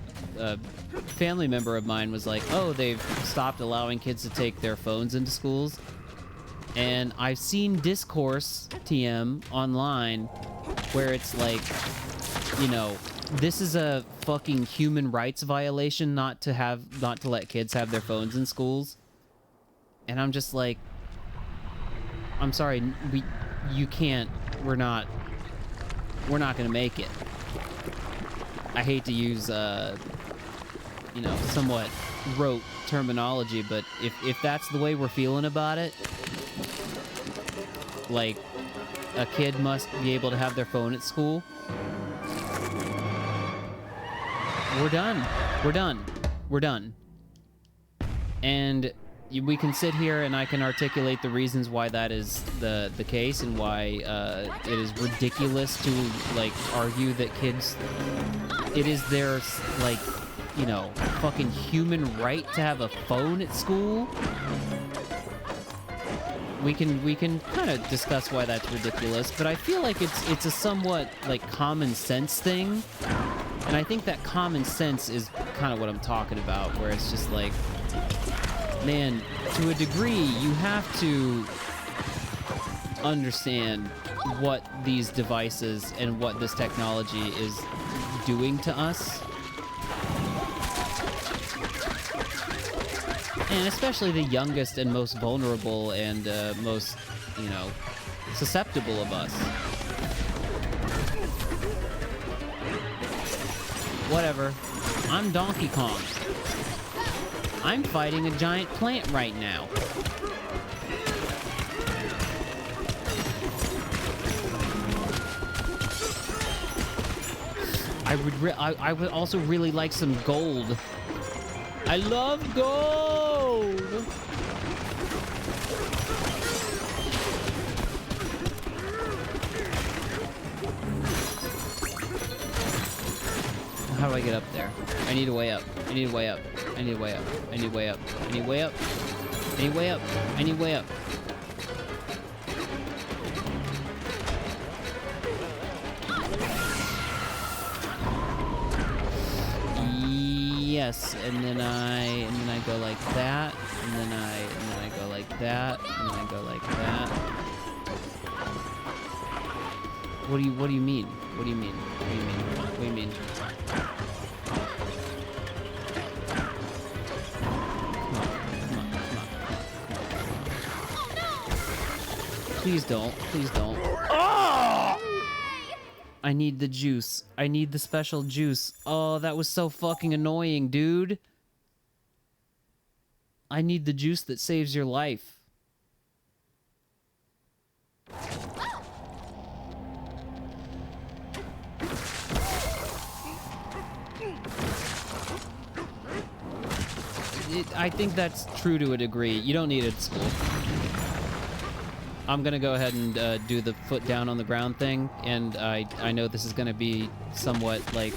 family member of mine was like, oh, they've stopped allowing kids to take their phones into schools. And I've seen discourse, TM, online, where it's like, you know, this is a fucking human rights violation not to let kids have their phones in schools. And I'm just like, I'm sorry, you can't, we're not gonna make it. I hate to use, you know, somewhat rote terminology, but if that's the way we're feeling about it, like, a kid must be able to have their phone at school, we're done. And we can sit here and I can articulate the reasons why that is the case, and why it is ridiculous to, like, argue that kids, it is their, like, you know, fucking human right to have a phone at school. We can kind of discuss why that's ridiculous, but I feel like it's a somewhat, like, common sense thing. And I think that common sense is kind of what I'm talking about, where it's just like, man, to a degree, you have to understand what these devices and what this technology is doing to us. And especially the youngest and most vulnerable and most, you know, susceptible of us. Whatever. I'm Donkey Kong. I'm fighting a giant plant right now. I would also really like some gold. I love gold! How do I get up there? I need a way up. I need a way up. I need a way up. I need a way up. I need a way up. I need a way up. I need a way up. Yes, and then I go like that, and then I go like that, and then I go like that. What do you mean? What do you mean? What do you mean? What do you mean? Please don't. Please don't. Oh! I need the juice. I need the special juice. Oh, that was so fucking annoying, dude. I need the juice that saves your life. I think that's true to a degree. You don't need it at school. I'm gonna go ahead and do the foot down on the ground thing, and I know this is gonna be somewhat like,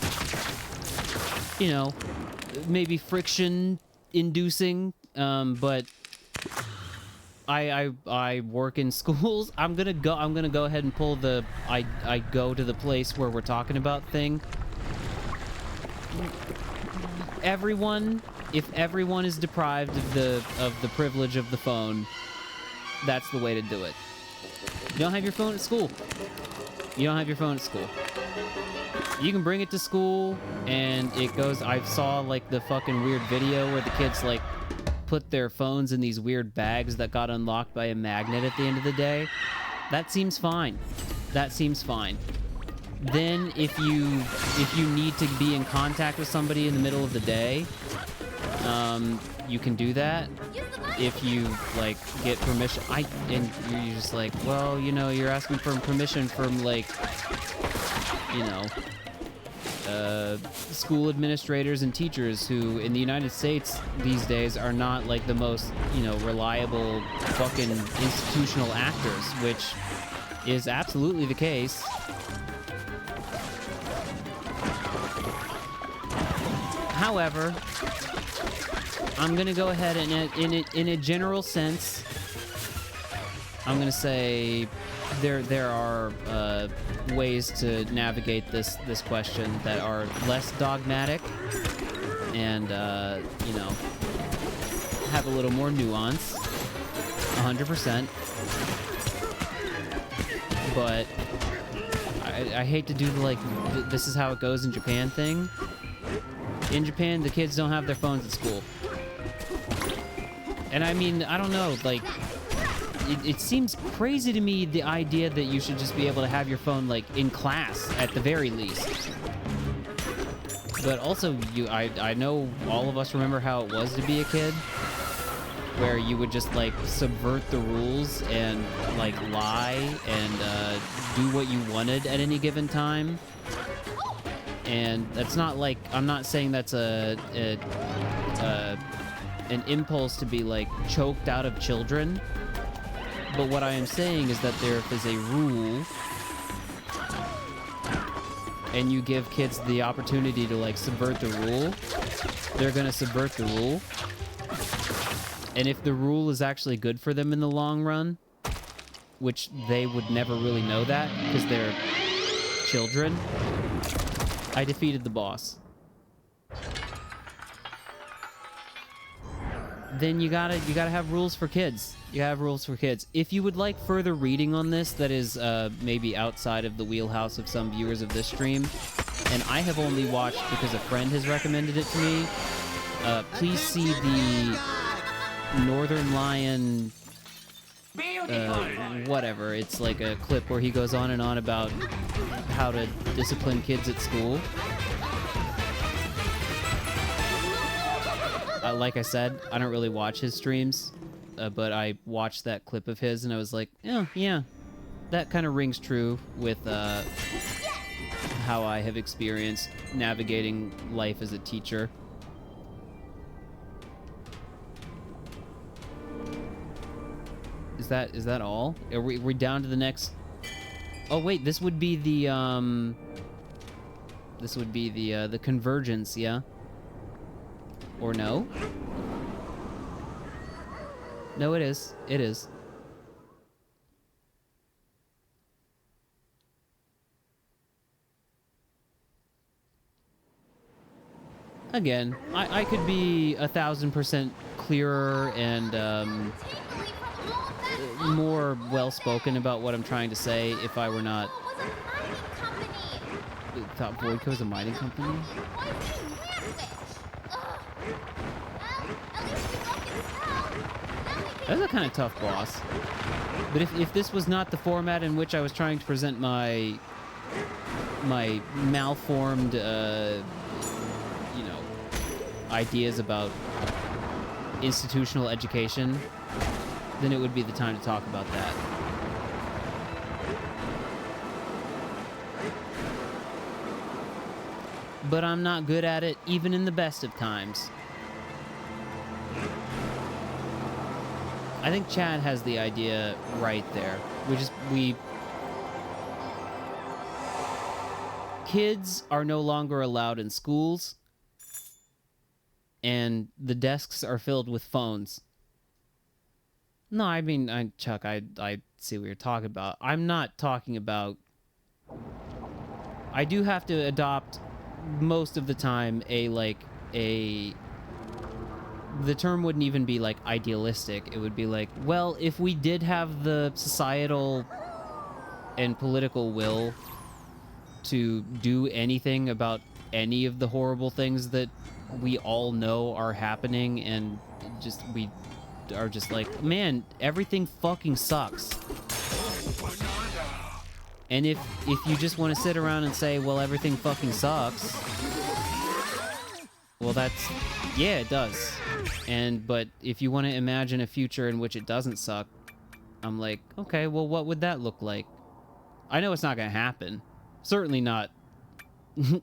you know, maybe friction inducing, but I work in schools. I'm gonna go ahead and pull the I go to the place where we're talking about thing. If everyone is deprived of the privilege of the phone, that's the way to do it. You don't have your phone at school. You don't have your phone at school. You can bring it to school, and it goes... I saw, like, the fucking weird video where the kids, like, put their phones in these weird bags that got unlocked by a magnet at the end of the day. That seems fine. That seems fine. Then, if you need to be in contact with somebody in the middle of the day, you can do that. If you, like, get permission... and you're just like, well, you know, you're asking for permission from, like, you know, school administrators and teachers who, in the United States these days, are not, like, the most, you know, reliable fucking institutional actors, which is absolutely the case. However, I'm gonna go ahead and in a general sense, I'm gonna say there are ways to navigate this question that are less dogmatic and you know, have a little more nuance. 100%. But I hate to do the, like, this is how it goes in Japan thing. In Japan, the kids don't have their phones at school. And I mean, I don't know, like, it seems crazy to me, the idea that you should just be able to have your phone, like, in class, at the very least. But also, I know all of us remember how it was to be a kid, where you would just, like, subvert the rules and, like, lie and do what you wanted at any given time. And that's not, like, I'm not saying that's an impulse to be, like, choked out of children. But what I am saying is that there is a rule, and you give kids the opportunity to, like, subvert the rule, they're gonna subvert the rule. And if the rule is actually good for them in the long run, which they would never really know that because they're children, I defeated the boss. Then you gotta have rules for kids. You have rules for kids. If you would like further reading on this, that is maybe outside of the wheelhouse of some viewers of this stream, and I have only watched because a friend has recommended it to me, please see the Northern Lion, whatever. It's like a clip where he goes on and on about how to discipline kids at school. Like I said, I don't really watch his streams, but I watched that clip of his and I was like, yeah, that kind of rings true with how I have experienced navigating life as a teacher. Is that all? Are we down to the next? Oh wait, this would be the the convergence, yeah? Or no? No, it is. It is. Again, I could be 1000% clearer and more well-spoken about what I'm trying to say if I were not... Thought Voidco was a mining company? That's a kind of tough boss. But if this was not the format in which I was trying to present my malformed, you know, ideas about institutional education, then it would be the time to talk about that. But I'm not good at it, even in the best of times. I think Chad has the idea right there. Kids are no longer allowed in schools, and the desks are filled with phones. No, I mean, Chuck, I see what you're talking about. I'm not talking about... I do have to adopt, most of the time, the term wouldn't even be, like, idealistic. It would be like, well, if we did have the societal and political will to do anything about any of the horrible things that we all know are happening, and just, we are just like, man, everything fucking sucks. And if you just want to sit around and say, well, everything fucking sucks, well, that's... yeah, it does. But if you want to imagine a future in which it doesn't suck, I'm like, okay, well, what would that look like? I know it's not gonna happen. Certainly not.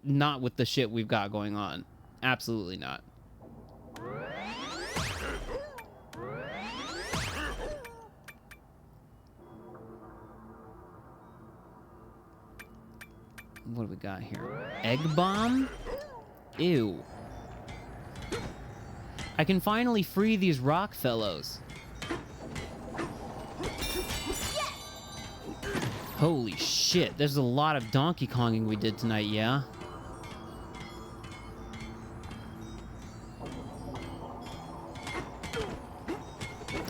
Not with the shit we've got going on. Absolutely not. What do we got here? Egg bomb? Ew. I can finally free these rock fellows. Holy shit, there's a lot of Donkey Konging we did tonight, yeah?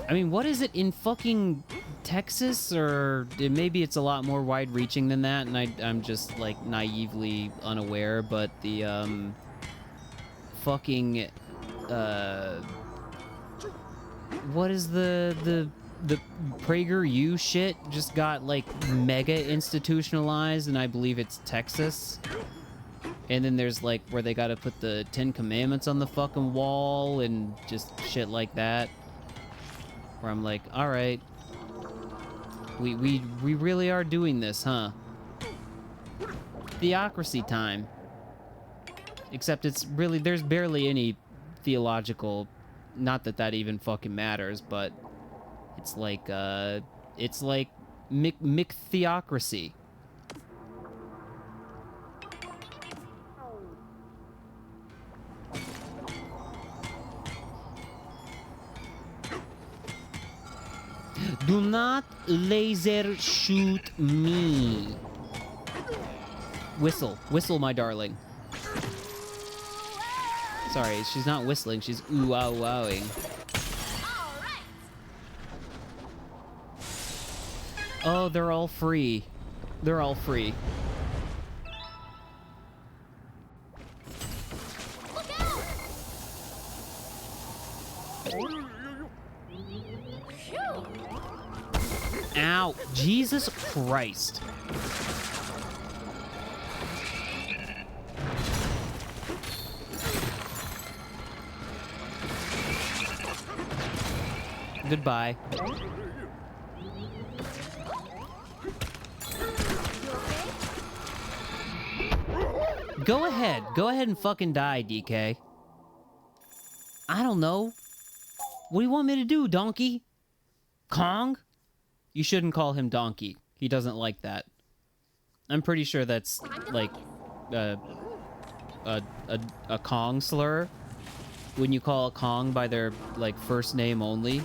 I mean, what is it in fucking Texas? Or maybe it's a lot more wide-reaching than that, and I'm just, like, naively unaware, but the, fucking... what is the PragerU shit just got, like, mega institutionalized, and I believe it's Texas. And then there's, like, where they gotta put the 10 Commandments on the fucking wall, and just shit like that. Where I'm like, alright. We really are doing this, huh? Theocracy time. Except it's really, there's barely any theological, not that that even fucking matters, but it's like McTheocracy. Do not laser shoot me. Whistle. Whistle, my darling. Sorry, she's not whistling, she's ooh-ah-wowing. Oh, they're all free. They're all free. Ow! Jesus Christ. Goodbye. Go ahead. Go ahead and fucking die, DK. I don't know. What do you want me to do, Donkey? Kong? You shouldn't call him Donkey. He doesn't like that. I'm pretty sure that's, like, a Kong slur. When you call a Kong by their, like, first name only.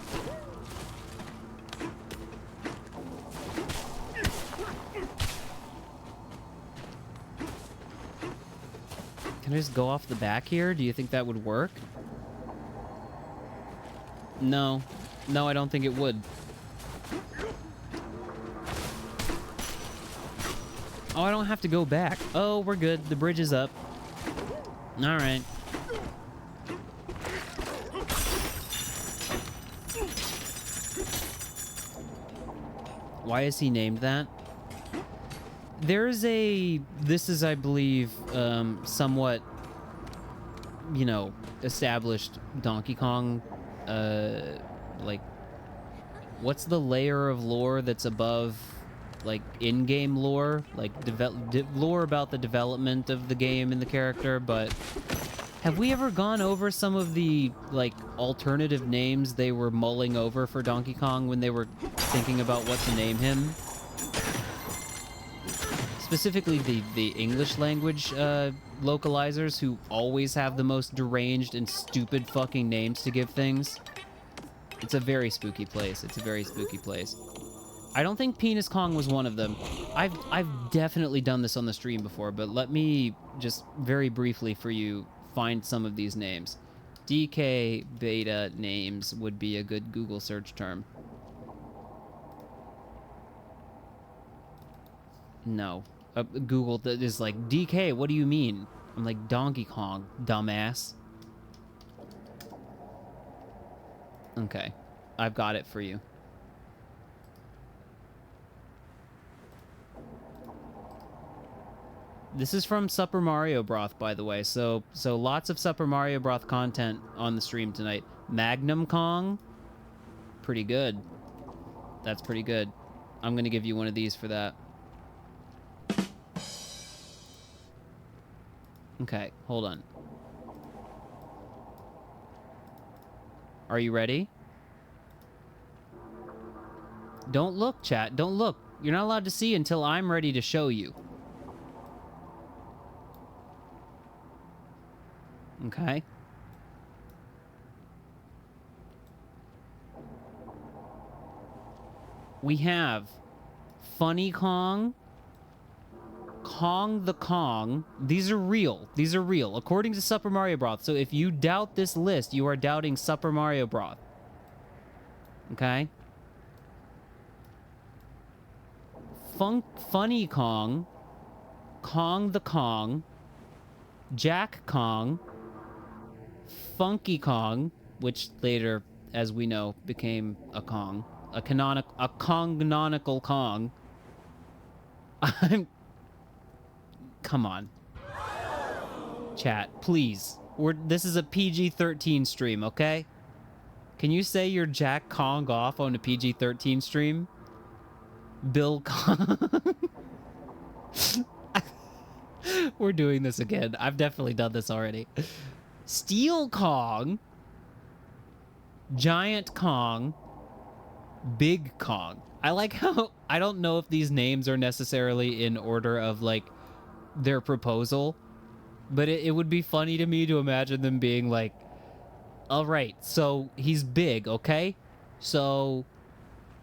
Can I just go off the back here? Do you think that would work? No. No, I don't think it would. Oh, I don't have to go back. Oh, we're good. The bridge is up. Alright. Why is he named that? There's a... This is, I believe, somewhat, you know, established Donkey Kong, like... What's the layer of lore that's above, like, in-game lore? Like, lore about the development of the game and the character, but Have we ever gone over some of the, like, alternative names they were mulling over for Donkey Kong when they were thinking about what to name him? Specifically the English language localizers who always have the most deranged and stupid fucking names to give things. It's a very spooky place. It's a very spooky place. I don't think Penis Kong was one of them. I've definitely done this on the stream before, but let me just very briefly for you find some of these names. DK beta names would be a good Google search term. No. Google is like, DK, what do you mean? I'm like, Donkey Kong, dumbass. Okay. I've got it for you. This is from Super Mario Broth, by the way. So lots of Super Mario Broth content on the stream tonight. Magnum Kong. Pretty good. That's pretty good. I'm going to give you one of these for that. Okay, hold on. Are you ready? Don't look, chat. Don't look. You're not allowed to see until I'm ready to show you. Okay. We have Funny Kong, Kong the Kong. These are real. These are real, according to Super Mario Broth. So if you doubt this list, you are doubting Super Mario Broth. Okay? Funny Kong, Kong the Kong, Jack Kong, Funky Kong, which later, as we know, became a Kong. A canonical Kong. Come on. Chat, please. This is a PG-13 stream, okay? Can you say you're Jack Kong off on a PG-13 stream? Bill Kong. We're doing this again. I've definitely done this already. Steel Kong, Giant Kong, Big Kong. I like how I don't know if these names are necessarily in order of like their proposal, but it would be funny to me to imagine them being like, all right, so he's big, okay? So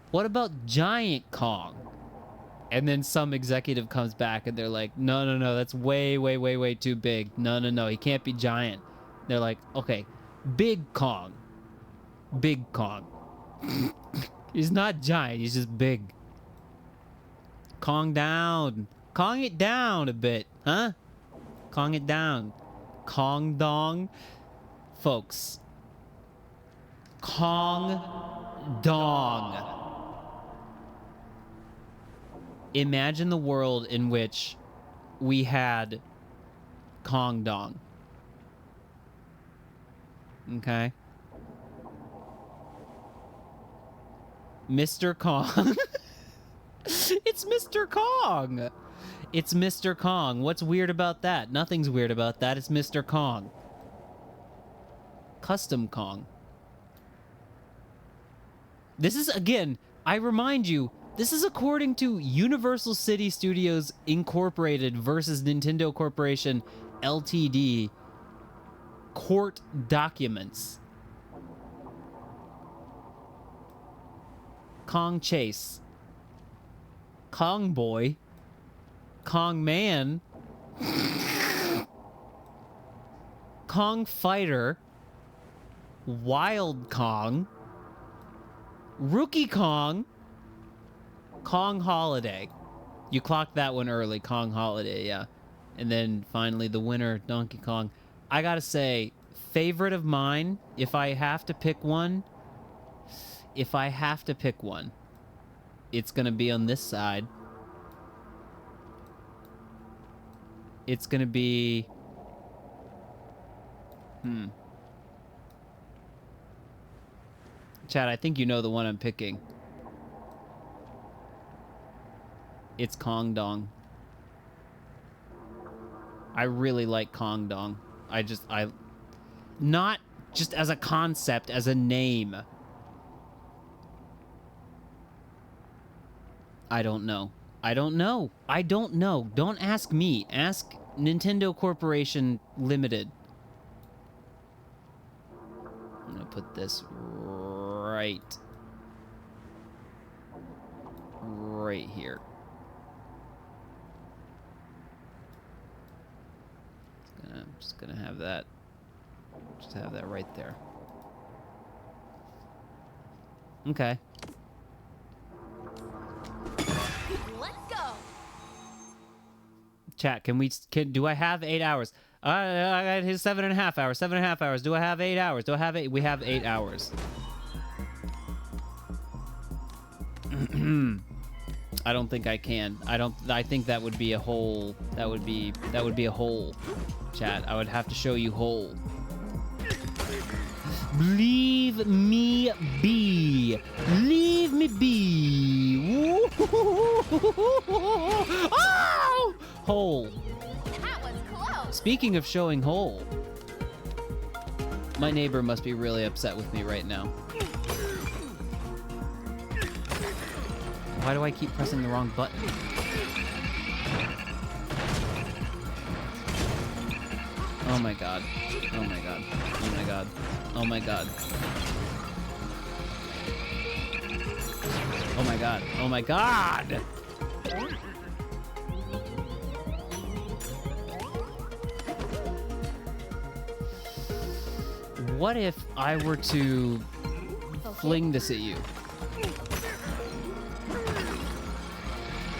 what about Giant Kong? And then some executive comes back and they're like, no, that's way too big. No, he can't be giant. They're like, okay, Big Kong. Big Kong. He's not giant, he's just big. Kong down. Kong it down a bit, huh? Kong it down. Kong dong. Folks. Kong dong. Imagine the world in which we had Kong dong. Okay. Mr. Kong. It's Mr. Kong. It's Mr. Kong. What's weird about that? Nothing's weird about that. It's Mr. Kong. Custom Kong. This is, again, I remind you, this is according to Universal City Studios Incorporated versus Nintendo Corporation Ltd. Court documents. Kong Chase. Kong Boy. Kong Man. Kong Fighter. Wild Kong. Rookie Kong. Kong Holiday. You clocked that one early. Kong Holiday, yeah. And then finally the winner, Donkey Kong. I gotta say, favorite of mine, if I have to pick one, it's gonna be on this side. It's gonna be... Chad, I think you know the one I'm picking. It's Kong Dong. I really like Kong Dong. Not just as a concept, as a name. I don't know. I don't know. I don't know. Don't ask me. Ask Nintendo Corporation Limited. I'm gonna put this right here. I'm just gonna have that. Just have that right there. Okay. Let's go. Chat, do I have 8 hours? I got his 7.5 hours. 7.5 hours. Do I have 8 hours? Do I have 8? We have 8 hours. I don't think I can. I think that would be a whole. That would be a whole. Chat, I would have to show you whole. Leave me be. Leave me be. Oh! Hole. That was close. Speaking of showing hole, my neighbor must be really upset with me right now. Why do I keep pressing the wrong button? Oh my god. Oh my god. Oh my god. Oh my god. Oh my god. Oh my god! What if I were to fling this at you?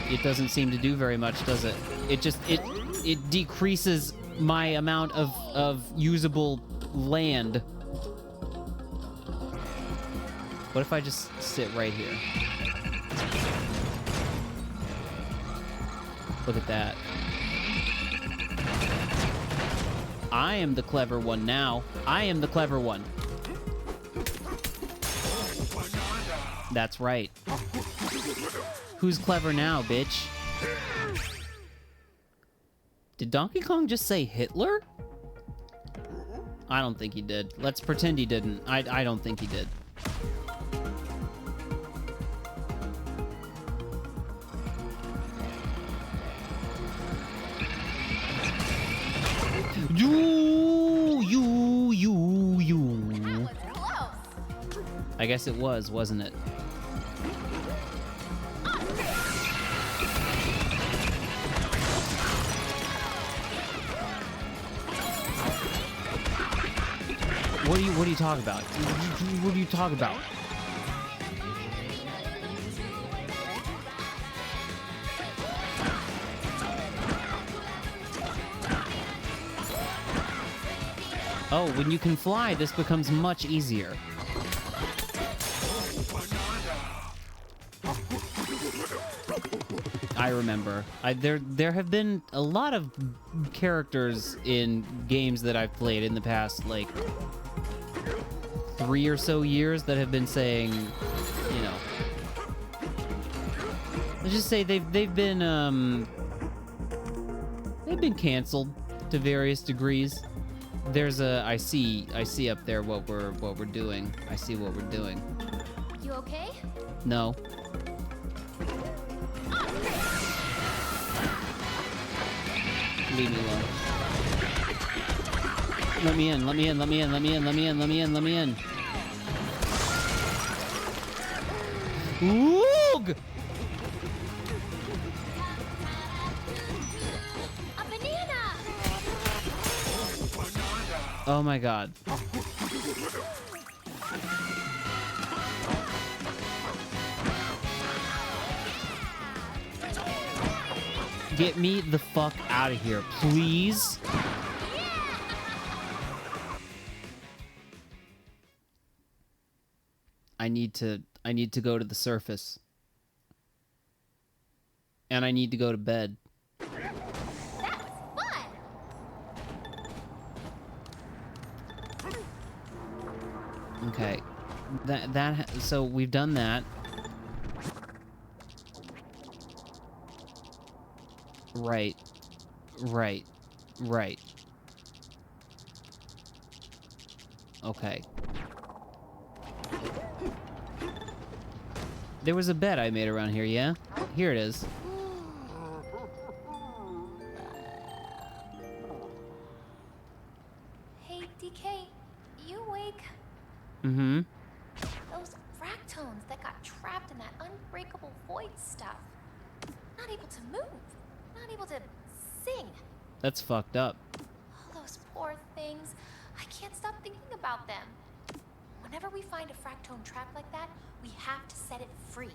It doesn't seem to do very much, does it? It decreases my amount of usable land. What if I just sit right here? Look at that. I am the clever one now. I am the clever one. That's right. Who's clever now, bitch? Did Donkey Kong just say Hitler? I don't think he did. Let's pretend he didn't. I don't think he did. You. That was close. I guess it was, wasn't it? What are you talking about? What are you talking about? Oh, when you can fly, this becomes much easier. I remember. There have been a lot of characters in games that I've played in the past, like 3 or so years, that have been saying, you know, let's just say they've been canceled to various degrees. There's I see up there what we're doing. I see what we're doing. You okay? No. Leave me alone. Let me in, let me in, let me in, let me in, let me in, let me in, let me in. Woog! A banana! Oh my god. Get me the fuck out of here, please. I need to go to the surface. And I need to go to bed. That was fun! Okay. So we've done that. Right. Right. Right. Okay. There was a bed I made around here, yeah? Here it is. Hey, DK, you awake? Mm-hmm. Those fractones that got trapped in that unbreakable void stuff. Not able to move. Not able to sing. That's fucked up. All those poor things. I can't stop thinking about them. Whenever we find a fractone trapped like that, we have to set it free.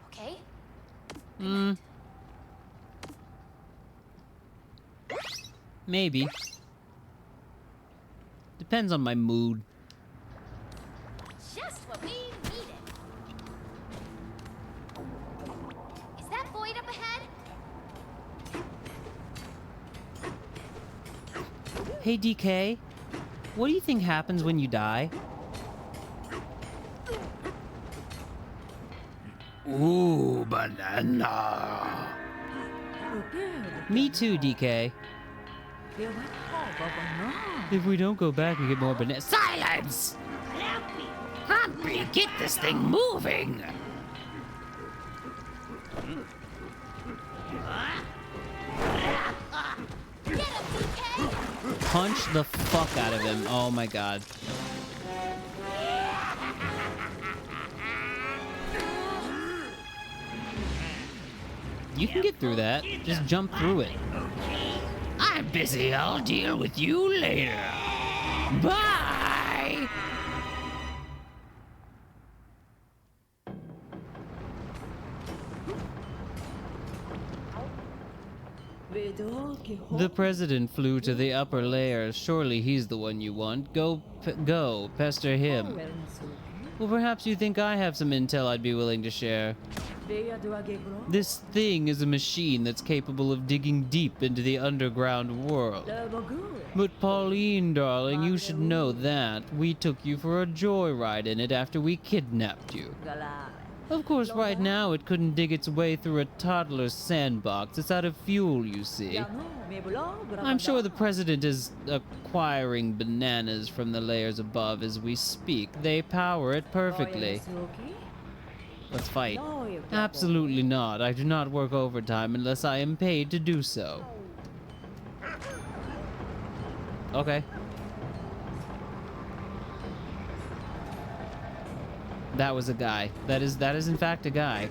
Okay? Good night. Maybe. Depends on my mood. Just what we needed. Is that void up ahead? Hey, DK. What do you think happens when you die? Ooh, banana. Me too, DK. If we don't go back and get more banana— Silence! Happy, get this thing moving! Get him, DK! Punch the fuck out of him. Oh my god. You can get through that. Just jump through it. I'm busy. I'll deal with you later. Bye! The president flew to the upper layers. Surely he's the one you want. Go, pester him. Well, perhaps you think I have some intel I'd be willing to share. This thing is a machine that's capable of digging deep into the underground world. But Pauline, darling, you should know that. We took you for a joyride in it after we kidnapped you. Of course, right now it couldn't dig its way through a toddler's sandbox. It's out of fuel, you see. I'm sure the president is acquiring bananas from the layers above as we speak. They power it perfectly. Let's fight. Absolutely not. I do not work overtime unless I am paid to do so. Okay. That was a guy. That is in fact a guy.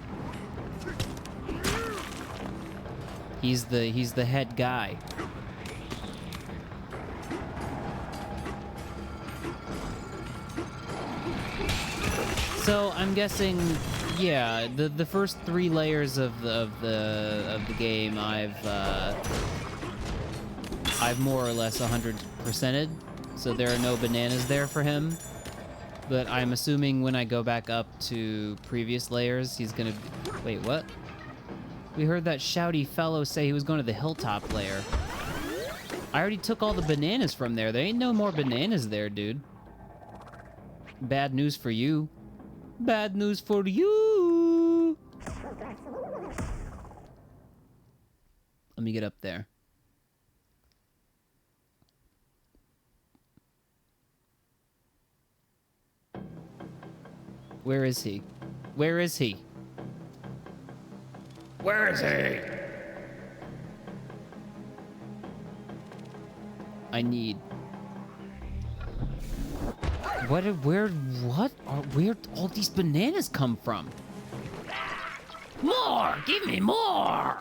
He's the head guy. So I'm guessing, yeah, the first 3 layers of the game I've more or less 100%ed, so there are no bananas there for him. But I'm assuming when I go back up to previous layers, he's gonna... Wait, what? We heard that shouty fellow say he was going to the hilltop layer. I already took all the bananas from there. There ain't no more bananas there, dude. Bad news for you. Bad news for you! Let me get up there. Where is he? Where is he? Where is he? I need... where all these bananas come from? More! Give me more!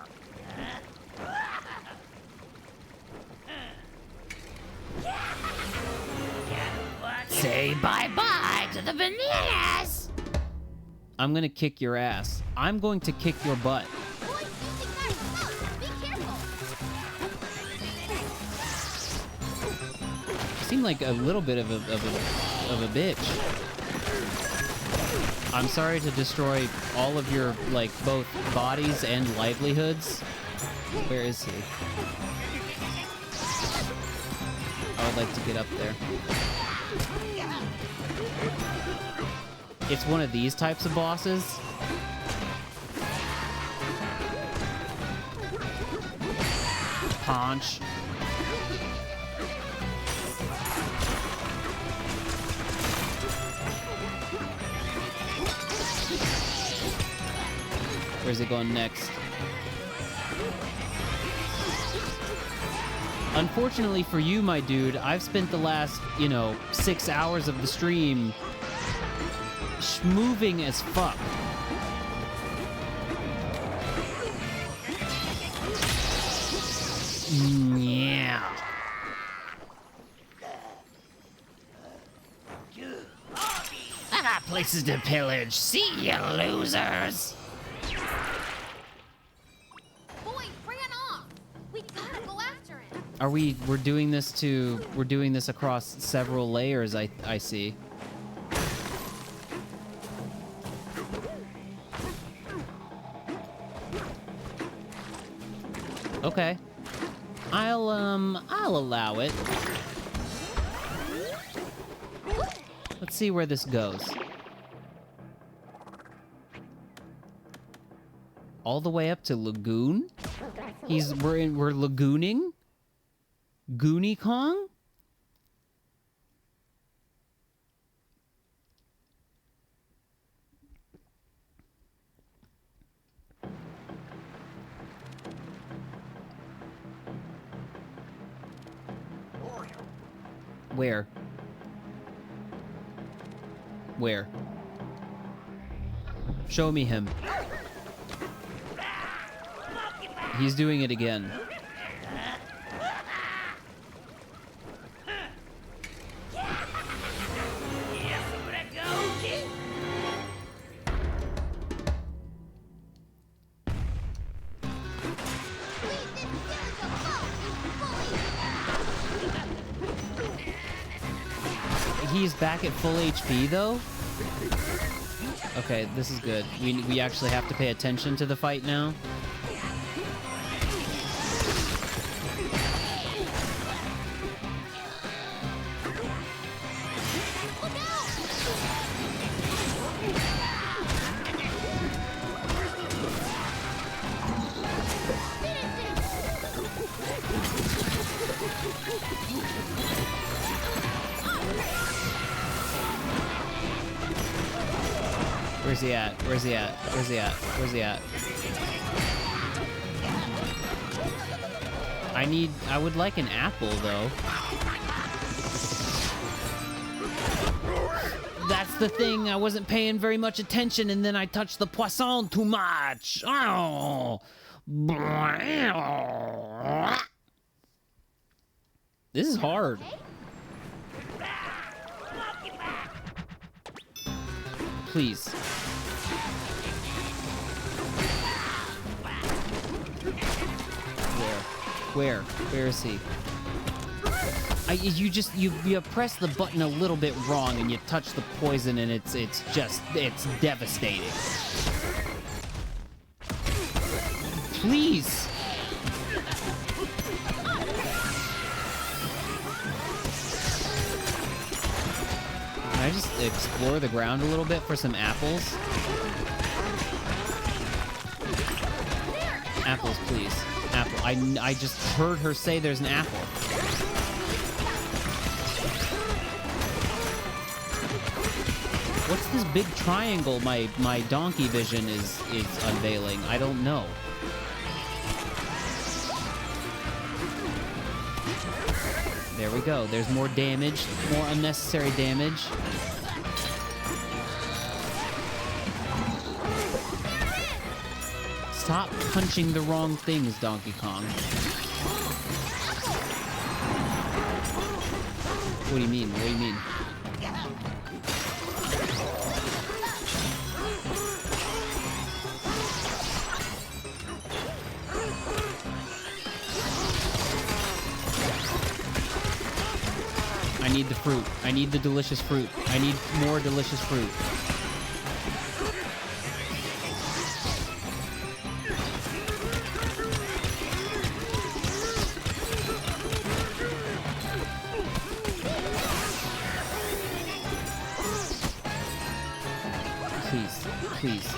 Say bye-bye to the bananas! I'm gonna kick your ass. I'm going to kick your butt. Boy, using that stuff. Be careful. Seem like a little bit of a bitch. I'm sorry to destroy all of your, like, both bodies and livelihoods. Where is he? I would like to get up there. It's one of these types of bosses. Punch. Where's he going next? Unfortunately for you, my dude, I've spent the last, 6 hours of the stream schmoving as fuck. Yeah. I got places to pillage. See ya, losers. Boy, ran off. We gotta go after him. We're doing this across several layers, I see. Okay. I'll allow it. Let's see where this goes. All the way up to Lagoon? We're lagooning? Goonie Kong? Where? Where? Show me him. He's doing it again. He's back at full HP though? Okay, this is good. We actually have to pay attention to the fight now. Where's he at? Where's he at? Where's he at? Where's he at? I would like an apple, though. That's the thing, I wasn't paying very much attention, and then I touched the poisson too much. Oh. This is hard. Please. Where? Where is he? You press the button a little bit wrong and you touch the poison and it's devastating. Please. Can I just explore the ground a little bit for some apples? Apples, please. Apple. I just heard her say there's an apple. What's this big triangle my donkey vision is unveiling? I don't know. There we go. There's more damage, more unnecessary damage. Stop punching the wrong things, Donkey Kong. What do you mean? What do you mean? I need the fruit. I need the delicious fruit. I need more delicious fruit. Please.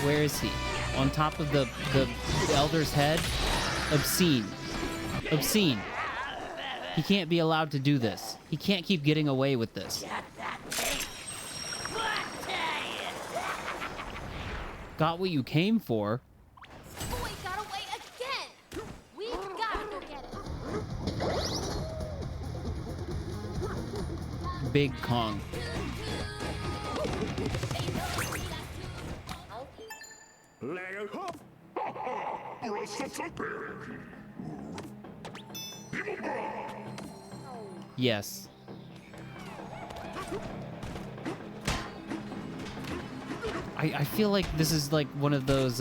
Where is he? On top of the elder's head? Obscene. Obscene. He can't be allowed to do this. He can't keep getting away with this. Got what you came for. Boy got away again! We've gotta go get him! Big Kong. Yes. I feel like this is like one of those,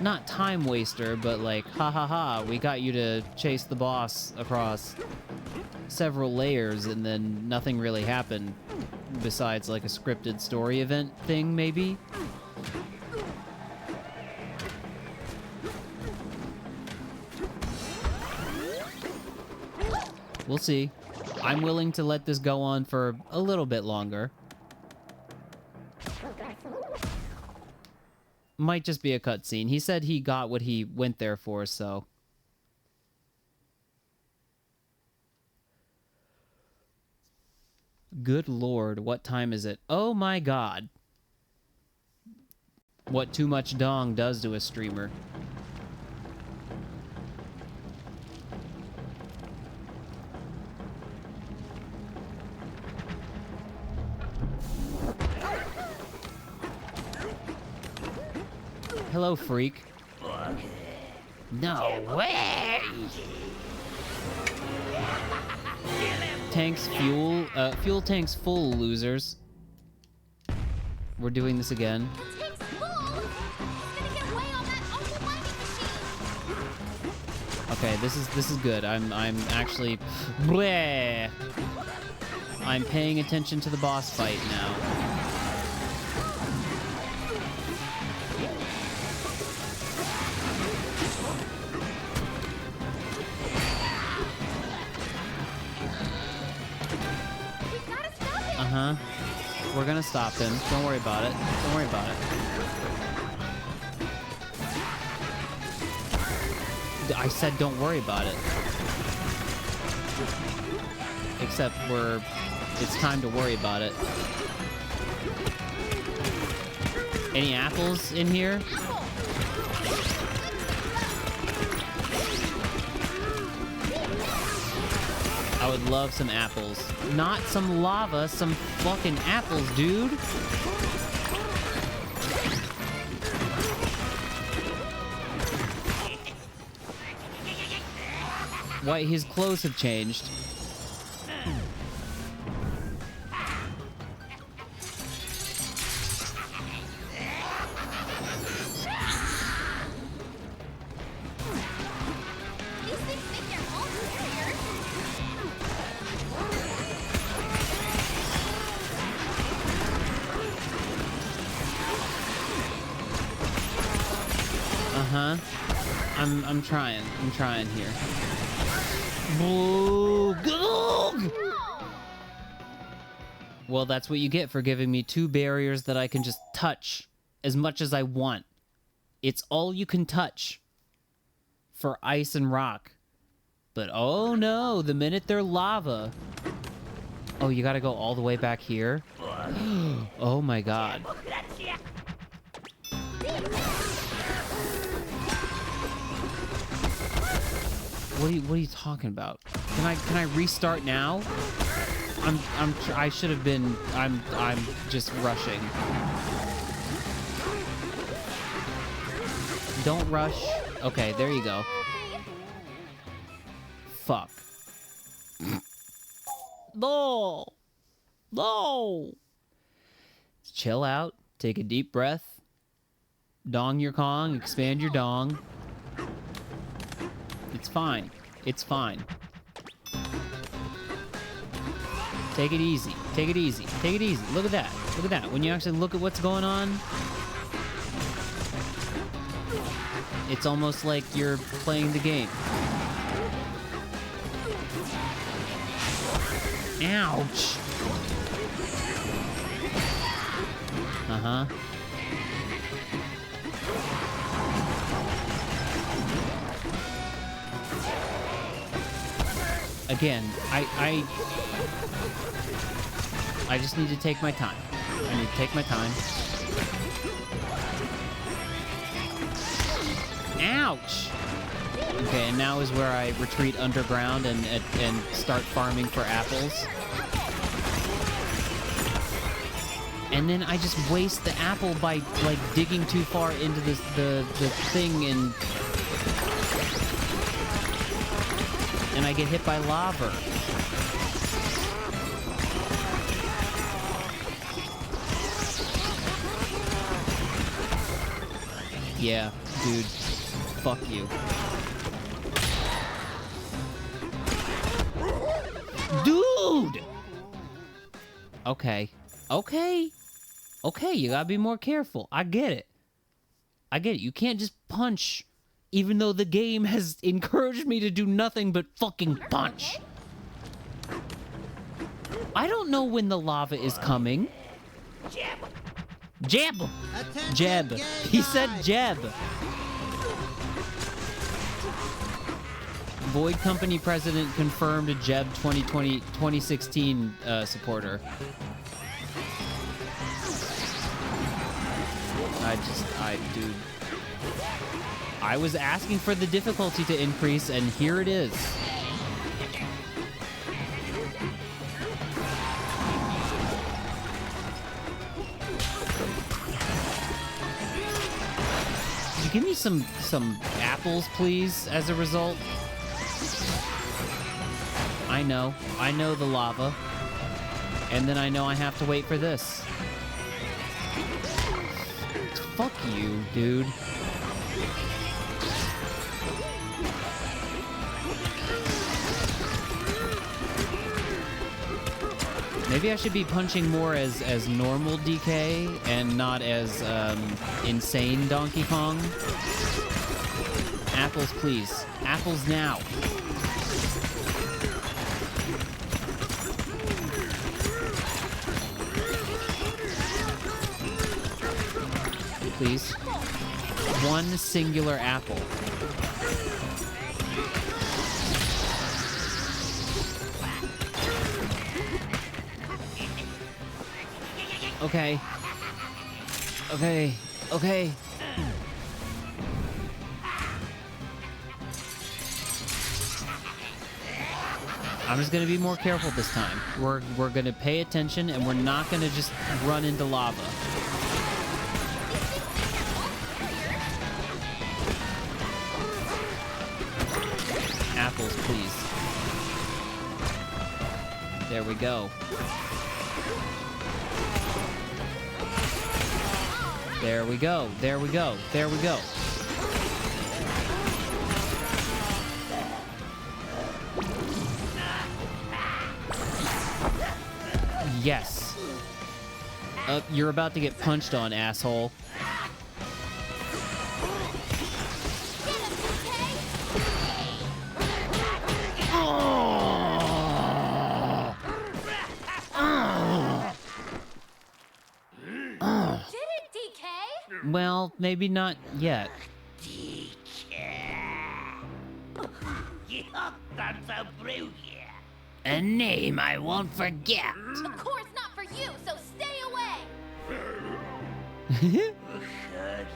not time waster, but like, ha ha ha, we got you to chase the boss across several layers and then nothing really happened besides like a scripted story event thing, maybe? We'll see. I'm willing to let this go on for a little bit longer. Might just be a cutscene. He said he got what he went there for, so... Good lord, what time is it? Oh my god. What too much dong does to a streamer. Hello, freak. No way! Tanks fuel. Fuel tanks full, losers. We're doing this again. The tank's full! It's gonna get way on that overwhelming machine! Okay, this is good. I'm actually... Bleh. I'm paying attention to the boss fight now. Uh-huh. We're gonna stop him. Don't worry about it. Don't worry about it. I said don't worry about it. Except it's time to worry about it. Any apples in here? I would love some apples. Not some lava, some fucking apples, dude. Why, his clothes have changed. These things think they're all superior. Uh-huh. I'm trying. I'm trying here. Whoa. Well, that's what you get for giving me 2 barriers that I can just touch as much as I want. It's all you can touch for ice and rock. But oh no, the minute they're lava... Oh, you gotta go all the way back here? Oh my god. What are you talking about? Can I restart now? I should have been. I'm just rushing. Don't rush. Okay, there you go. Fuck. No. No. Chill out. Take a deep breath. Dong your Kong. Expand your dong. It's fine. It's fine. Take it easy. Take it easy. Take it easy. Look at that. Look at that. When you actually look at what's going on, it's almost like you're playing the game. Ouch. Uh-huh. Again, I just need to take my time. I need to take my time. Ouch! Okay, and now is where I retreat underground and start farming for apples. And then I just waste the apple by, like, digging too far into the thing and I get hit by lava. Yeah, dude. Fuck you. Dude! Okay. Okay. Okay, you gotta be more careful. I get it. I get it. You can't just punch, even though the game has encouraged me to do nothing but fucking punch. I don't know when the lava is coming. Jab! Attention, Jab. gay He said guy. jab. Void Company president confirmed a Jeb 2016 supporter. Dude. I was asking for the difficulty to increase, and here it is. Could you give me some apples, please, as a result? I know the lava. And then I know I have to wait for this. Fuck you, dude. Maybe I should be punching more as normal DK and not as insane Donkey Kong. Apples, please. Apples now. Please. One singular apple. Okay. Okay. Okay. I'm just gonna be more careful this time. We're gonna pay attention and we're not gonna just run into lava. Apples, please. There we go. There we go. There we go. There we go. Yes. You're about to get punched on, asshole. Well, maybe not yet. A name I won't forget. Of course not for you, so stay away.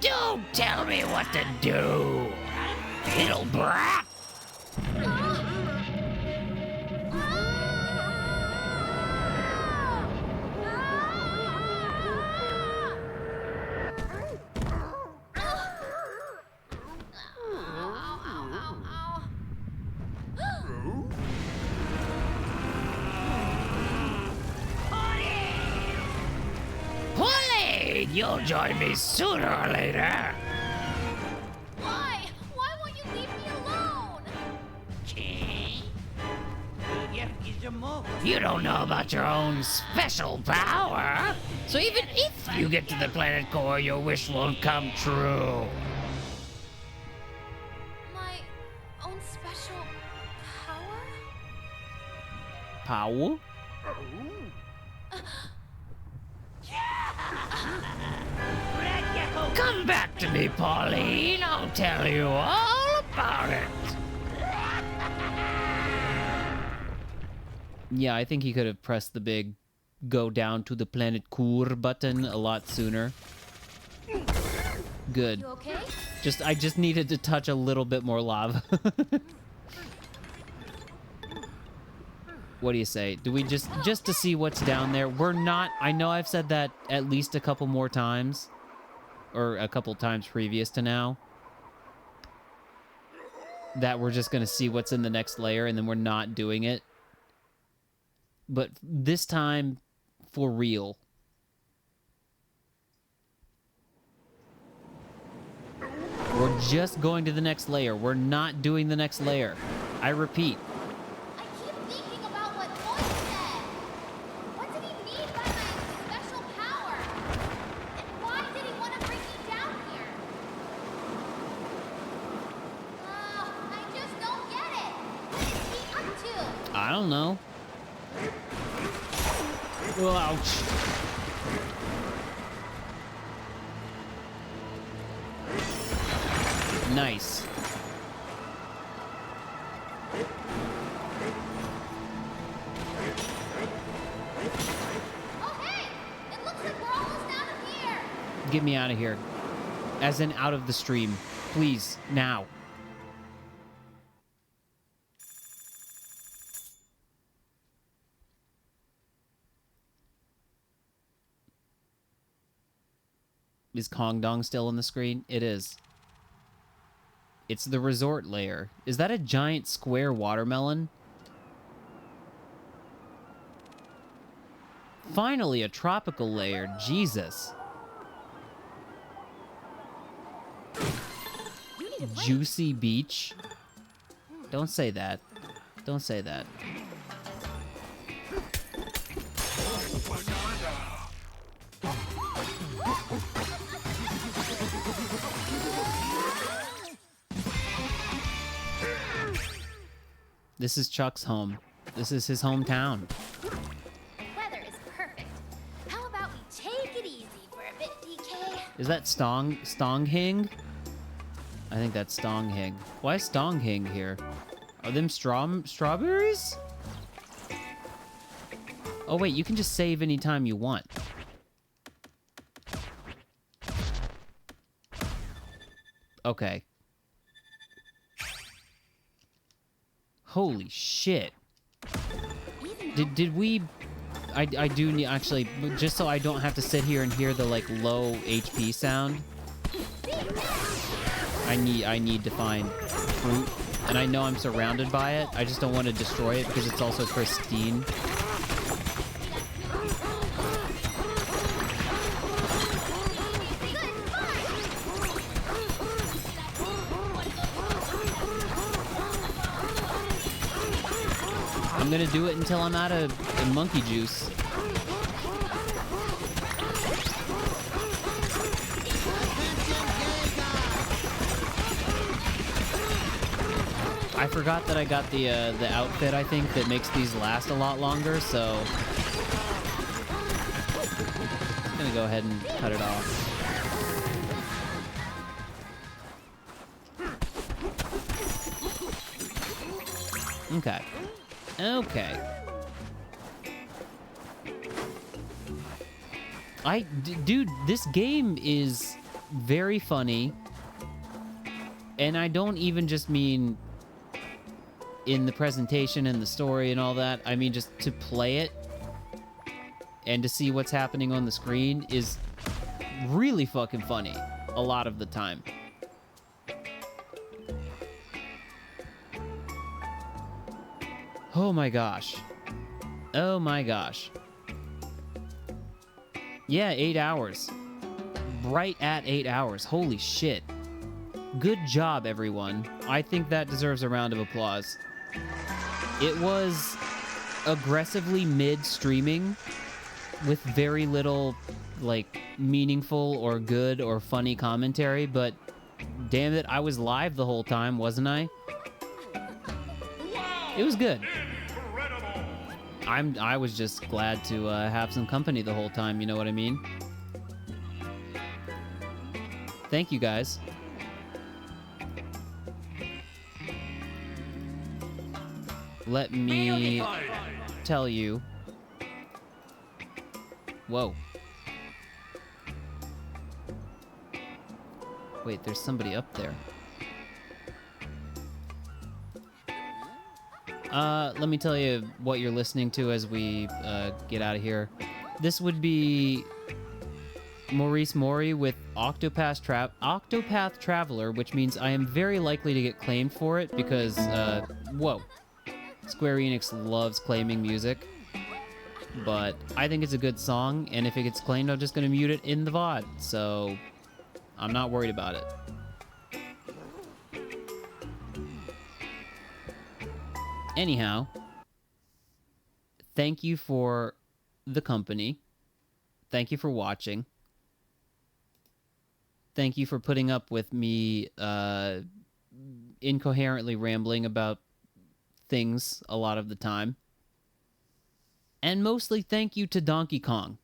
Don't tell me what to do, little brat. You'll join me sooner or later. Why? Why won't you leave me alone? You don't know about your own special power. So even if you get to the planet core, your wish won't come true. My own special power? Power? Come back to me, Pauline. I'll tell you all about it. Yeah, I think he could have pressed the big go down to the planet core button a lot sooner. Good. You okay? I just needed to touch a little bit more lava. What do you say? Do we just to see what's down there? We're not... I know I've said that at least a couple more times. Or a couple times previous to now. That we're just going to see what's in the next layer, and then we're not doing it. But this time, for real. We're just going to the next layer. We're not doing the next layer. I repeat. I keep thinking about what Boy said. What did he mean by my special power? And why did he want to bring me down here? I just don't get it. What is he up to? I don't know. Oh, ouch. Nice. Oh, hey! It looks like we're almost out of here. Get me out of here. As in out of the stream. Please, now. Is Kong Dong still on the screen? It is. It's the resort layer. Is that a giant square watermelon? Finally, a tropical layer. Jesus. Juicy beach? Don't say that. Don't say that. This is Chuck's home. This is his hometown. Weather is perfect. How about we take it easy for a bit, DK? Is that Stonghing? I think that's Stonghing. Why is Stonghing here? Are them strawberries? Oh wait, you can just save anytime you want. Okay. Holy shit. Did we... I do need... Actually, just so I don't have to sit here and hear the, like, low HP sound. I need to find fruit. And I know I'm surrounded by it. I just don't want to destroy it because it's also pristine. I'm gonna do it until I'm out of monkey juice. I forgot that I got the outfit, I think, that makes these last a lot longer, so... I'm gonna go ahead and cut it off. Okay. Okay. Dude, this game is very funny. And I don't even just mean in the presentation and the story and all that. I mean just to play it and to see what's happening on the screen is really fucking funny a lot of the time. Oh my gosh. Oh my gosh. Yeah, 8 hours. Right at 8 hours. Holy shit. Good job, everyone. I think that deserves a round of applause. It was aggressively mid-streaming with very little, like, meaningful or good or funny commentary, but damn it, I was live the whole time, wasn't I? It was good. I was just glad to have some company the whole time, you know what I mean? Thank you, guys. Let me tell you. Whoa. Wait, there's somebody up there. Let me tell you what you're listening to as we get out of here. This would be Maurice Mori with Octopath Traveler, which means I am very likely to get claimed for it because, whoa. Square Enix loves claiming music. But I think it's a good song, and if it gets claimed, I'm just going to mute it in the VOD. So, I'm not worried about it. Anyhow, thank you for the company. Thank you for watching. Thank you for putting up with me incoherently rambling about things a lot of the time. And mostly thank you to Donkey Kong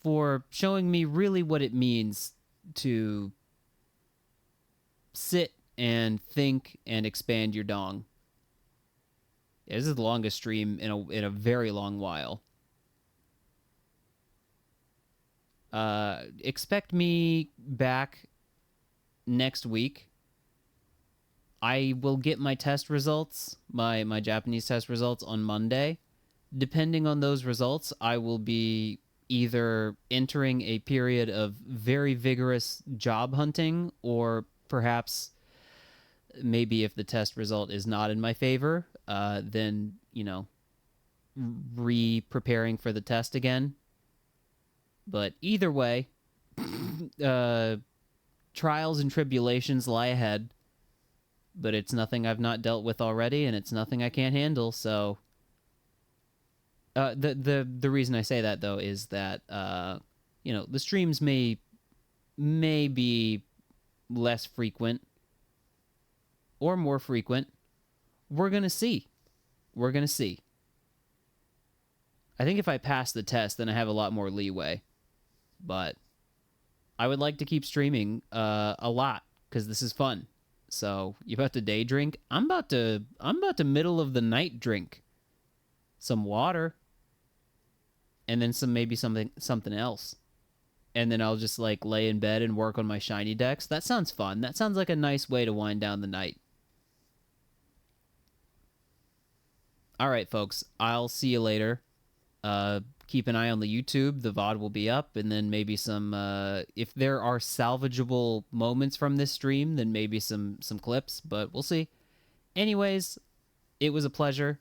for showing me really what it means to sit and think and expand your dong. Yeah, this is the longest stream in a very long while. Expect me back next week. I will get my test results, my Japanese test results on Monday. Depending on those results, I will be either entering a period of very vigorous job hunting, or perhaps maybe if the test result is not in my favor, then, you know, re-preparing for the test again. But either way, trials and tribulations lie ahead, but it's nothing I've not dealt with already, and it's nothing I can't handle, so... The reason I say that, though, is that, you know, the streams may be less frequent or more frequent. We're going to see. We're going to see. I think if I pass the test, then I have a lot more leeway. But I would like to keep streaming a lot, because this is fun. So, you about to day drink? I'm about to middle of the night drink some water. And then maybe something else. And then I'll just, like, lay in bed and work on my shiny decks. That sounds fun. That sounds like a nice way to wind down the night. All right, folks. I'll see you later. Keep an eye on the YouTube. The VOD will be up. And then maybe some... if there are salvageable moments from this stream, then maybe some clips. But we'll see. Anyways, it was a pleasure.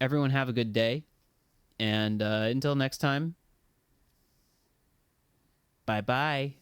Everyone have a good day. And until next time, bye-bye.